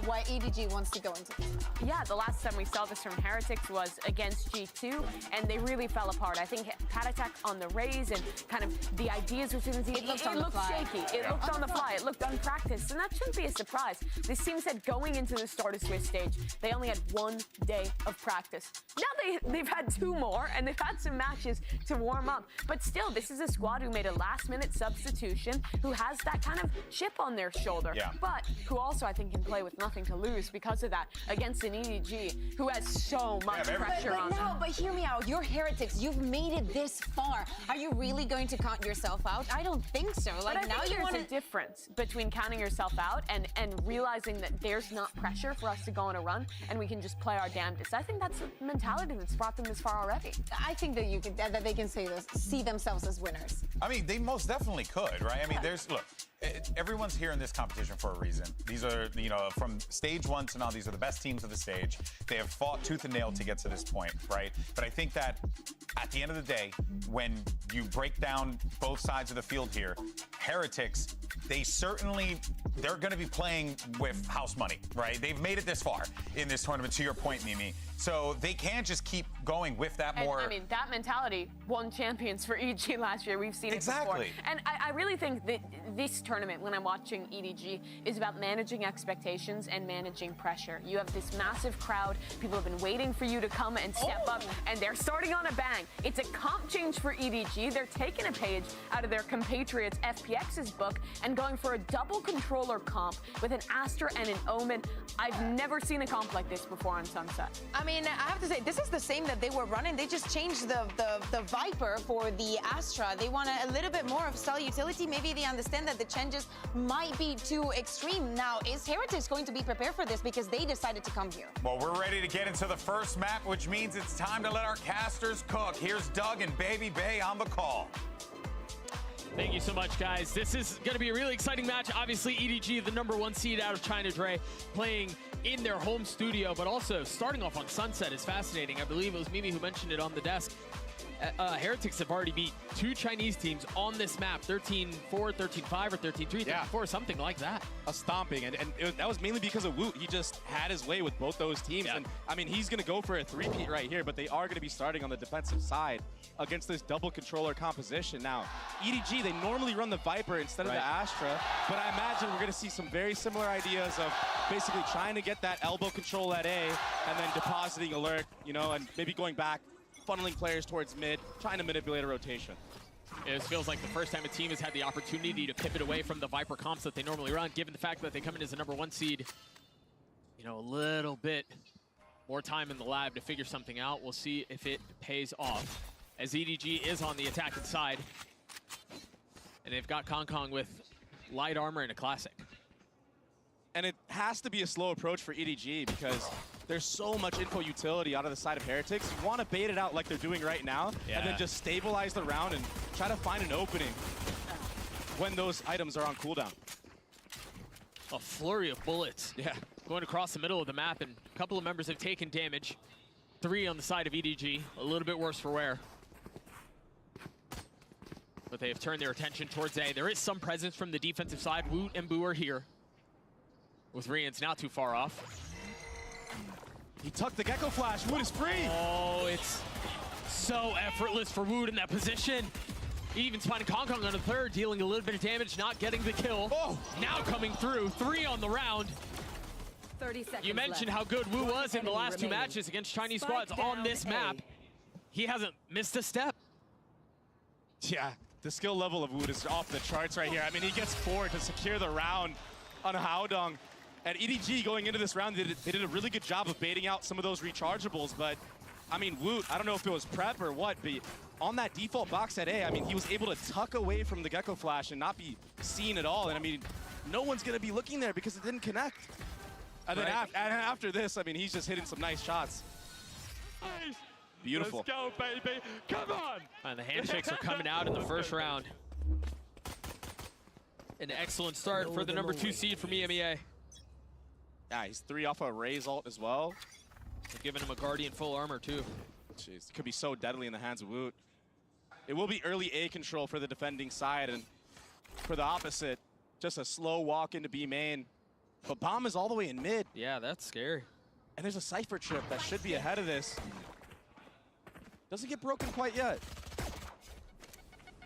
why EDG wants to go into this. Yeah, the last time we saw this from Heretics was against G2, and they really fell apart. I think Pat Attack on the raise and kind of the ideas within the team, it looked shaky. It looked on the fly. It looked unpracticed, and that shouldn't be a surprise. This team said going into the Start of Swiss stage, they only had 1 day of practice. Now they've had 2 more, and they've had some matches to warm up. But still, this is a squad who made a last-minute substitution, who has that kind of chip on their shoulder, but who also, I think, can play with nothing to lose because of that against an EDG who has so much pressure on them. But hear me out. You're Heretics. You've made it this far. Are you really going to count yourself out? I don't think so. Like, but I think there's a difference between counting yourself out and realizing that there's not pressure for us to go on a run and we can just play our damnedest. I think that's a mentality that's brought them this far already. I think that they can see themselves as winners. I mean, they most definitely could, right? I mean, look, everyone's here in this competition for a reason. These are, from stage 1 to now, these are the best teams of the stage. They have fought tooth and nail to get to this point, right? But I think that at the end of the day, when you break down both sides of the field here, Heretics, they're going to be playing with house money, right? They've made it this far in this tournament, to your point, Mimi. So they can't just keep going with that more. I mean, that mentality won champions for EDG last year. We've seen it before. And I really think that this tournament, when I'm watching EDG, is about managing expectations and managing pressure. You have this massive crowd. People have been waiting for you to come and step up, and they're starting on a bang. It's a comp change for EDG. They're taking a page out of their compatriots FPX's book and going for a double controller comp with an Astra and an Omen. I've never seen a comp like this before on Sunset. I mean, I have to say, this is the same that they were running. They just changed the Viper for the Astra. They want a little bit more of cell utility. Maybe they understand that the changes might be too extreme. Now, is Heretics going to be prepared for this because they decided to come here? Well, we're ready to get into the first map, which means it's time to let our casters cook. Here's Doug and Baby Bay on the call. Thank you so much, guys. This is going to be a really exciting match. Obviously, EDG, the #1 seed out of China, Dre, playing in their home studio, but also starting off on Sunset is fascinating. I believe it was Mimi who mentioned it on the desk. Heretics have already beat 2 Chinese teams on this map, 13-4, 13-5, or 13-3, 13-4, something like that. A stomping, and that was mainly because of Woot. He just had his way with both those teams, and I mean, he's going to go for a 3-peat right here, but they are going to be starting on the defensive side against this double controller composition. Now, EDG, they normally run the Viper instead of the Astra, but I imagine we're going to see some very similar ideas of basically trying to get that elbow control at A, and then depositing alert, and maybe going back, funneling players towards mid, trying to manipulate a rotation. It feels like the first time a team has had the opportunity to pivot away from the Viper comps that they normally run, given the fact that they come in as the #1 seed. A little bit more time in the lab to figure something out. We'll see if it pays off, as EDG is on the attacking side. And they've got Kong with light armor and a classic. And it has to be a slow approach for EDG because there's so much info utility out of the side of Heretics. You want to bait it out like they're doing right now, and then just stabilize the round and try to find an opening when those items are on cooldown. A flurry of bullets. Going across the middle of the map, and a couple of members have taken damage. 3 on the side of EDG, a little bit worse for wear. But they have turned their attention towards A. There is some presence from the defensive side. Woot and Boo are here, with Rian's not too far off. He tucked the Gecko Flash. Woot is free. Oh, it's so effortless for Woot in that position. Even spotting Kong on the third, dealing a little bit of damage, not getting the kill. Now coming through, 3 on the round. 30 seconds You mentioned how good Wu was in the last 2 matches against Chinese squads on this map. He hasn't missed a step. Yeah, the skill level of Woot is off the charts right here. I mean, he gets 4 to secure the round on Haodong. And EDG going into this round, they did a really good job of baiting out some of those rechargeables, but I mean, Woot, I don't know if it was prep or what, but on that default box at A, I mean, he was able to tuck away from the Gecko Flash and not be seen at all. And I mean, no one's gonna be looking there because it didn't connect. And then after this, I mean, he's just hitting some nice shots. Beautiful. Let's go, baby. Come on. And the handshakes are coming out in the first round. An excellent start for the #2 seed from EMEA. Yeah, he's 3 off a Ray's ult as well. They're giving him a Guardian full armor too. Jeez, it could be so deadly in the hands of Woot. It will be early A control for the defending side, and for the opposite, just a slow walk into B main. But Bomb is all the way in mid. Yeah, that's scary. And there's a Cypher trip that should be ahead of this. Doesn't get broken quite yet.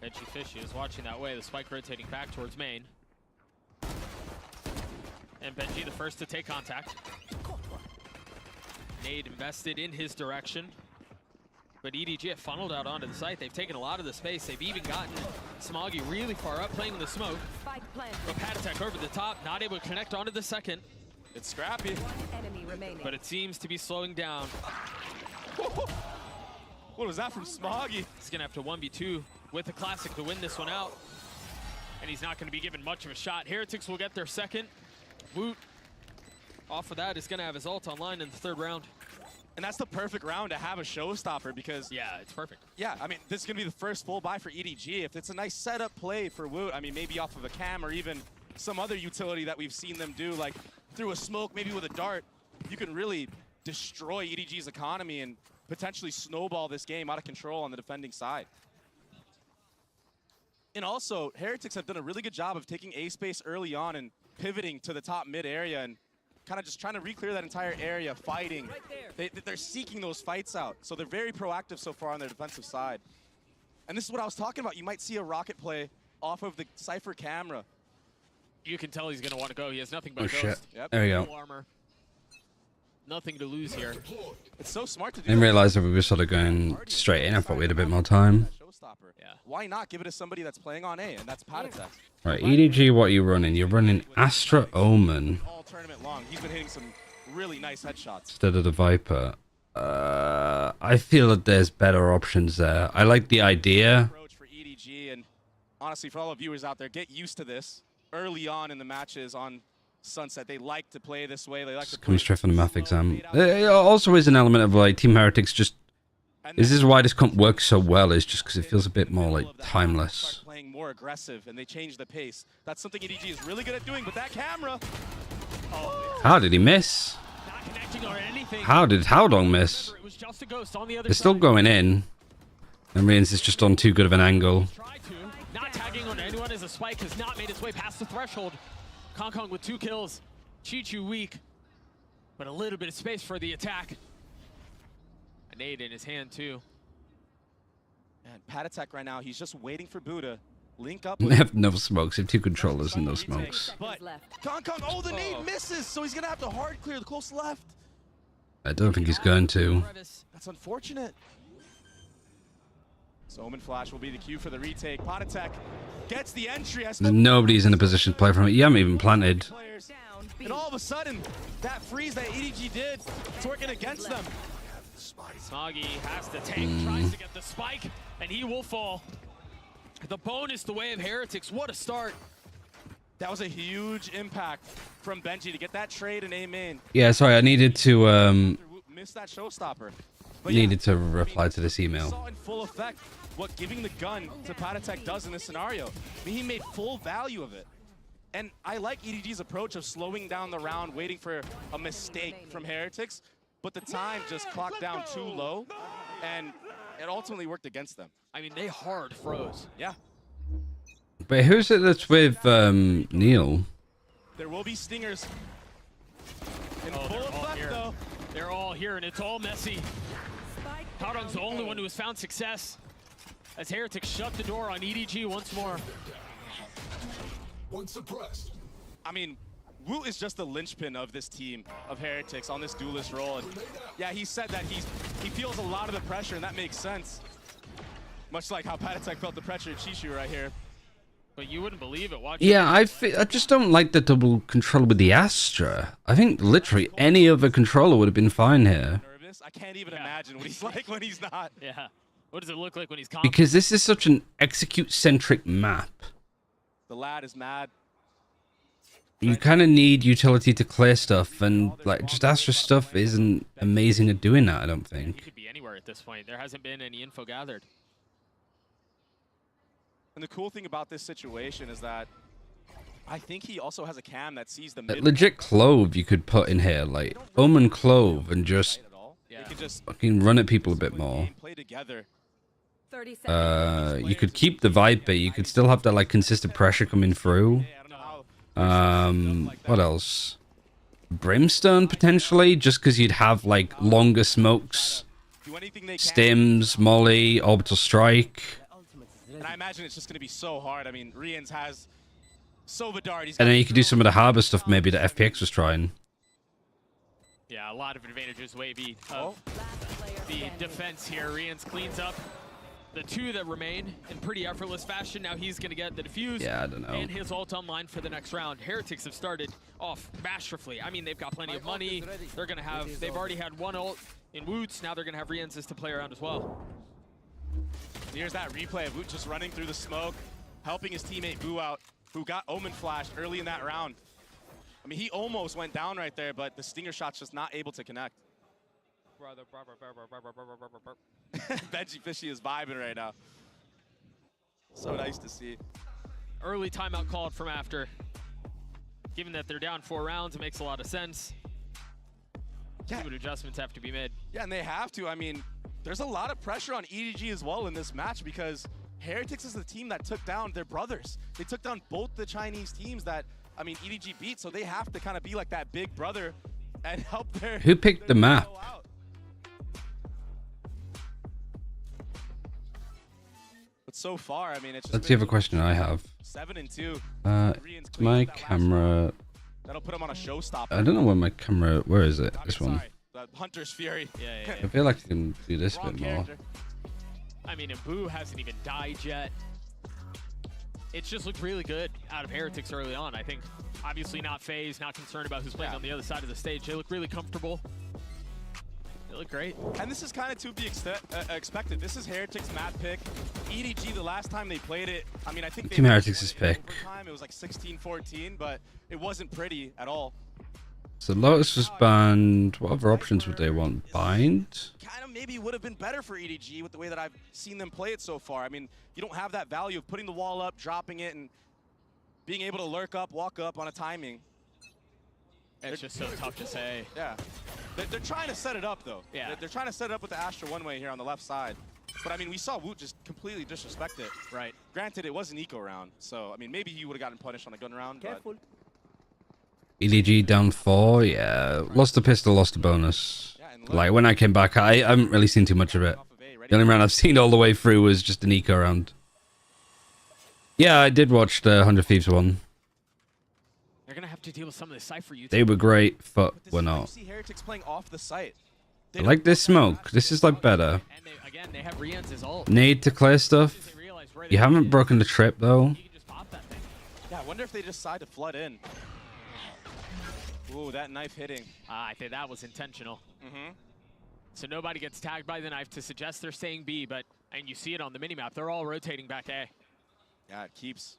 Benji Fishy is watching that way. The spike rotating back towards main. And Benji the first to take contact. Nade invested in his direction. but EDG have funneled out onto the site. They've taken a lot of the space. They've even gotten Smoggy really far up, playing in the smoke. But Patatek over the top, not able to connect onto the second. It's scrappy. But it seems to be slowing down. What was that from Smoggy? He's going to have to 1v2 with the Classic to win this one out. And he's not going to be given much of a shot. Heretics will get their second. Woot, off of that, is going to have his ult online in the third round. And that's the perfect round to have a showstopper because... Yeah, it's perfect. Yeah, I mean, this is going to be the first full buy for EDG. If it's a nice setup play for Woot, I mean, maybe off of a cam or even some other utility that we've seen them do, like through a smoke, maybe with a dart, you can really destroy EDG's economy and potentially snowball this game out of control on the defending side. And also, Heretics have done a really good job of taking A space early on and pivoting to the top mid area and kind of just trying to re-clear that entire area, fighting. They're seeking those fights out. So they're very proactive so far on their defensive side. And this is what I was talking about. You might see a rocket play off of the Cypher camera. You can tell he's going to want to go. He has nothing but Oh, ghost. shit. Yep. There we go. Full armor. Nothing to lose here. It's so smart to do. I didn't realize that we were sort of going straight in. I thought we had a bit more time. Yeah. Why not give it to somebody that's playing on A, and that's Patatek. Right, EDG, what are you running? You're running Astra Omen All tournament long. He's been hitting some really nice headshots. instead of the Viper. I feel that there's better options there. I like the idea. Approach for EDG, and honestly, for all the viewers out there, get used to this early on in the matches on Sunset. They like to play this way. They like to Coming straight from the math exam. There also is an element of like Team Heretics just... This is why this comp works so well, is just because it feels a bit more like timeless. playing more aggressive, and they change the pace. That's something EDG is really good at doing, but that camera... Oh, How did he miss? How did Haodong miss? They're still going in. That means it's just on too good of an angle. Not tagging on anyone as a spike has not made its way past the threshold. Kong with 2 kills. Chi-Chu weak, but a little bit of space for the attack. A nade in his hand too. And Patatek right now, he's just waiting for Buddha. Link up They have no smokes. They have 2 controllers and no smokes. But Kong, oh, the nade misses, so he's gonna have to hard clear the close left. I don't think he's going to. That's unfortunate. So Omen Flash will be the cue for the retake. Patatek gets the entry. Nobody's in a position to play from it. You haven't even planted. And all of a sudden, that freeze that EDG did, it's working against them. Smoggy has to tank, tries to get the spike, and he will fall. The bonus the way of Heretics. What a start. That was a huge impact from Benji to get that trade and aim in. Yeah, sorry, I needed to Missed that showstopper. But needed to reply to this email. saw in full effect what giving the gun to Patatek does in this scenario. I mean, he made full value of it. And I like EDG's approach of slowing down the round, waiting for a mistake from Heretics, but the time just clocked down too low, and it ultimately worked against them. I mean, they hard froze. Yeah. But who's it that's with Neil? There will be stingers. In Oh, full they're all effect, here. though. They're all here, and it's all messy. Haodong's the only one who has found success, as Heretics shut the door on EDG once more. One suppressed. I mean, Wu is just the linchpin of this team of Heretics on this duelist role. And yeah, he said that he feels a lot of the pressure, and that makes sense. Much like how Patatek felt the pressure at Chi-Chu right here. But you wouldn't believe it. Watch. Yeah, I just don't like the double controller with the Astra. I think literally any other controller would have been fine here. Nervous. I can't even imagine what he's like when he's not. Yeah. What does it look like when he's confident? Because this is such an execute-centric map. The lad is mad. You kind of need utility to clear stuff, and like just Astra stuff isn't amazing at doing that, I don't He think. could be anywhere at this point. There hasn't been any info gathered. And the cool thing about this situation is that I think he also has a cam that sees the A mid. legit Clove you could put in here, like Omen Clove, and just fucking run at people a bit more. Play together. You could keep the Viper, you could still have that like consistent pressure coming through. What else? Brimstone potentially, just because you'd have like longer smokes, stims, molly, orbital strike. And I imagine it's just going to be so hard. I mean, Rians has Sovadart. He's And then you could do some of the harbor stuff maybe that FPX was trying. Yeah, a lot of advantages, Wavy. the defense here. Rians cleans up the two that remain in pretty effortless fashion. Now he's going to get the defuse Yeah, I don't know. and his ult online for the next round. Heretics have started off masterfully. I mean, they've got plenty of money. They're going to have, they've already had one ult in Woots. Now they're going to have Rians to play around as well. Here's that replay of Woot just running through the smoke, helping his teammate Boo out, who got Omen flashed early in that round. I mean, he almost went down right there, but the stinger shot's just not able to connect. Benji Fishy is vibing right now. So nice to see. Early timeout called from After. Given that they're down 4 rounds, it makes a lot of sense. Yeah. See what adjustments have to be made. Yeah, and they have to. I mean, there's a lot of pressure on EDG as well in this match because Heretics is the team that took down their brothers. They took down both the Chinese teams that, I mean, EDG beat, so they have to kind of be like that big brother and help their... Who picked the map? But so far, I mean, it's just That's the other question I have. 7-2. My camera... That'll put him on a showstopper. I don't know where my camera... Where is it? This one. The Hunter's Fury. Yeah. I feel like I can do this a bit more. I mean, and Boo hasn't even died yet. It's just looked really good out of Heretics early on. I think, obviously not phased, not concerned about who's playing on the other side of the stage. They look really comfortable. They look great. And this is kind of to be expected. This is Heretics' map pick. EDG, the last time they played it, I mean, I think Team Heretics' pick. it was like 16-14, but it wasn't pretty at all. So Lotus was banned. What other options would they want? Bind? Kind of maybe would have been better for EDG with the way that I've seen them play it so far. I mean, you don't have that value of putting the wall up, dropping it, and being able to lurk up, walk up on a timing. It's just so tough to say. Yeah. They're trying to set it up, though. Yeah. They're trying to set it up with the Astra one-way here on the left side. But, I mean, we saw Woot just completely disrespect it. Right. Granted, it was an eco round, so, I mean, maybe he would have gotten punished on a gun round. Careful. But EDG down 4, yeah. Lost the pistol, lost the bonus. Like, when I came back, I haven't really seen too much of it. The only round I've seen all the way through was just an eco round. Yeah, I did watch the 100 Thieves one. They're going to have to deal with some of the Cypher YouTube. They were great, but we're not. see Heretics playing off the site. I like this smoke. This is, like, better. Again, they have Rian's as ult. Need to clear stuff. You haven't broken the trip, though. Yeah, I wonder if they decide to flood in. Ooh, that knife hitting. I think that was intentional. So nobody gets tagged by the knife to suggest they're staying B, but, and you see it on the minimap, they're all rotating back A. Yeah, it keeps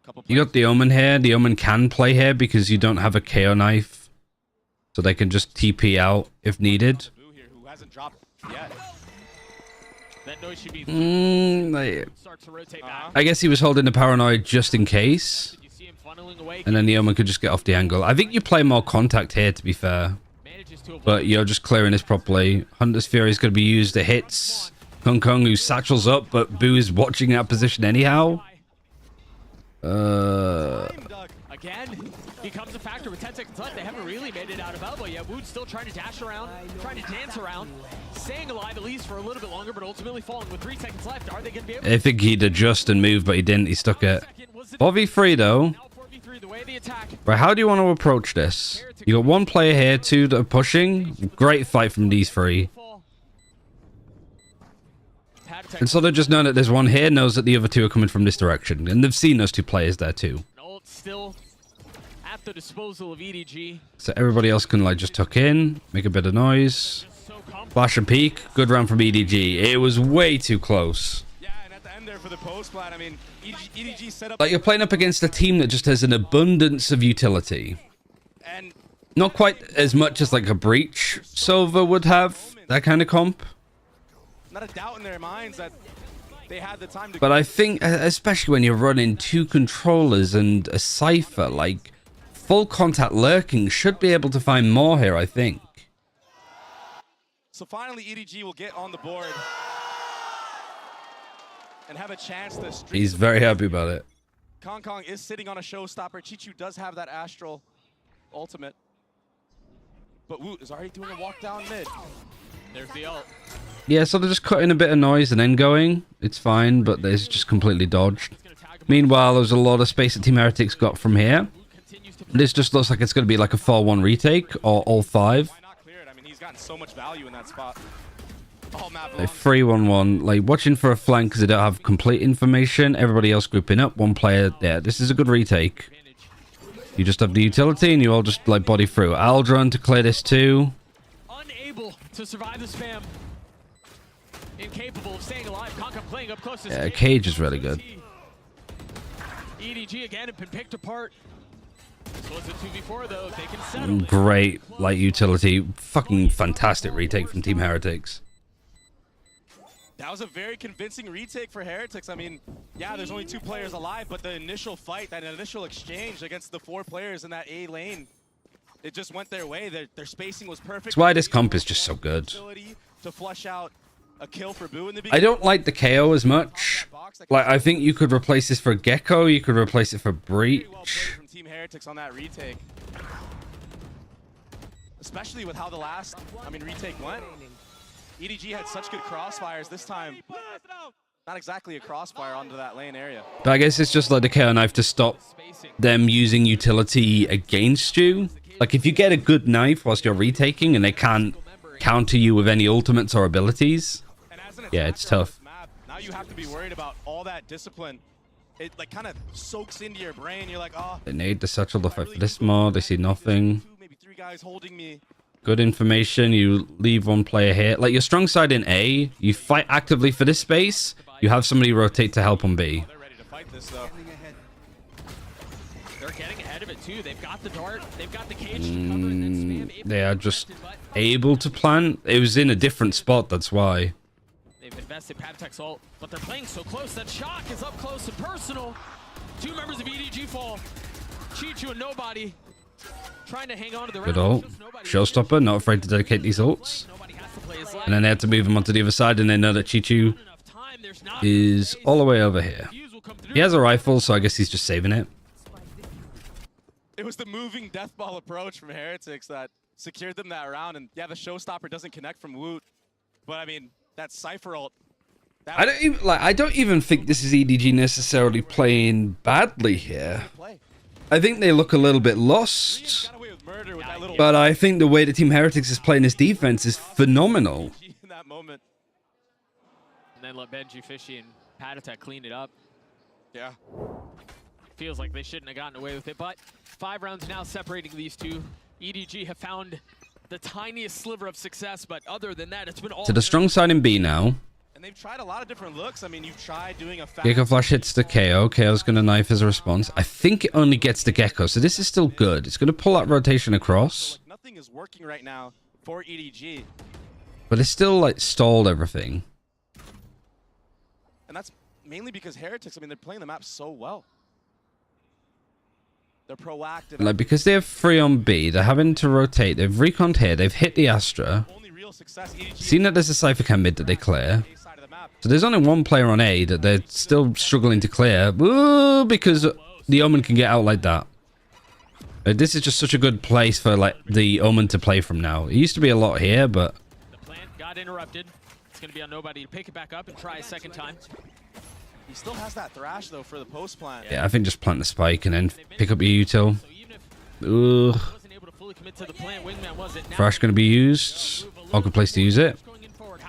a couple. You got the Omen here. The Omen can play here because you don't have a KO knife. So they can just TP out if needed. Boo here, who hasn't dropped yet. That noise should be start to rotate back. I guess he was holding the paranoid just in case. And then the Omen could just get off the angle. I think you play more contact here, to be fair. But you're just clearing this properly. Hunter's Fury is going to be used. It hits Kung Kung, who satchels up, but Boo is watching that position anyhow. Again, becomes a factor with 10 seconds left. They haven't really made it out of elbow yet. Wood's still trying to dash around, trying to dance around, staying alive at least for a little bit longer, but ultimately falling with 3 seconds left. Are they going to be able to... I think he'd adjust and move, but he didn't. He stuck it. 4v3, though. Right, how do you want to approach this? You got one player here, 2 that are pushing. Great fight from these 3. And so they're just knowing that there's one here, knows that the other 2 are coming from this direction. And they've seen those 2 players there, too. Still at the disposal of EDG. So everybody else can, like, just tuck in, make a bit of noise. Flash and peek. Good round from EDG. It was way too close. Yeah, and at the end there for the post plat, I mean, EDG set up... Like, you're playing up against a team that just has an abundance of utility. And not quite as much as, like, a Breach Sova would have. That kind of comp. Not a doubt in their minds that they had the time to... But I think, especially when you're running 2 controllers and a Cypher, like, full contact lurking should be able to find more here, I think. So finally, EDG will get on the board and have a chance to... He's very happy about it. Kong Kong is sitting on a showstopper. Chichu does have that Astral ultimate. But Woot is already doing a walk down mid. There's the ult. Yeah, so they're just cutting a bit of noise and then going. It's fine, but it's just completely dodged. Meanwhile, there's a lot of space that Team Heretics got from here. This just looks like it's going to be like a 4-1 retake, or all 5. Why not clear it? I mean, he's gotten so much value in that spot. Like 3-1-1, like watching for a flank because they don't have complete information. Everybody else grouping up, one player. Yeah, this is a good retake. You just have the utility and you all just like body through. Aldron to clear this too. Unable to survive the spam. Incapable of staying alive. Conca playing up close to Yeah, Cage is really good. EDG again have been picked apart. So it's a 2v4 though. They can settle it. Great light utility. Fucking fantastic retake from Team Heretics. That was a very convincing retake for Heretics. I mean, yeah, there's only 2 players alive, but the initial fight, that initial exchange against the 4 players in that A lane, it just went their way. Their spacing was perfect. That's why this comp is just so good. To flush out a kill for Boo in the I don't like the KO as much. Like, I think you could replace this for Gecko. You could replace it for Breach. From Team Heretics on that retake. Especially with how the last, retake went. EDG had such good crossfires this time. Not exactly a crossfire onto that lane area. But I guess it's just like the KO knife to stop them using utility against you. Like, if you get a good knife whilst you're retaking and they can't counter you with any ultimates or abilities, yeah, it's tough. Now you have to be worried about all that discipline. It like kind of soaks into your brain. You're like, oh. They need the satchel to fight for this mod. They see nothing. Maybe 3 guys holding me. Good information. You leave one player here. Like, your strong side in A, you fight actively for this space. You have somebody rotate to help on B. They're ready to fight this though. They're getting ahead of it too. They've got the dart. They've got the cage to cover and then spam. They are just able to plant. It was in a different spot. That's why. They've invested Patatech's ult, but they're playing so close that Shock is up close and personal. 2 members of EDG fall. G2 and Nobody trying to hang on to the Good round. ult. Showstopper, not afraid to dedicate these ults. And then they had to move him onto the other side, and they know that Chi-Chu is all the way over here. He has a rifle, so I guess he's just saving it. It was the moving death ball approach from Heretics that secured them that round. And yeah, the showstopper doesn't connect from Woot. But I mean, that Cypher ult. I don't even think this is EDG necessarily playing badly here. I think they look a little bit lost. But I think the way that Team Heretics is playing this defense is phenomenal. In that moment. And then let Benji Fishy and Patatech clean it up. Yeah. Feels like they shouldn't have gotten away with it, but 5 rounds now separating these two. EDG have found the tiniest sliver of success, but other than that, it's been all... To the strong side in B now. And they've tried a lot of different looks. I mean, you've tried doing a Gecko Flash hits the KO. KO's going to knife as a response. I think it only gets the Gecko, so this is still good. It's going to pull that rotation across. Like nothing is working right now for EDG. But it's still, like, stalled everything. And that's mainly because Heretics, I mean, they're playing the map so well. They're proactive. Like, because they have 3 on B, they're having to rotate. They've reconned here. They've hit the Astra. Seen that there's a Cypher Cam mid that they clear. So there's only 1 player on A that they're still struggling to clear. Ooh, because the Omen can get out like that. This is just such a good place for, like, the Omen to play from now. It used to be a lot here, but... The plant got interrupted. It's going to be on Nobody to pick it back up and try a second time. He still has that thrash though for the post plant. Yeah, I think just plant the spike and then pick up your util. Ugh. Thrash going to be used. Awkward place to use it.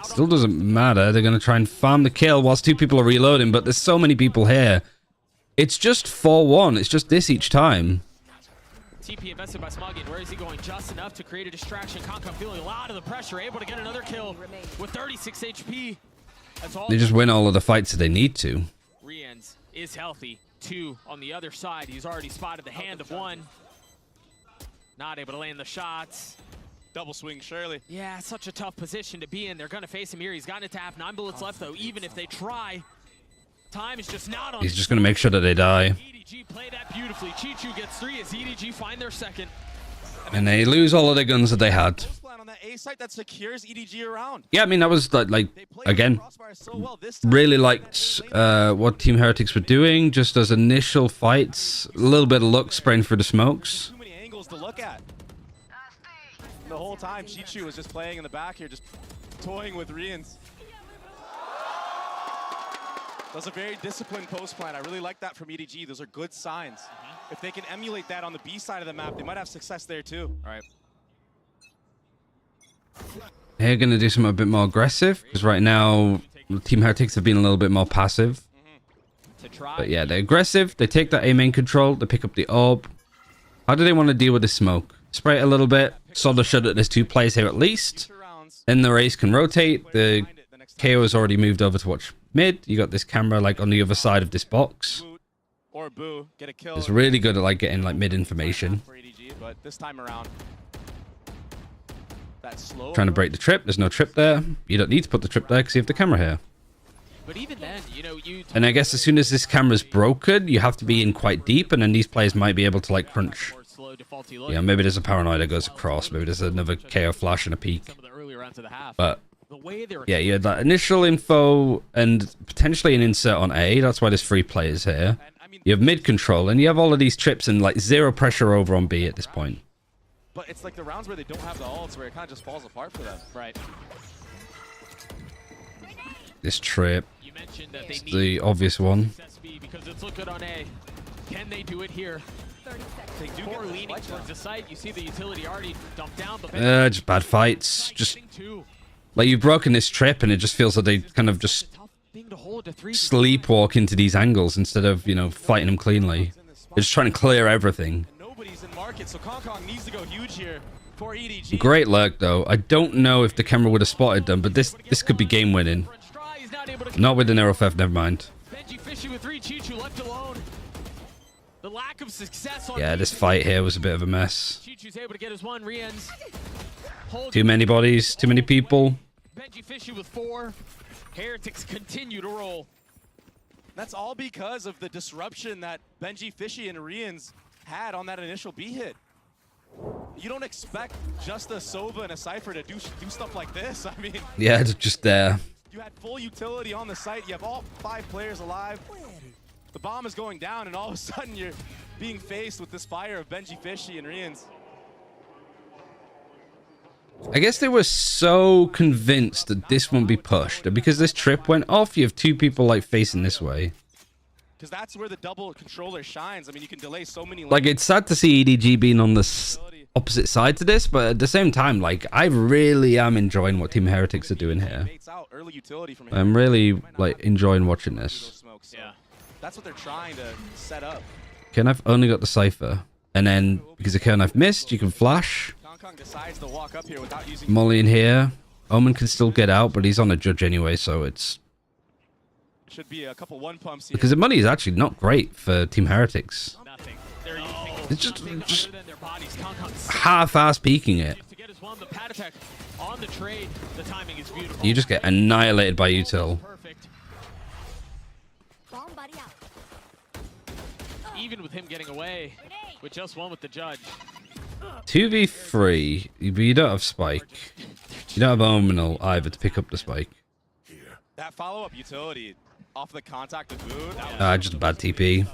Still doesn't matter. They're going to try and farm the kill whilst 2 people are reloading, but there's so many people here. It's just 4-1. It's just this each time. TP invested by Smoggy. Where is he going? Just enough to create a distraction. Conca feeling a lot of the pressure, able to get another kill with 36 HP. That's all. They just win all of the fights that they need to. Riens is healthy. 2 on the other side. He's already spotted the hand of 1. Not able to land the shots. Double swing, Shirley. Yeah, such a tough position to be in. They're going to face him here. He's gotten a tap. 9 bullets left, though. Even if they try, time is just not on. He's just going to make sure that they die. EDG play that beautifully. Chi-Chu gets 3 as EDG find their second. And they lose all of the guns that they had. On that A site that secures EDG around. Yeah, I mean, that was like again, really liked what Team Heretics were doing. Just as initial fights, a little bit of luck spraying through the smokes. Too many angles to look at. The whole time, Chi-Chu was just playing in the back here, just toying with Riens. That's a very disciplined post plan. I really like that from EDG. Those are good signs. If they can emulate that on the B side of the map, they might have success there too. All right. They're going to do something a bit more aggressive, because right now, Team Heretics have been a little bit more passive. But yeah, they're aggressive. They take that A main control. They pick up the orb. How do they want to deal with the smoke? Spray it a little bit. Solder shut that there's 2 players here at least. Then the race can rotate. The KO has already moved over to watch mid. You got this camera like on the other side of this box. It's really good at like getting like mid information. But this time around, that slow Trying to break the trip. There's no trip there. You don't need to put the trip there because you have the camera here. But even then, you know, And I guess as soon as this camera's broken, you have to be in quite deep, and then these players might be able to like crunch. Yeah, maybe there's a paranoid that goes across. Maybe there's another KO flash and a peek. But yeah, you had that initial info and potentially an insert on A. That's why there's 3 players here. You have mid control, and you have all of these trips and like 0 pressure over on B at this point. But it's like the rounds where they don't have the ults where it kind of just falls apart for them. Right. This trip. It's the obvious one. Because it's look good on A. Can they do it here? They do get leaning towards the site. You see the utility already dumped down. But Just bad fights. Just like you've broken this trip, and it just feels like they kind of just sleepwalk into these angles instead of, you know, fighting them cleanly. They're just trying to clear everything. Nobody's in market, so Kong needs to go huge here for EDG. Great lurk though. I don't know if the camera would have spotted them, but this could be game winning. Not with the Nero Theft, never mind. Benji Fishy with 3, G2 left alone. The lack of success on Yeah, this fight here was a bit of a mess. G2's able to get his 1, Rien's. Too many bodies, too many people. Benji Fishy with 4. Heretics continue to roll. That's all because of the disruption that Benji Fishy and Rien's had on that initial B hit. You don't expect just a Sova and a Cypher to do stuff like this. I mean, Yeah, it's just there. you had full utility on the site. You have all 5 players alive. The bomb is going down, and all of a sudden you're being faced with this fire of Benji Fishy and Rien's. I guess they were so convinced that this won't be pushed, that because this trip went off, you have 2 people like facing this way. Because that's where the double controller shines. I mean, you can delay so many. Like, it's sad to see EDG being on the opposite side to this, but at the same time, like, I really am enjoying what Team Heretics are doing here. I'm really, like, enjoying watching this. Yeah, that's what they're trying to set up. Okay, and I've only got the Cypher. And then, because the Kern I've missed, you can flash. Kong decides to walk up here without using Molly in here. Omen can still get out, but he's on a judge anyway, so it's... Should be a couple 1 pumps here. Because the money is actually not great for Team Heretics. It's just half-ass peeking it. On the trade, the timing is beautiful. You just get annihilated by util. Even with him getting away with just 1 with the judge. 2v3, but you don't have Spike. You don't have Omenal either to pick up the Spike. That follow-up utility off the contact of Wood. Just a bad TP.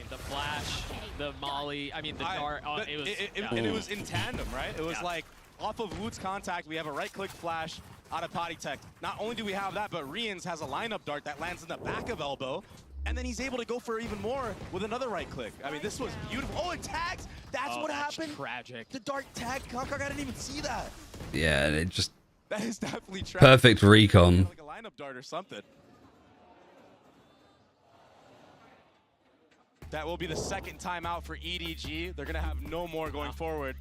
The flash, the molly, I mean the dart. It was in tandem, right? It was like off of Wood's contact, we have a right-click flash out of potty tech. Not only do we have that, but Rien's has a lineup dart that lands in the back of elbow. And then he's able to go for even more with another right click. I mean, this was beautiful. Oh, it tags! That's what happened. Tragic. The dart tag. Kong, I didn't even see that. Yeah, and it just... That is definitely tragic. Perfect recon. Like a lineup dart or something. That will be the 2nd timeout for EDG. They're going to have no more going forward.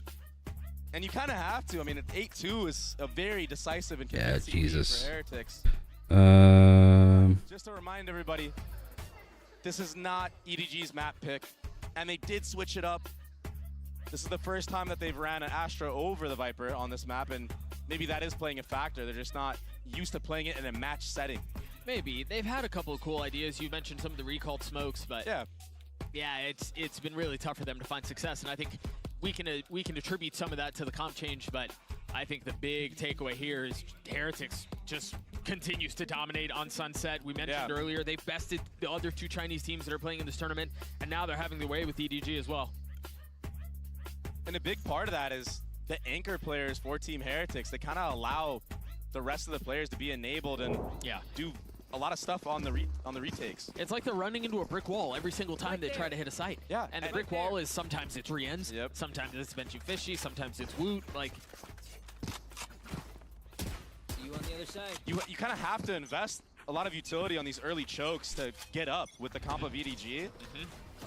And you kind of have to. I mean, 8-2 is a very decisive and convincing lead for Heretics. Just to remind everybody, this is not EDG's map pick, and they did switch it up. This is the first time that they've ran an Astra over the Viper on this map, and maybe that is playing a factor. They're just not used to playing it in a match setting. Maybe. They've had a couple of cool ideas. You mentioned some of the recalled smokes, but yeah, it's been really tough for them to find success, and I think we can attribute some of that to the comp change, but I think the big takeaway here is Heretics just continues to dominate on Sunset. We mentioned earlier, they've bested the other 2 Chinese teams that are playing in this tournament, and now they're having their way with EDG as well. And a big part of that is the anchor players for Team Heretics. They kind of allow the rest of the players to be enabled and do a lot of stuff on the retakes. It's like they're running into a brick wall every single time they try to hit a site. Yeah. And the brick wall is sometimes it's Rien's, sometimes it's Benji Fishy, sometimes it's Woot. Like, you kind of have to invest a lot of utility on these early chokes to get up with the comp of EDG.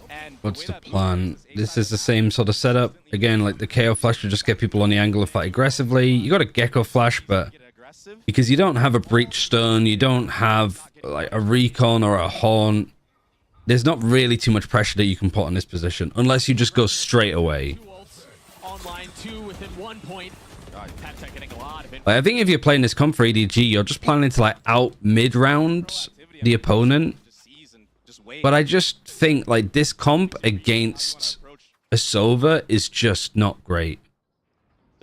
And What's the plan? This is the same sort of setup. Again, like the KO flash to just get people on the angle and fight aggressively. You got a Gecko flash, but because you don't have a breach stone, you don't have like a recon or a horn, there's not really too much pressure that you can put on this position unless you just go straight away. Online 2 within 1 point. Getting a lot of Like, I think if you're playing this comp for EDG, you're just planning to like out mid-round the opponent. But I just think like this comp against a Sova is just not great.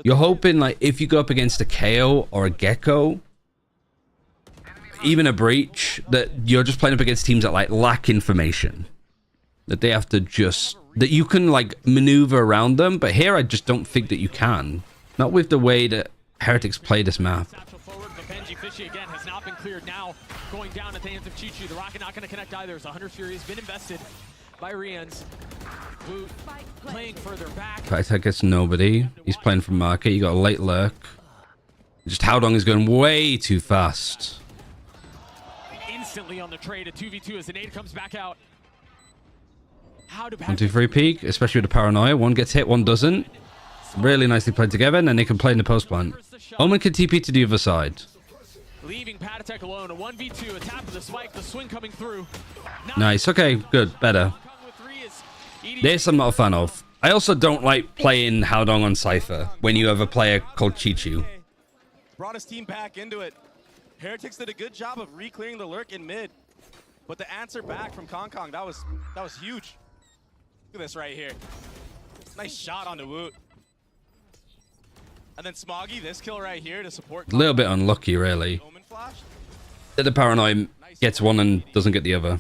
You're hoping like if you go up against a KO or a Gecko, even a breach, that you're just playing up against teams that like lack information, that they have to just, that you can like maneuver around them. But here I just don't think that you can, not with the way that Heretics play this map. Fishy again has not been cleared now. Going down at the hands of Chi-Chu. The rocket not going to connect either. So 100 Fury has been invested by Rians. Boot playing further back. Pytek gets nobody. He's playing from market. You got a late lurk. Just Howdong is going way too fast. Instantly on the trade. A 2v2 as the nade comes back out. How do 1, 2, 3 peak, especially with the paranoia. One gets hit, one doesn't. Really nicely played together, and then they can play in the post plant. Omen can TP to the other side. Leaving Patatek alone, a 1v2, a tap of the spike, the swing coming through. Nice, okay, good, better. This I'm not a fan of. I also don't like playing Howdong on Cypher when you have a player called Chi-Chu. Brought his team back into it. Heretics did a good job of re-clearing the lurk in mid. But the answer back from Kong, that was huge. Look at this right here. Nice shot on the Woot. And then Smoggy, this kill right here to support. A little bit unlucky, really. That the paranoia gets one and doesn't get the other.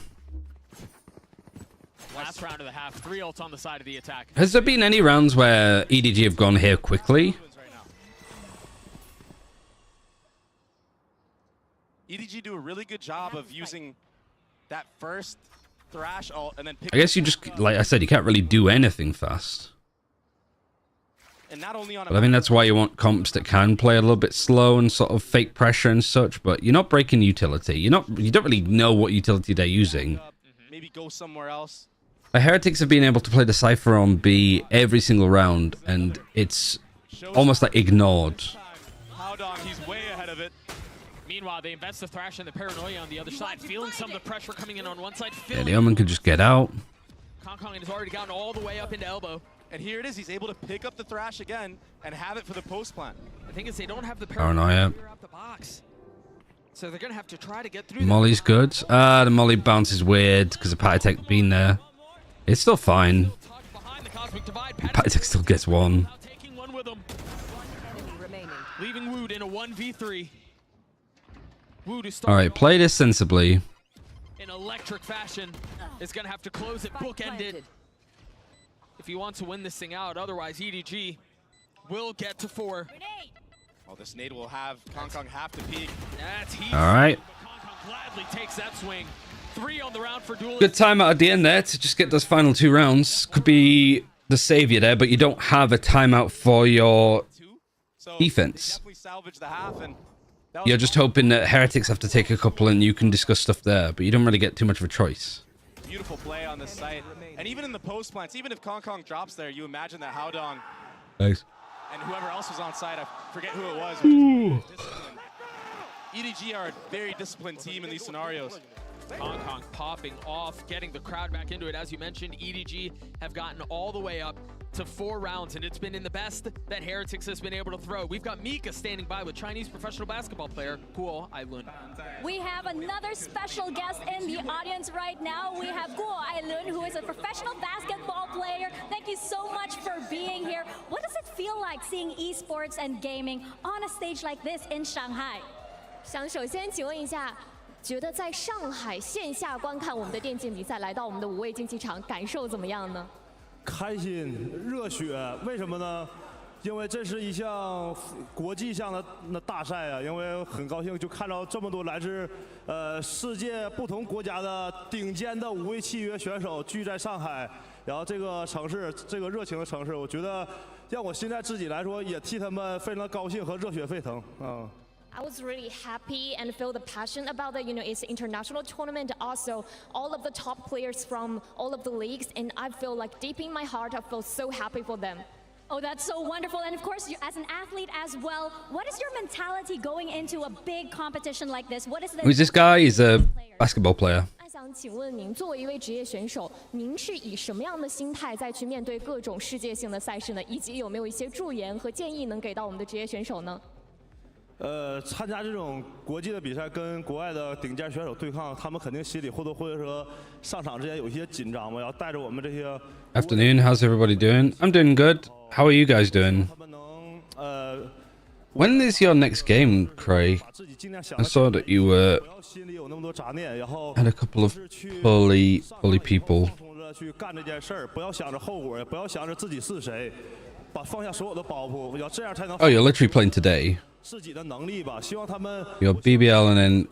Last round of the half, 3 ults on the side of the attack. Has there been any rounds where EDG have gone here quickly? EDG do a really good job of using that first Thrash ult and then pick. I guess you just, like I said, you can't really do anything fast. And not only on But I mean, that's why you want comps that can play a little bit slow and sort of fake pressure and such, but you're not breaking utility. You don't really know what utility they're using. Maybe go somewhere else. The Heretics have been able to play the Cypher on B every single round, and it's almost like ignored. Howdong, he's way ahead of it. Meanwhile, they invest the Thrash and the Paranoia on the other side, feeling some of the pressure coming in on one side. Yeah, the Omen could just get out. Kong has already gotten all the way up into elbow. And here it is, he's able to pick up the Thrash again and have it for the post plant. The thing is, they don't have the Paranoia. clear out the box. So they're going to have to try to get through. Molly's good. The Molly bounce is weird because of Pytek being there. It's still fine. Pytek still gets one. Taking one with him. Leaving Wood in a 1v3. Wood is All right, play this sensibly. in electric fashion. Is going to have to close it, bookend it. If he wants to win this thing out, otherwise EDG will get to 4. Oh, this nade will have Kong have to peek. That's heat. All right. Kong gladly takes that swing. 3 on the round for Duelist. Good timeout at the end there to just get those final 2 rounds. Could be the savior there, but you don't have a timeout for your defense. You're just hoping that Heretics have to take a couple and you can discuss stuff there, but you don't really get too much of a choice. Beautiful play on this site. And even in the post plants, even if Kong drops there, you imagine that Howdong Thanks. and whoever else was on site, I forget who it was. Was EDG are a very disciplined team in these scenarios. Kong popping off, getting the crowd back into it. As you mentioned, EDG have gotten all the way up to 4 rounds, and it's been in the best that Heretics has been able to throw. We've got Mika standing by with Chinese professional basketball player Guo Ailun. We have another special guest in the audience right now. We have Guo Ailun, who is a professional basketball player. Thank you so much for being here. What does it feel like seeing esports and gaming on a stage like this in Shanghai? 想首先请问一下，觉得在上海线下观看我们的电竞比赛，来到我们的5位竞技场，感受怎么样呢？开心、热血，为什么呢？因为这是一项国际项的大赛啊，因为很高兴就看到这么多来自世界不同国家的顶尖的5位契约选手聚在上海，然后这个城市，这个热情的城市，我觉得让我现在自己来说也替他们非常高兴和热血沸腾啊。I was really happy and feel the passion about it. You know, it's an international tournament. Also, all of the top players from all of the leagues, and I feel like deep in my heart, I feel so happy for them. Oh, that's so wonderful. And of course, as an athlete as well, what is your mentality going into a big competition like this? What is the Who's this guy? He's a basketball player. 想请问您，作为一位职业选手，您是以什么样的心态再去面对各种世界性的赛事呢？以及有没有一些助言和建议能给到我们的职业选手呢？参加这种国际的比赛，跟国外的顶尖选手对抗，他们肯定心里或多或少说上场之前有一些紧张嘛，要带着我们这些。Afternoon, how's everybody doing? I'm doing good. How are you guys doing? When is your next game, Craig? I saw that you had a couple of bully people. 去干这件事儿，不要想着后果，也不要想着自己是谁，放下所有的包袱，要这样才能。Oh, you're literally playing today. 自己的能力吧，希望他们。Your BBL and then.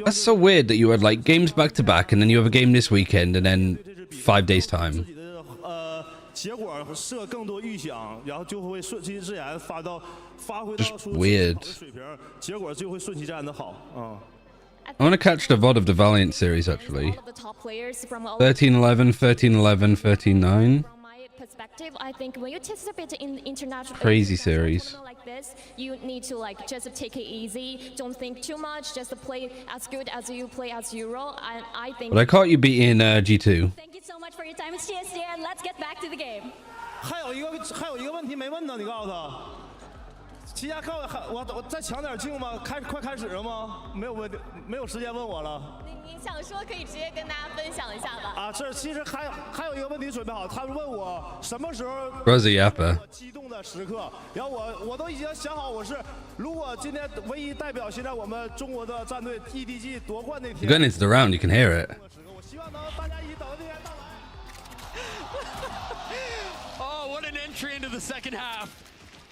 That's so weird that you had like games back to back, and then you have a game this weekend, and then 5 days time. 结果设更多预想，然后就会顺其自然发挥到出 weird. 水平，结果就会顺其自然的好。I want to catch the VOD of the Valiant series actually. 13-11, 13-11, 13-9. Perspective, I think when you participate in international Crazy series. like this, you need to like just take it easy. Don't think too much. Just play as good as you play as Euro. And I think. But I caught you beating G2. Thank you so much for your time, and let's get back to the game. 还有一个问题没问呢，你告诉他。齐家靠我再抢点镜吗？快开始了吗？没有问题，没有时间问我了。你想说可以直接跟大家分享一下吧。啊，其实还有一个问题准备好，他问我什么时候 Rosie Yappa. 激动的时刻，然后我都已经想好，我是如果今天唯一代表现在我们中国的战队 EDG 夺冠那天。You're going into the round, you can hear it. 我希望能大家一起等着那天到来。Oh, what an entry into the second half.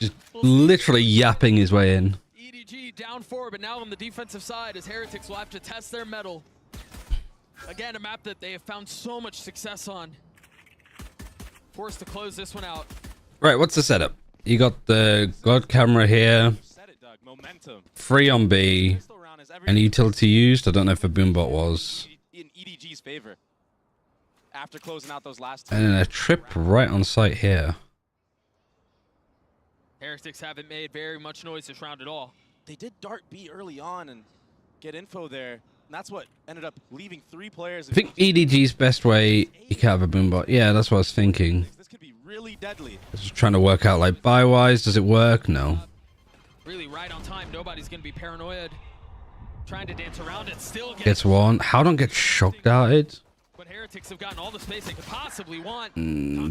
Just literally yapping his way in. EDG down 4, but now on the defensive side as Heretics will have to test their mettle. Again, a map that they have found so much success on. Forced to close this one out. Right, what's the setup? You got the God camera here. 3 on B. Any utility used? I don't know if a boombot was. In EDG's favor. After closing out those last two. And then a trip right on site here. Heretics haven't made very much noise this round at all. They did dart B early on and get info there. And that's what ended up leaving 3 players. I think EDG's best way, you can have a boombot. Yeah, that's what I was thinking. This could be really deadly. Just trying to work out, like, buy-wise, does it work? No. Really right on time. Nobody's going to be paranoid. Trying to dance around it. Still Gets one. How don't get shocked outed? But Heretics have gotten all the space they could possibly want.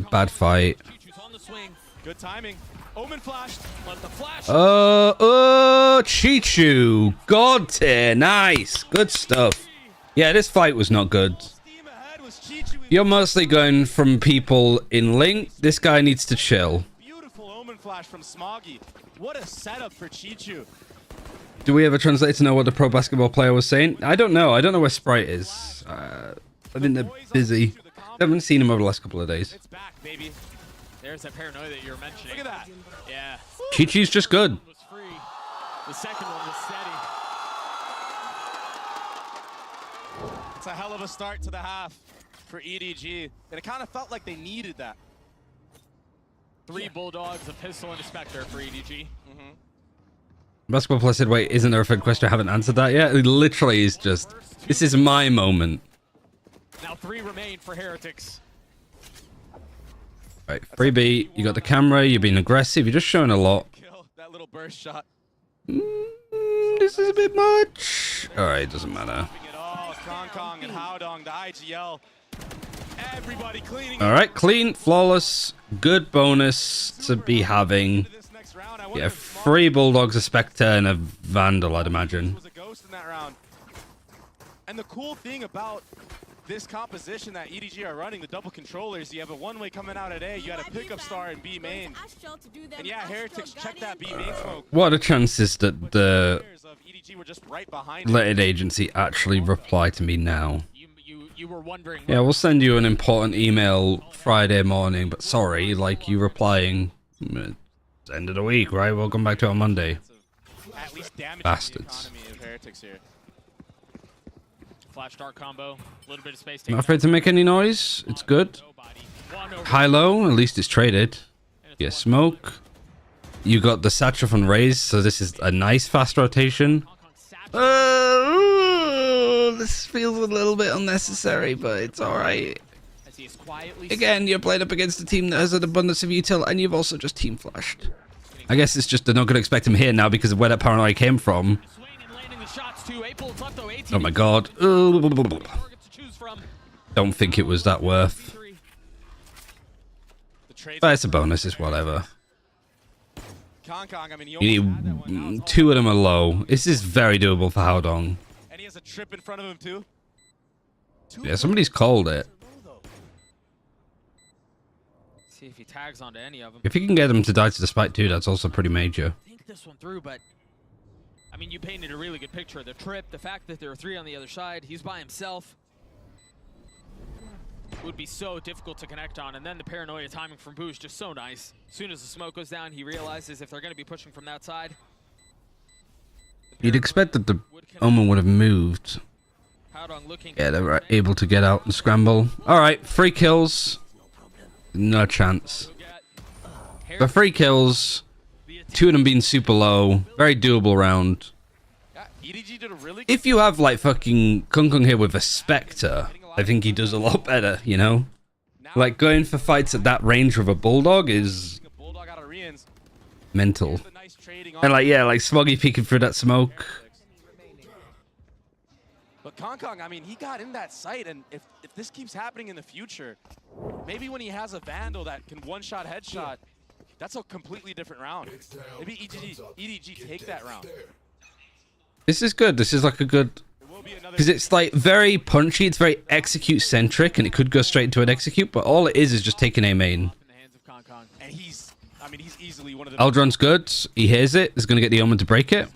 Bad fight. On the swing. Good timing. Omen flashed. Let the flash. G2. God tier. Nice. Good stuff. Yeah, this fight was not good. You're mostly going from people in Link. This guy needs to chill. Beautiful Omen flash from Smoggy. What a setup for G2. Do we have a translator to know what the pro basketball player was saying? I don't know. I don't know where Sprite is. I think they're busy. I haven't seen him over the last couple of days. It's back, baby. There's that paranoia that you're mentioning. Look at that. Yeah. Chi-Chi's just good. Was free. The second one was steady. It's a hell of a start to the half for EDG. And it kind of felt like they needed that. 3 Bulldogs, a pistol, and a Spectre for EDG. Basketball player said, wait, isn't there a third question? I haven't answered that yet. It literally is just, this is my moment. Now 3 remain for Heretics. Right, 3B, you got the camera, you're being aggressive, you're just showing a lot. That little burst shot. This is a bit much. Alright, it doesn't matter. Kong and Howdong, the IGL. Everybody cleaning. Alright, clean, flawless, good bonus to be having. Yeah, 3 Bulldogs, a Spectre, and a Vandal, I'd imagine. Was a ghost in that round. And the cool thing about this composition that EDG are running, the double controllers, you have a one-way coming out at A, you had a pickup star in B main. And yeah, Heretics check that B main smoke. What are the chances that the EDG were just right behind lettered agency actually reply to me now? You were wondering. Yeah, we'll send you an important email Friday morning, but sorry, like you replying, it's end of the week, right? We'll come back to it on Monday. at least damaging Bastards. the economy of Heretics here. Flash dart combo, a little bit of space. Not afraid to make any noise. It's good. High-low, at least it's traded. Yeah, smoke. You got the Satchel on Raze, so this is a nice fast rotation. This feels a little bit unnecessary, but it's alright. Again, you're playing up against a team that has an abundance of util, and you've also just team flashed. I guess it's just they're not going to expect him here now because of where that paranoia came from. Oh my god. Don't think it was that worth. But it's a bonus, it's whatever. Kong, I mean, You need 2 of them are low. This is very doable for Haodong. and he has a trip in front of him too. Yeah, somebody's called it. See if he tags onto any of them. If you can get them to die to the spike too, that's also pretty major. Think this one through, but I mean, you painted a really good picture of the trip, the fact that there are 3 on the other side, he's by himself. Would be so difficult to connect on, and then the paranoia timing from Boo is just so nice. As soon as the smoke goes down, he realizes if they're going to be pushing from that side. You'd expect that the Omen would have moved. Yeah, they were able to get out and scramble. Alright, 3 kills. No chance. For 3 kills, 2 of them being super low. Very doable round. If you have like fucking Kung here with a Spectre, I think he does a lot better, you know? Like going for fights at that range with a Bulldog is mental. And like, yeah, like Smoggy peeking through that smoke. But Kong, I mean, he got in that site, and if this keeps happening in the future, maybe when he has a Vandal that can one-shot headshot, that's a completely different round. Maybe EDG take that round. This is good. This is like a good... Because it's like very punchy, it's very execute-centric, and it could go straight into an execute, but all it is just taking a main. And he's easily one of the... Aldron's good. He hears it. He's going to get the Omen to break it.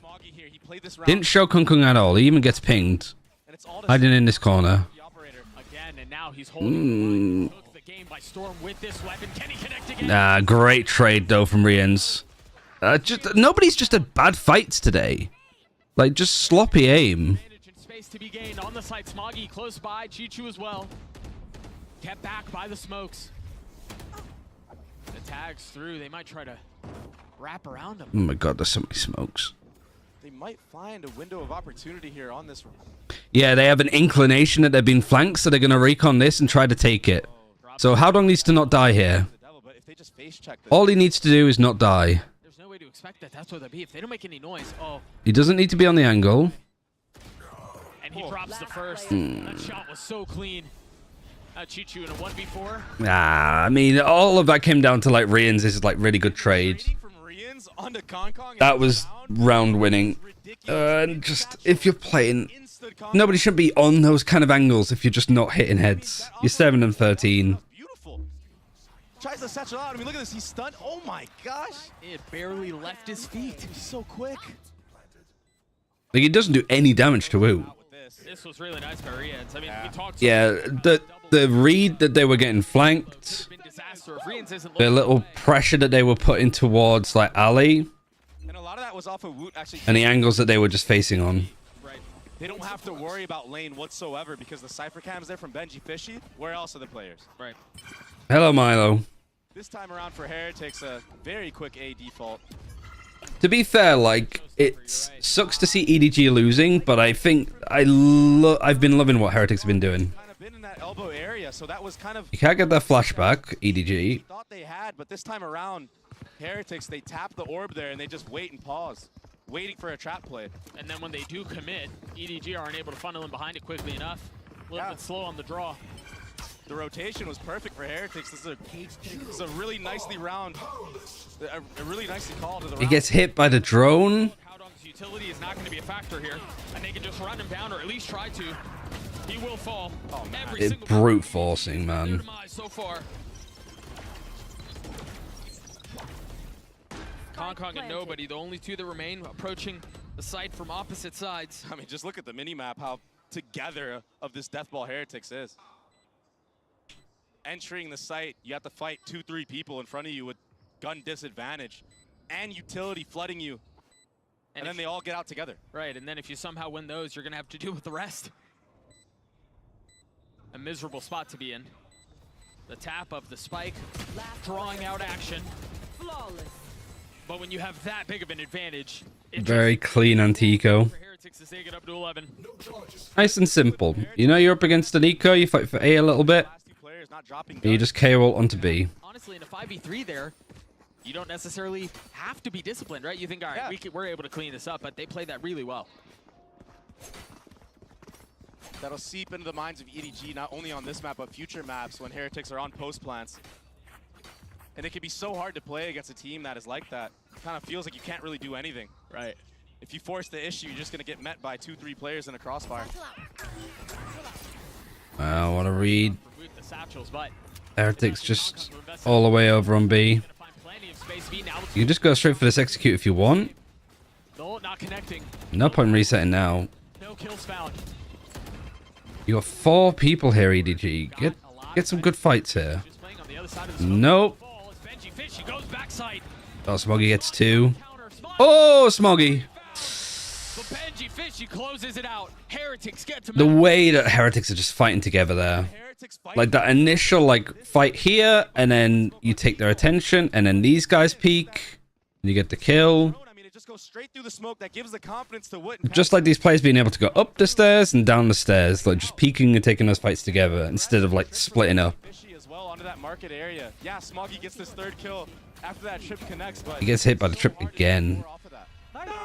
Didn't show Kung at all. He even gets pinged. Hiding in this corner. Great trade, though, from Riens. Nobody's just had bad fights today. Like, just sloppy aim. Space to be gained on the site. Smoggy close by. G2 as well. Kept back by the smokes. The tags through. They might try to wrap around him. Oh my god, there's so many smokes. They might find a window of opportunity here on this. Yeah, they have an inclination that they've been flanked, so they're going to recon this and try to take it. So Haodong needs to not die here. All he needs to do is not die. There's no way to expect that. That's what they'll be. If they don't make any noise, He doesn't need to be on the angle. And he drops the first. That shot was so clean. G2 in a 1v4. I mean, all of that came down to like Riens. This is like really good trade. That was round winning. Just if you're playing, nobody should be on those kind of angles if you're just not hitting heads. You're 7 and 13. Tries to satchel out. I mean, look at this. He's stunned. Oh my gosh. It barely left his feet. He's so quick. Like, it doesn't do any damage to Wu. This was really nice by Riens. I mean, we talked. Yeah, the read that they were getting flanked, the little pressure that they were putting towards like Ali, and a lot of that was off of Woot actually. And the angles that they were just facing on. Right. They don't have to worry about lane whatsoever because the Cypher cam's there from Benji Fishy. Where else are the players? Right. Hello, Milo. This time around for Heretics, a very quick A default. To be fair, like, it sucks to see EDG losing, but I think I've been loving what Heretics have been doing. Kind of been in that elbow area, so that was kind of. You can't get that flashback, EDG. Thought they had, but this time around, Heretics, they tap the orb there and they just wait and pause, waiting for a trap play. And then when they do commit, EDG aren't able to funnel in behind it quickly enough. A little bit slow on the draw. The rotation was perfect for Heretics. This is a really nicely round, a really nicely called to the round. He gets hit by the drone. Haodong's utility is not going to be a factor here, and they can just run him down or at least try to. He will fall. It's brute forcing, man. So far. Kong and Nobody, the only 2 that remain, approaching the site from opposite sides. I mean, just look at the mini-map, how together of this Deathball Heretics is. Entering the site, you have to fight 2-3 people in front of you with gun disadvantage and utility flooding you. And then they all get out together. Right, and then if you somehow win those, you're going to have to deal with the rest. A miserable spot to be in. The tap of the spike, drawing out action. Flawless. But when you have that big of an advantage, Very clean anti-eco. Nice and simple. You know you're up against an eco, you fight for A a little bit, and you just KO ult onto B. Honestly, in a 5v3 there, you don't necessarily have to be disciplined, right? You think, all right, we're able to clean this up, but they play that really well. That'll seep into the minds of EDG, not only on this map, but future maps when Heretics are on post plants. And it can be so hard to play against a team that is like that. It kind of feels like you can't really do anything. Right. If you force the issue, you're just going to get met by 2-3 players in a crossfire. Wow, what a read. Heretics just all the way over on B. You can just go straight for this execute if you want. No point in resetting now. No kills found. You got 4 people here, EDG. Get some good fights here. Nope. Oh, Smoggy gets 2. Oh, Smoggy. The way that Heretics are just fighting together there. Like that initial fight here, and then you take their attention, and then these guys peek, and you get the kill. Just like these players being able to go up the stairs and down the stairs, like just peeking and taking those fights together instead of like splitting up. Yeah, Smoggy gets this 3rd kill after that trip connects, but He gets hit by the trip again. I mean,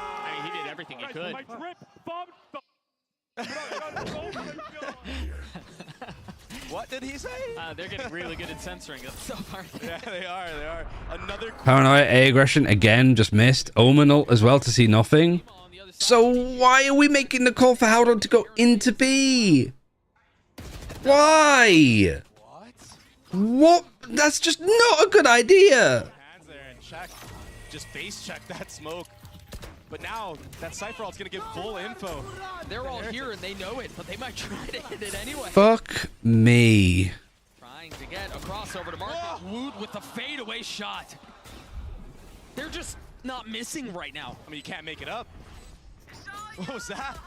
he did everything he could. What did he say? They're getting really good at censoring it so far. Yeah, they are. Another Paranoia A aggression again, just missed. Omen ult as well to see nothing. So why are we making the call for Howdon to go into B? Why? What? That's just not a good idea. hands there and check. Just base check that smoke. But now that Cypher ult's gonna give full info. They're all here and they know it, but they might try to hit it anyway. Fuck me. Trying to get a crossover to Marcus. Wood with the fadeaway shot. They're just not missing right now. I mean, you can't make it up. What was that?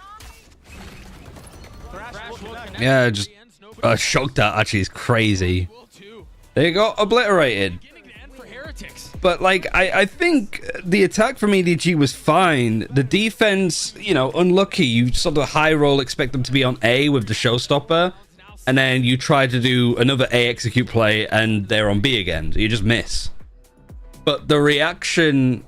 Yeah, just shocked that actually is crazy. They got obliterated. But like I think the attack from EDG was fine. The defense, you know, unlucky. You sort of high roll, expect them to be on A with the showstopper, and then you try to do another A execute play and they're on B again. So you just miss. But the reaction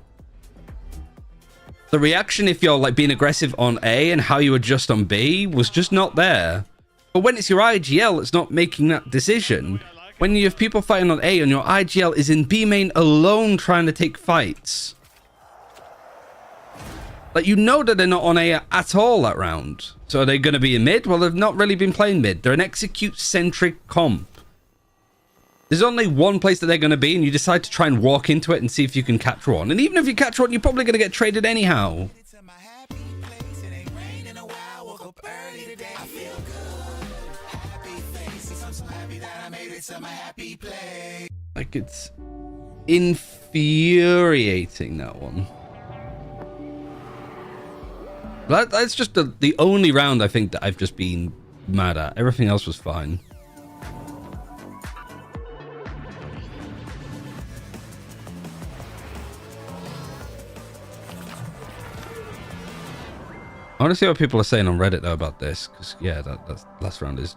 if you're like being aggressive on A and how you adjust on B was just not there. But when it's your IGL, it's not making that decision. When you have people fighting on A and your IGL is in B main alone trying to take fights. Like, you know that they're not on A at all that round. So are they going to be in mid? Well, they've not really been playing mid. They're an execute-centric comp. There's only one place that they're going to be, and you decide to try and walk into it and see if you can catch one. And even if you catch one, you're probably going to get traded anyhow. Like, it's infuriating, that one. That's just the only round I think that I've just been mad at. Everything else was fine. I want to see what people are saying on Reddit though about this, because yeah, that last round is.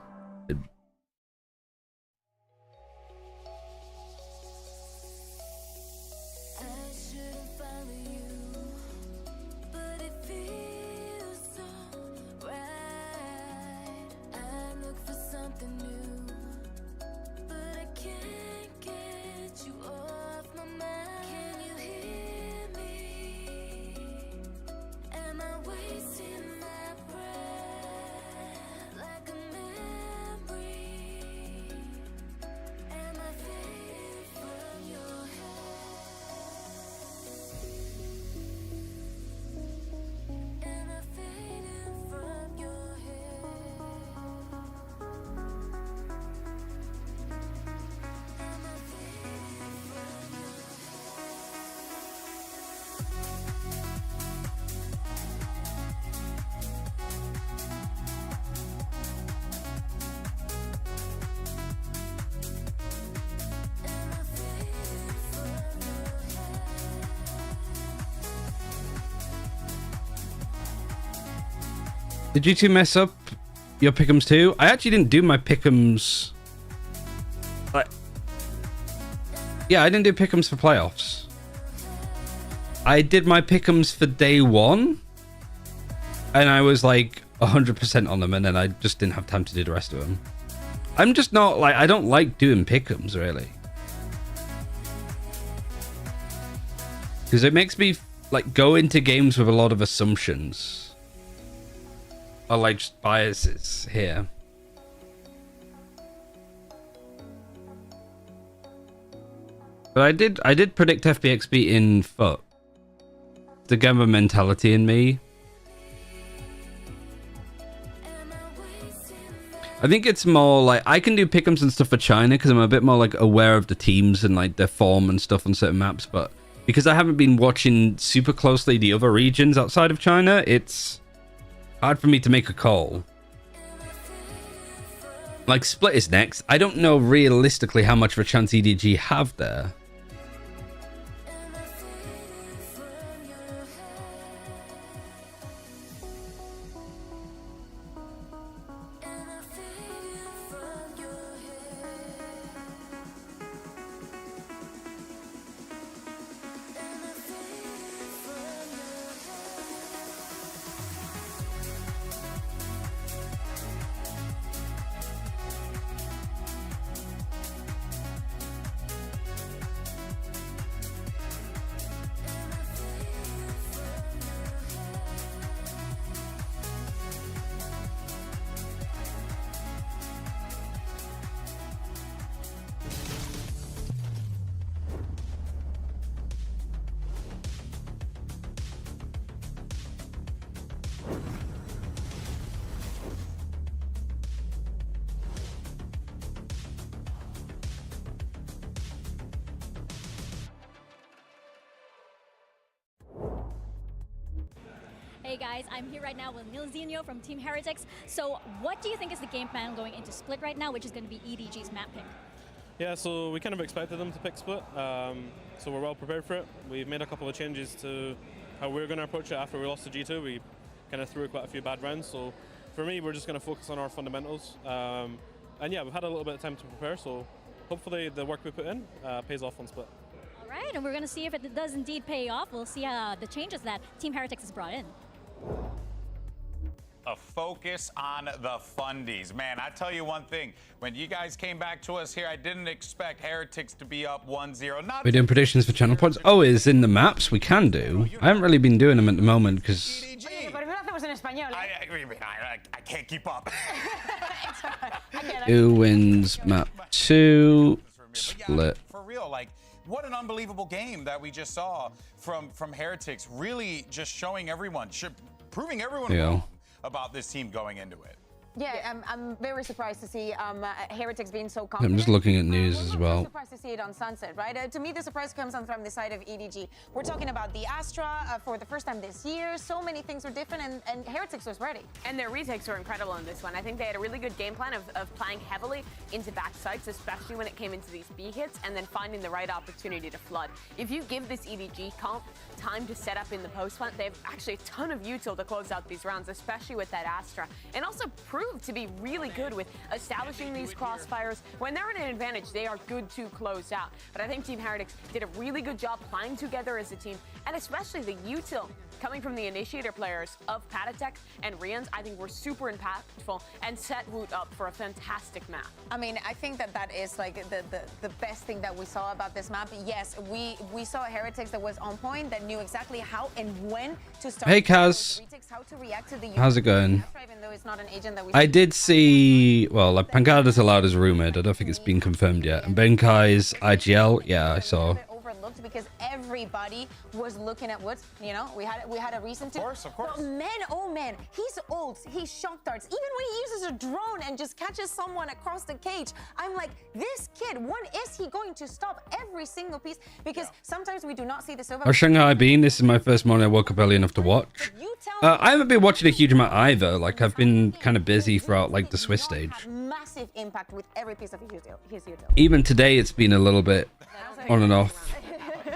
Did you two mess up your pick'ems too? I actually didn't do my pick'ems. Yeah, I didn't do pick'ems for playoffs. I did my pick'ems for day one, and I was like 100% on them, and then I just didn't have time to do the rest of them. I'm just not like, I don't like doing pick'ems really, because it makes me like go into games with a lot of assumptions or like just biases here. But I did predict FPX beating FUT. The gamer mentality in me. I think it's more like I can do pick'ems and stuff for China because I'm a bit more like aware of the teams and like their form and stuff on certain maps, but because I haven't been watching super closely the other regions outside of China, it's hard for me to make a call. Like Split is next. I don't know realistically how much of a chance EDG have there. Hey guys, I'm here right now with Nilzinho from Team Heretics. So what do you think is the game plan going into Split right now, which is going to be EDG's map pick? Yeah, so we kind of expected them to pick Split, so we're well prepared for it. We've made a couple of changes to how we're going to approach it after we lost to G2. We kind of threw quite a few bad rounds, so for me, we're just going to focus on our fundamentals. And yeah, we've had a little bit of time to prepare, so hopefully the work we put in pays off on Split. All right, and we're going to see if it does indeed pay off. We'll see the changes that Team Heretics has brought in. A focus on the fundies. Man, I tell you one thing. When you guys came back to us here, I didn't expect Heretics to be up 1-0. We're doing predictions for channel points. Oh, is in the maps? We can do. I haven't really been doing them at the moment because I can't keep up. who wins map 2? Split. For real, like, what an unbelievable game that we just saw from Heretics. Really just showing everyone, proving everyone wrong about this team going into it. Yeah, I'm very surprised to see Heretics being so confident. I'm just looking at news as well. I'm surprised to see it on Sunset, right? To me, the surprise comes on from the side of EDG. We're talking about the Astra for the first time this year. So many things were different, and Heretics was ready. And their retakes were incredible in this one. I think they had a really good game plan of playing heavily into back sites, especially when it came into these B hits, and then finding the right opportunity to flood. If you give this EDG comp time to set up in the post plant, they have actually a ton of util to close out these rounds, especially with that Astra. And also proved to be really good with establishing these crossfires. When they're in an advantage, they are good to close out. But I think Team Heretics did a really good job playing together as a team, and especially the util coming from the initiator players of Patatek and Rians, I think were super impactful and set Woot up for a fantastic map. I mean, I think that is like the best thing that we saw about this map. Yes, we saw Heretics that was on point, that knew exactly how and when to start. Hey Kaz, how to react to the how's it going? Even though it's not an agent that we I did see, well, like Pancada's allowed as rumored. I don't think it's been confirmed yet. And Benkai's IGL, yeah, I saw. Overlooked because everybody was looking at Woods. You know, we had a reason to. Of course. But man, oh man, he's old. He shock darts. Even when he uses a drone and just catches someone across the cage, I'm like, this kid, when is he going to stop every single piece? Because sometimes we do not see this over. How's Shanghai been? This is my first morning I woke up early enough to watch. I haven't been watching a huge amount either. Like, I've been kind of busy throughout like the Swiss stage. Massive impact with every piece of his util. Even today, it's been a little bit on and off.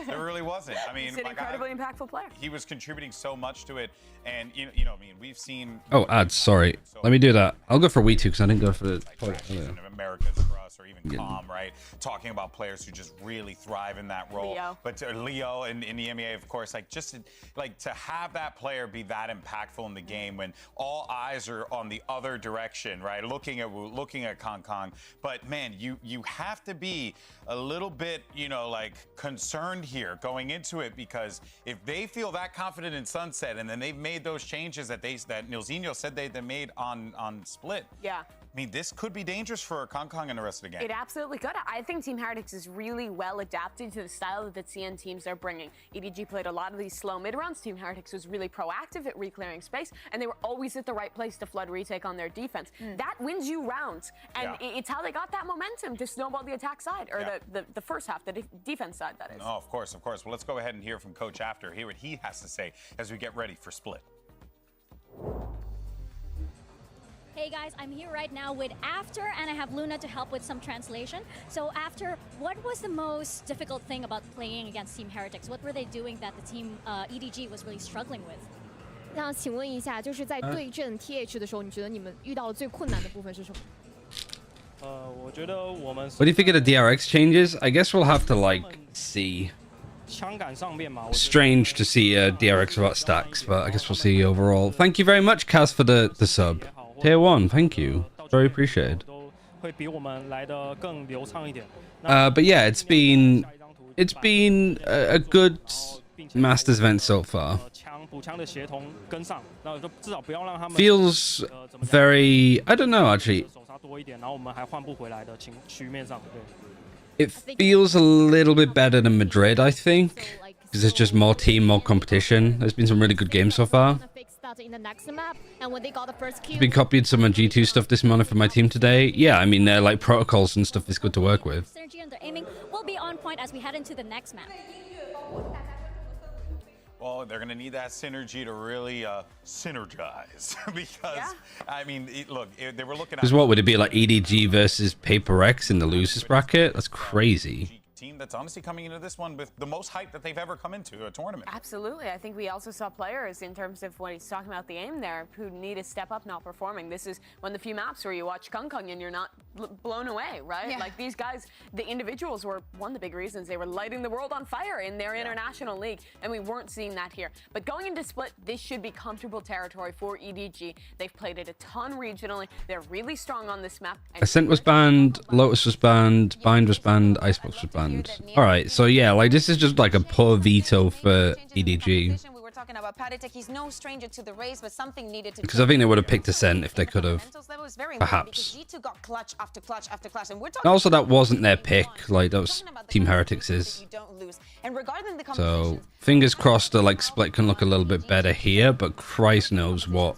There really wasn't. I mean, he's an incredibly impactful player. He was contributing so much to it, and I mean, we've seen. Oh, ads. Sorry. Let me do that. I'll go for We2 because I didn't go for the toilet earlier. Americas for us, or even Calm, right? Talking about players who just really thrive in that role. Leo. But Leo in the MEA, of course, like just like to have that player be that impactful in the game when all eyes are on the other direction, right? Looking at Kong. But man, you have to be a little bit, like concerned here going into it, because if they feel that confident in Sunset and then they've made those changes that Nilzinho said they made on Split. Yeah. I mean, this could be dangerous for Kong and the rest of the game. It absolutely could. I think Team Heretics is really well adapted to the style that the CN teams are bringing. EDG played a lot of these slow mid-rounds. Team Heretics was really proactive at reclearing space, and they were always at the right place to flood retake on their defense. That wins you rounds, and it's how they got that momentum to snowball the attack side, or the first half, the defense side, that is. Oh, of course. Well, let's go ahead and hear from Coach after, hear what he has to say as we get ready for Split. Hey guys, I'm here right now with After, and I have Luna to help with some translation. So After, what was the most difficult thing about playing against Team Heretics? What were they doing that the team EDG was really struggling with? 那请问一下，就是在对阵 TH 的时候，你觉得你们遇到的最困难的部分是什么？ What do you think of the DRX changes? I guess we'll have to see. Strange to see DRX without stacks, but I guess we'll see overall. Thank you very much, Kaz, for the sub. Tier 1, thank you. Very appreciated. But yeah, it's been a good Masters event so far. Feels very, I don't know actually. It feels a little bit better than Madrid, I think, because there's just more team, more competition. There's been some really good games so far. I've been copying some of G2 stuff this morning for my team today. Yeah, I mean, like protocols and stuff is good to work with. Synergy and their aiming will be on point as we head into the next map. Well, they're going to need that synergy to really synergize because, I mean, look, they were looking at... Because what would it be, like EDG versus PRX in the losers bracket? That's crazy. Team that's honestly coming into this one with the most hype that they've ever come into a tournament. Absolutely. I think we also saw players in terms of what he's talking about the aim there who need to step up not performing. This is one of the few maps where you watch Kong and you're not blown away, right? Yeah. Like these guys, the individuals were one of the big reasons they were lighting the world on fire in their international league, and we weren't seeing that here. But going into Split, this should be comfortable territory for EDG. They've played it a ton regionally. They're really strong on this map. Ascent was banned, Lotus was banned, Bind was banned, Icebox was banned. Alright, so yeah, like this is just like a poor veto for EDG. Talking about Paditek, he's no stranger to the race, but something needed to Because I think they would have picked Ascent if they could have. Perhaps. G2 got clutch after clutch after clutch, and we're talking Also, that wasn't their pick. Like, that was Team Heretics'. So, fingers crossed that like Split can look a little bit better here, but Christ knows what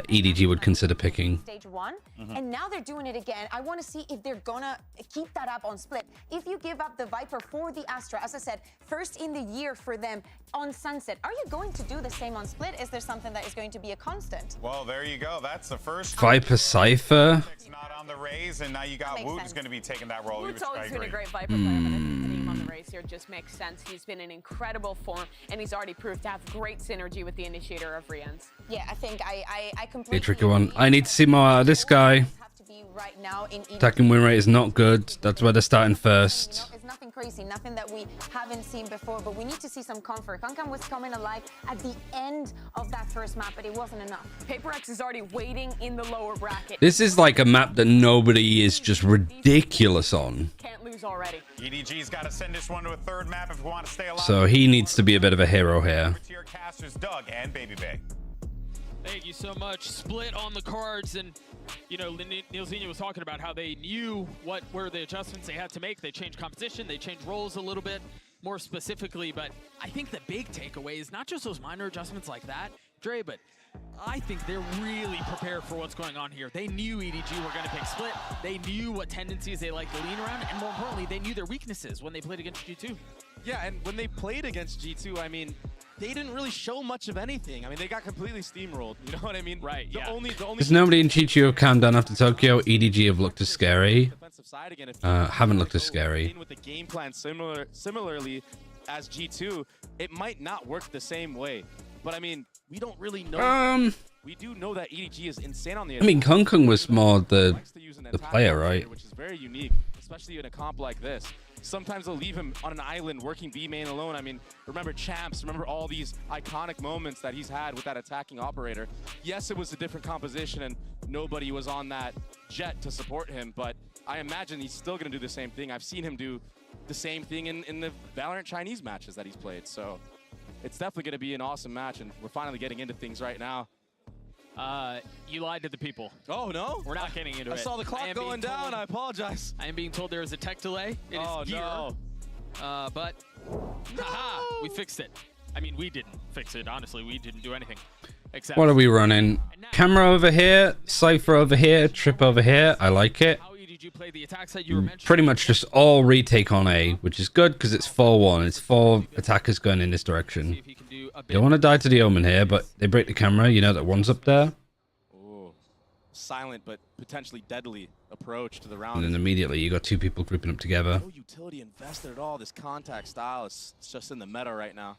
EDG would consider picking. Stage 1, and now they're doing it again. I want to see if they're gonna keep that up on Split. If you give up the Viper for the Astra, as I said, first in the year for them on Sunset, are you going to do the same on Split? Is there something that is going to be a constant? Well, there you go. That's the first Viper Cypher. Not on the raise, and now you got Woot who's going to be taking that role. Woot's always been a great Viper player, but I think the name on the race here just makes sense. He's been in incredible form, and he's already proved to have great synergy with the initiator of Rien's. Yeah, I think I A completely tricky one. I need to see more out of this guy. right now in Attacking win rate is not good. That's why they're starting first. It's nothing crazy, nothing that we haven't seen before, but we need to see some comfort. Kankan was coming alive at the end of that first map, but it wasn't enough. PRX is already waiting in the lower bracket. This is like a map that nobody is just ridiculous on. Can't lose already. EDG's got to send this one to a third map if we want to stay alive. So he needs to be a bit of a hero here. Tier casters Doug and Baby Bay. Thank you so much. Split on the cards, and you know, Nilzinho was talking about how they knew what were the adjustments they had to make. They changed composition, they changed roles a little bit more specifically, but I think the big takeaway is not just those minor adjustments like that, Dre, but I think they're really prepared for what's going on here. They knew EDG were going to pick Split. They knew what tendencies they like to lean around, and more importantly, they knew their weaknesses when they played against G2. Yeah, and when they played against G2, I mean, they didn't really show much of anything. I mean, they got completely steamrolled. You know what I mean? Right, yeah. Because nobody in G2 have calmed down after Tokyo. EDG have looked as scary. Haven't looked as scary. With the game plan similarly, as G2, it might not work the same way. But I mean, we don't really know. We do know that EDG is insane on the. I mean, Kong Kong was more the player, right? Which is very unique, especially in a comp like this. Sometimes they'll leave him on an island working B main alone. I mean, remember Champs, remember all these iconic moments that he's had with that attacking operator. Yes, it was a different composition and nobody was on that jet to support him, but I imagine he's still gonna do the same thing. I've seen him do the same thing in the Valorant Chinese matches that he's played. So it's definitely gonna be an awesome match, and we're finally getting into things right now. You lied to the people. Oh, no? We're not getting into it. I saw the clock going down. I apologize. I am being told there is a tech delay. It is here. No. But, haha, we fixed it. I mean, we didn't fix it. Honestly, we didn't do anything. Except What are we running? Camera over here, Cypher over here, Trip over here. I like it. how EDG played the attacks that you were mentioning. Pretty much just all retake on A, which is good because it's 4-1. It's 4 attackers going in this direction. Don't want to die to the Omen here, but they break the camera. You know that one's up there. Ooh. Silent but potentially deadly approach to the round. And then immediately you got 2 people grouping up together. No utility invested at all. This contact style is just in the meta right now.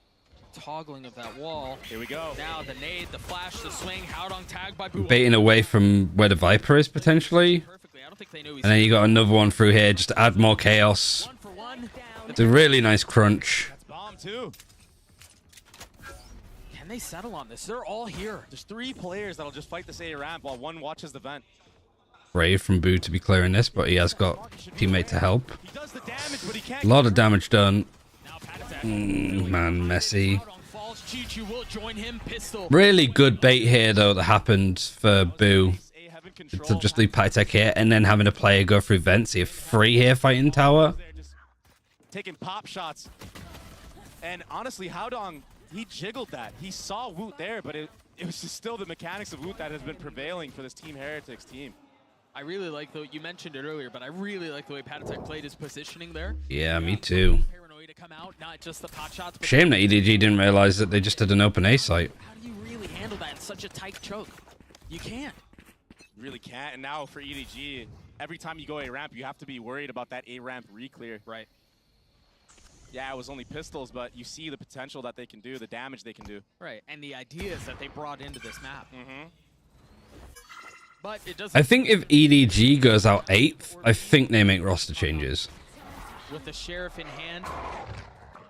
Toggling of that wall. Here we go. Now the nade, the flash, the swing, Howdong tagged by Boo. Baiting away from where the Viper is, potentially. And then you got another one through here just to add more chaos. It's a really nice crunch. That's bomb too. Can they settle on this? They're all here. There's 3 players that'll just fight this A ramp while one watches the vent. Brave from Boo to be clearing this, but he has got teammate to help. A lot of damage done. Man, messy. Really good bait here, though, that happened for Boo. To just leave Pytech here and then having a player go through vents. See a free here fighting tower. Taking pop shots. And honestly, Howdong, he jiggled that. He saw Woot there, but it was just still the mechanics of Woot that has been prevailing for this Team Heretics team. I really like, though, you mentioned it earlier, but I really like the way Pytech played his positioning there. Yeah, me too. To come out, not just the pot shots, but Shame that EDG didn't realize that they just had an open A site. How do you really handle that in such a tight choke? You can't. You really can't. And now for EDG, every time you go A ramp, you have to be worried about that A ramp re-clear. Right. Yeah, it was only pistols, but you see the potential that they can do, the damage they can do. Right, and the ideas that they brought into this map. But it doesn't. I think if EDG goes out 8th, I think they make roster changes. With the Sheriff in hand,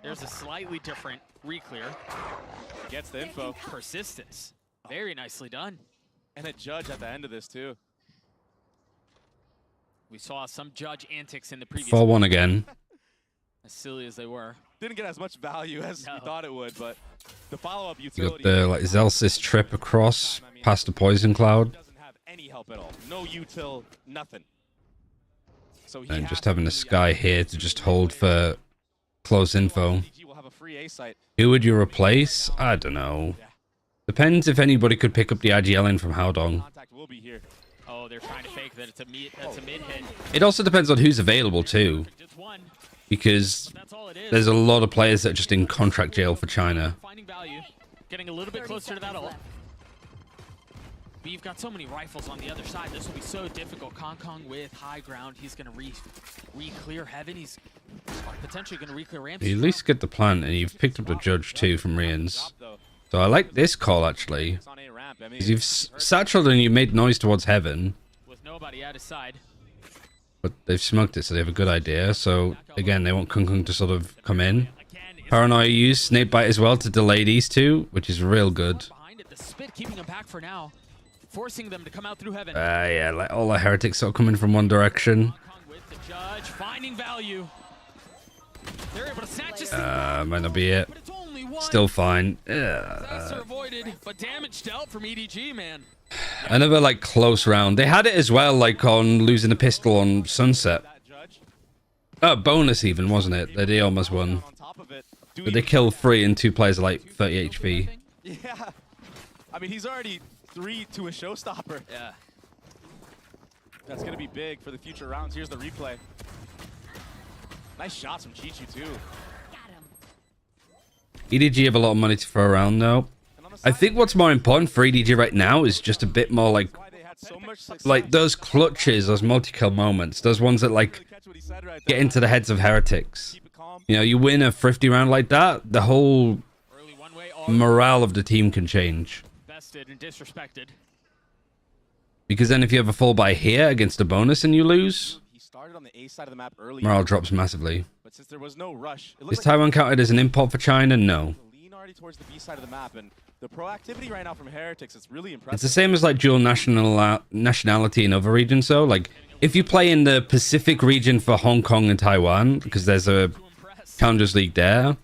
there's a slightly different re-clear. Gets the info. Persistence. Very nicely done. And a judge at the end of this, too. We saw some judge antics in the previous 4-1 again. As silly as they were. Didn't get as much value as we thought it would, but the follow-up You utility... got the like Zelsis trip across past the poison cloud. Doesn't have any help at all. No util, nothing. So he And just having the Sky here to just hold for close info. Who would you replace? I don't know. Depends if anybody could pick up the IGL in from Howdong. Oh, they're trying to fake that it's a mid hit. It also depends on who's available too. Because there's a lot of players that are just in contract jail for China. Finding value, getting a little bit closer to that ult. But you've got so many rifles on the other side. This will be so difficult. Kong Kong with high ground. He's going to re-clear heaven. He's potentially going to re-clear ramp. You at least get the plant, and you've picked up the judge too from Rians. So I like this call actually. Because you've satcheled and you made noise towards heaven. With nobody at his side. But they've smoked it, so they have a good idea. So again, they want Kung Kung to sort of come in. Paranoia used Snake Bite as well to delay these two, which is real good. The spit keeping him back for now. Forcing them to come out through heaven. Yeah, like all the heretics sort of coming from one direction. With the judge finding value. They're able to snatch his Might not be it. Still fine. Disaster avoided, but damage dealt from EDG, man. Another like close round. They had it as well, like on losing the pistol on Sunset. Oh, bonus even, wasn't it? They almost won. But they killed 3 and 2 players are like 30 HP. Yeah. I mean, he's already 3 to a showstopper. Yeah. That's going to be big for the future rounds. Here's the replay. Nice shots from G2 too. EDG have a lot of money to throw around though. I think what's more important for EDG right now is just a bit more like those clutches, those multi-kill moments, those ones that like get into the heads of heretics. You know, you win a thrifty round like that, the whole morale of the team can change. Bested and disrespected. Because then if you have a fall by here against a bonus and you lose, He started on the A side of the map early. morale drops massively. But since there was no rush, it Is looked like Taiwan counted as an import for China? No. lean already towards the B side of the map, and the proactivity right now from Heretics is really impressive. It's the same as like dual nationality in other regions, though. Like, if you play in the Pacific region for Hong Kong and Taiwan, because there's a Challengers League there,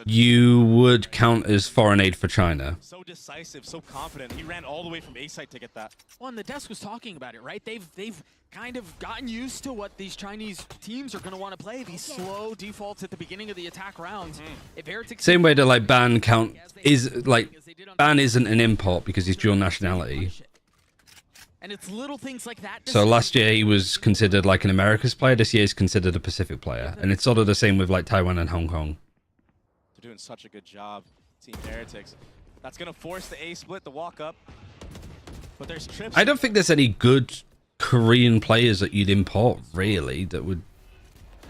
you would count as foreign aid for China. So decisive, so confident. He ran all the way from A site to get that. Well, and the desk was talking about it, right? They've kind of gotten used to what these Chinese teams are going to want to play. These slow defaults at the beginning of the attack rounds. If Heretics Same way that like Ban count is like Ban isn't an import because he's dual nationality. and it's little things like that. So last year he was considered like an Americas player. This year he's considered a Pacific player, and it's sort of the same with like Taiwan and Hong Kong. They're doing such a good job, Team Heretics. That's gonna force the A split, the walk up. But there's trips. I don't think there's any good Korean players that you'd import really that would.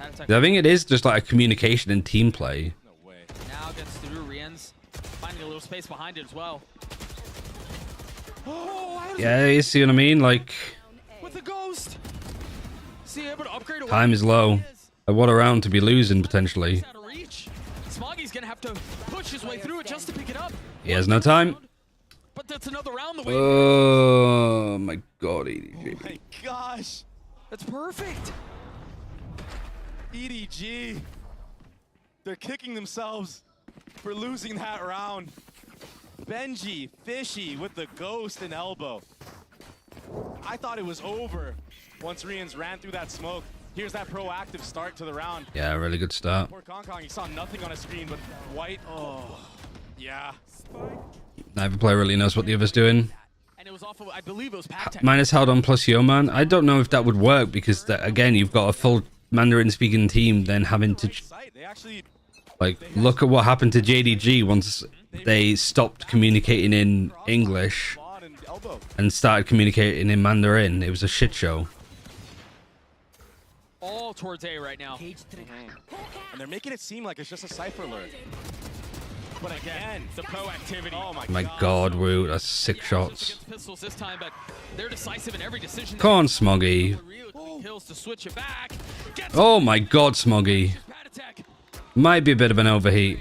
I think it is just like a communication and team play. Now gets through Rien's, finding a little space behind it as well. Yeah, you see what I mean? Like, With a ghost. See, able to upgrade away. time is low. What a round to be losing potentially. Out of reach. Smoggy's gonna have to push his way through it just to pick it up. He has no time. But that's another round the way. Oh my god, EDG. Oh my gosh. That's perfect. EDG. They're kicking themselves for losing that round. Benji, Fishy with the ghost and elbow. I thought it was over once Rians ran through that smoke. Here's that proactive start to the round. Yeah, really good start. Poor Kong, he saw nothing on his screen, but White, oh, yeah. Neither player really knows what the other's doing. And it was off of, I believe it was Patek. Minus held on plus Yeoman. I don't know if that would work because that, again, you've got a full Mandarin speaking team then having to like look at what happened to JDG once they stopped communicating in English and started communicating in Mandarin. It was a shit show. All towards A right now. And they're making it seem like it's just a Cypher alert. But again, the proactivity. Oh My god, Woo, that's 6 shots. Pistols this time, but they're decisive in every decision. Come on, Smoggy. Kills to switch it back. Oh my god, Smoggy. Might be a bit of an overheat.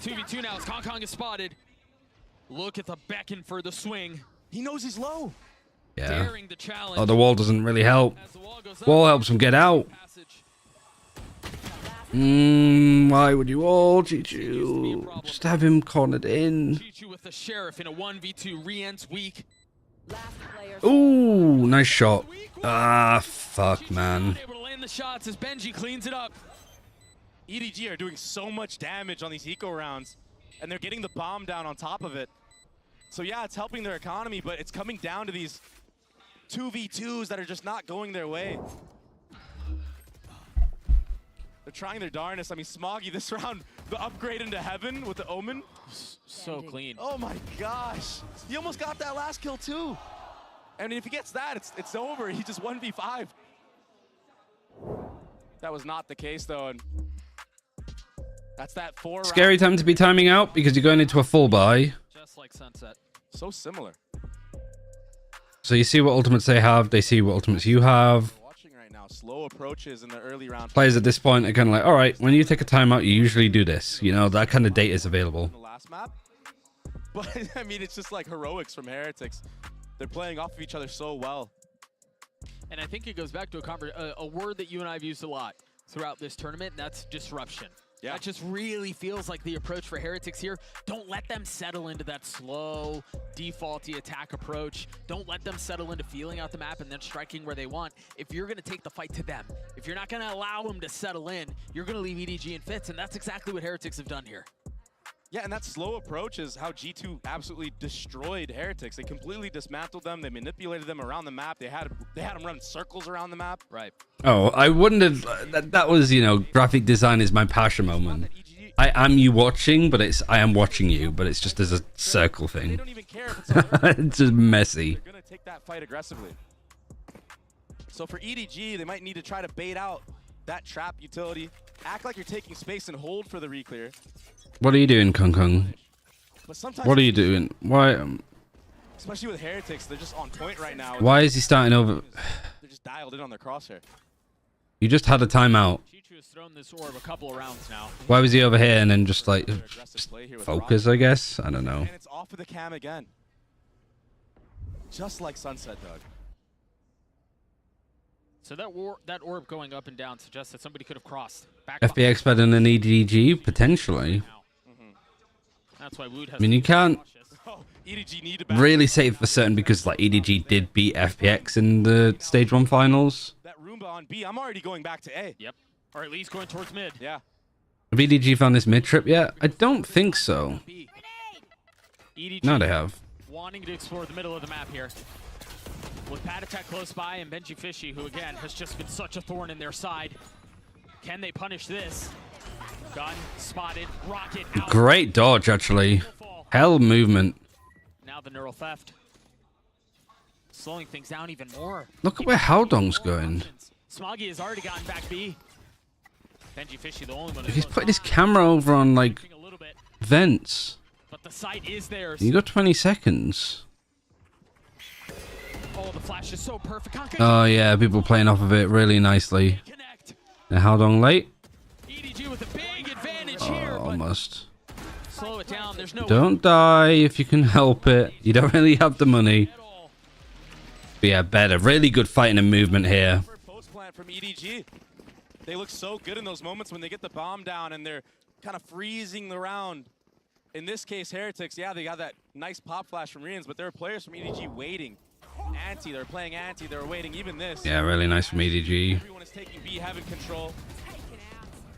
2v2 now as Kong is spotted. Look at the beckon for the swing. He knows he's low. Yeah. Daring the challenge. Oh, the wall doesn't really help. Wall helps him get out. Why would you all, G2? Just have him cornered in. G2 with the Sheriff in a 1v2 re-ents week. Ooh, nice shot. Ah, fuck, man. Able to land the shots as Benji cleans it up. EDG are doing so much damage on these eco rounds, and they're getting the bomb down on top of it. So yeah, it's helping their economy, but it's coming down to these 2v2s that are just not going their way. They're trying their darnest. I mean, Smoggy this round, the upgrade into heaven with the Omen. So clean. Oh my gosh. He almost got that last kill too. And if he gets that, it's over. He just 1v5. That was not the case though, and that's that 4 Scary time to be timing out because you're going into a full buy. Just like Sunset. So similar. So you see what ultimates they have, they see what ultimates you have. Watching right now, slow approaches in the early round. Players at this point are kind of like, all right, when you take a timeout, you usually do this. You know, that kind of data is available. The last map. But I mean, it's just like heroics from Heretics. They're playing off of each other so well. And I think it goes back to a word that you and I have used a lot throughout this tournament, and that's disruption. Yeah. That just really feels like the approach for Heretics here. Don't let them settle into that slow, defaulty attack approach. Don't let them settle into feeling out the map and then striking where they want. If you're going to take the fight to them, if you're not going to allow them to settle in, you're going to leave EDG in fits, and that's exactly what Heretics have done here. Yeah, and that slow approach is how G2 absolutely destroyed Heretics. They completely dismantled them. They manipulated them around the map. They had them run circles around the map. Right. Oh, I wondered, that was, you know, graphic design is my passion moment. I am you watching, but I am watching you, but it's just as a circle thing. They don't even care if it's It's just messy. They're going to take that fight aggressively. So for EDG, they might need to try to bait out that trap utility. Act like you're taking space and hold for the reclear. What are you doing, Kung Kung? But sometimes What are you doing? Why? Especially with Heretics, they're just on point right now. Why is he starting over? They're just dialed in on their crosshair. You just had a timeout. G2 has thrown this orb a couple of rounds now. Why was he over here and then just like focus? I guess I don't know. And it's off of the cam again. Just like Sunset Doug. So that orb going up and down suggests that somebody could have crossed. FPX better than EDG potentially. That's why Wood has. I mean, you can't EDG need really say for certain because like EDG did beat FPX in the stage 1 finals. That Roomba on B, I'm already going back to A. Yep. Or at least going towards mid. Yeah. Have EDG found this mid trip yet? I don't think so. EDG No, they have. wanting to explore the middle of the map here. With Patatek close by and Benji Fishy, who again has just been such a thorn in their side. Can they punish this? Gun spotted, rocket out. Great dodge, actually. Hell movement. Now the neural theft. Slowing things down even more. Look at where Haldong's going. Smoggy has already gotten back B. Benji Fishy, the only one He's putting his camera over on like vents. But the site is there. You got 20 seconds. Oh, the flash is so perfect. Oh yeah, people playing off of it really nicely. Now Haldong late. EDG with a big advantage here. Almost. Slow it down. There's no. Don't die if you can help it. You don't really have the money. But yeah, better. Really good fighting and movement here. Post plant from EDG. They look so good in those moments when they get the bomb down and they're kind of freezing the round. In this case, Heretics, yeah, they got that nice pop flash from Rians, but there are players from EDG waiting. Anti, they're playing anti, they're waiting. Even this. Yeah, really nice from EDG. Everyone is taking B, having control.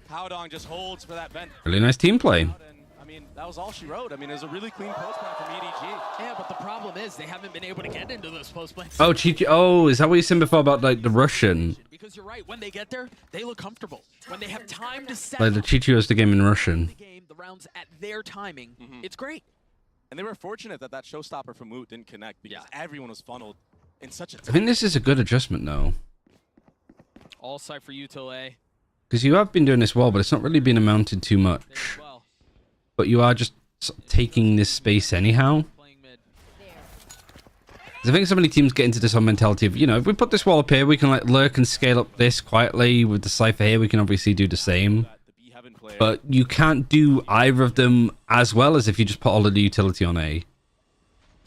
Howdong just holds for that vent. Really nice team play. I mean, that was all she wrote. I mean, it was a really clean post plant from EDG. Yeah, but the problem is they haven't been able to get into those post plants. Oh, Chichi. Oh, is that what you said before about like the Russian? Because you're right. When they get there, they look comfortable. When they have time to set Like the Chichi was the game in Russian. the rounds at their timing, it's great. And they were fortunate that that showstopper from Woot didn't connect because everyone was funneled in such a I think this is a good adjustment though. All side for you till A. Because you have been doing this well, but it's not really been amounted too much. But you are just sort of taking this space anyhow. I think so many teams get into this whole mentality of, you know, if we put this wall up here, we can like lurk and scale up this quietly. With the Cypher here, we can obviously do the same. But you can't do either of them as well as if you just put all of the utility on A.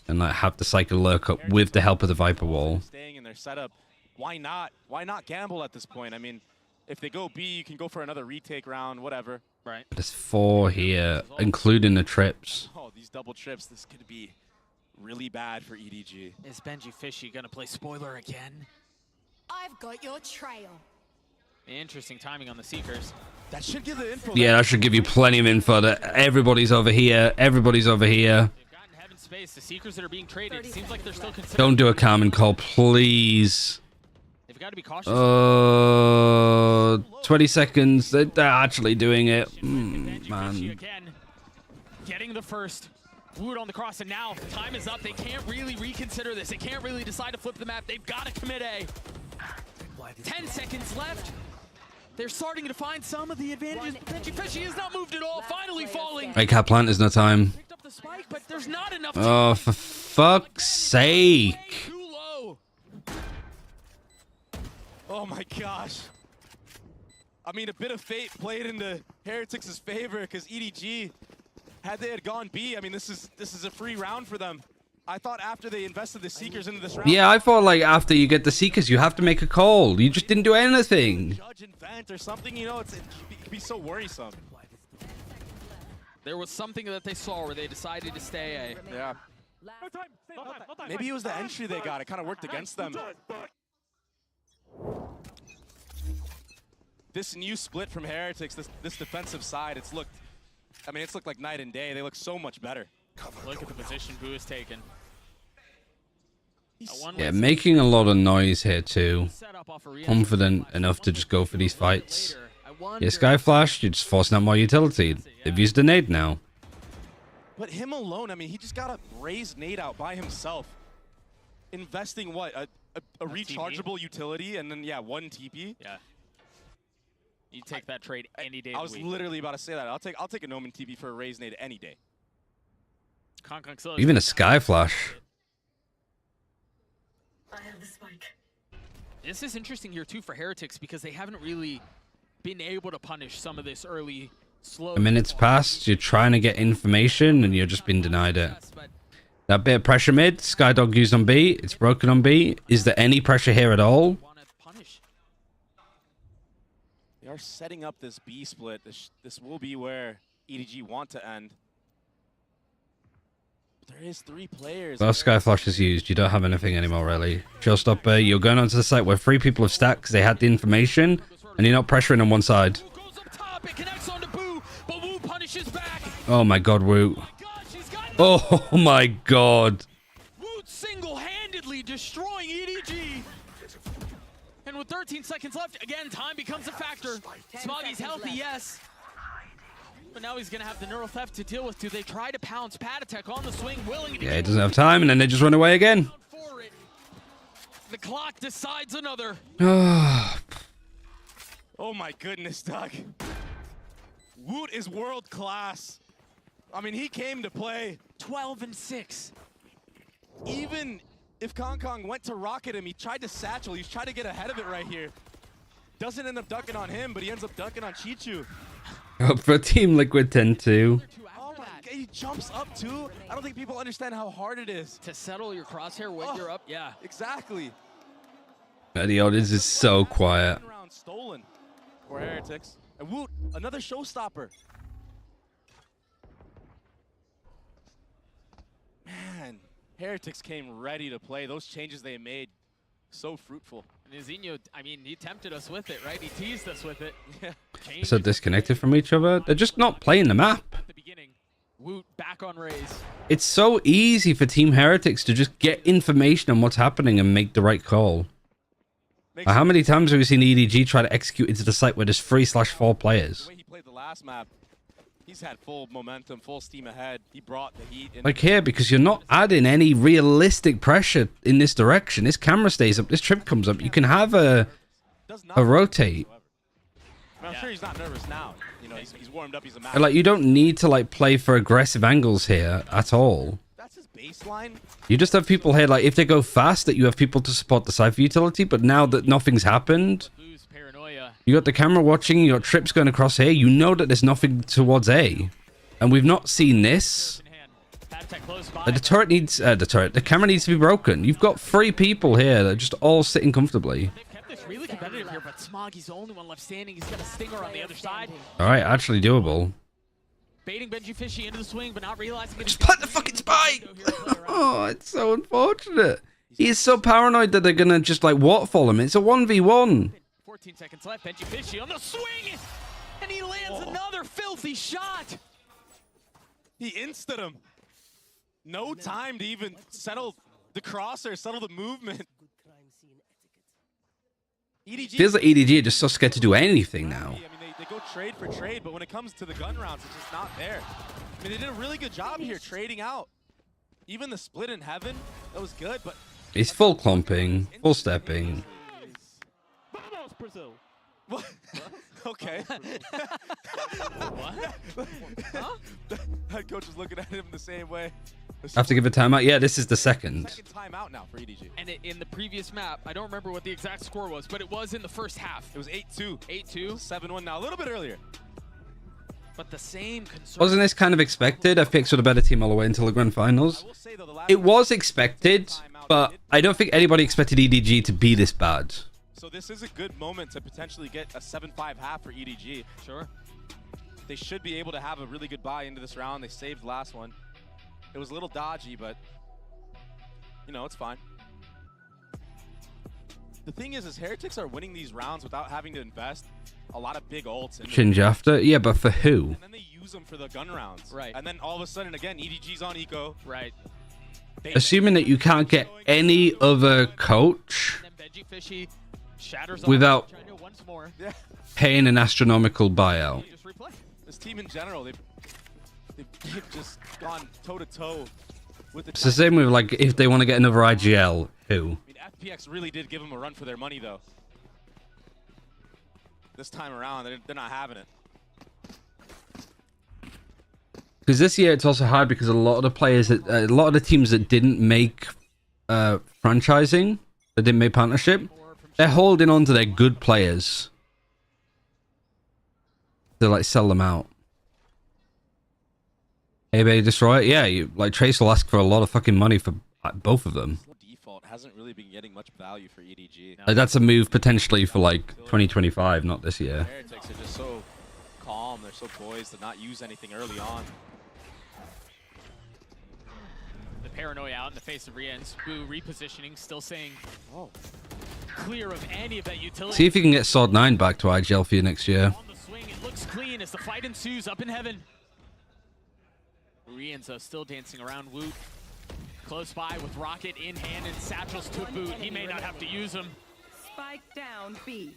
And like have the Cycle lurk up with the help of the Viper wall. Staying in their setup. Why not? Why not gamble at this point? I mean, if they go B, you can go for another retake round, whatever. Right. There's 4 here, including the trips. Oh, these double trips, this could be really bad for EDG. Is Benji Fishy gonna play spoiler again? I've got your trail. Interesting timing on the Seekers. That should give the info. Yeah, that should give you plenty of info that everybody's over here, everybody's over here. Space, the Seekers that are being traded, it seems like they're still considered. Don't do a Carmen call, please. They've got to be cautious. 20 seconds. They're actually doing it. Man. Getting the first. Wood on the cross, and now time is up. They can't really reconsider this. They can't really decide to flip the map. They've got to commit A. 10 seconds left. They're starting to find some of the advantages. Benji Fishy has not moved at all. Finally falling. Right, cat plant, there's no time. Picked up the spike, but there's not enough. Oh, for fuck's sake. Too low. Oh my gosh. I mean, a bit of fate played into Heretics' favor because EDG, had they had gone B, I mean, this is a free round for them. I thought after they invested the Seekers into this round. Yeah, I thought like after you get the Seekers, you have to make a call. You just didn't do anything. Judge and vent or something, you know, it could be so worrisome. There was something that they saw where they decided to stay A. Yeah. Maybe it was the entry they got. It kind of worked against them. This new split from Heretics, this defensive side, it's looked like night and day. They look so much better. Look at the position Boo has taken. Yeah, making a lot of noise here too. Confident enough to just go for these fights. Yeah, Sky Flash, you're just forcing out more utility. They've used a nade now. But him alone, I mean, he just got a raised nade out by himself. Investing what? A rechargeable utility and then, yeah, 1 TP? Yeah. You take that trade any day. I was literally about to say that. I'll take a Noman TV for a Raze nade any day. Even a Sky Flash. I have the spike. This is interesting here too for Heretics because they haven't really been able to punish some of this early slow. A minute's passed, you're trying to get information and you're just being denied it. That bit of pressure mid, Skydog used on B, it's broken on B. Is there any pressure here at all? They are setting up this B split. This will be where EDG want to end. But there is 3 players. Well, Sky Flash is used. You don't have anything anymore, really. Showstopper, you're going onto the site where 3 people have stacked because they had the information, and you're not pressuring on one side. Oh my god, Woot. Oh my god. Woot single-handedly destroying EDG. And with 13 seconds left, again, time becomes a factor. Smoggy's healthy, yes. But now he's going to have the neural theft to deal with. Do they try to pounce Patatek on the swing, willing to Yeah, he doesn't have time, and then they just run away again. The clock decides another. Oh my goodness, Doug. Woot is world class. I mean, he came to play 12-6. Even if Kong went to rocket him, he tried to satchel. He's trying to get ahead of it right here. Doesn't end up dunking on him, but he ends up dunking on Chi-Chu. Up for Team Liquid 10-2. Oh my god, he jumps up too. I don't think people understand how hard it is. To settle your crosshair when you're up, yeah. Exactly. The audience is so quiet. Round stolen for Heretics. And Woot, another showstopper. Man, Heretics came ready to play. Those changes they made, so fruitful. And Zinho, I mean, he tempted us with it, right? He teased us with it. Yeah. So disconnected from each other. They're just not playing the map. Woot back on Raze. It's so easy for Team Heretics to just get information on what's happening and make the right call. How many times have we seen EDG try to execute into the site where there's 3/4 players? The way he played the last map, he's had full momentum, full steam ahead. He brought the heat in. Like here, because you're not adding any realistic pressure in this direction. This camera stays up, this trip comes up. You can have a rotate. I'm sure he's not nervous now. You know, he's warmed up. He's a And like you don't need to like play for aggressive angles here at all. That's his baseline. You just have people here, like if they go fast, that you have people to support the Cypher utility. But now that nothing's happened, you got the camera watching, you got trips going across here. You know that there's nothing towards A, and we've not seen this. The turret needs the camera needs to be broken. You've got 3 people here that are just all sitting comfortably. It's really competitive here, but Smoggy's the only one left standing. He's got a stinger on the other side. All right, actually doable. Baiting Benji Fishy into the swing, but not realizing it. Just plant the fucking spike! Oh, it's so unfortunate. He is so paranoid that they're gonna just like waterfall him. It's a 1v1. 14 seconds left. Benji Fishy on the swing, and he lands another filthy shot. He insted him. No time to even settle the crosser, settle the movement. EDG Feels like EDG are just so scared to do anything now. I mean, they go trade for trade, but when it comes to the gun rounds, it's just not there. I mean, they did a really good job here trading out. Even the split in heaven, that was good, but... He's full clumping, full stepping. Brazil. What? Okay. What? Huh? Head coach is looking at him the same way. I have to give a timeout. Yeah, this is the second. Second timeout now for EDG. And in the previous map, I don't remember what the exact score was, but it was in the first half. It was 8-2. 8-2. 7-1 now, a little bit earlier. But the same concern. Wasn't this kind of expected? FPX were the better team all the way until the grand finals. It was expected, but I don't think anybody expected EDG to be this bad. So this is a good moment to potentially get a 7-5 half for EDG. Sure. They should be able to have a really good buy into this round. They saved the last one. It was a little dodgy, but you know, it's fine. The thing is Heretics are winning these rounds without having to invest a lot of big ults. Chinge after? Yeah, but for who? And then they use them for the gun rounds. Right. And then all of a sudden, again, EDG's on eco. Right. Assuming that you can't get any other coach without paying an astronomical buyout. This team in general, they've just gone toe-to-toe with the... It's the same with, like, if they want to get another IGL, who? I mean, FPX really did give them a run for their money, though. this time around. They're not having it. Because this year it's also hard because a lot of the players, a lot of the teams that didn't make franchising, that didn't make partnership, they're holding on to their good players to like sell them out. Hey, baby, destroy it. Yeah, like Trace will ask for a lot of fucking money for both of them. Default hasn't really been getting much value for EDG. Like, that's a move potentially for like 2025, not this year. Heretics are just so calm. They're so poised to not use anything early on. The paranoia out in the face of Rien's. Boo repositioning, still saying, oh, clear of any of that utility. See if you can get Sword 9 back to IGL for you next year. On the swing, it looks clean as the fight ensues up in heaven. Rien's still dancing around Woot. Close by with Rocket in hand and satchels to boot. He may not have to use them. Spike down B.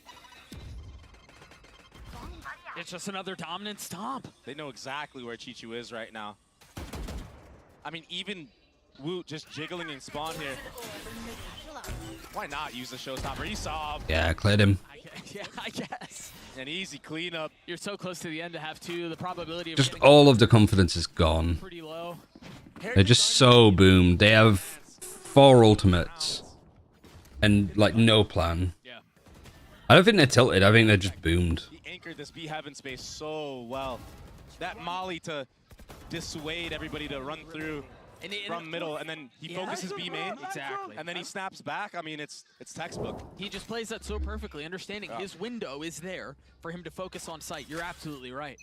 It's just another dominant stomp. They know exactly where G2 is right now. I mean, even Woot just jiggling in spawn here. Why not use the showstopper? He saw. Yeah, cleared him. Yeah, I guess. An easy cleanup. You're so close to the end to have two. The probability of Just all of the confidence is gone. pretty low. They're just so boomed. They have 4 ultimates and like no plan. Yeah. I don't think they're tilted. I think they're just boomed. He anchored this B heaven space so well. That molly to dissuade everybody to run through from middle, and then he focuses B main. Exactly. And then he snaps back. I mean, it's textbook. He just plays that so perfectly, understanding his window is there for him to focus on site. You're absolutely right.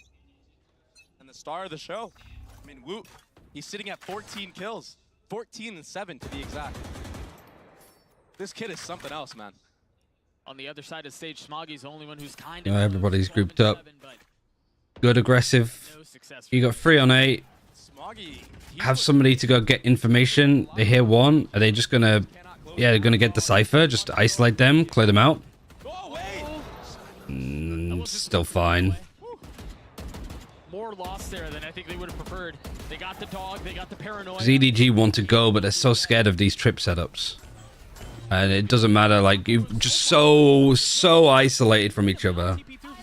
And the star of the show. I mean, Woot, he's sitting at 14 kills. 14 and 7 to be exact. This kid is something else, man. On the other side of the stage, Smoggy's the only one who's kind of... Everybody's grouped up. Good aggressive. You got 3 on 8. Have somebody to go get information. They hear one. Are they just gonna... Yeah, they're gonna get Decipher. Just isolate them. Clear them out. Still fine. More loss there than I think they would have preferred. They got the dog. They got the paranoia. EDG want to go, but they're so scared of these trip setups. And it doesn't matter. Like, you're just so isolated from each other.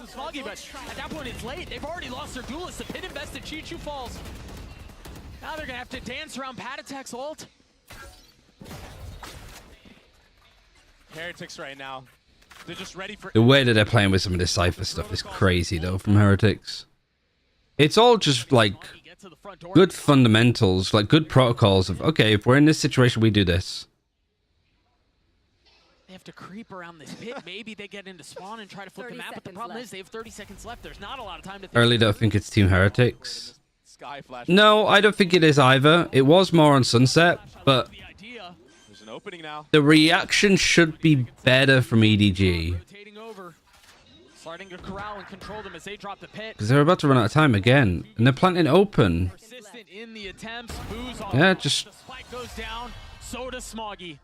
Smoggy, but at that point it's late. They've already lost their duelist. The pit invested. G2 falls. Now they're gonna have to dance around Pat Attack's ult. Heretics right now. They're just ready for... The way that they're playing with some of this Cypher stuff is crazy, though, from Heretics. It's all just, like, good fundamentals, like, good protocols of, okay, if we're in this situation, we do this. They have to creep around this pit. Maybe they get into spawn and try to flip the map, but the problem is they have 30 seconds left. There's not a lot of time to think. Early don't think it's Team Heretics. No, I don't think it is either. It was more on Sunset, but There's an opening now. the reaction should be better from EDG. Starting to corral and control them as they drop the pit. Because they're about to run out of time again. And they're planting open. Persistent in the attempts. Boo's on. Yeah, just... The spike goes down. So does Smoggy.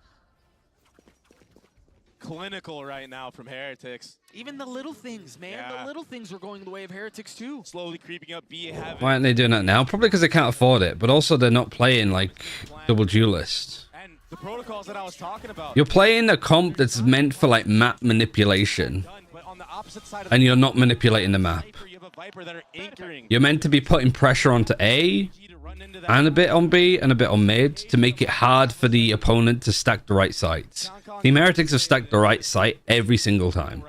Clinical right now from Heretics. Even the little things, man. Yeah. The little things are going the way of Heretics too. Slowly creeping up B heaven. Why aren't they doing that now? Probably because they can't afford it. But also they're not playing, like, double duelist. And the protocols that I was talking about. You're playing a comp that's meant for, like, map manipulation. And you're not manipulating the map. You're meant to be putting pressure onto A, and a bit on B, and a bit on mid, to make it hard for the opponent to stack the right sites. Team Heretics have stacked the right site every single time.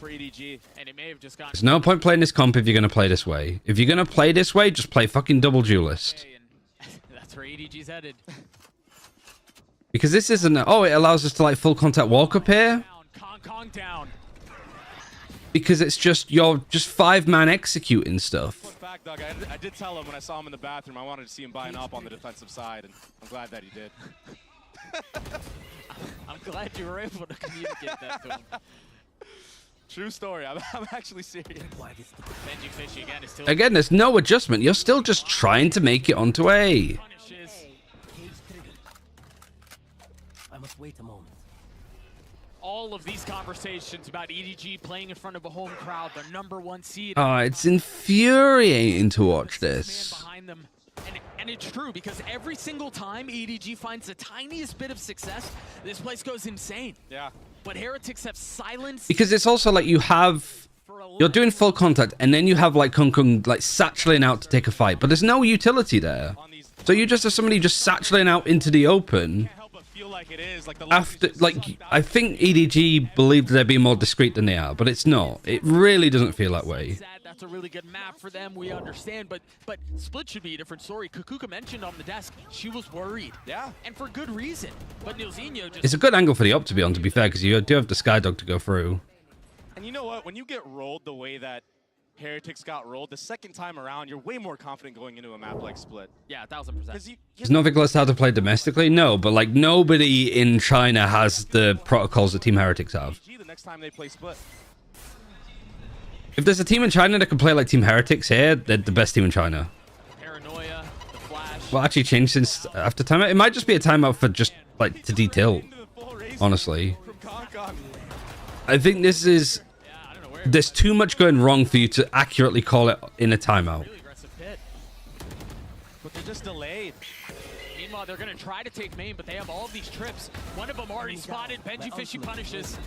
There's no point playing this comp if you're going to play this way. If you're going to play this way, just play fucking double duelist. That's where EDG's headed. Because this isn't... Oh, it allows us to, like, full contact walk up here? Kong down. Because it's just, you're just 5-man executing stuff. Fun fact, Doug, I did tell him when I saw him in the bathroom, I wanted to see him buying up on the defensive side, and I'm glad that he did. I'm glad you were able to communicate that to him. True story. I'm actually serious. Benji Fishy again is still... Again, there's no adjustment. You're still just trying to make it onto A. I must wait a moment. All of these conversations about EDG playing in front of a home crowd, their #1 seed. Oh, it's infuriating to watch this. Behind them. And it's true, because every single time EDG finds the tiniest bit of success, this place goes insane. Yeah. But Heretics have silenced... Because it's also like you have You're doing full contact, and then you have like Kung Kung like satcheling out to take a fight, but there's no utility there. So you just have somebody just satcheling out into the open. After, like, I think EDG believed they'd be more discreet than they are, but it's not. It really doesn't feel that way. That's a really good map for them. We understand, but Split should be a different story. Kukuka mentioned on the desk she was worried. Yeah, and for good reason. But Nilzinho just... It's a good angle for the op to be on, to be fair, because you do have the Skydog to go through. And you know what? When you get rolled the way that Heretics got rolled, the second time around, you're way more confident going into a map like Split. Yeah, 1000%. There's nothing less how to play domestically? No, but like nobody in China has the protocols that Team Heretics have. The next time they play Split. If there's a team in China that can play like Team Heretics here, they're the best team in China. Paranoia, the Flash. Well, actually changed since after timeout. It might just be a timeout for just like to detail. Honestly, I think this is... There's too much going wrong for you to accurately call it in a timeout. But they're just delayed. Meanwhile, they're going to try to take main, but they have all of these trips. One of them already spotted. Benji Fishy punishes.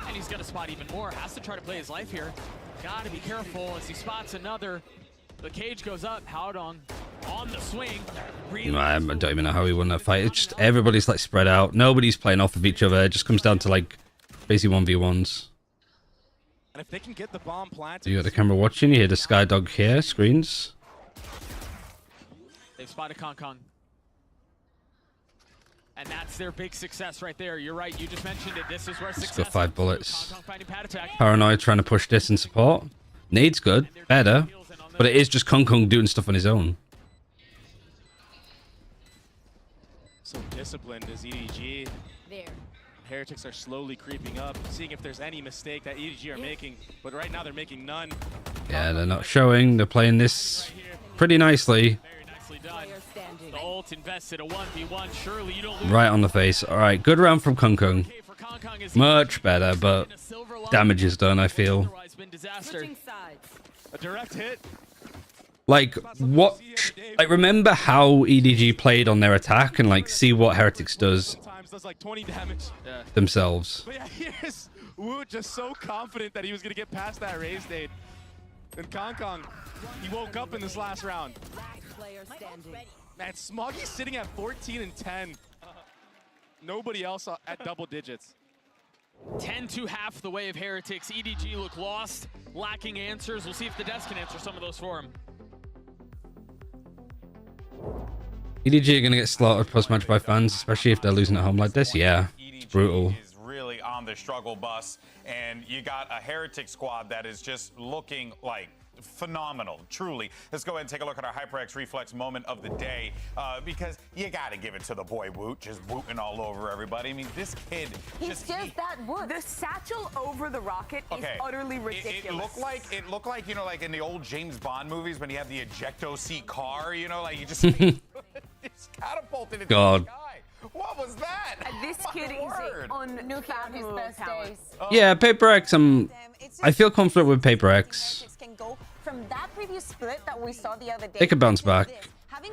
And he's going to spot even more. Has to try to play his life here. Got to be careful as he spots another. The cage goes up. Howdong on the swing. I don't even know how he won that fight. It's just everybody's like spread out. Nobody's playing off of each other. It just comes down to like basically 1v1s. And if they can get the bomb planted, You got the camera watching. You hear the Skydog here. Screens. They've spotted Kong Kong. And that's their big success right there. You're right. You just mentioned it. This is where success. Just got 5 bullets. Kong Kong finding pad attack. Paranoid trying to push this in support. Nade's good. Better. But it is just Kong Kong doing stuff on his own. So disciplined is EDG. There. Heretics are slowly creeping up, seeing if there's any mistake that EDG are making. But right now they're making none. Yeah, they're not showing. They're playing this pretty nicely. Very nicely done. The ult invested a 1v1. Surely you don't lose. Right on the face. All right, good round from Kong Kong. Much better, but damage is done, I feel. A direct hit. Like, what... Like, remember how EDG played on their attack and, like, see what Heretics does Like 20 damage. themselves. But yeah, here's Wu just so confident that he was going to get past that raise nade. And Kong Kong, he woke up in this last round. Man, Smoggy's sitting at 14 and 10. Nobody else at double digits. 10 to half the way of Heretics. EDG look lost, lacking answers. We'll see if the desk can answer some of those for him. EDG are going to get slaughtered post-match by fans, especially if they're losing at home like this. Yeah, it's brutal. Is really on the struggle bus, and you got a Heretic squad that is just looking like phenomenal, truly. Let's go ahead and take a look at our HyperX Reflex moment of the day, because you got to give it to the boy Woot, just wooting all over everybody. I mean, this kid He's just that Woot. The satchel over the rocket is utterly ridiculous. It looked like, you know, like in the old James Bond movies when you have the ejecto seat car, you know, like you just it's catapulted into the sky. What was that? This kid is unfathomable talent. Yeah, PRX, I feel confident with PRX. From that previous split that we saw the other day, They could bounce back.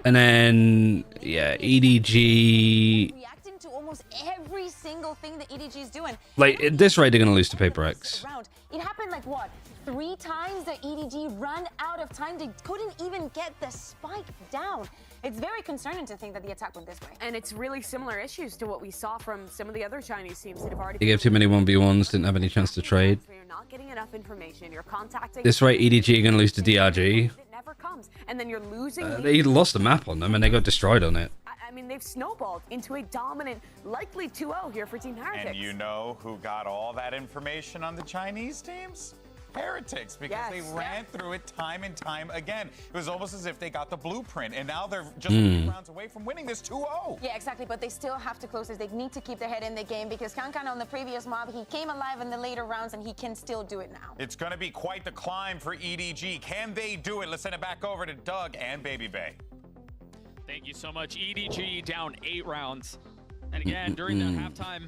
And then, yeah, EDG... reacting to almost every single thing that EDG is doing. Like, at this rate, they're going to lose to PRX. It happened like, what, 3 times that EDG run out of time? They couldn't even get the spike down. It's very concerning to think that the attack went this way. And it's really similar issues to what we saw from some of the other Chinese teams that have already... They gave too many 1v1s, didn't have any chance to trade. You're not getting enough information. You're contacting... This rate, EDG are going to lose to DRG. It never comes. And then you're losing... They lost the map on them and they got destroyed on it. I mean, they've snowballed into a dominant, likely 2-0 here for Team Heretics. And you know who got all that information on the Chinese teams? Heretics, because they ran through it time and time again. It was almost as if they got the blueprint, and now they're just 3 rounds away from winning this 2-0. Yeah, exactly, but they still have to close this. They need to keep their head in the game because Kankan on the previous mob, he came alive in the later rounds, and he can still do it now. It's going to be quite the climb for EDG. Can they do it? Let's send it back over to Doug and Baby Bay. Thank you so much. EDG down 8 rounds. And again, during that halftime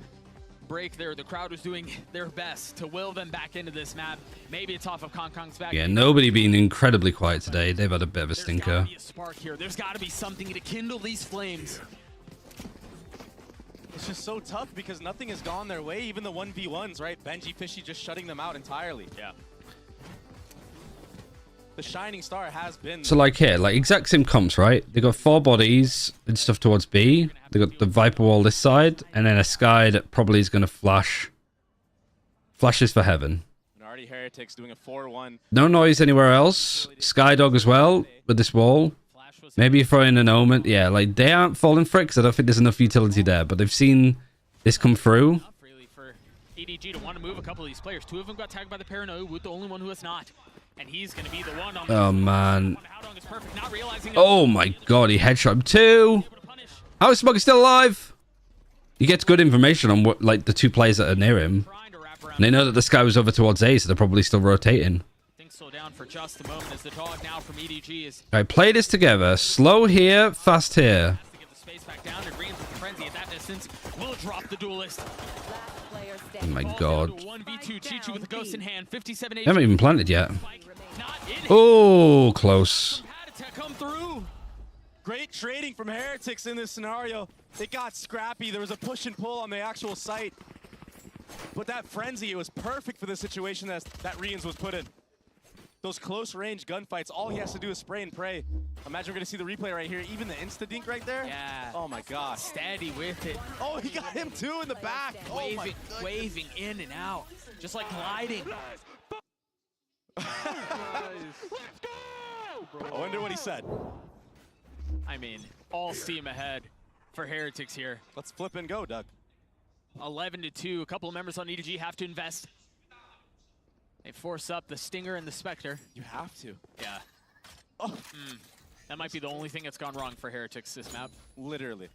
break there, the crowd was doing their best to will them back into this map. Maybe it's off of Kong Kong's back. Yeah, nobody being incredibly quiet today. They've had a bit of a stinker. There's gotta be a spark here. There's got to be something to kindle these flames. It's just so tough because nothing has gone their way. Even the 1v1s, right? Benji Fishy just shutting them out entirely. Yeah. the shining star has been. So like here, like exact same comps, right? They got 4 bodies and stuff towards B. They got the Viper wall this side, and then a Sky that probably is gonna flash. Flashes for heaven. And already Heretics doing a 4-1. No noise anywhere else. Skydog as well with this wall. Maybe you throw in an Omen. Yeah, like they aren't falling for it because I don't think there's enough utility there. But they've seen this come through. Really for EDG to want to move a couple of these players. 2 of them got tagged by the Paranoia, Woot the only one who has not. And he's going to be the one on Oh man. Oh my god, he headshot him too. How is Smug still alive? He gets good information on what, like, the 2 players that are near him. And they know that the Sky was over towards A, so they're probably still rotating. Things slow down for just a moment as the dog now from EDG is Alright, play this together. Slow here, fast here. to get the space back down, and Reigns with the frenzy at that distance will drop the duelist. Oh my god. 1v2 G2 with the ghost in hand, 57 They haven't even planted yet. Oh, close. Come through. Great trading from Heretics in this scenario. It got scrappy. There was a push and pull on the actual site. But that frenzy, it was perfect for the situation that Reigns was put in. Those close range gunfights, all he has to do is spray and pray. Imagine we're gonna see the replay right here. Even the insta-dink right there. Yeah. Oh my god. Steady with it. Oh, he got him too in the back. Waving in and out. Just like gliding. I wonder what he said. I mean, all steam ahead for Heretics here. Let's flip and go, Doug. 11-2. A couple of members on EDG have to invest. They force up the Stinger and the Spectre. You have to. Yeah. Oh. That might be the only thing that's gone wrong for Heretics this map. Literally.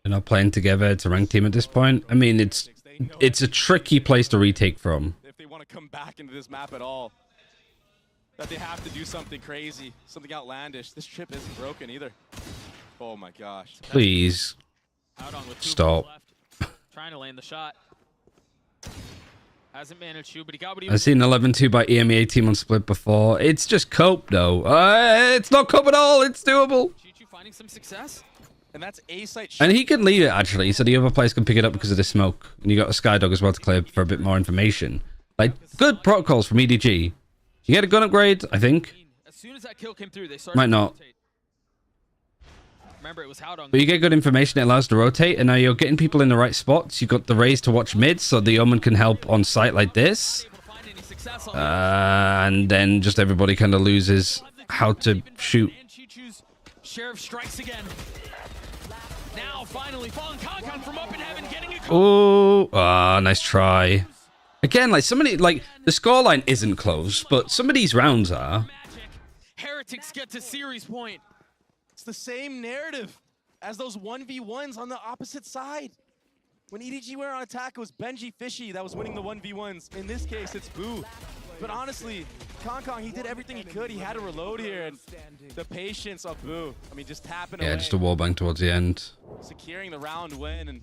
They're not playing together. It's a ranked team at this point. I mean, it's a tricky place to retake from. If they want to come back into this map at all, that they have to do something crazy, something outlandish. This chip isn't broken either. Oh my gosh. Please. Stop. Trying to land the shot. Hasn't managed to, but he got what he I've was. seen 11-2 by EMEA team on split before. It's just cope though. It's not cope at all. It's doable. G2 finding some success. And that's A site. And he can leave it actually, so the other players can pick it up because of the smoke. And you got a Skydog as well to clear for a bit more information. Like, good protocols from EDG. You get a gun upgrade, I think. As soon as that kill came through, they started Might to not. rotate. Remember, it was Howdong. But you get good information, it allows to rotate, and now you're getting people in the right spots. You've got the Raze to watch mid, so the Omen can help on site like this. And then just everybody kind of loses how to shoot. Sheriff strikes again. Now, finally, falling Kankan from up in heaven, getting it. Oh, nice try. Again, like somebody, like the scoreline isn't close, but some of these rounds are. Heretics get to series point. It's the same narrative as those 1v1s on the opposite side. When EDG were on attack, it was Benji Fishy that was winning the 1v1s. In this case, it's Boo. But honestly, Kong, he did everything he could. He had to reload here, and the patience of Boo. I mean, just tapping away. Yeah, just a wallbang towards the end. Securing the round win, and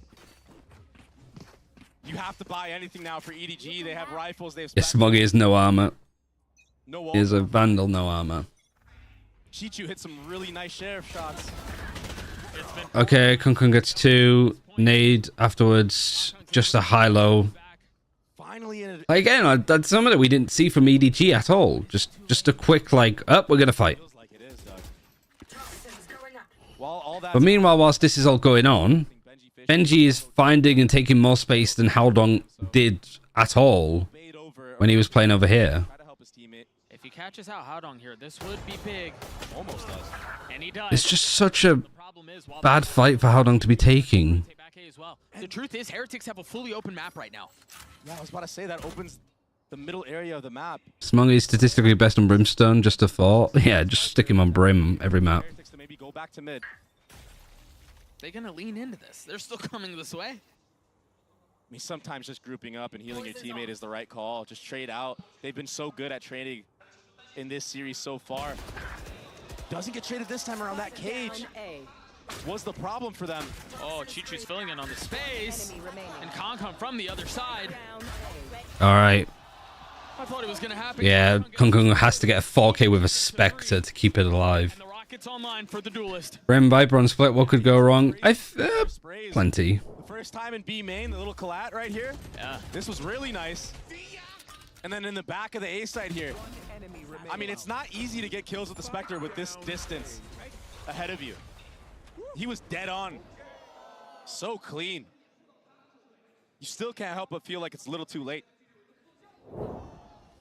you have to buy anything now for EDG. They have rifles, they have Yeah, Smoggy is no armor. no wall. He is a Vandal, no armor. G2 hit some really nice sheriff shots. Okay, Kun gets 2. Nade afterwards. Just a high-low. Again, that's something that we didn't see from EDG at all. Just a quick, like, we're going to fight. But meanwhile, whilst this is all going on, Benji is finding and taking more space than Howdong did at all when he was playing over here. If he catches out Howdong here, this would be big. Almost does. And he does. It's just such a bad fight for Howdong to be taking. As well. The truth is, Heretics have a fully open map right now. Yeah, I was about to say that opens the middle area of the map. Smoggy is statistically best on Brimstone, just a thought. Yeah, just stick him on Brim every map. Heretics to maybe go back to mid. They're gonna lean into this. They're still coming this way. I mean, sometimes just grouping up and healing your teammate is the right call. Just trade out. They've been so good at trading in this series so far. Doesn't get traded this time around. That cage was the problem for them. Oh, Chi-Chu's filling in on the space. And Kong from the other side. All right. I thought it was gonna happen. Yeah, Kung has to get a 4K with a Spectre to keep it alive. The Rockets online for the duelist. Brim Viper on split, what could go wrong? Plenty. The first time in B main, the little collat right here. Yeah. This was really nice. And then in the back of the A side here, I mean, it's not easy to get kills with the Spectre with this distance ahead of you. He was dead on. So clean. You still can't help but feel like it's a little too late.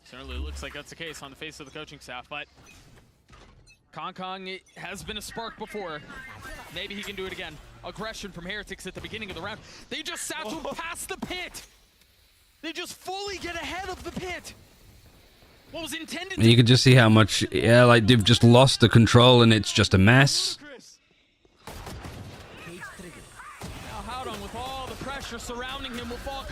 Certainly looks like that's the case on the face of the coaching staff, but Kong it has been a spark before. Maybe he can do it again. Aggression from Heretics at the beginning of the round. They just satchel past the pit. They just fully get ahead of the pit. What was intended And you can just see how much, yeah, like they've just lost the control and it's just a mess. Now Haodong with all the pressure surrounding him will fall.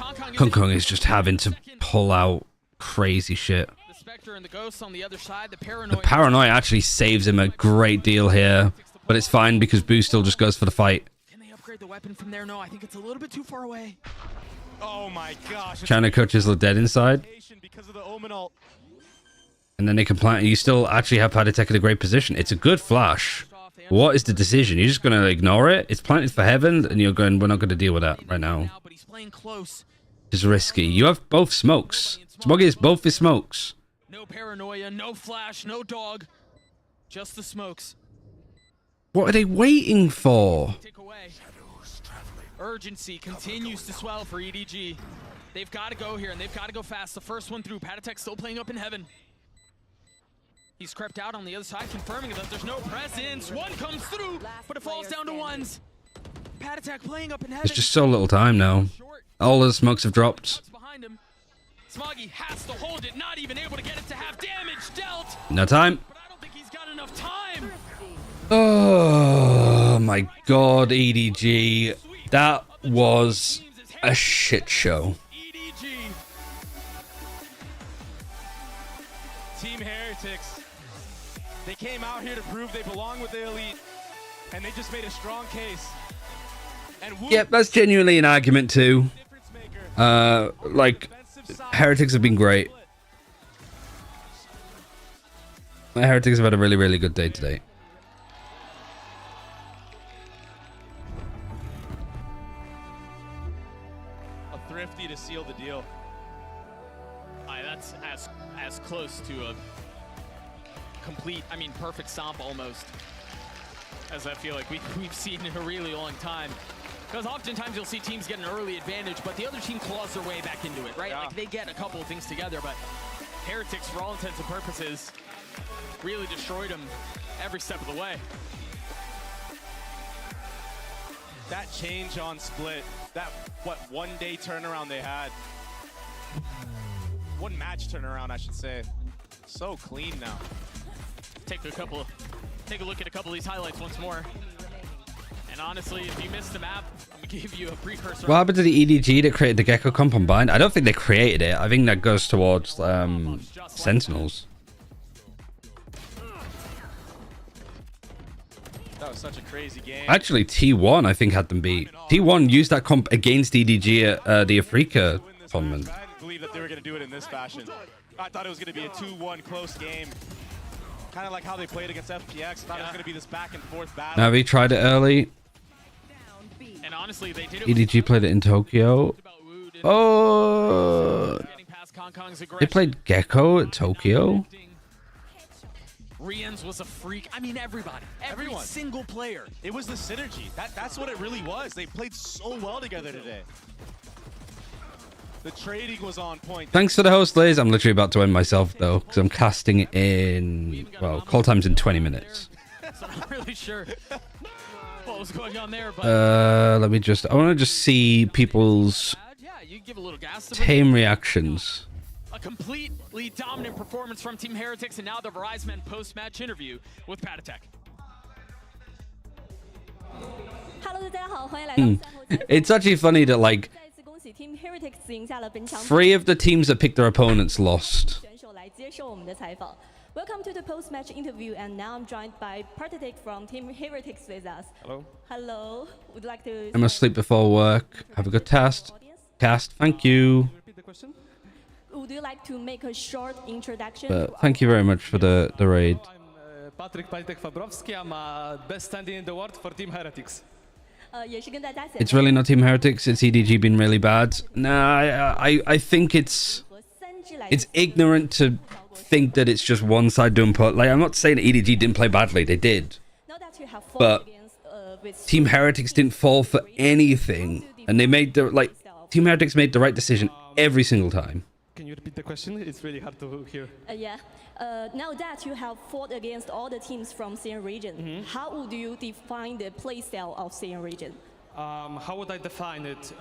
Kong is just having to pull out crazy shit. The Spectre and the Ghosts on the other side. The The paranoia actually saves him a great deal here, but it's fine because Boo still just goes for the fight. Can they upgrade the weapon from there? No, I think it's a little bit too far away. Oh my gosh. China Coach is dead inside. Because of the Omen ult. And then they can plant. You still actually have Paditech in a great position. It's a good flash. What is the decision? You're just going to ignore it? It's planted for heaven, and you're going, we're not going to deal with that right now. But he's playing close. It's risky. You have both smokes. Smoggy is both his smokes. No paranoia, no flash, no dog. Just the smokes. What are they waiting for? Take away. Urgency continues to swell for EDG. They've got to go here, and they've got to go fast. The first one through. Paditech still playing up in heaven. He's crept out on the other side, confirming that there's no presence. One comes through, but it falls down to ones. Paditech playing up in heaven. There's just so little time now. All the smokes have dropped. Behind him. Smoggy has to hold it, not even able to get it to have damage dealt. No time. But I don't think he's got enough time. Oh my god, EDG. That was a shit show. Team Heretics. They came out here to prove they belong with the elite, and they just made a strong case. And Yep, that's genuinely an argument too. Like, Heretics have been great. Heretics have had a really, really good day today. A Thrifty to seal the deal. That's as close to a complete, I mean, perfect stomp almost, as I feel like we've seen in a really long time. Because oftentimes you'll see teams get an early advantage, but the other team claws their way back into it, right? Yeah. Like they get a couple of things together, but Heretics, for all intents and purposes, really destroyed them every step of the way. That change on split, that, what, one-day turnaround they had. One match turnaround, I should say. So clean now. Take a look at a couple of these highlights once more. And honestly, if you missed the map, I'm gonna give you a precursor. What happened to the EDG that created the Gecko comp on Bind? I don't think they created it. I think that goes towards Sentinels. That was such a crazy game. Actually, T1 I think had them beat. T1 used that comp against EDG at the Africa tournament. I didn't believe that they were going to do it in this fashion. I thought it was going to be a 2-1 close game. Kind of like how they played against FPX. I thought it was going to be this back and forth battle. Navi tried it early. And honestly, they did it. EDG played it in Tokyo. Oh, they played Gecko at Tokyo. Rians was a freak. I mean, every single player. It was the synergy. That's what it really was. They played so well together today. The trading was on point. Thanks for the host, Liz. I'm literally about to end myself though, because I'm casting in, well, call time's in 20 minutes. So I'm not really sure what was going on there, but Let me just, I want to just see people's you give a little gas to tame reactions. a completely dominant performance from Team Heretics, and now the Verizon post-match interview with Paditech. Hello， 大家好，欢迎来到赛后采访。 It's actually funny that like 再次恭喜 Team Heretics 赢下了本场。 3 of the teams that picked their opponents lost. 选手来接受我们的采访。Welcome to the post-match interview, and now I'm joined by Paditech from Team Heretics with us. Hello. Hello. Would you like to? I must sleep before work. Have a good cast. Thank you. Would you like to make a short introduction? But thank you very much for the raid. I'm Paditech Fabrowski. I'm best standing in the world for Team Heretics. 也是跟大家 It's really not Team Heretics. It's EDG been really bad. Nah, I think it's ignorant to think that it's just one side doing put. Like, I'm not saying EDG didn't play badly. They did. But Team Heretics didn't fall for anything. And they made the, like, Team Heretics made the right decision every single time. Can you repeat the question? It's really hard to hear. Yeah. Now that you have fought against all the teams from CN region, how would you define the playstyle of CN region? How would I define it?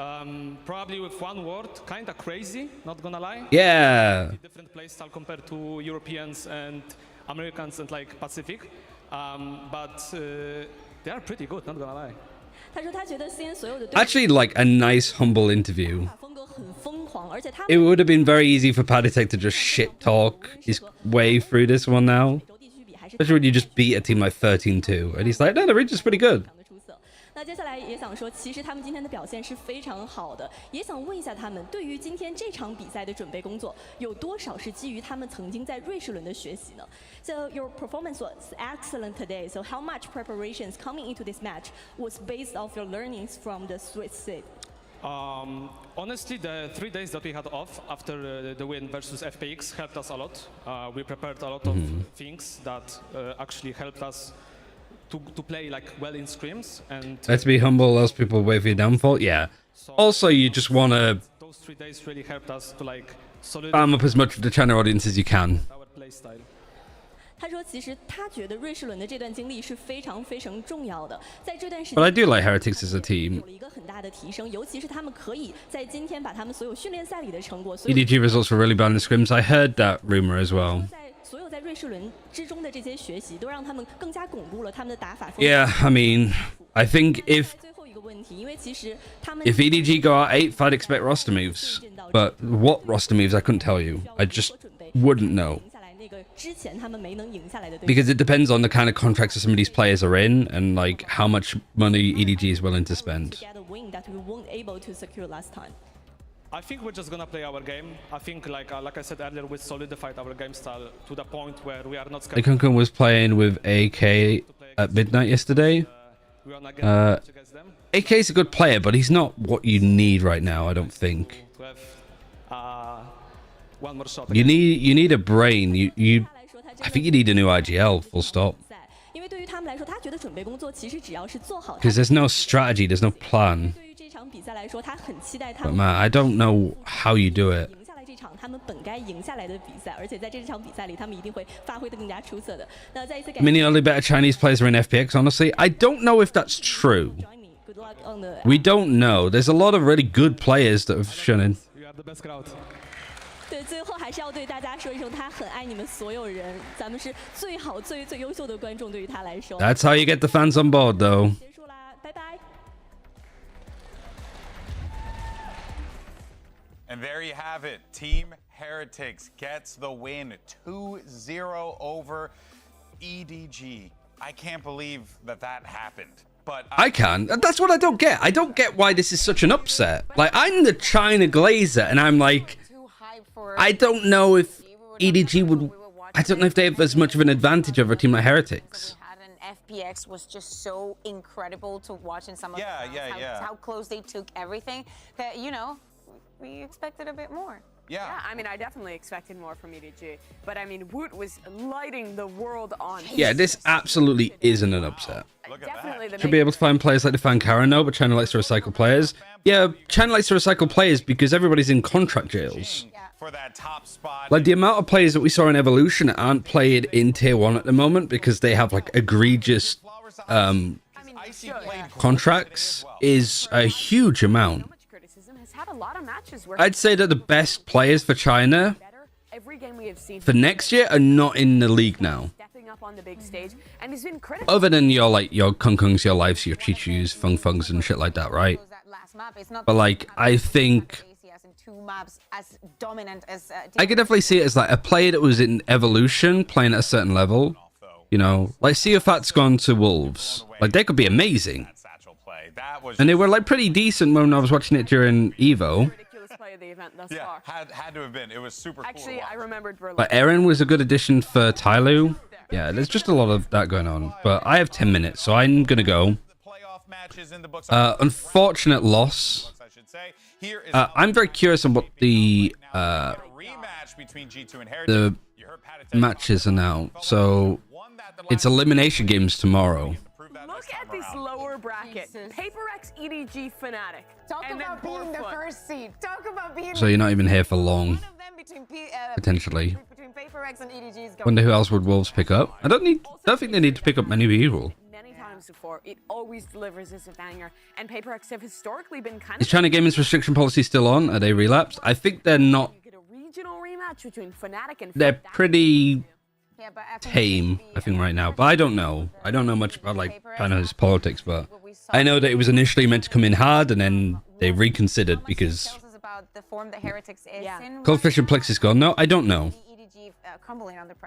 Probably with one word, kind of crazy, not gonna lie. Yeah. Different playstyle compared to Europeans and Americans and like Pacific. But they are pretty good, not gonna lie. Actually, like a nice, humble interview. It would have been very easy for Paditek to just shit talk his way through this one now. Especially when you just beat a team like 13-2. And he's like, no, the region's pretty good. 那接下来也想说，其实他们今天的表现是非常好的，也想问一下他们对于今天这场比赛的准备工作有多少是基于他们曾经在瑞士轮的学习呢 ？So your performance was excellent today. So how much preparations coming into this match was based off your learnings from the Swiss side? Honestly, the 3 days that we had off after the win versus FPX helped us a lot. We prepared a lot of things that actually helped us to play like well in scrims. And let's be humble, else people wait for your downfall. Yeah. Also, you just want to those 3 days really helped us to like farm up as much of the China audience as you can. Our play style. 他说，其实他觉得瑞士轮的这段经历是非常非常重要的，在这段时间。But I do like Heretics as a team. 有了一个很大的提升，尤其是他们可以在今天把他们所有训练赛里的成果。EDG results were really bad in the scrims. I heard that rumor as well. 所有在瑞士轮之中的这些学习，都让他们更加巩固了他们的打法。Yeah, I mean, I think if EDG go out 8th, I'd expect roster moves. But what roster moves, I couldn't tell you. I just wouldn't know. Because it depends on the kind of contracts that some of these players are in and like how much money EDG is willing to spend. I think we're just gonna play our game. I think like I said earlier, we solidified our game style to the point where we are not scared. Kunkun was playing with AK at midnight yesterday. AK is a good player, but he's not what you need right now, I don't think. One more shot. You need a brain. I think you need a new IGL, full stop. Because there's no strategy, there's no plan. But man, I don't know how you do it. I mean, the only better Chinese players are in FPX, honestly. I don't know if that's true. We don't know. There's a lot of really good players that have shown in. 对，最后还是要对大家说一声，他很爱你们所有人，咱们是最好、最优秀的观众，对于他来说。That's how you get the fans on board, though. 结束啦，拜拜。And there you have it. Team Heretics gets the win, 2-0 over EDG. I can't believe that happened. But I can. That's what I don't get. I don't get why this is such an upset. Like, I'm the China Glazer, and I'm like, I don't know if EDG would. I don't know if they have as much of an advantage over a team like Heretics. FPX was just so incredible to watch in some of the rounds, how close they took everything. That, you know, we expected a bit more. Yeah, I mean, I definitely expected more from EDG, but I mean, Woot was lighting the world on. Yeah, this absolutely isn't an upset. Definitely Should be able to find players like the Fan Karen, no, but China likes to recycle players. Yeah, China likes to recycle players because everybody's in contract jails. For that top spot. Like the amount of players that we saw in Evolution aren't played in Tier 1 at the moment because they have like egregious contracts is a huge amount. I'd say that the best players for China for next year are not in the league now. Other than your Kung Kungs, your Lives, your Chi Chus, Fung Fungs and shit like that, right? But like, I think I could definitely see it as like a player that was in Evolution playing at a certain level. You know, like Seofat's gone to Wolves. Like, they could be amazing. And they were like pretty decent when I was watching it during Evo. Yeah, had to have been. It was super Actually, cool I remembered Berlin. But Eren was a good addition for Tyloo. Yeah, there's just a lot of that going on. But I have 10 minutes, so I'm going to go. Unfortunate loss. matches are now. So it's elimination games tomorrow. Look at this lower bracket. PRX, EDG, Fnatic. Talk about being the first seed. Talk about being. So you're not even here for long, potentially. Wonder who else would Wolves pick up? I don't think they need to pick up many people. Many times before, it always delivers as a banger. And PRX have historically been kind Is China Gaming's restriction policy still on? Are they relapsed? I think they're not. regional rematch between Fnatic and They're pretty tame, I think, right now. But I don't know. I don't know much about like China's politics, but I know that it was initially meant to come in hard and then they reconsidered because Goldfish and Plex is gone. No, I don't know.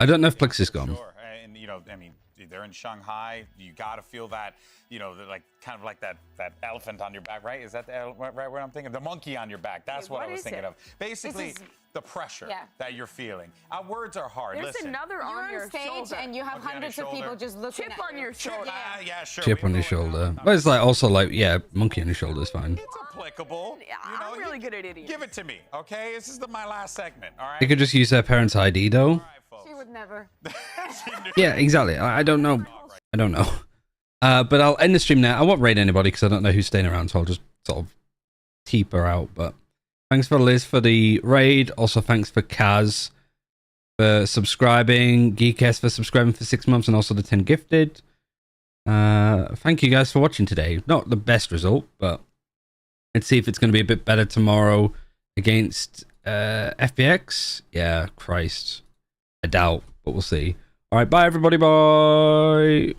I don't know if Plex is gone. Sure. And you know, I mean, they're in Shanghai. You got to feel that, you know, like kind of like that elephant on your back, right? Is that the right word I'm thinking? The monkey on your back. That's what I was thinking of. Basically, the pressure that you're feeling. Our words are hard. There's another on your stage shoulder. and you have hundreds of people just looking Chip at on your shoulder. Yeah, sure. Chip on your shoulder. But it's like also like, yeah, monkey on your shoulder is fine. It's applicable. Yeah, I'm really good at idioms. Give it to me, okay? This is my last segment, all right? They could just use their parents' ID though. She would never. Yeah, exactly. I don't know. I don't know. But I'll end the stream now. I won't raid anybody because I don't know who's staying around, so I'll just sort of keep her out. But thanks for Liz for the raid. Also, thanks for Kaz for subscribing. Geekest for subscribing for 6 months and also the 10 gifted. Thank you guys for watching today. Not the best result, but let's see if it's going to be a bit better tomorrow against FPX. Yeah, Christ. I doubt, but we'll see. All right, bye everybody. Bye.